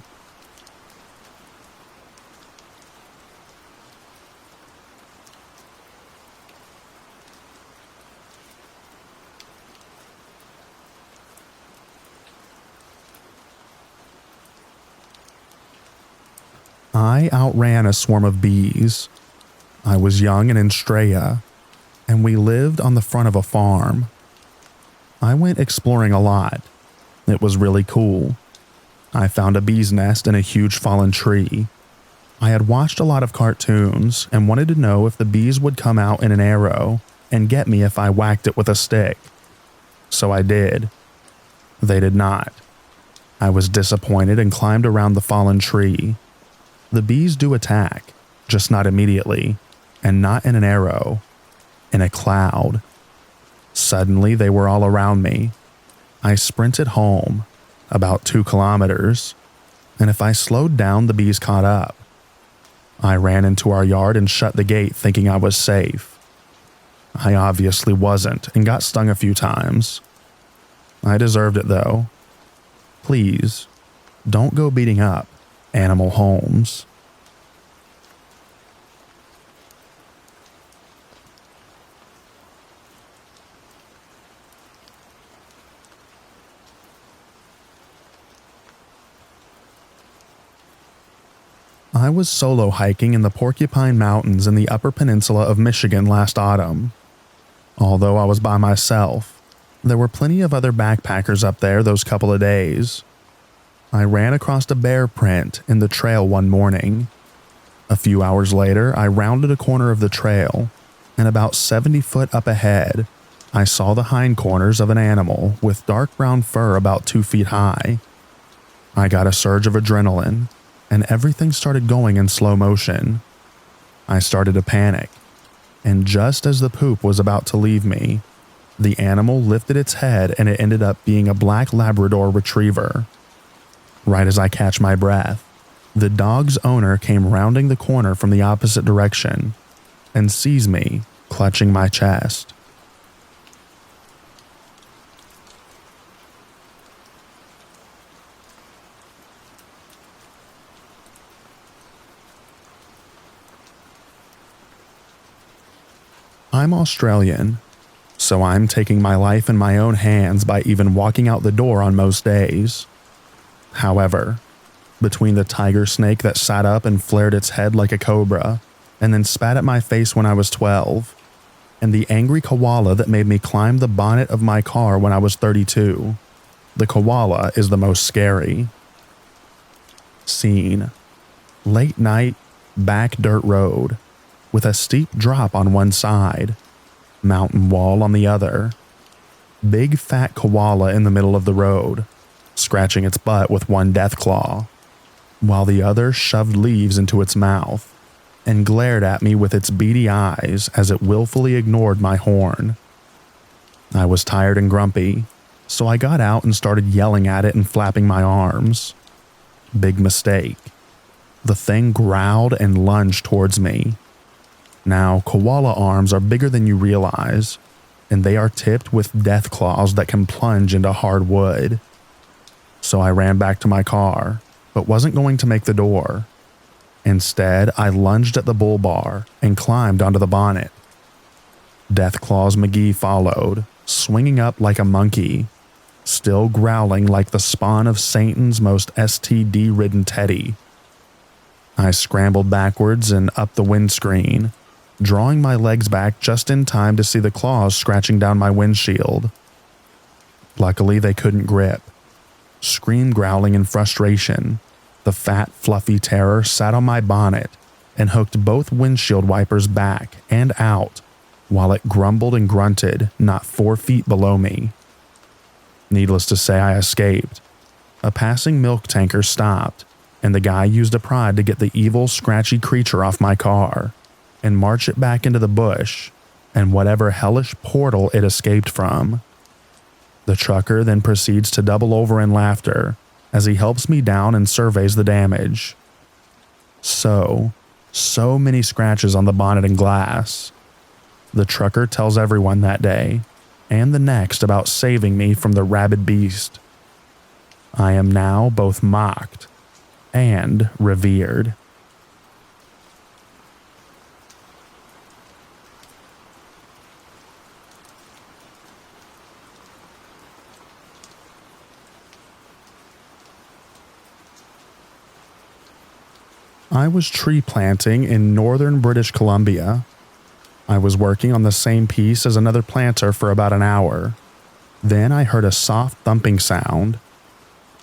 I outran a swarm of bees. I was young and in Straya, and we lived on the front of a farm. I went exploring a lot. It was really cool. I found a bee's nest in a huge fallen tree. I had watched a lot of cartoons and wanted to know if the bees would come out in an arrow and get me if I whacked it with a stick. So I did. They did not. I was disappointed and climbed around the fallen tree. The bees do attack, just not immediately, and not in an arrow, in a cloud. Suddenly, they were all around me. I sprinted home, about 2 kilometers, and if I slowed down, the bees caught up. I ran into our yard and shut the gate thinking I was safe. I obviously wasn't and got stung a few times. I deserved it though. Please, don't go beating up animal homes. I was solo hiking in the Porcupine Mountains in the Upper Peninsula of Michigan last autumn. Although I was by myself, there were plenty of other backpackers up there those couple of days. I ran across a bear print in the trail one morning. A few hours later, I rounded a corner of the trail, and about 70 foot up ahead, I saw the hindquarters of an animal with dark brown fur about 2 feet high. I got a surge of adrenaline, and everything started going in slow motion. I started to panic, and just as the poop was about to leave me, the animal lifted its head and it ended up being a black Labrador retriever. Right as I catch my breath, the dog's owner came rounding the corner from the opposite direction and sees me clutching my chest. I'm Australian, so I'm taking my life in my own hands by even walking out the door on most days. However, between the tiger snake that sat up and flared its head like a cobra and then spat at my face when I was 12, and the angry koala that made me climb the bonnet of my car when I was 32, the koala is the most scary. Scene: late night, back dirt road, with a steep drop on one side, mountain wall on the other. Big fat koala in the middle of the road, scratching its butt with one death claw, while the other shoved leaves into its mouth and glared at me with its beady eyes as it willfully ignored my horn. I was tired and grumpy, so I got out and started yelling at it and flapping my arms. Big mistake. The thing growled and lunged towards me. Now, koala arms are bigger than you realize, and they are tipped with death claws that can plunge into hard wood. So I ran back to my car, but wasn't going to make the door. Instead, I lunged at the bull bar and climbed onto the bonnet. Death Claws McGee followed, swinging up like a monkey, still growling like the spawn of Satan's most STD-ridden teddy. I scrambled backwards and up the windscreen, drawing my legs back just in time to see the claws scratching down my windshield. Luckily, they couldn't grip. Scream growling in frustration, the fat, fluffy terror sat on my bonnet and hooked both windshield wipers back and out while it grumbled and grunted not 4 feet below me. Needless to say, I escaped. A passing milk tanker stopped, and the guy used a prod to get the evil, scratchy creature off my car and march it back into the bush and whatever hellish portal it escaped from. The trucker then proceeds to double over in laughter as he helps me down and surveys the damage. So many scratches on the bonnet and glass. The trucker tells everyone that day and the next about saving me from the rabid beast. I am now both mocked and revered. I was tree planting in northern British Columbia. I was working on the same piece as another planter for about an hour. Then I heard a soft thumping sound.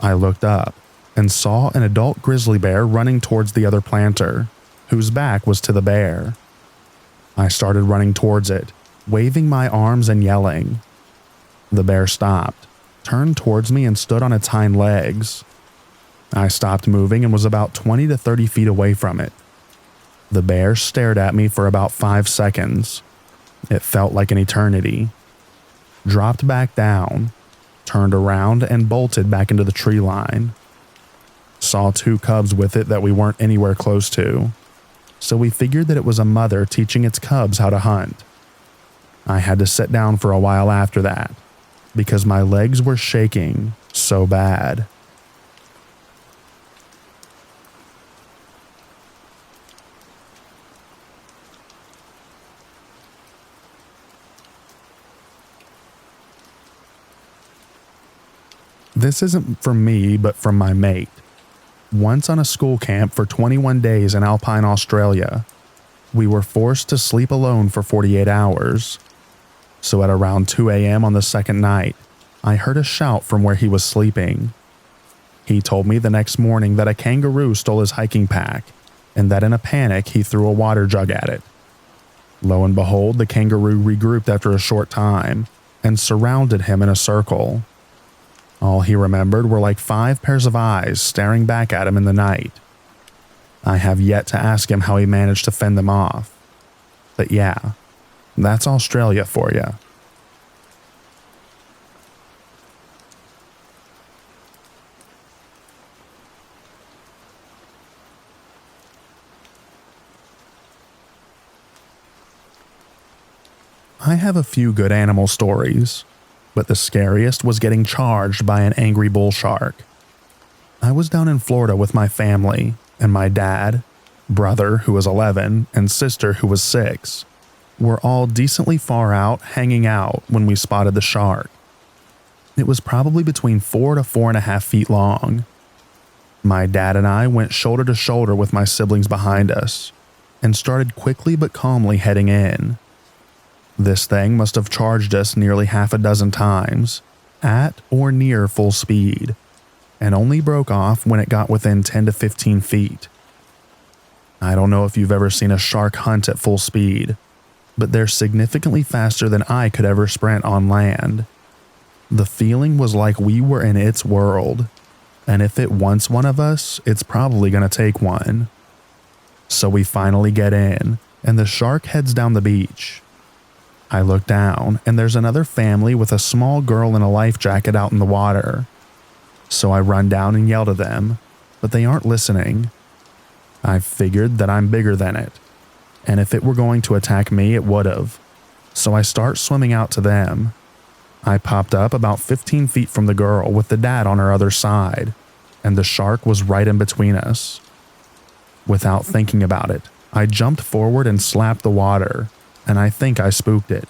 I looked up and saw an adult grizzly bear running towards the other planter, whose back was to the bear. I started running towards it, waving my arms and yelling. The bear stopped, turned towards me and stood on its hind legs. I stopped moving and was about 20 to 30 feet away from it. The bear stared at me for about 5 seconds. It felt like an eternity. Dropped back down, turned around and bolted back into the tree line. Saw 2 cubs with it that we weren't anywhere close to, so we figured that it was a mother teaching its cubs how to hunt. I had to sit down for a while after that, because my legs were shaking so bad. This isn't from me, but from my mate. Once on a school camp for 21 days in Alpine, Australia, we were forced to sleep alone for 48 hours. So at around 2 a.m. on the second night, I heard a shout from where he was sleeping. He told me the next morning that a kangaroo stole his hiking pack and that in a panic he threw a water jug at it. Lo and behold, the kangaroo regrouped after a short time and surrounded him in a circle. All he remembered were like 5 pairs of eyes staring back at him in the night. I have yet to ask him how he managed to fend them off. But yeah, that's Australia for you. I have a few good animal stories, but the scariest was getting charged by an angry bull shark. I was down in Florida with my family and my dad, brother who was 11, and sister who was 6. were all decently far out, hanging out when we spotted the shark. It was probably between 4 to 4.5 feet long. My dad and I went shoulder to shoulder with my siblings behind us and started quickly but calmly heading in. This thing must have charged us nearly half a dozen times, at or near full speed, and only broke off when it got within 10 to 15 feet. I don't know if you've ever seen a shark hunt at full speed, but they're significantly faster than I could ever sprint on land. The feeling was like we were in its world, and if it wants one of us, it's probably going to take one. So we finally get in, and the shark heads down the beach. I look down, and there's another family with a small girl in a life jacket out in the water. So I run down and yell to them, but they aren't listening. I figured that I'm bigger than it, and if it were going to attack me, it would've. So I start swimming out to them. I popped up about 15 feet from the girl with the dad on her other side, and the shark was right in between us. Without thinking about it, I jumped forward and slapped the water, and I think I spooked it.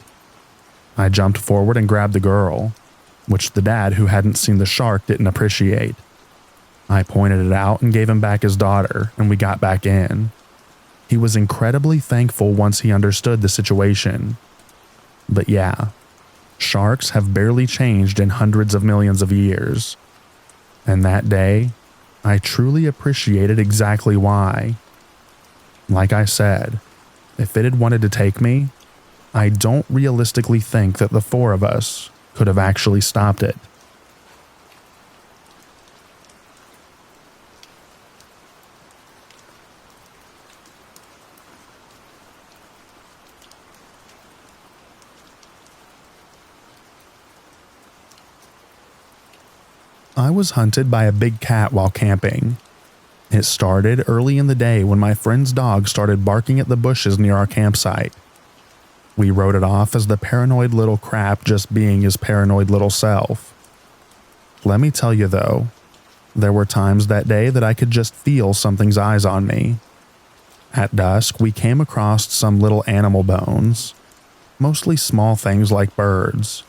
I jumped forward and grabbed the girl, which the dad who hadn't seen the shark didn't appreciate. I pointed it out and gave him back his daughter, and we got back in. He was incredibly thankful once he understood the situation. But yeah, sharks have barely changed in hundreds of millions of years. And that day, I truly appreciated exactly why. Like I said, if it had wanted to take me, I don't realistically think that the four of us could have actually stopped it. I was hunted by a big cat while camping. It started early in the day when my friend's dog started barking at the bushes near our campsite. We wrote it off as the paranoid little crap just being his paranoid little self. Let me tell you though, there were times that day that I could just feel something's eyes on me. At dusk, we came across some little animal bones, mostly small things like birds,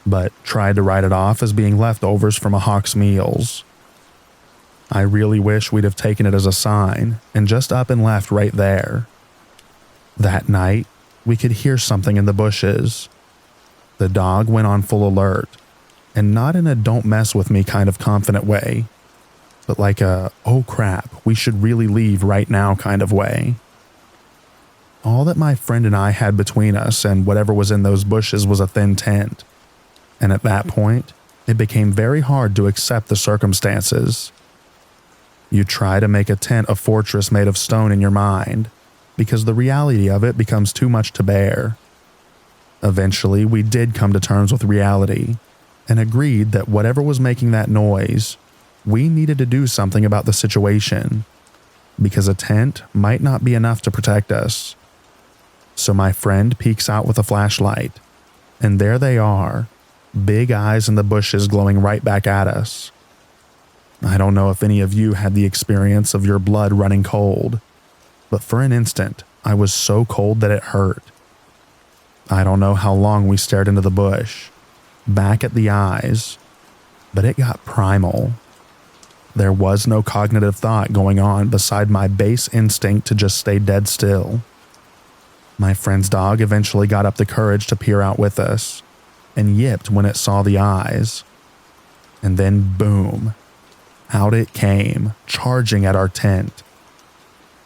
but tried to write it off as being leftovers from a hawk's meals. I really wish we'd have taken it as a sign and just up and left right there. That night, we could hear something in the bushes. The dog went on full alert, and not in a don't mess with me kind of confident way, but like a, oh crap, we should really leave right now kind of way. All that my friend and I had between us and whatever was in those bushes was a thin tent. And at that point, it became very hard to accept the circumstances. You try to make a tent a fortress made of stone in your mind, because the reality of it becomes too much to bear. Eventually, we did come to terms with reality, and agreed that whatever was making that noise, we needed to do something about the situation, because a tent might not be enough to protect us. So my friend peeks out with a flashlight, and there they are, big eyes in the bushes glowing right back at us. I don't know if any of you had the experience of your blood running cold, but for an instant, I was so cold that it hurt. I don't know how long we stared into the bush, back at the eyes, but it got primal. There was no cognitive thought going on beside my base instinct to just stay dead still. My friend's dog eventually got up the courage to peer out with us, and yipped when it saw the eyes. And then boom, out it came, charging at our tent.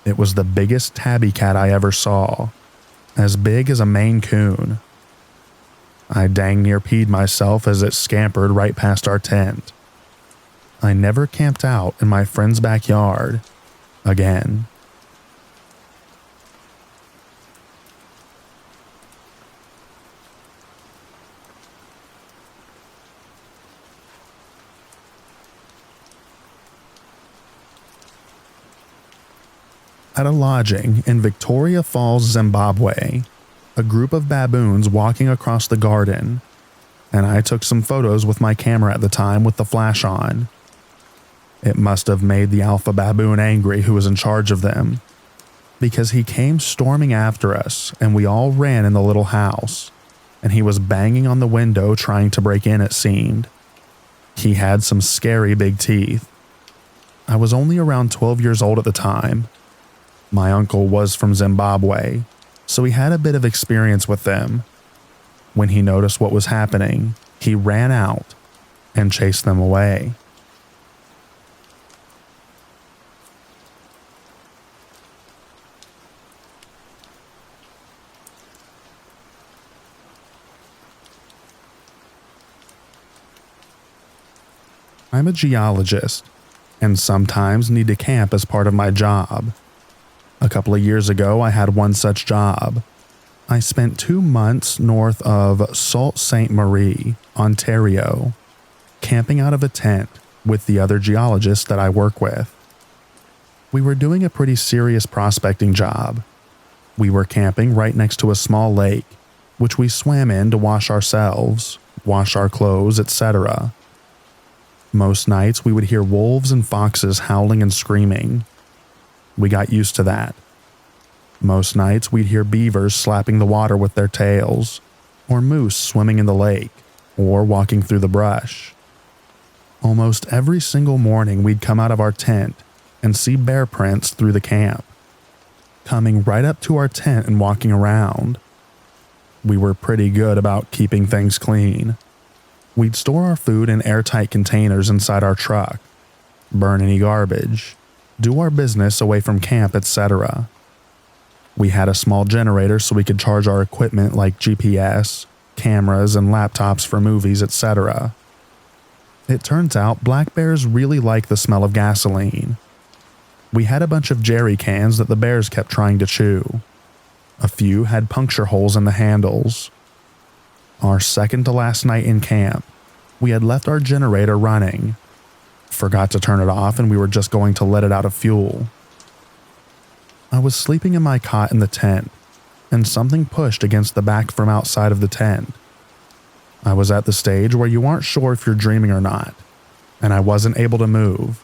It was the biggest tabby cat I ever saw, as big as a Maine Coon. I dang near peed myself as it scampered right past our tent. I never camped out in my friend's backyard again. At a lodging in Victoria Falls, Zimbabwe, a group of baboons walking across the garden, and I took some photos with my camera at the time with the flash on. It must have made the alpha baboon angry who was in charge of them. because he came storming after us and we all ran in the little house, and he was banging on the window trying to break in, it seemed. He had some scary big teeth. I was only around 12 years old at the time. My uncle was from Zimbabwe, so he had a bit of experience with them. When he noticed what was happening, he ran out and chased them away. I'm a geologist and sometimes need to camp as part of my job. A couple of years ago, I had one such job. I spent 2 months north of Sault Ste. Marie, Ontario, camping out of a tent with the other geologists that I work with. We were doing a pretty serious prospecting job. We were camping right next to a small lake, which we swam in to wash ourselves, wash our clothes, etc. Most nights we would hear wolves and foxes howling and screaming. We got used to that. Most nights we'd hear beavers slapping the water with their tails, or moose swimming in the lake, or walking through the brush. Almost every single morning we'd come out of our tent and see bear prints through the camp, coming right up to our tent and walking around. We were pretty good about keeping things clean. We'd store our food in airtight containers inside our truck, burn any garbage, do our business away from camp, etc. We had a small generator so we could charge our equipment like GPS, cameras, and laptops for movies, etc. It turns out black bears really like the smell of gasoline. We had a bunch of jerry cans that the bears kept trying to chew. A few had puncture holes in the handles. Our second to last night in camp, we had left our generator running, forgot to turn it off, and we were just going to let it out of fuel. I was sleeping in my cot in the tent, and something pushed against the back from outside of the tent. I was at the stage where you aren't sure if you're dreaming or not, and I wasn't able to move,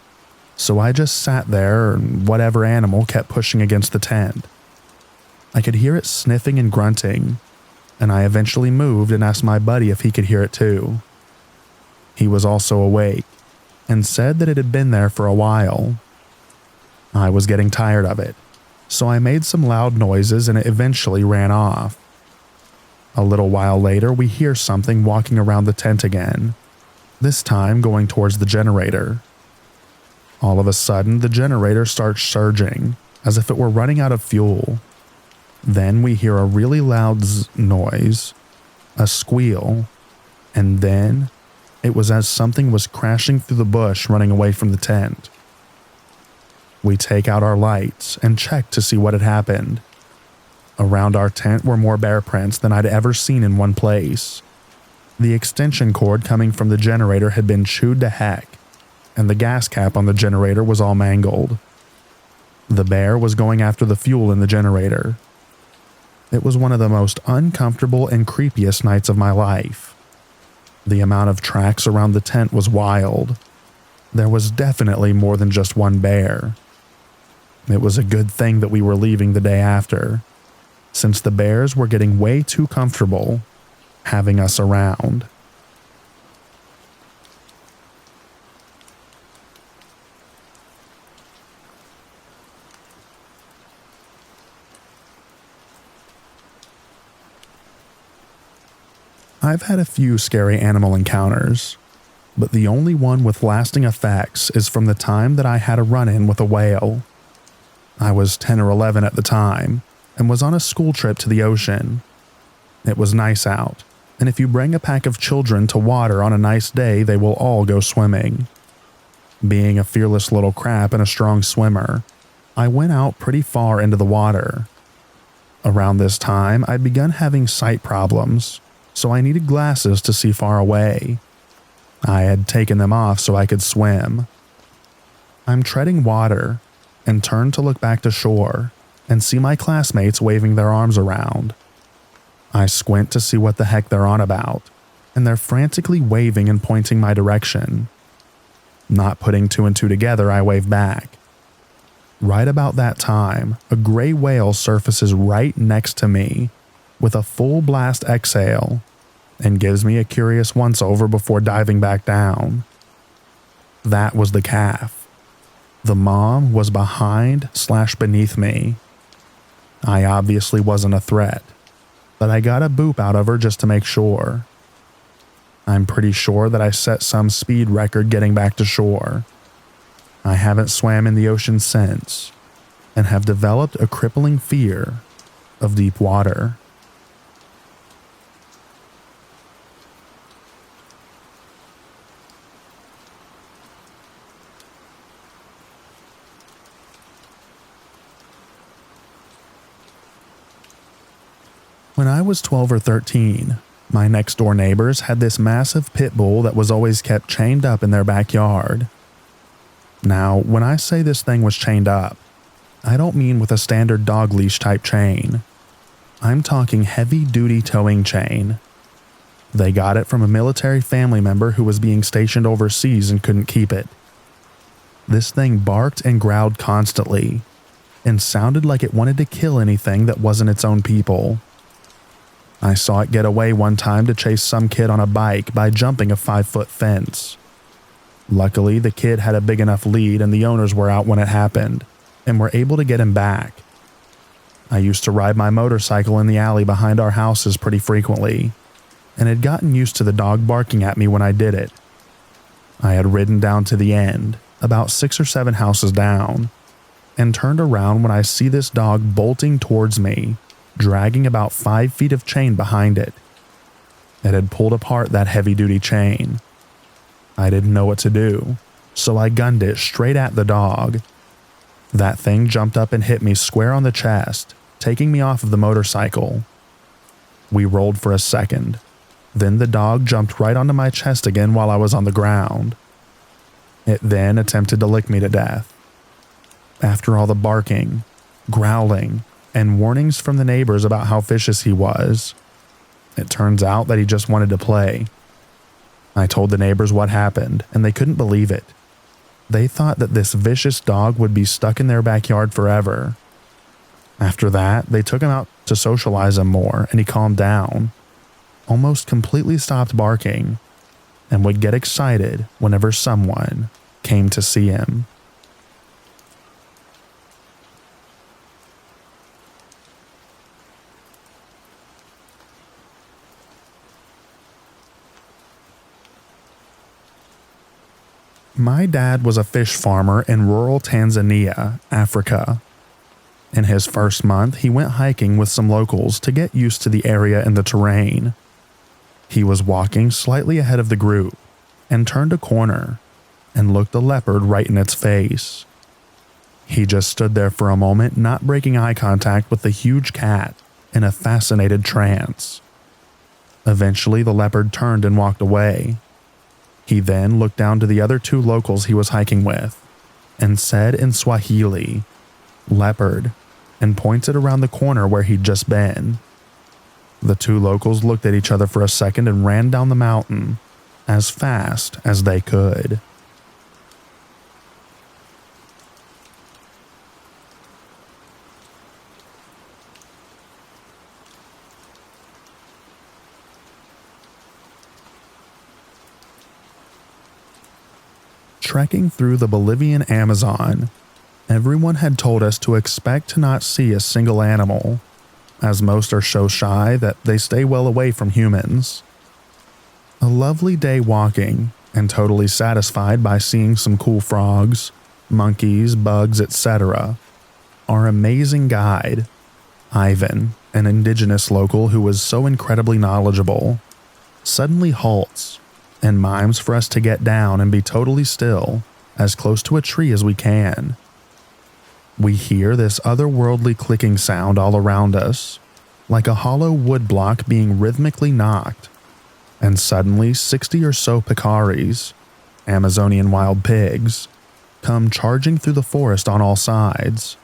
so I just sat there and whatever animal kept pushing against the tent. I could hear it sniffing and grunting, and I eventually moved and asked my buddy if he could hear it too. He was also awake and said that it had been there for a while. I was getting tired of it, so I made some loud noises and it eventually ran off. A little while later, we hear something walking around the tent again, this time going towards the generator. All of a sudden, the generator starts surging, as if it were running out of fuel. Then we hear a really loud noise, a squeal, and then it was as something was crashing through the bush running away from the tent. We take out our lights and check to see what had happened. Around our tent were more bear prints than I'd ever seen in one place. The extension cord coming from the generator had been chewed to heck, and the gas cap on the generator was all mangled. The bear was going after the fuel in the generator. It was one of the most uncomfortable and creepiest nights of my life. The amount of tracks around the tent was wild. There was definitely more than just one bear. It was a good thing that we were leaving the day after, since the bears were getting way too comfortable having us around. I've had a few scary animal encounters, but the only one with lasting effects is from the time that I had a run-in with a whale. I was 10 or 11 at the time and was on a school trip to the ocean. It was nice out, and if you bring a pack of children to water on a nice day, they will all go swimming. Being a fearless little crap and a strong swimmer, I went out pretty far into the water. Around this time, I'd begun having sight problems, so I needed glasses to see far away. I had taken them off so I could swim. I'm treading water and turn to look back to shore and see my classmates waving their arms around. I squint to see what the heck they're on about, and they're frantically waving and pointing my direction. Not putting two and two together, I wave back. Right about that time, a gray whale surfaces right next to me with a full blast exhale and gives me a curious once over before diving back down. That was the calf. The mom was behind/beneath me. I obviously wasn't a threat, but I got a boop out of her just to make sure. I'm pretty sure that I set some speed record getting back to shore. I haven't swam in the ocean since and have developed a crippling fear of deep water. When I was 12 or 13, my next door neighbors had this massive pit bull that was always kept chained up in their backyard. Now, when I say this thing was chained up, I don't mean with a standard dog leash type chain. I'm talking heavy-duty towing chain. They got it from a military family member who was being stationed overseas and couldn't keep it. This thing barked and growled constantly and sounded like it wanted to kill anything that wasn't its own people. I saw it get away one time to chase some kid on a bike by jumping a 5-foot fence. Luckily, the kid had a big enough lead and the owners were out when it happened and were able to get him back. I used to ride my motorcycle in the alley behind our houses pretty frequently and had gotten used to the dog barking at me when I did it. I had ridden down to the end, about 6 or 7 houses down, and turned around when I see this dog bolting towards me, dragging about 5 feet of chain behind it. It had pulled apart that heavy-duty chain. I didn't know what to do, so I gunned it straight at the dog. That thing jumped up and hit me square on the chest, taking me off of the motorcycle. We rolled for a second. Then the dog jumped right onto my chest again while I was on the ground. It then attempted to lick me to death. After all the barking, growling, and warnings from the neighbors about how vicious he was, it turns out that he just wanted to play. I told the neighbors what happened, and they couldn't believe it. They thought that this vicious dog would be stuck in their backyard forever. After that, they took him out to socialize him more, and he calmed down, almost completely stopped barking, and would get excited whenever someone came to see him. My dad was a fish farmer in rural Tanzania, Africa. In his first month, he went hiking with some locals to get used to the area and the terrain. He was walking slightly ahead of the group and turned a corner and looked a leopard right in its face. He just stood there for a moment, not breaking eye contact with the huge cat in a fascinated trance. Eventually, the leopard turned and walked away. He then looked down to the other 2 locals he was hiking with and said in Swahili, "Leopard," and pointed around the corner where he'd just been. The 2 locals looked at each other for a second and ran down the mountain as fast as they could. Trekking through the Bolivian Amazon, everyone had told us to expect to not see a single animal, as most are so shy that they stay well away from humans. A lovely day walking, and totally satisfied by seeing some cool frogs, monkeys, bugs, etc. Our amazing guide, Ivan, an indigenous local who was so incredibly knowledgeable, suddenly halts and mimes for us to get down and be totally still, as close to a tree as we can. We hear this otherworldly clicking sound all around us, like a hollow wood block being rhythmically knocked, and suddenly 60 or so pecaries, Amazonian wild pigs, come charging through the forest on all sides.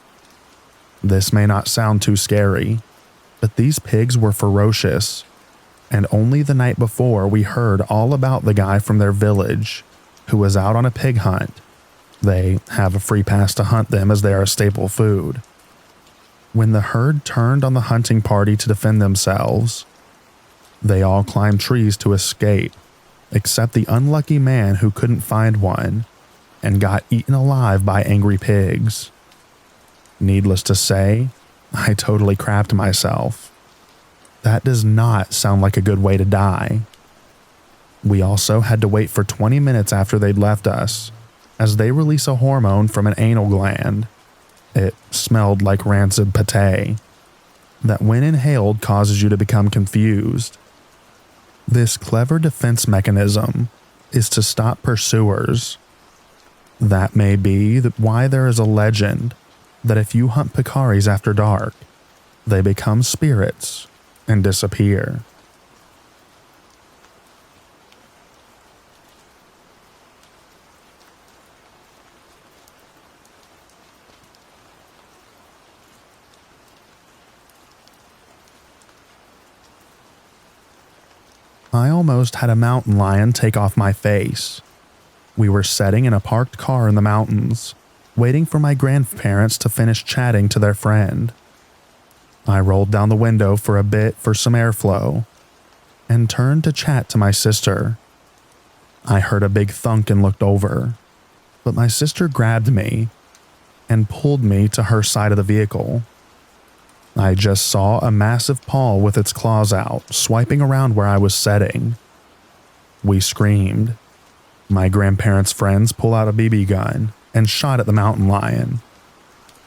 This may not sound too scary, but these pigs were ferocious, and only the night before we heard all about the guy from their village who was out on a pig hunt They have a free pass to hunt them as they are a staple food. When the herd turned on the hunting party to defend themselves, they all climbed trees to escape, except the unlucky man who couldn't find one and got eaten alive by angry pigs. Needless to say, I totally crapped myself. That does not sound like a good way to die. We also had to wait for 20 minutes after they'd left us, as they release a hormone from an anal gland. It smelled like rancid pate, that when inhaled causes you to become confused. This clever defense mechanism is to stop pursuers. That may be why there is a legend that if you hunt pecaris after dark, they become spirits and disappear. I almost had a mountain lion take off my face. We were sitting in a parked car in the mountains, waiting for my grandparents to finish chatting to their friend. I rolled down the window for a bit for some airflow and turned to chat to my sister. I heard a big thunk and looked over, but my sister grabbed me and pulled me to her side of the vehicle. I just saw a massive paw with its claws out, swiping around where I was sitting. We screamed. My grandparents' friends pull out a BB gun and shot at the mountain lion.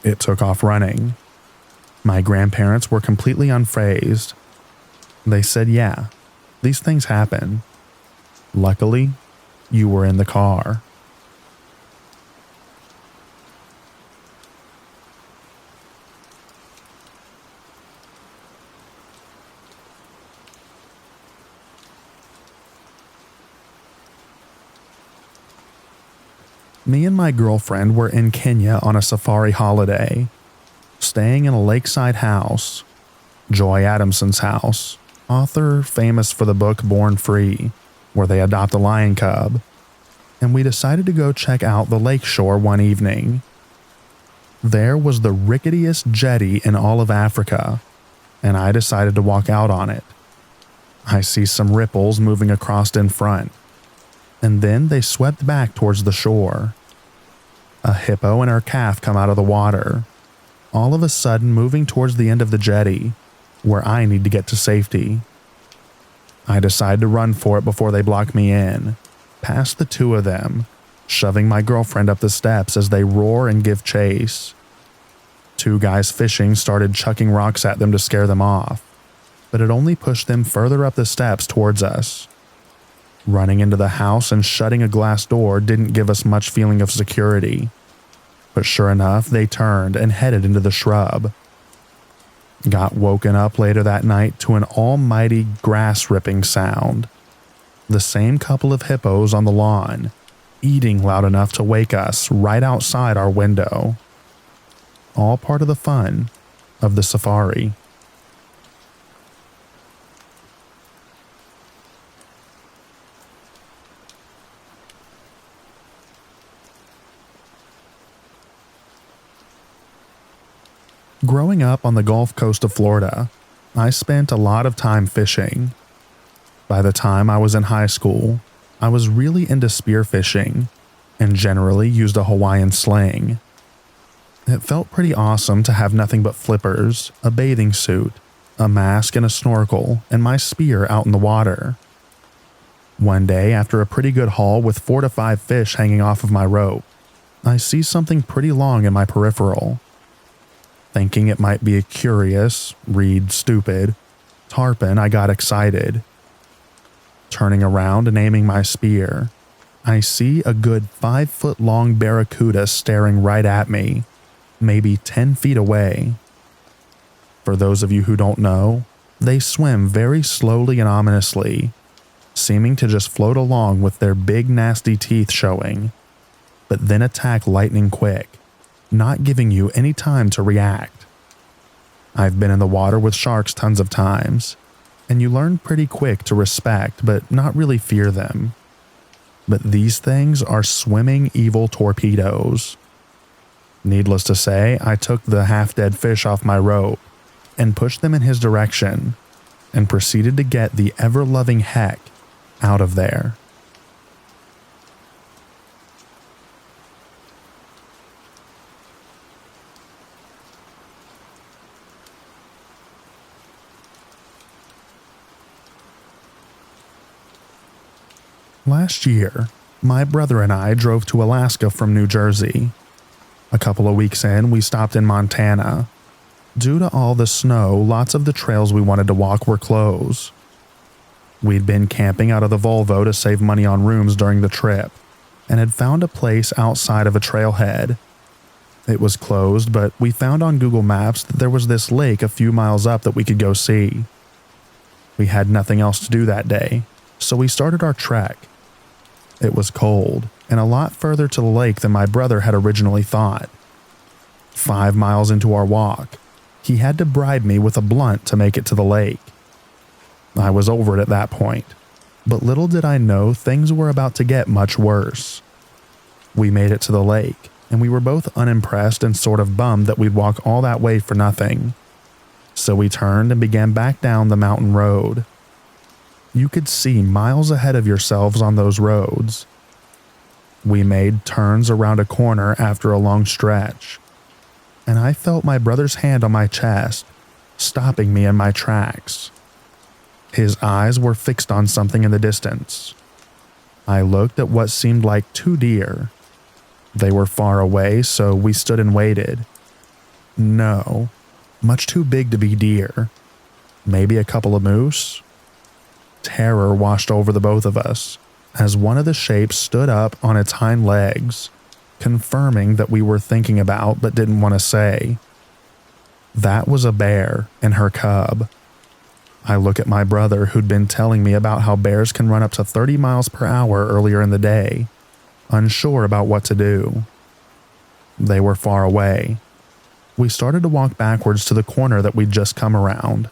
It took off running. My grandparents were completely unfazed. They said, "Yeah, these things happen. Luckily, you were in the car." Me and my girlfriend were in Kenya on a safari holiday, staying in a lakeside house, Joy Adamson's house, author famous for the book Born Free, where they adopt a lion cub, and we decided to go check out the lakeshore one evening. There was the ricketiest jetty in all of Africa, and I decided to walk out on it. I see some ripples moving across in front, and then they swept back towards the shore. A hippo and her calf come out of the water, all of a sudden moving towards the end of the jetty, where I need to get to safety. I decide to run for it before they block me in, past the two of them, shoving my girlfriend up the steps as they roar and give chase. Two guys fishing started chucking rocks at them to scare them off, but it only pushed them further up the steps towards us. Running into the house and shutting a glass door didn't give us much feeling of security, but sure enough, they turned and headed into the shrub. Got woken up later that night to an almighty grass-ripping sound. The same couple of hippos on the lawn, eating loud enough to wake us right outside our window. All part of the fun of the safari. Growing up on the Gulf Coast of Florida, I spent a lot of time fishing. By the time I was in high school, I was really into spearfishing and generally used a Hawaiian sling. It felt pretty awesome to have nothing but flippers, a bathing suit, a mask and a snorkel, and my spear out in the water. One day, after a pretty good haul with 4 to 5 fish hanging off of my rope, I see something pretty long in my peripheral. Thinking it might be a curious, read stupid, tarpon, I got excited. Turning around and aiming my spear, I see a good 5-foot-long barracuda staring right at me, maybe 10 feet away. For those of you who don't know, they swim very slowly and ominously, seeming to just float along with their big nasty teeth showing, but then attack lightning quick, not giving you any time to react. I've been in the water with sharks tons of times, and you learn pretty quick to respect but not really fear them. but these things are swimming evil torpedoes. Needless to say, I took the half-dead fish off my rope and pushed them in his direction and proceeded to get the ever-loving heck out of there. Last year, my brother and I drove to Alaska from New Jersey. A couple of weeks in, we stopped in Montana. Due to all the snow, lots of the trails we wanted to walk were closed. We'd been camping out of the Volvo to save money on rooms during the trip and had found a place outside of a trailhead. It was closed, but we found on Google Maps that there was this lake a few miles up that we could go see. We had nothing else to do that day, so we started our trek. It was cold and a lot further to the lake than my brother had originally thought. 5 miles into our walk, he had to bribe me with a blunt to make it to the lake. I was over it at that point, but little did I know things were about to get much worse. We made it to the lake, and we were both unimpressed and sort of bummed that we'd walk all that way for nothing. So we turned and began back down the mountain road. You could see miles ahead of yourselves on those roads. We made turns around a corner after a long stretch, and I felt my brother's hand on my chest, stopping me in my tracks. His eyes were fixed on something in the distance. I looked at what seemed like 2 deer. They were far away, so we stood and waited. No, much too big to be deer. Maybe a couple of moose? Terror washed over the both of us as one of the shapes stood up on its hind legs, confirming that we were thinking about but didn't want to say. That was a bear and her cub. I look at my brother, who'd been telling me about how bears can run up to 30 miles per hour earlier in the day, unsure about what to do. They were far away. We started to walk backwards to the corner that we'd just come around.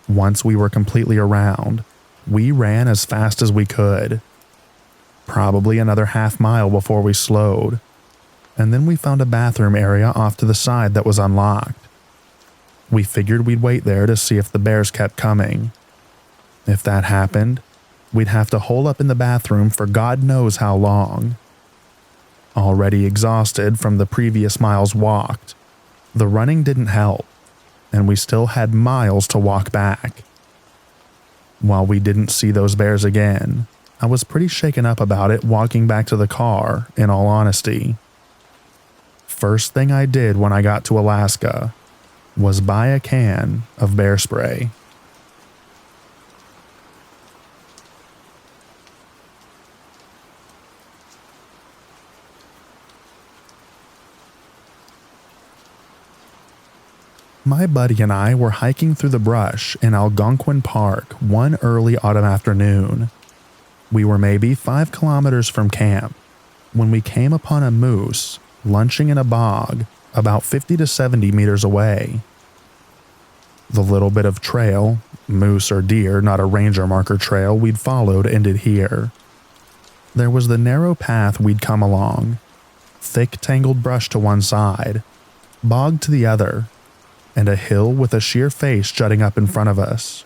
Once we were completely around, we ran as fast as we could. Probably another half mile before we slowed, and then we found a bathroom area off to the side that was unlocked. We figured we'd wait there to see if the bears kept coming. If that happened, we'd have to hole up in the bathroom for God knows how long. Already exhausted from the previous miles walked, the running didn't help, and we still had miles to walk back. While we didn't see those bears again, I was pretty shaken up about it walking back to the car, in all honesty. First thing I did when I got to Alaska was buy a can of bear spray. My buddy and I were hiking through the brush in Algonquin Park one early autumn afternoon. We were maybe 5 kilometers from camp when we came upon a moose lunching in a bog about 50 to 70 meters away. The little bit of trail, moose or deer, not a ranger marker trail, we'd followed ended here. There was the narrow path we'd come along, thick tangled brush to one side, bog to the other, and a hill with a sheer face jutting up in front of us.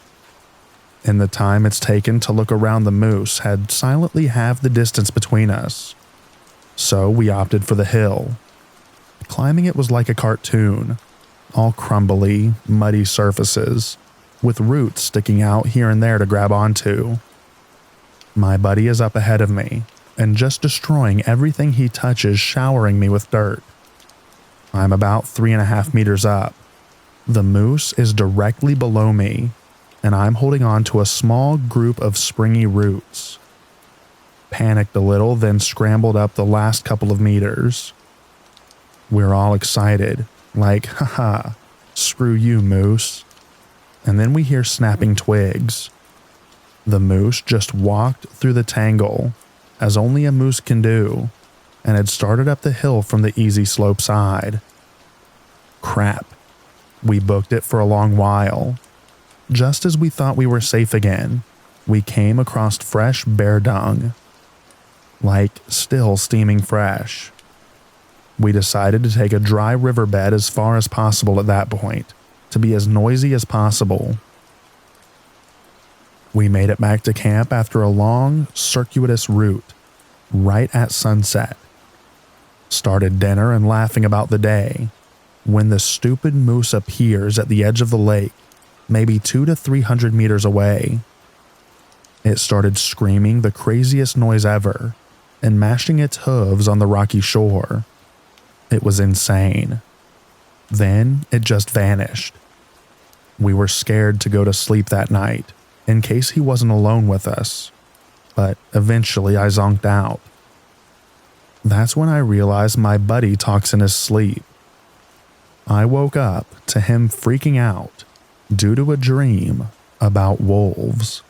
In the time it's taken to look around, the moose had silently halved the distance between us. So we opted for the hill. Climbing it was like a cartoon, all crumbly, muddy surfaces, with roots sticking out here and there to grab onto. My buddy is up ahead of me, and just destroying everything he touches, showering me with dirt. I'm about 3.5 meters up. The moose is directly below me, and I'm holding on to a small group of springy roots. Panicked a little, then scrambled up the last couple of meters. We're all excited, like, haha, screw you, moose. And then we hear snapping twigs. The moose just walked through the tangle, as only a moose can do, and had started up the hill from the easy slope side. Crap. We booked it for a long while. Just as we thought we were safe again, we came across fresh bear dung. like still steaming fresh. We decided to take a dry riverbed as far as possible at that point, to be as noisy as possible. We made it back to camp after a long, circuitous route, right at sunset. Started dinner and laughing about the day, when the stupid moose appears at the edge of the lake, maybe 200 to 300 meters away. It started screaming the craziest noise ever and mashing its hooves on the rocky shore. It was insane. Then it just vanished. We were scared to go to sleep that night in case he wasn't alone with us, but eventually I zonked out. That's when I realized my buddy talks in his sleep. I woke up to him freaking out due to a dream about wolves.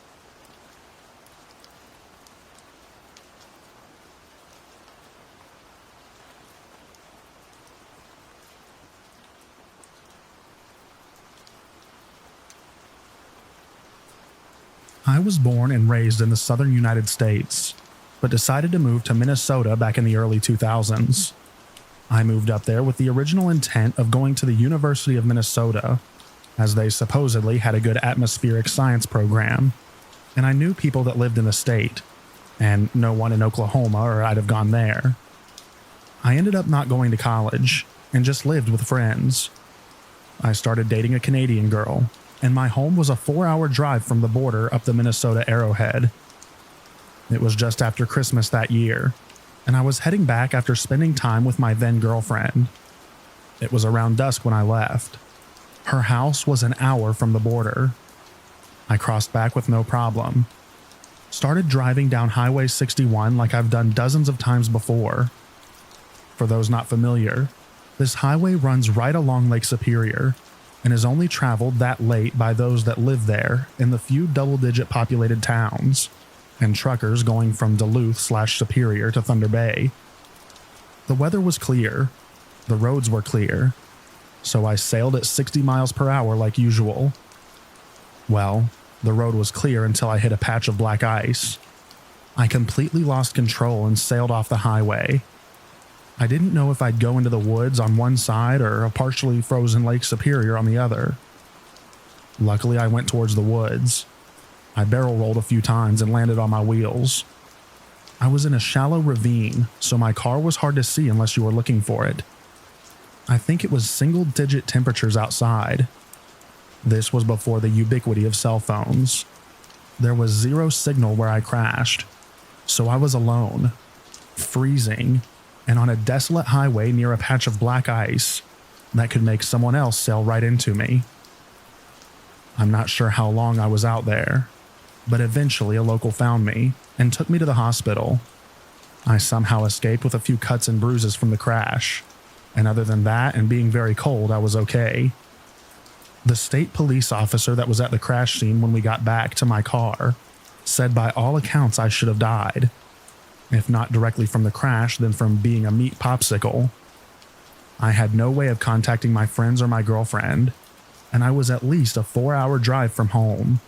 I was born and raised in the southern United States, but decided to move to Minnesota back in the early 2000s. I moved up there with the original intent of going to the University of Minnesota, as they supposedly had a good atmospheric science program, and I knew people that lived in the state, and no one in Oklahoma or I'd have gone there. I ended up not going to college and just lived with friends. I started dating a Canadian girl, and my home was a 4-hour drive from the border up the Minnesota Arrowhead. It was just after Christmas that year, and I was heading back after spending time with my then girlfriend. It was around dusk when I left. Her house was an hour from the border. I crossed back with no problem. Started driving down Highway 61 like I've done dozens of times before. For those not familiar, this highway runs right along Lake Superior and is only traveled that late by those that live there in the few double-digit populated towns and truckers going from Duluth/Superior to Thunder Bay. The weather was clear, the roads were clear, so I sailed at 60 miles per hour like usual. Well, the road was clear until I hit a patch of black ice. I completely lost control and sailed off the highway. I didn't know if I'd go into the woods on one side or a partially frozen Lake Superior on the other. Luckily, I went towards the woods. I barrel rolled a few times and landed on my wheels. I was in a shallow ravine, so my car was hard to see unless you were looking for it. I think it was single-digit temperatures outside. This was before the ubiquity of cell phones. There was zero signal where I crashed, so I was alone, freezing, and on a desolate highway near a patch of black ice that could make someone else sail right into me. I'm not sure how long I was out there, but eventually a local found me and took me to the hospital. I somehow escaped with a few cuts and bruises from the crash, and other than that and being very cold, I was okay. The state police officer that was at the crash scene when we got back to my car said by all accounts I should have died. If not directly from the crash, then from being a meat popsicle. I had no way of contacting my friends or my girlfriend, and I was at least a 4-hour drive from home.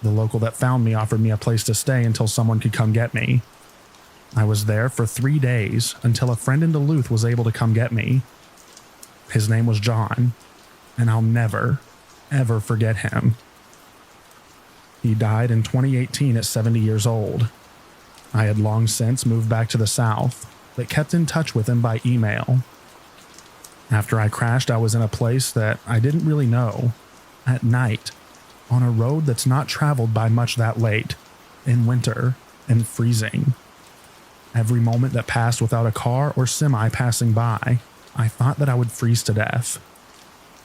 The local that found me offered me a place to stay until someone could come get me. I was there for 3 days until a friend in Duluth was able to come get me. His name was John, and I'll never, ever forget him. He died in 2018 at 70 years old. I had long since moved back to the South, but kept in touch with him by email. After I crashed, I was in a place that I didn't really know, at night, on a road that's not traveled by much that late, in winter, and freezing. Every moment that passed without a car or semi passing by, I thought that I would freeze to death.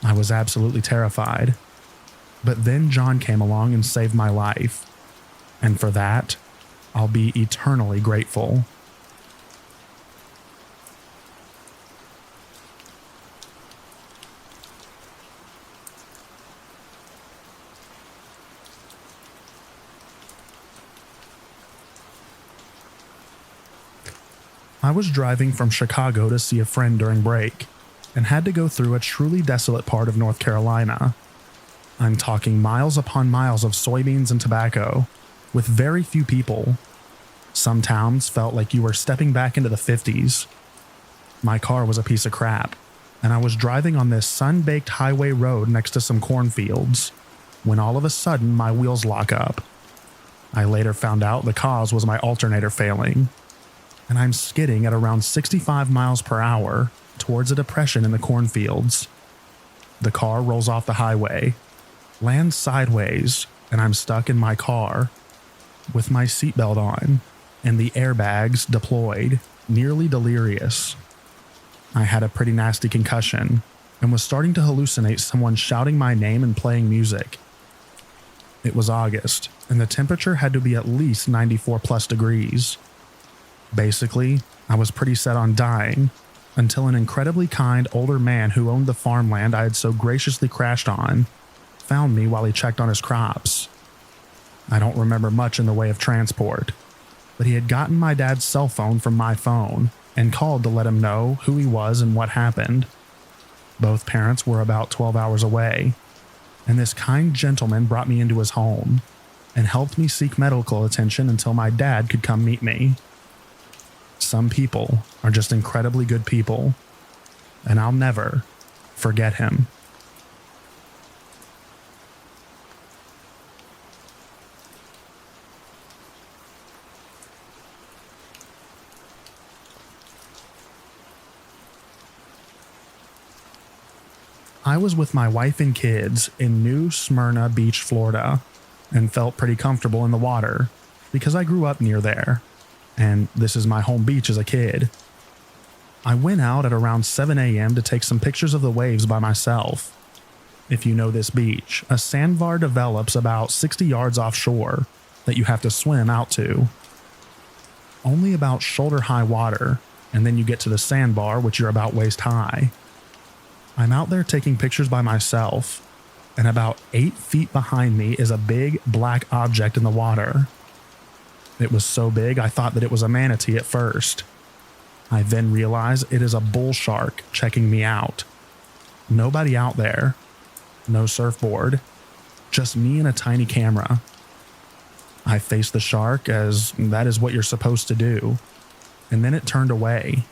I was absolutely terrified. But then John came along and saved my life, and for that, I'll be eternally grateful. I was driving from Chicago to see a friend during break, and had to go through a truly desolate part of North Carolina. I'm talking miles upon miles of soybeans and tobacco, with very few people. Some towns felt like you were stepping back into the 50s. My car was a piece of crap, and I was driving on this sun-baked highway road next to some cornfields when all of a sudden my wheels lock up. I later found out the cause was my alternator failing, and I'm skidding at around 65 miles per hour towards a depression in the cornfields. The car rolls off the highway, lands sideways, and I'm stuck in my car with my seatbelt on and the airbags deployed, nearly delirious. I had a pretty nasty concussion and was starting to hallucinate someone shouting my name and playing music. It was August, and the temperature had to be at least 94 plus degrees. Basically, I was pretty set on dying until an incredibly kind older man who owned the farmland I had so graciously crashed on found me while he checked on his crops. I don't remember much in the way of transport, but he had gotten my dad's cell phone from my phone and called to let him know who he was and what happened. Both parents were about 12 hours away, and this kind gentleman brought me into his home and helped me seek medical attention until my dad could come meet me. Some people are just incredibly good people, and I'll never forget him. I was with my wife and kids in New Smyrna Beach, Florida, and felt pretty comfortable in the water because I grew up near there, and this is my home beach as a kid. I went out at around 7 a.m. to take some pictures of the waves by myself. If you know this beach, a sandbar develops about 60 yards offshore that you have to swim out to. Only about shoulder-high water, and then you get to the sandbar, which you're about waist high. I'm out there taking pictures by myself, and about 8 feet behind me is a big black object in the water. It was so big I thought that it was a manatee at first. I then realized it is a bull shark checking me out. Nobody out there. No surfboard. Just me and a tiny camera. I faced the shark as that is what you're supposed to do, and then it turned away.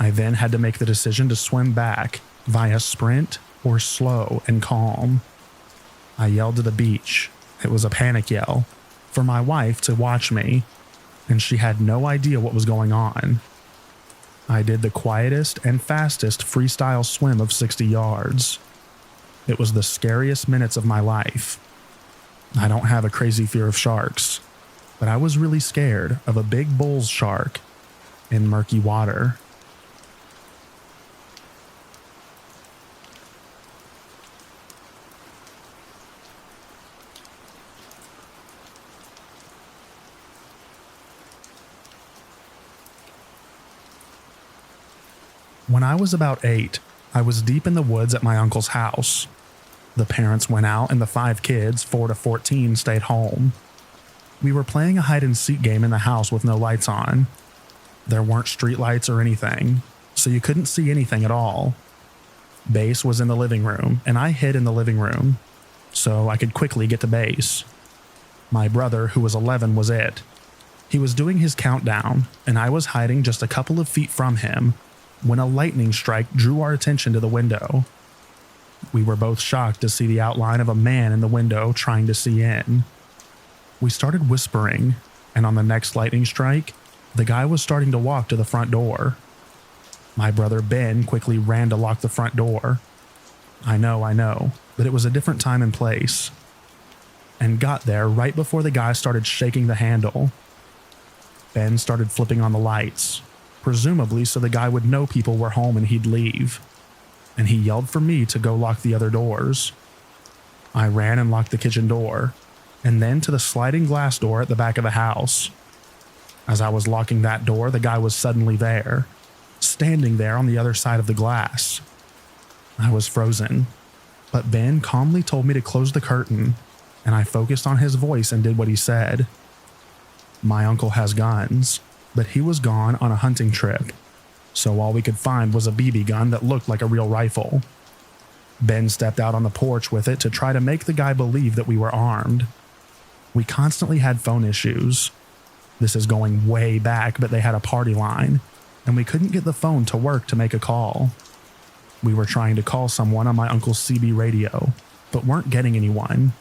I then had to make the decision to swim back via sprint or slow and calm. I yelled to the beach. It was a panic yell for my wife to watch me, and she had no idea what was going on. I did the quietest and fastest freestyle swim of 60 yards. It was the scariest minutes of my life. I don't have a crazy fear of sharks, but I was really scared of a big bull shark in murky water. When I was about 8, I was deep in the woods at my uncle's house. The parents went out and the 5 kids, 4 to 14, stayed home. We were playing a hide-and-seek game in the house with no lights on. There weren't street lights or anything, so you couldn't see anything at all. Base was in the living room, and I hid in the living room, so I could quickly get to base. My brother, who was 11, was it. He was doing his countdown, and I was hiding just a couple of feet from him when a lightning strike drew our attention to the window. We were both shocked to see the outline of a man in the window trying to see in. We started whispering, and on the next lightning strike, the guy was starting to walk to the front door. My brother Ben quickly ran to lock the front door. I know, but it was a different time and place. And got there right before the guy started shaking the handle. Ben started flipping on the lights, presumably so the guy would know people were home and he'd leave. And he yelled for me to go lock the other doors. I ran and locked the kitchen door, and then to the sliding glass door at the back of the house. As I was locking that door, the guy was suddenly there, standing there on the other side of the glass. I was frozen, but Ben calmly told me to close the curtain, and I focused on his voice and did what he said. My uncle has guns, but he was gone on a hunting trip, so all we could find was a BB gun that looked like a real rifle. Ben stepped out on the porch with it to try to make the guy believe that we were armed. We constantly had phone issues. This is going way back, but they had a party line, and we couldn't get the phone to work to make a call. We were trying to call someone on my uncle's CB radio, but weren't getting anyone.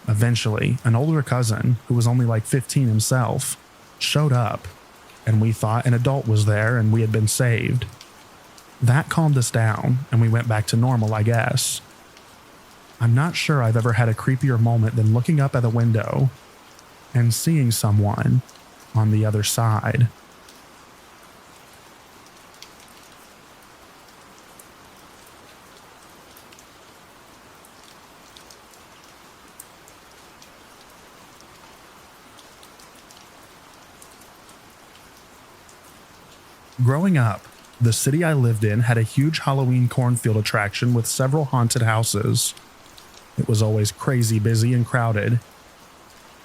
Eventually, an older cousin, who was only like 15 himself, showed up, and we thought an adult was there and we had been saved. That calmed us down, and we went back to normal, I guess. I'm not sure I've ever had a creepier moment than looking up at the window and seeing someone on the other side. Growing up, the city I lived in had a huge Halloween cornfield attraction with several haunted houses. It was always crazy busy and crowded.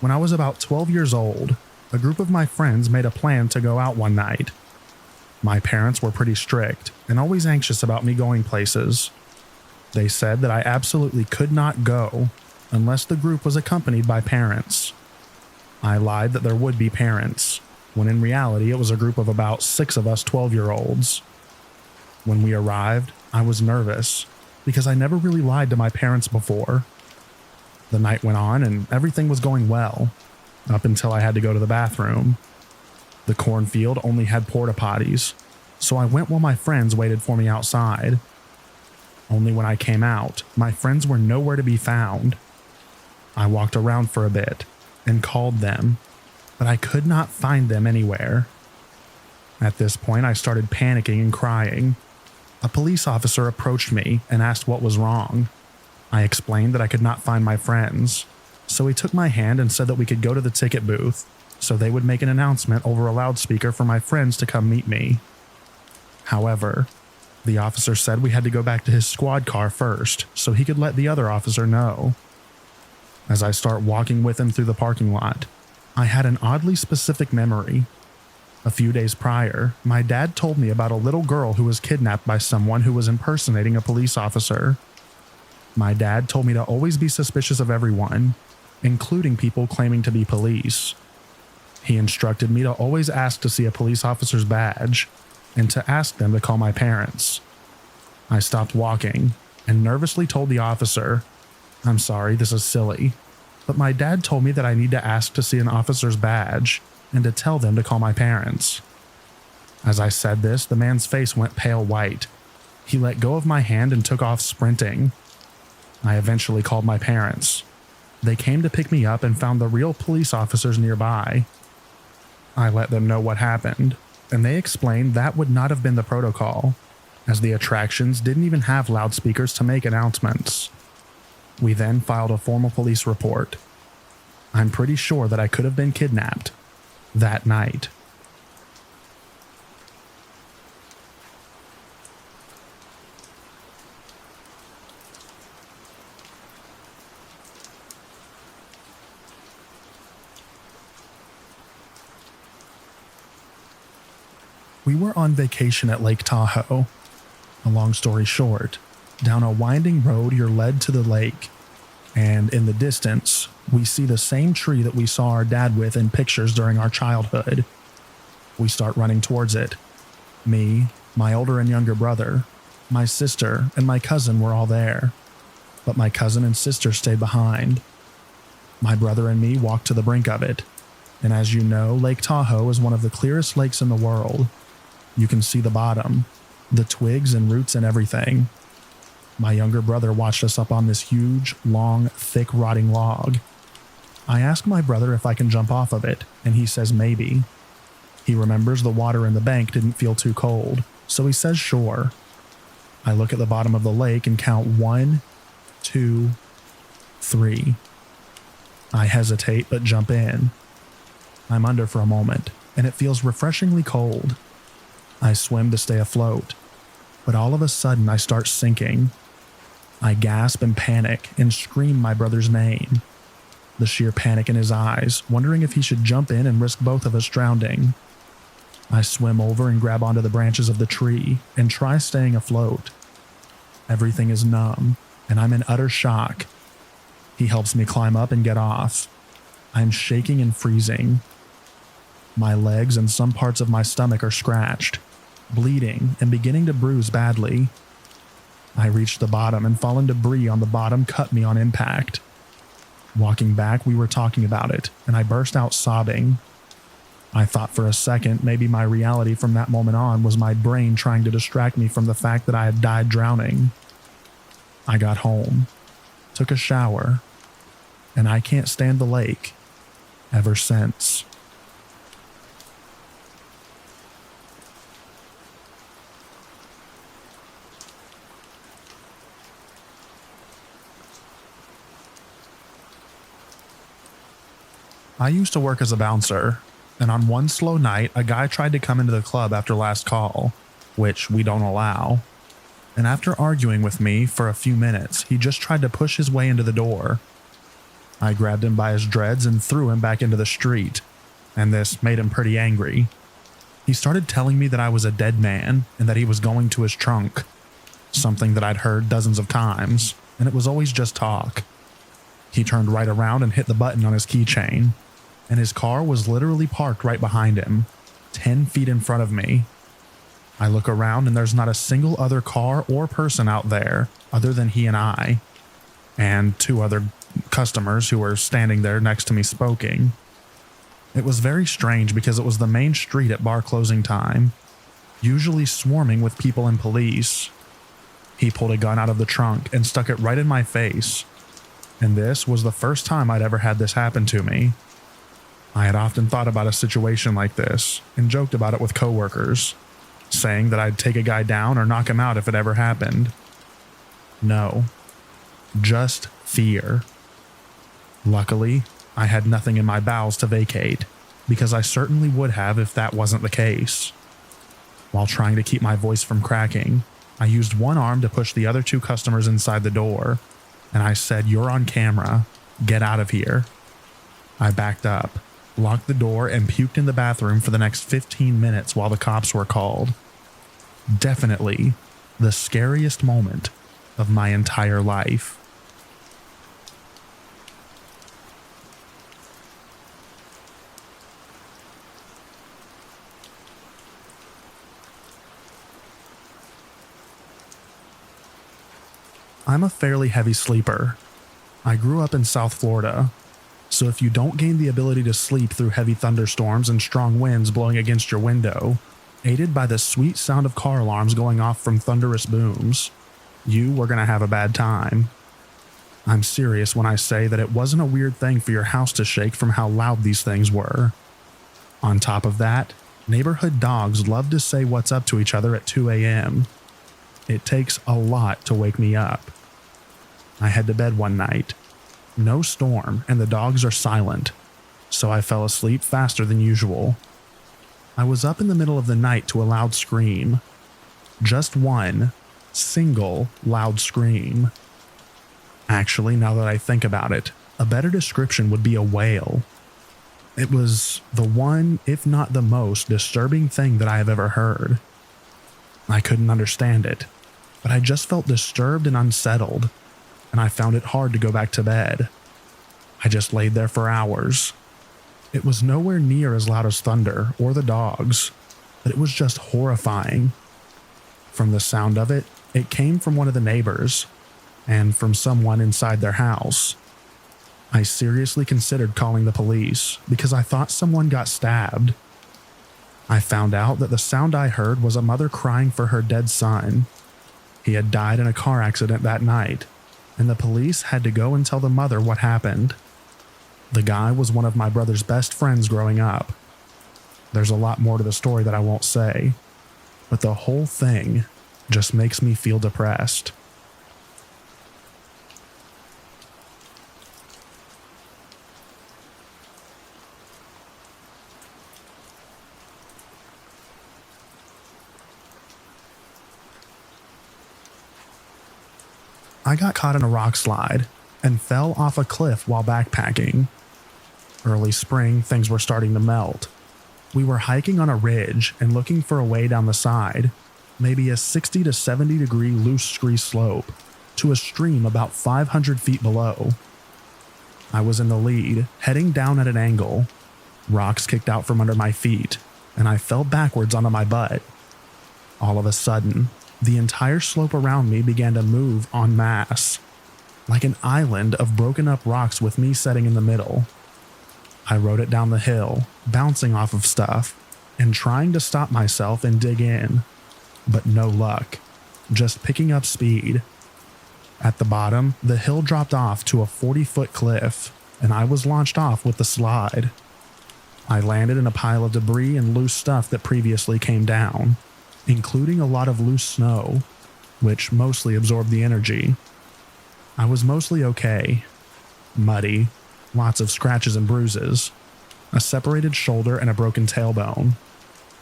When I was about 12 years old, a group of my friends made a plan to go out one night. My parents were pretty strict and always anxious about me going places. They said that I absolutely could not go unless the group was accompanied by parents. I lied that there would be parents, when in reality it was a group of about 6 of us 12-year-olds. When we arrived, I was nervous because I never really lied to my parents before. The night went on and everything was going well, up until I had to go to the bathroom. The cornfield only had porta potties, so I went while my friends waited for me outside. Only when I came out, my friends were nowhere to be found. I walked around for a bit and called them, but I could not find them anywhere. At this point, I started panicking and crying. A police officer approached me and asked what was wrong. I explained that I could not find my friends, so he took my hand and said that we could go to the ticket booth, so they would make an announcement over a loudspeaker for my friends to come meet me. However, the officer said we had to go back to his squad car first, so he could let the other officer know. As I start walking with him through the parking lot, I had an oddly specific memory. A few days prior, my dad told me about a little girl who was kidnapped by someone who was impersonating a police officer. My dad told me to always be suspicious of everyone, including people claiming to be police. He instructed me to always ask to see a police officer's badge and to ask them to call my parents. I stopped walking and nervously told the officer, "I'm sorry, this is silly, but my dad told me that I need to ask to see an officer's badge and to tell them to call my parents." As I said this, the man's face went pale white. He let go of my hand and took off sprinting. I eventually called my parents. They came to pick me up and found the real police officers nearby. I let them know what happened, and they explained that would not have been the protocol, as the attractions didn't even have loudspeakers to make announcements. We then filed a formal police report. I'm pretty sure that I could have been kidnapped that night. We were on vacation at Lake Tahoe. A long story short, down a winding road you're led to the lake, and in the distance, we see the same tree that we saw our dad with in pictures during our childhood. We start running towards it. Me, my older and younger brother, my sister, and my cousin were all there, but my cousin and sister stayed behind. My brother and me walked to the brink of it, and as you know, Lake Tahoe is one of the clearest lakes in the world. You can see the bottom, the twigs and roots and everything. My younger brother watched us up on this huge, long, thick, rotting log. I ask my brother if I can jump off of it, and he says maybe. He remembers the water in the bank didn't feel too cold, so he says sure. I look at the bottom of the lake and count 1, 2, 3. I hesitate but jump in. I'm under for a moment, and it feels refreshingly cold. I swim to stay afloat, but all of a sudden I start sinking. I gasp and panic and scream my brother's name. The sheer panic in his eyes, wondering if he should jump in and risk both of us drowning. I swim over and grab onto the branches of the tree and try staying afloat. Everything is numb, and I'm in utter shock. He helps me climb up and get off. I'm shaking and freezing. My legs and some parts of my stomach are scratched, bleeding and beginning to bruise badly. I reached the bottom and fallen debris on the bottom cut me on impact. Walking back, we were talking about it, and I burst out sobbing. I thought for a second maybe my reality from that moment on was my brain trying to distract me from the fact that I had died drowning. I got home, took a shower, and I can't stand the lake ever since. I used to work as a bouncer, and on one slow night, a guy tried to come into the club after last call, which we don't allow. And after arguing with me for a few minutes, he just tried to push his way into the door. I grabbed him by his dreads and threw him back into the street, and this made him pretty angry. He started telling me that I was a dead man and that he was going to his trunk, something that I'd heard dozens of times, and it was always just talk. He turned right around and hit the button on his keychain, and his car was literally parked right behind him, 10 feet in front of me. I look around and there's not a single other car or person out there other than he and I, and 2 other customers who were standing there next to me smoking. It was very strange because it was the main street at bar closing time, usually swarming with people and police. He pulled a gun out of the trunk and stuck it right in my face, and this was the first time I'd ever had this happen to me. I had often thought about a situation like this and joked about it with coworkers, saying that I'd take a guy down or knock him out if it ever happened. No, just fear. Luckily, I had nothing in my bowels to vacate, because I certainly would have if that wasn't the case. While trying to keep my voice from cracking, I used one arm to push the other 2 customers inside the door, and I said, "You're on camera. Get out of here." I backed up, locked the door, and puked in the bathroom for the next 15 minutes while the cops were called. Definitely the scariest moment of my entire life. I'm a fairly heavy sleeper. I grew up in South Florida, so if you don't gain the ability to sleep through heavy thunderstorms and strong winds blowing against your window, aided by the sweet sound of car alarms going off from thunderous booms, you were going to have a bad time. I'm serious when I say that it wasn't a weird thing for your house to shake from how loud these things were. On top of that, neighborhood dogs love to say what's up to each other at 2 a.m. It takes a lot to wake me up. I head to bed one night. No storm, and the dogs are silent, so I fell asleep faster than usual. I was up in the middle of the night to a loud scream. Just one, single, loud scream. Actually, now that I think about it, a better description would be a wail. It was the one, if not the most, disturbing thing that I have ever heard. I couldn't understand it, but I just felt disturbed and unsettled, and I found it hard to go back to bed. I just laid there for hours. It was nowhere near as loud as thunder or the dogs, but it was just horrifying. From the sound of it, it came from one of the neighbors, and from someone inside their house. I seriously considered calling the police because I thought someone got stabbed. I found out that the sound I heard was a mother crying for her dead son. He had died in a car accident that night, and the police had to go and tell the mother what happened. The guy was one of my brother's best friends growing up. There's a lot more to the story that I won't say, but the whole thing just makes me feel depressed. I got caught in a rock slide and fell off a cliff while backpacking. Early spring, things were starting to melt. We were hiking on a ridge and looking for a way down the side, maybe a 60 to 70 degree loose scree slope, to a stream about 500 feet below. I was in the lead, heading down at an angle. Rocks kicked out from under my feet, and I fell backwards onto my butt. All of a sudden, the entire slope around me began to move en masse, like an island of broken up rocks with me sitting in the middle. I rode it down the hill, bouncing off of stuff, and trying to stop myself and dig in, but no luck, just picking up speed. At the bottom, the hill dropped off to a 40-foot cliff, and I was launched off with the slide. I landed in a pile of debris and loose stuff that previously came down, including a lot of loose snow, which mostly absorbed the energy. I was mostly okay. Muddy, lots of scratches and bruises, a separated shoulder and a broken tailbone,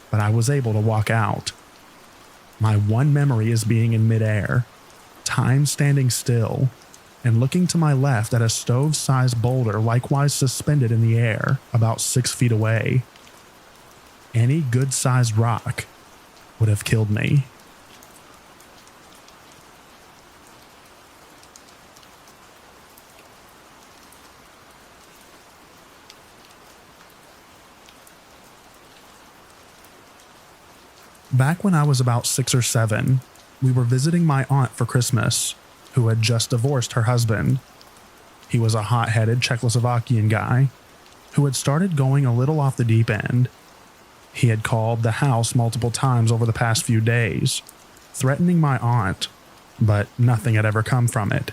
but I was able to walk out. My one memory is being in midair, time standing still, and looking to my left at a stove-sized boulder likewise suspended in the air about 6 feet away. Any good-sized rock would have killed me. Back when I was about 6 or 7, we were visiting my aunt for Christmas, who had just divorced her husband. He was a hot-headed Czechoslovakian guy who had started going a little off the deep end. He had called the house multiple times over the past few days, threatening my aunt, but nothing had ever come from it.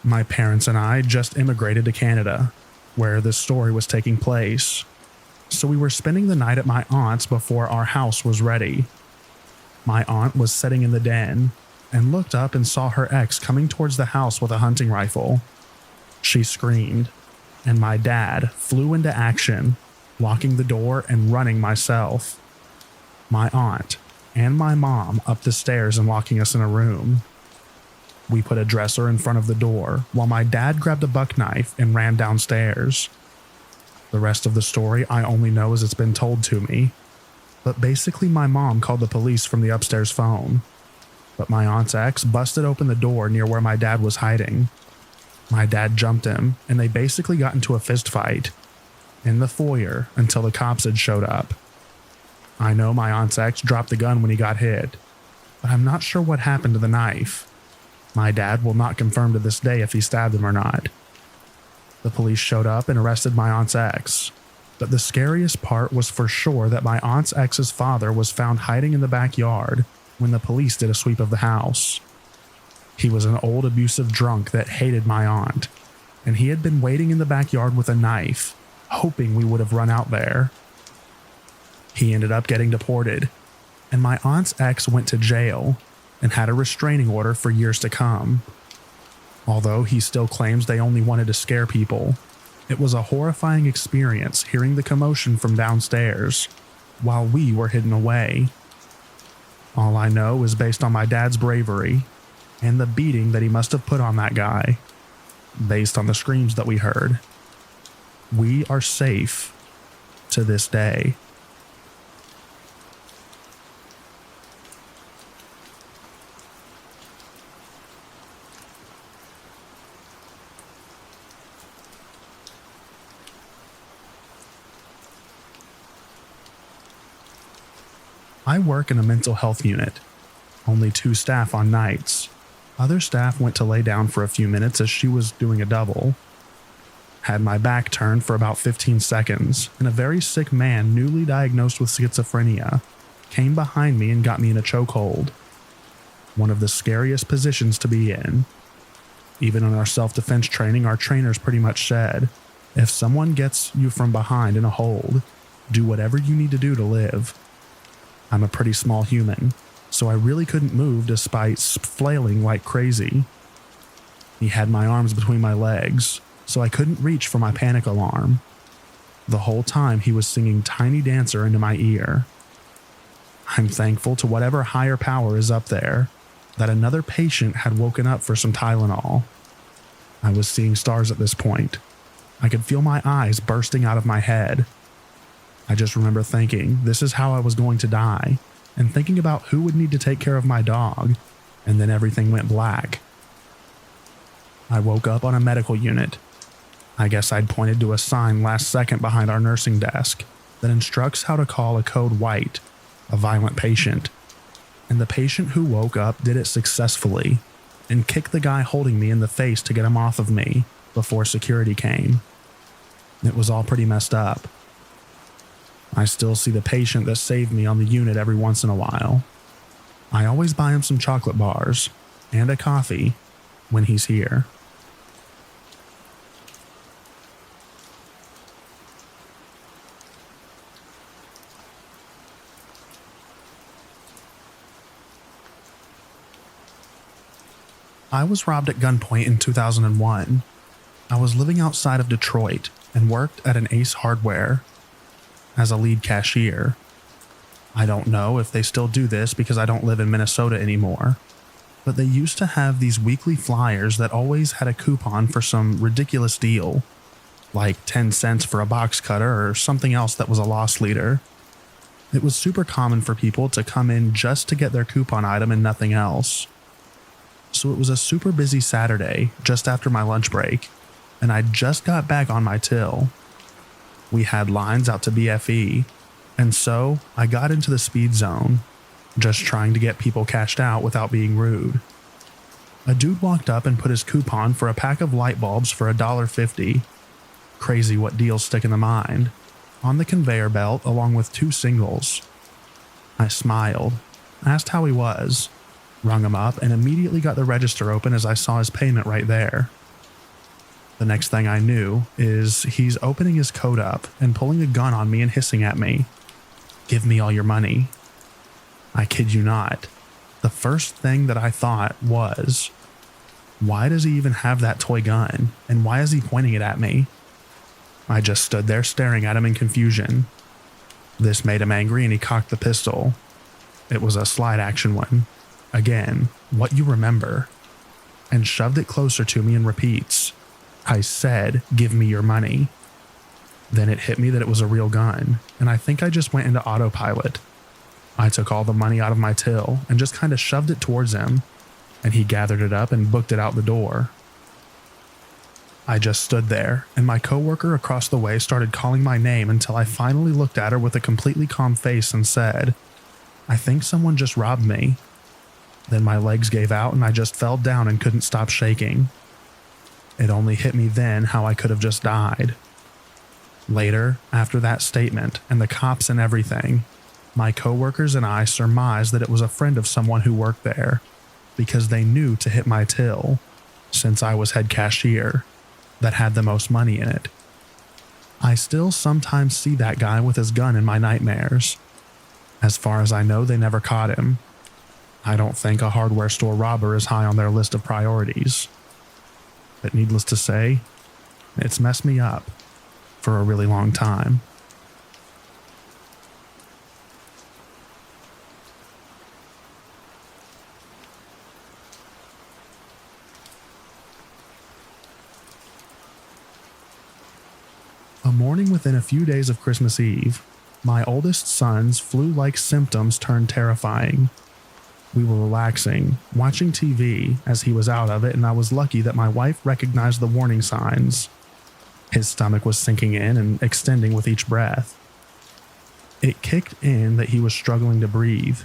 My parents and I just immigrated to Canada, where this story was taking place, so we were spending the night at my aunt's before our house was ready. My aunt was sitting in the den and looked up and saw her ex coming towards the house with a hunting rifle. She screamed, and my dad flew into action, locking the door and running myself, my aunt, and my mom up the stairs and locking us in a room. We put a dresser in front of the door while my dad grabbed a buck knife and ran downstairs. The rest of the story I only know as it's been told to me, but basically my mom called the police from the upstairs phone. But my aunt's ex busted open the door near where my dad was hiding. My dad jumped him, and they basically got into a fist fight in the foyer until the cops had showed up. I know my aunt's ex dropped the gun when he got hit, but I'm not sure what happened to the knife. My dad will not confirm to this day if he stabbed him or not. The police showed up and arrested my aunt's ex, but the scariest part was for sure that my aunt's ex's father was found hiding in the backyard when the police did a sweep of the house. He was an old abusive drunk that hated my aunt, and he had been waiting in the backyard with a knife, hoping we would have run out there. He ended up getting deported, and my aunt's ex went to jail and had a restraining order for years to come. Although he still claims they only wanted to scare people, it was a horrifying experience hearing the commotion from downstairs while we were hidden away. All I know is based on my dad's bravery and the beating that he must have put on that guy, based on the screams that we heard. We are safe to this day. I work in a mental health unit. Only 2 staff on nights. Other staff went to lay down for a few minutes as she was doing a double. Had my back turned for about 15 seconds, and a very sick man newly diagnosed with schizophrenia came behind me and got me in a chokehold. One of the scariest positions to be in. Even in our self-defense training, our trainers pretty much said, if someone gets you from behind in a hold, do whatever you need to do to live. I'm a pretty small human, so I really couldn't move despite flailing like crazy. He had my arms between my legs, so I couldn't reach for my panic alarm. The whole time he was singing Tiny Dancer into my ear. I'm thankful to whatever higher power is up there that another patient had woken up for some Tylenol. I was seeing stars at this point. I could feel my eyes bursting out of my head. I just remember thinking this is how I was going to die, and thinking about who would need to take care of my dog, and then everything went black. I woke up on a medical unit. I guess I'd pointed to a sign last second behind our nursing desk that instructs how to call a code white, a violent patient. And the patient who woke up did it successfully and kicked the guy holding me in the face to get him off of me before security came. It was all pretty messed up. I still see the patient that saved me on the unit every once in a while. I always buy him some chocolate bars and a coffee when he's here. I was robbed at gunpoint in 2001. I was living outside of Detroit and worked at an Ace Hardware as a lead cashier. I don't know if they still do this because I don't live in Minnesota anymore, but they used to have these weekly flyers that always had a coupon for some ridiculous deal, like 10 cents for a box cutter or something else that was a loss leader. It was super common for people to come in just to get their coupon item and nothing else. So it was a super busy Saturday just after my lunch break, and I just got back on my till. We had lines out to BFE, and so I got into the speed zone, just trying to get people cashed out without being rude. A dude walked up and put his coupon for a pack of light bulbs for $1.50. Crazy what deals stick in the mind. On the conveyor belt along with 2 singles. I smiled, asked how he was, rung him up, and immediately got the register open as I saw his payment right there. The next thing I knew is he's opening his coat up and pulling a gun on me and hissing at me. "Give me all your money." I kid you not. The first thing that I thought was, why does he even have that toy gun? And why is he pointing it at me? I just stood there staring at him in confusion. This made him angry and he cocked the pistol. It was a slide action one. Again, what you remember. And shoved it closer to me and repeats, "I said, give me your money." Then it hit me that it was a real gun, and I think I just went into autopilot. I took all the money out of my till and just kind of shoved it towards him, and he gathered it up and booked it out the door. I just stood there, and my coworker across the way started calling my name until I finally looked at her with a completely calm face and said, "I think someone just robbed me." Then my legs gave out and I just fell down and couldn't stop shaking. It only hit me then how I could have just died. Later, after that statement and the cops and everything, my coworkers and I surmised that it was a friend of someone who worked there, because they knew to hit my till, since I was head cashier, that had the most money in it. I still sometimes see that guy with his gun in my nightmares. As far as I know, they never caught him. I don't think a hardware store robber is high on their list of priorities. But needless to say, it's messed me up for a really long time. A morning within a few days of Christmas Eve, my oldest son's flu-like symptoms turned terrifying. We were relaxing, watching TV as he was out of it, and I was lucky that my wife recognized the warning signs. His stomach was sinking in and extending with each breath. It kicked in that he was struggling to breathe.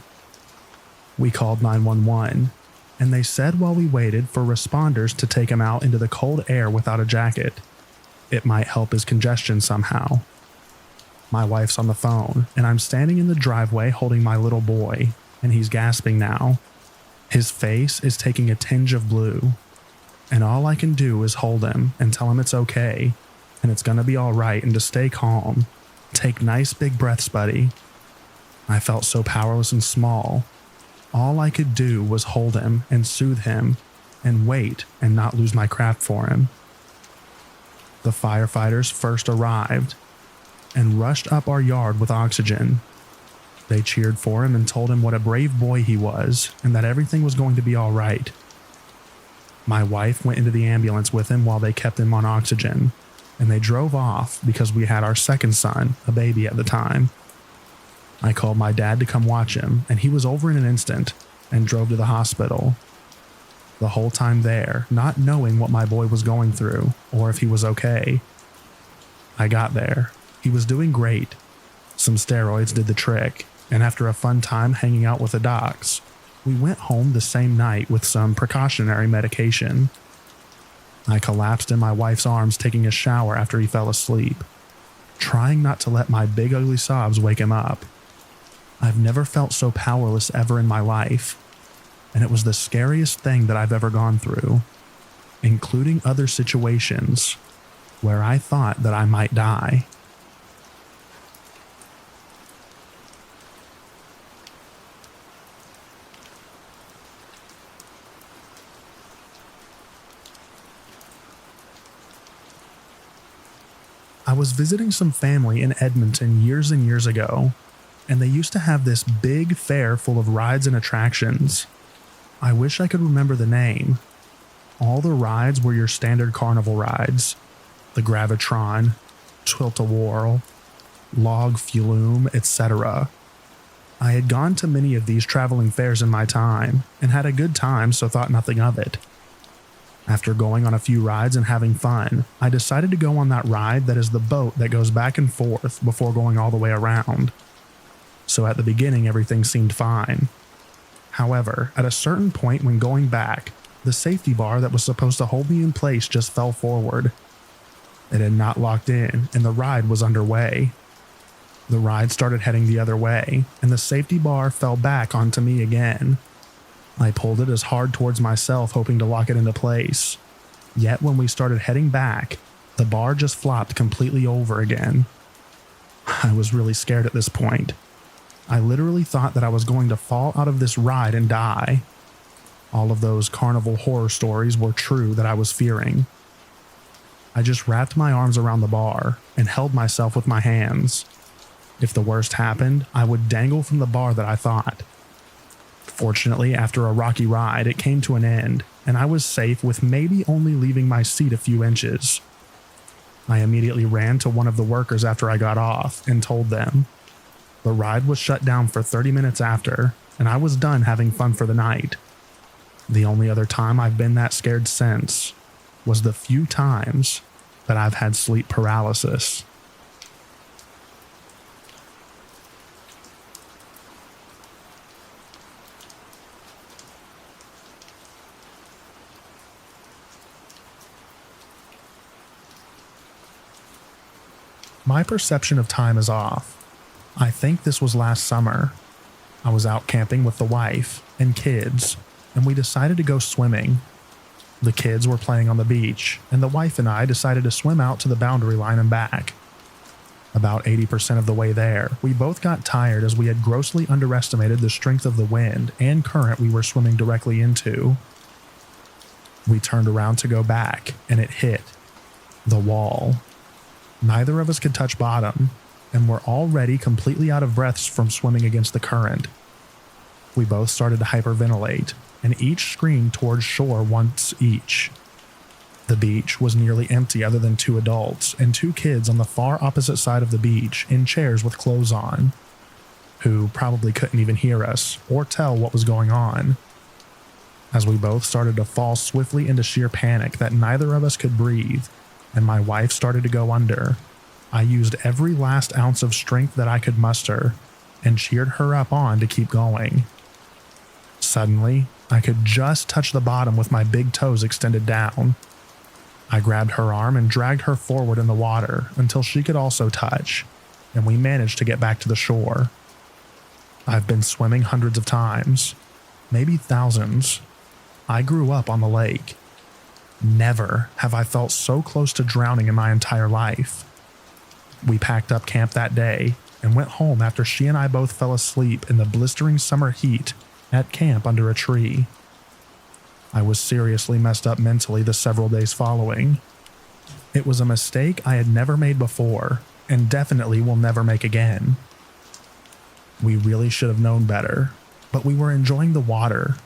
We called 911, and they said while we waited for responders to take him out into the cold air without a jacket, it might help his congestion somehow. My wife's on the phone, and I'm standing in the driveway holding my little boy, and he's gasping now. His face is taking a tinge of blue, and all I can do is hold him and tell him it's okay, and it's gonna be all right, and to stay calm. Take nice big breaths, buddy. I felt so powerless and small. All I could do was hold him and soothe him and wait and not lose my crap for him. The firefighters first arrived and rushed up our yard with oxygen. They cheered for him and told him what a brave boy he was and that everything was going to be all right. My wife went into the ambulance with him while they kept him on oxygen, and they drove off because we had our second son, a baby at the time. I called my dad to come watch him, and he was over in an instant and drove to the hospital. The whole time there, not knowing what my boy was going through or if he was okay. I got there. He was doing great. Some steroids did the trick, and after a fun time hanging out with the docs, we went home the same night with some precautionary medication. I collapsed in my wife's arms taking a shower after he fell asleep, trying not to let my big ugly sobs wake him up. I've never felt so powerless ever in my life, and it was the scariest thing that I've ever gone through, including other situations where I thought that I might die. I was visiting some family in Edmonton years and years ago, and they used to have this big fair full of rides and attractions. I wish I could remember the name. All the rides were your standard carnival rides. The Gravitron, Tilt-A-Whirl, Log Flume, etc. I had gone to many of these traveling fairs in my time, and had a good time, so thought nothing of it. After going on a few rides and having fun, I decided to go on that ride that is the boat that goes back and forth before going all the way around. So at the beginning, everything seemed fine. However, at a certain point when going back, the safety bar that was supposed to hold me in place just fell forward. It had not locked in, and the ride was underway. The ride started heading the other way, and the safety bar fell back onto me again. I pulled it as hard towards myself, hoping to lock it into place. Yet when we started heading back, the bar just flopped completely over again. I was really scared at this point. I literally thought that I was going to fall out of this ride and die. All of those carnival horror stories were true that I was fearing. I just wrapped my arms around the bar and held myself with my hands. If the worst happened, I would dangle from the bar that I thought. Fortunately, after a rocky ride, it came to an end, and I was safe with maybe only leaving my seat a few inches. I immediately ran to one of the workers after I got off and told them. The ride was shut down for 30 minutes after, and I was done having fun for the night. The only other time I've been that scared since was the few times that I've had sleep paralysis. My perception of time is off. I think this was last summer. I was out camping with the wife and kids, and we decided to go swimming. The kids were playing on the beach, and the wife and I decided to swim out to the boundary line and back. About 80% of the way there, we both got tired as we had grossly underestimated the strength of the wind and current we were swimming directly into. We turned around to go back, and it hit the wall. Neither of us could touch bottom, and were already completely out of breaths from swimming against the current. We both started to hyperventilate, and each screamed towards shore once each. The beach was nearly empty other than 2 adults and 2 kids on the far opposite side of the beach in chairs with clothes on, who probably couldn't even hear us or tell what was going on. As we both started to fall swiftly into sheer panic that neither of us could breathe, and my wife started to go under, I used every last ounce of strength that I could muster and cheered her up on to keep going. Suddenly, I could just touch the bottom with my big toes extended down. I grabbed her arm and dragged her forward in the water until she could also touch, and we managed to get back to the shore. I've been swimming hundreds of times, maybe thousands. I grew up on the lake. Never have I felt so close to drowning in my entire life. We packed up camp that day and went home after she and I both fell asleep in the blistering summer heat at camp under a tree. I was seriously messed up mentally the several days following. It was a mistake I had never made before and definitely will never make again. We really should have known better, but we were enjoying the water.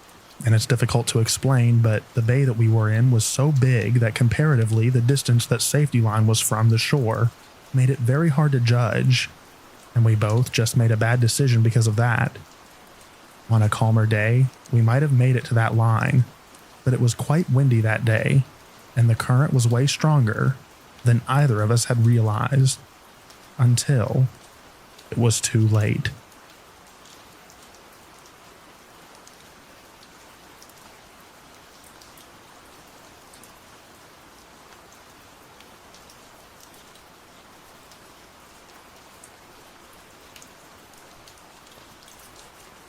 And it's difficult to explain, but the bay that we were in was so big that comparatively the distance that safety line was from the shore made it very hard to judge, and we both just made a bad decision because of that. On a calmer day, we might have made it to that line, but it was quite windy that day, and the current was way stronger than either of us had realized until it was too late.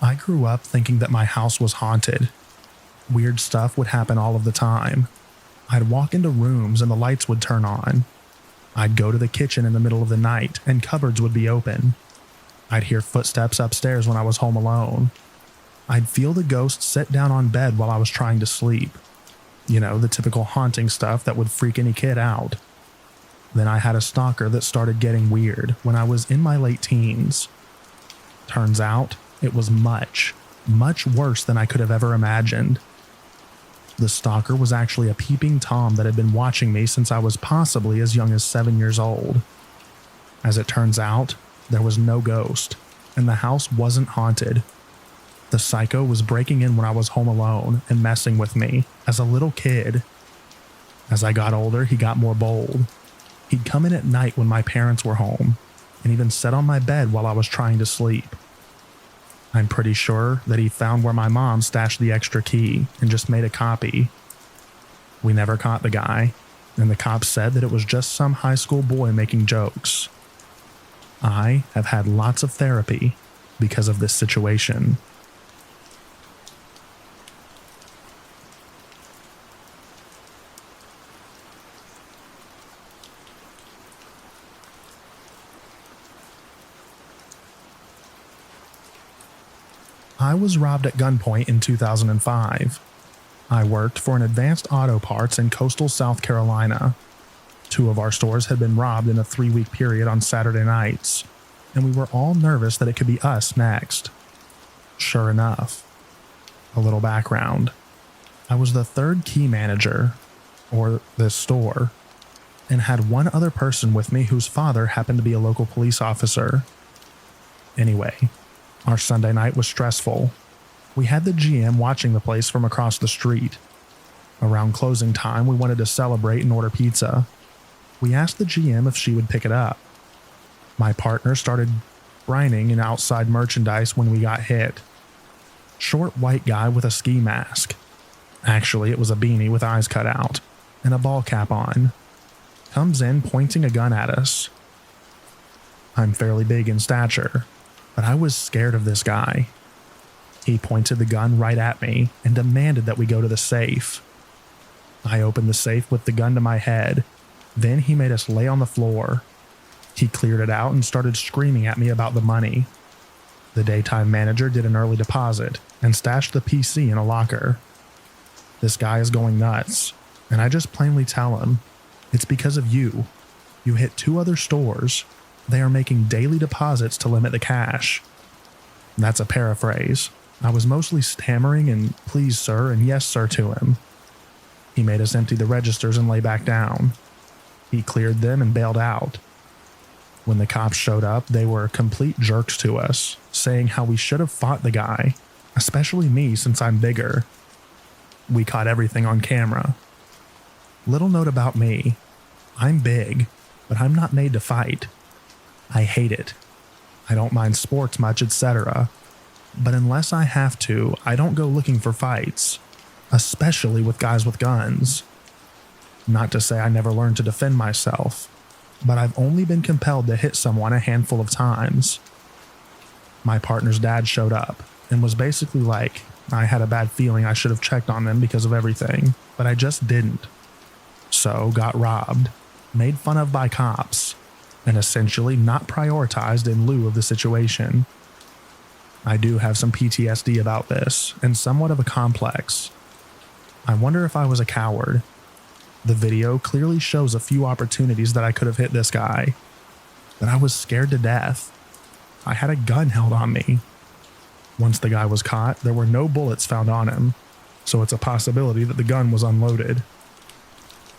I grew up thinking that my house was haunted. Weird stuff would happen all of the time. I'd walk into rooms and the lights would turn on. I'd go to the kitchen in the middle of the night and cupboards would be open. I'd hear footsteps upstairs when I was home alone. I'd feel the ghost sit down on bed while I was trying to sleep. You know, the typical haunting stuff that would freak any kid out. Then I had a stalker that started getting weird when I was in my late teens. Turns out, it was much, much worse than I could have ever imagined. The stalker was actually a peeping Tom that had been watching me since I was possibly as young as 7 years old. As it turns out, there was no ghost, and the house wasn't haunted. The psycho was breaking in when I was home alone and messing with me as a little kid. As I got older, he got more bold. He'd come in at night when my parents were home, and even sit on my bed while I was trying to sleep. I'm pretty sure that he found where my mom stashed the extra key and just made a copy. We never caught the guy, and the cops said that it was just some high school boy making jokes. I have had lots of therapy because of this situation. I was robbed at gunpoint in 2005. I worked for an advanced auto parts in coastal South Carolina. 2 of our stores had been robbed in a 3-week period on Saturday nights, and we were all nervous that it could be us next. Sure enough. A little background. I was the 3rd key manager, or this store, and had one other person with me whose father happened to be a local police officer. Anyway, our Sunday night was stressful. We had the GM watching the place from across the street. Around closing time, we wanted to celebrate and order pizza. We asked the GM if she would pick it up. My partner started brining in outside merchandise when we got hit. Short white guy with a ski mask. Actually, it was a beanie with eyes cut out and a ball cap on. Comes in pointing a gun at us. I'm fairly big in stature, but I was scared of this guy. He pointed the gun right at me and demanded that we go to the safe. I opened the safe with the gun to my head. Then he made us lay on the floor. He cleared it out and started screaming at me about the money. The daytime manager did an early deposit and stashed the PC in a locker. This guy is going nuts, and I just plainly tell him, "It's because of you. You hit 2 other stores. They are making daily deposits to limit the cash." That's a paraphrase. I was mostly stammering and "please sir" and "yes sir" to him. He made us empty the registers and lay back down. He cleared them and bailed out. When the cops showed up, they were complete jerks to us, saying how we should have fought the guy, especially me since I'm bigger. We caught everything on camera. Little note about me. I'm big, but I'm not made to fight. I hate it. I don't mind sports much, etc. But unless I have to, I don't go looking for fights, especially with guys with guns. Not to say I never learned to defend myself, but I've only been compelled to hit someone a handful of times. My partner's dad showed up and was basically like, I had a bad feeling I should have checked on them because of everything, but I just didn't. So got robbed, made fun of by cops, and essentially not prioritized in lieu of the situation. I do have some PTSD about this, and somewhat of a complex. I wonder if I was a coward. The video clearly shows a few opportunities that I could have hit this guy, but I was scared to death. I had a gun held on me. Once the guy was caught, there were no bullets found on him, so it's a possibility that the gun was unloaded.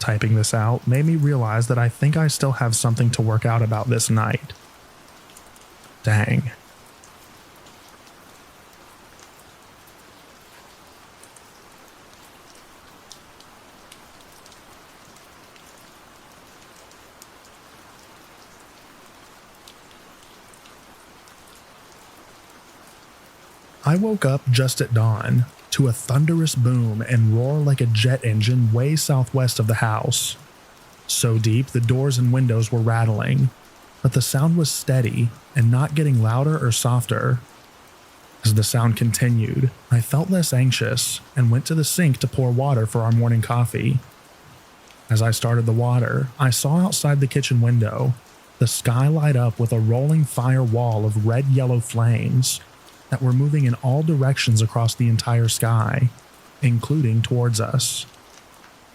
Typing this out made me realize that I think I still have something to work out about this night. Dang. I woke up just at dawn to a thunderous boom and roar like a jet engine way southwest of the house. So deep the doors and windows were rattling, but the sound was steady and not getting louder or softer. As the sound continued, I felt less anxious and went to the sink to pour water for our morning coffee. As I started the water, I saw outside the kitchen window the sky light up with a rolling fire wall of red-yellow flames that were moving in all directions across the entire sky, including towards us.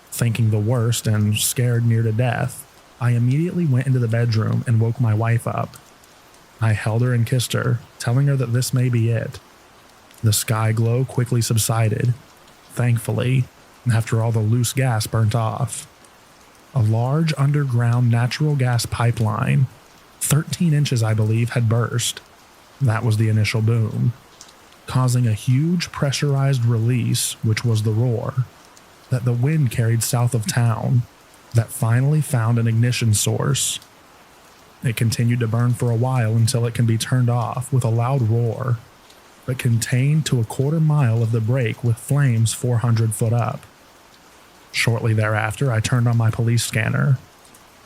Thinking the worst and scared near to death, I immediately went into the bedroom and woke my wife up. I held her and kissed her, telling her that this may be it. The sky glow quickly subsided, thankfully, after all the loose gas burnt off. A large underground natural gas pipeline, 13 inches I believe, had burst. That was the initial boom, causing a huge pressurized release, which was the roar, that the wind carried south of town, that finally found an ignition source. It continued to burn for a while until it can be turned off with a loud roar, but contained to a quarter mile of the break with flames 400 foot up. Shortly thereafter, I turned on my police scanner.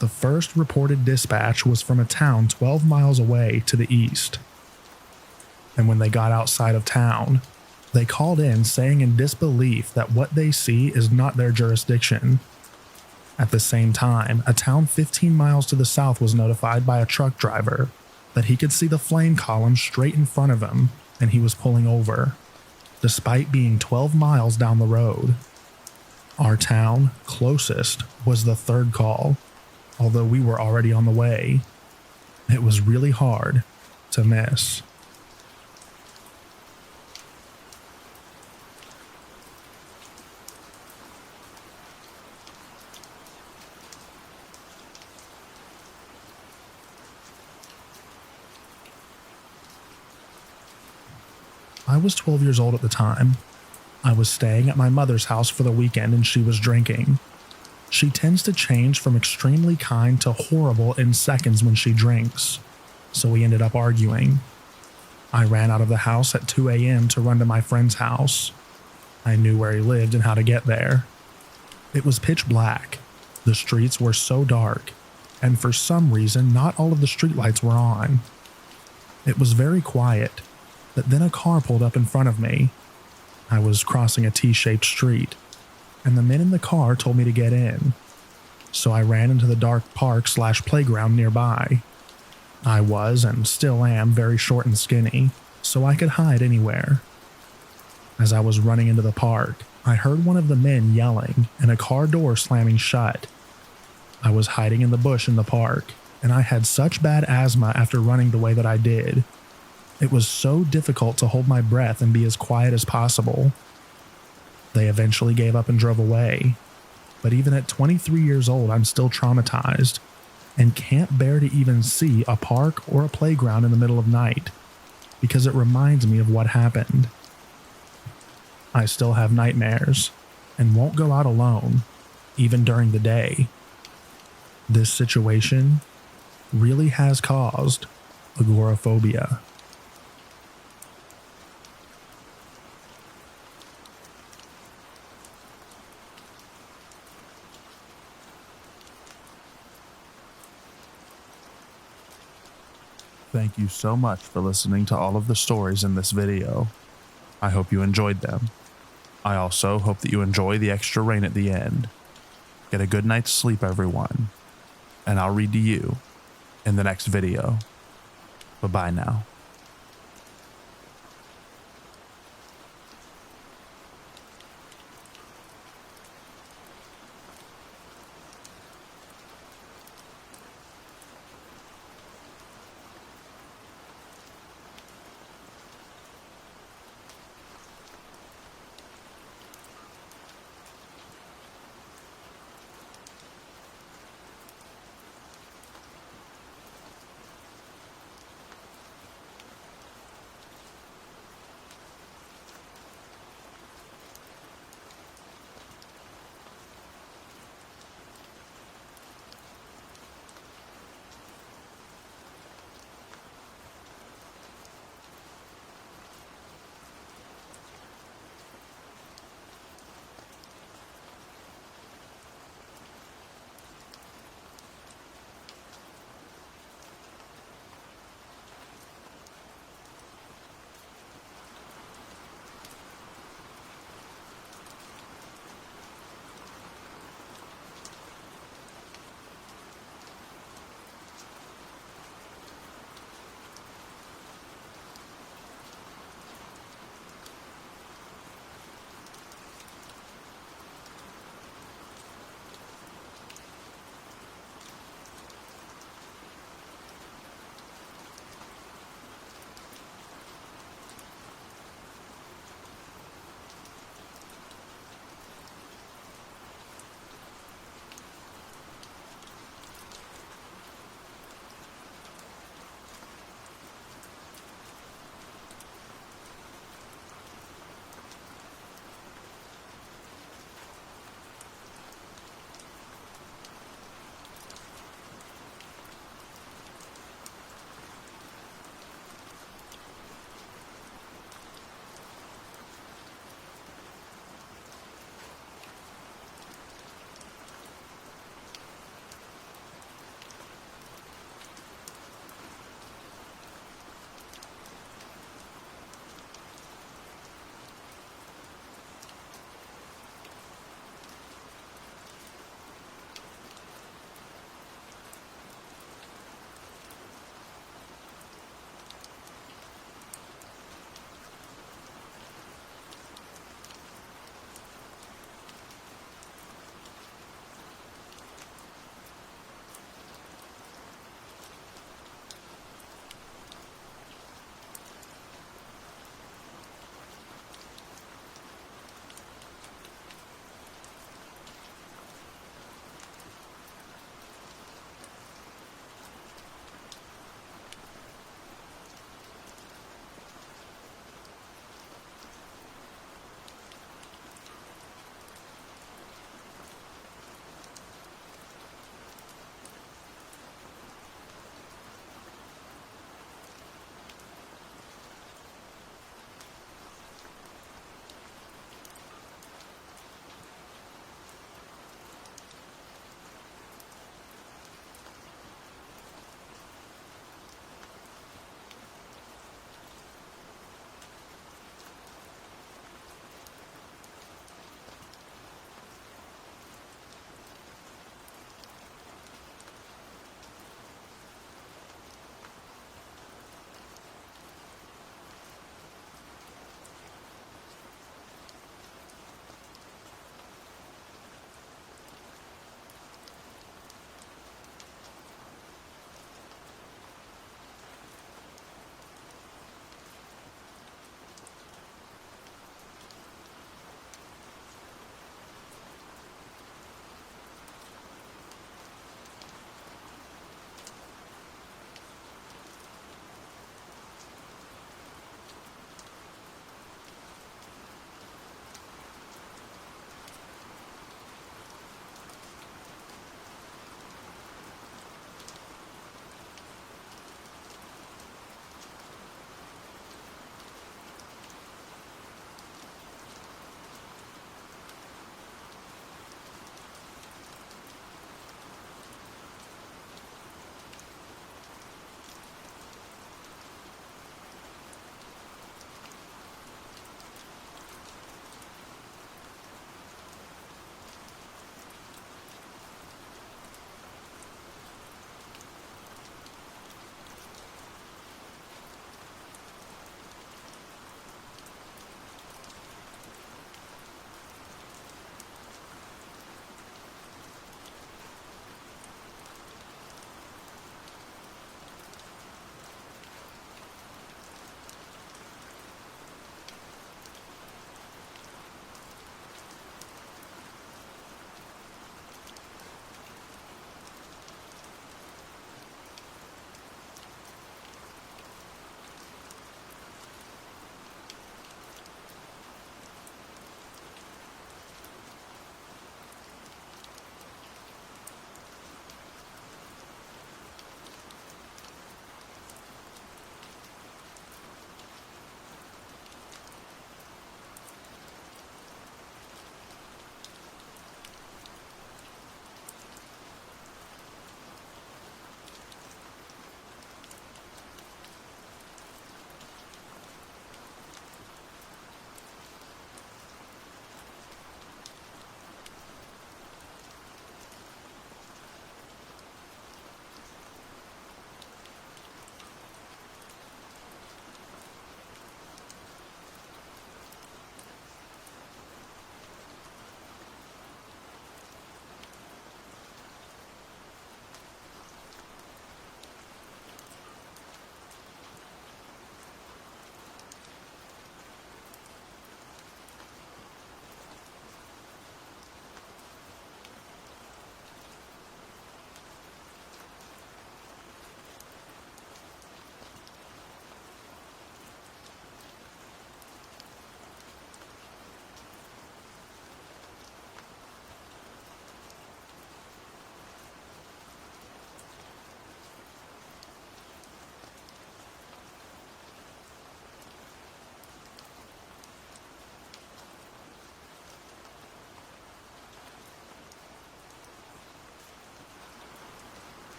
The first reported dispatch was from a town 12 miles away to the east. And when they got outside of town, they called in saying in disbelief that what they see is not their jurisdiction. At the same time, a town 15 miles to the south was notified by a truck driver that he could see the flame column straight in front of him and he was pulling over, despite being 12 miles down the road. Our town closest was the third call, although we were already on the way. It was really hard to miss. I was 12 years old at the time. I was staying at my mother's house for the weekend and she was drinking. She tends to change from extremely kind to horrible in seconds when she drinks, so we ended up arguing. I ran out of the house at 2 a.m. to run to my friend's house. I knew where he lived and how to get there. It was pitch black. The streets were so dark, and for some reason not all of the streetlights were on. It was very quiet, but then a car pulled up in front of me. I was crossing a T-shaped street, and the men in the car told me to get in. So I ran into the dark park/playground nearby. I was, and still am, very short and skinny, so I could hide anywhere. As I was running into the park, I heard one of the men yelling and a car door slamming shut. I was hiding in the bush in the park, and I had such bad asthma after running the way that I did. It was so difficult to hold my breath and be as quiet as possible. They eventually gave up and drove away, but even at 23 years old, I'm still traumatized and can't bear to even see a park or a playground in the middle of night because it reminds me of what happened. I still have nightmares and won't go out alone, even during the day. This situation really has caused agoraphobia. Thank you so much for listening to all of the stories in this video. I hope you enjoyed them. I also hope that you enjoy the extra rain at the end. Get a good night's sleep, everyone, and I'll read to you in the next video. Bye-bye now.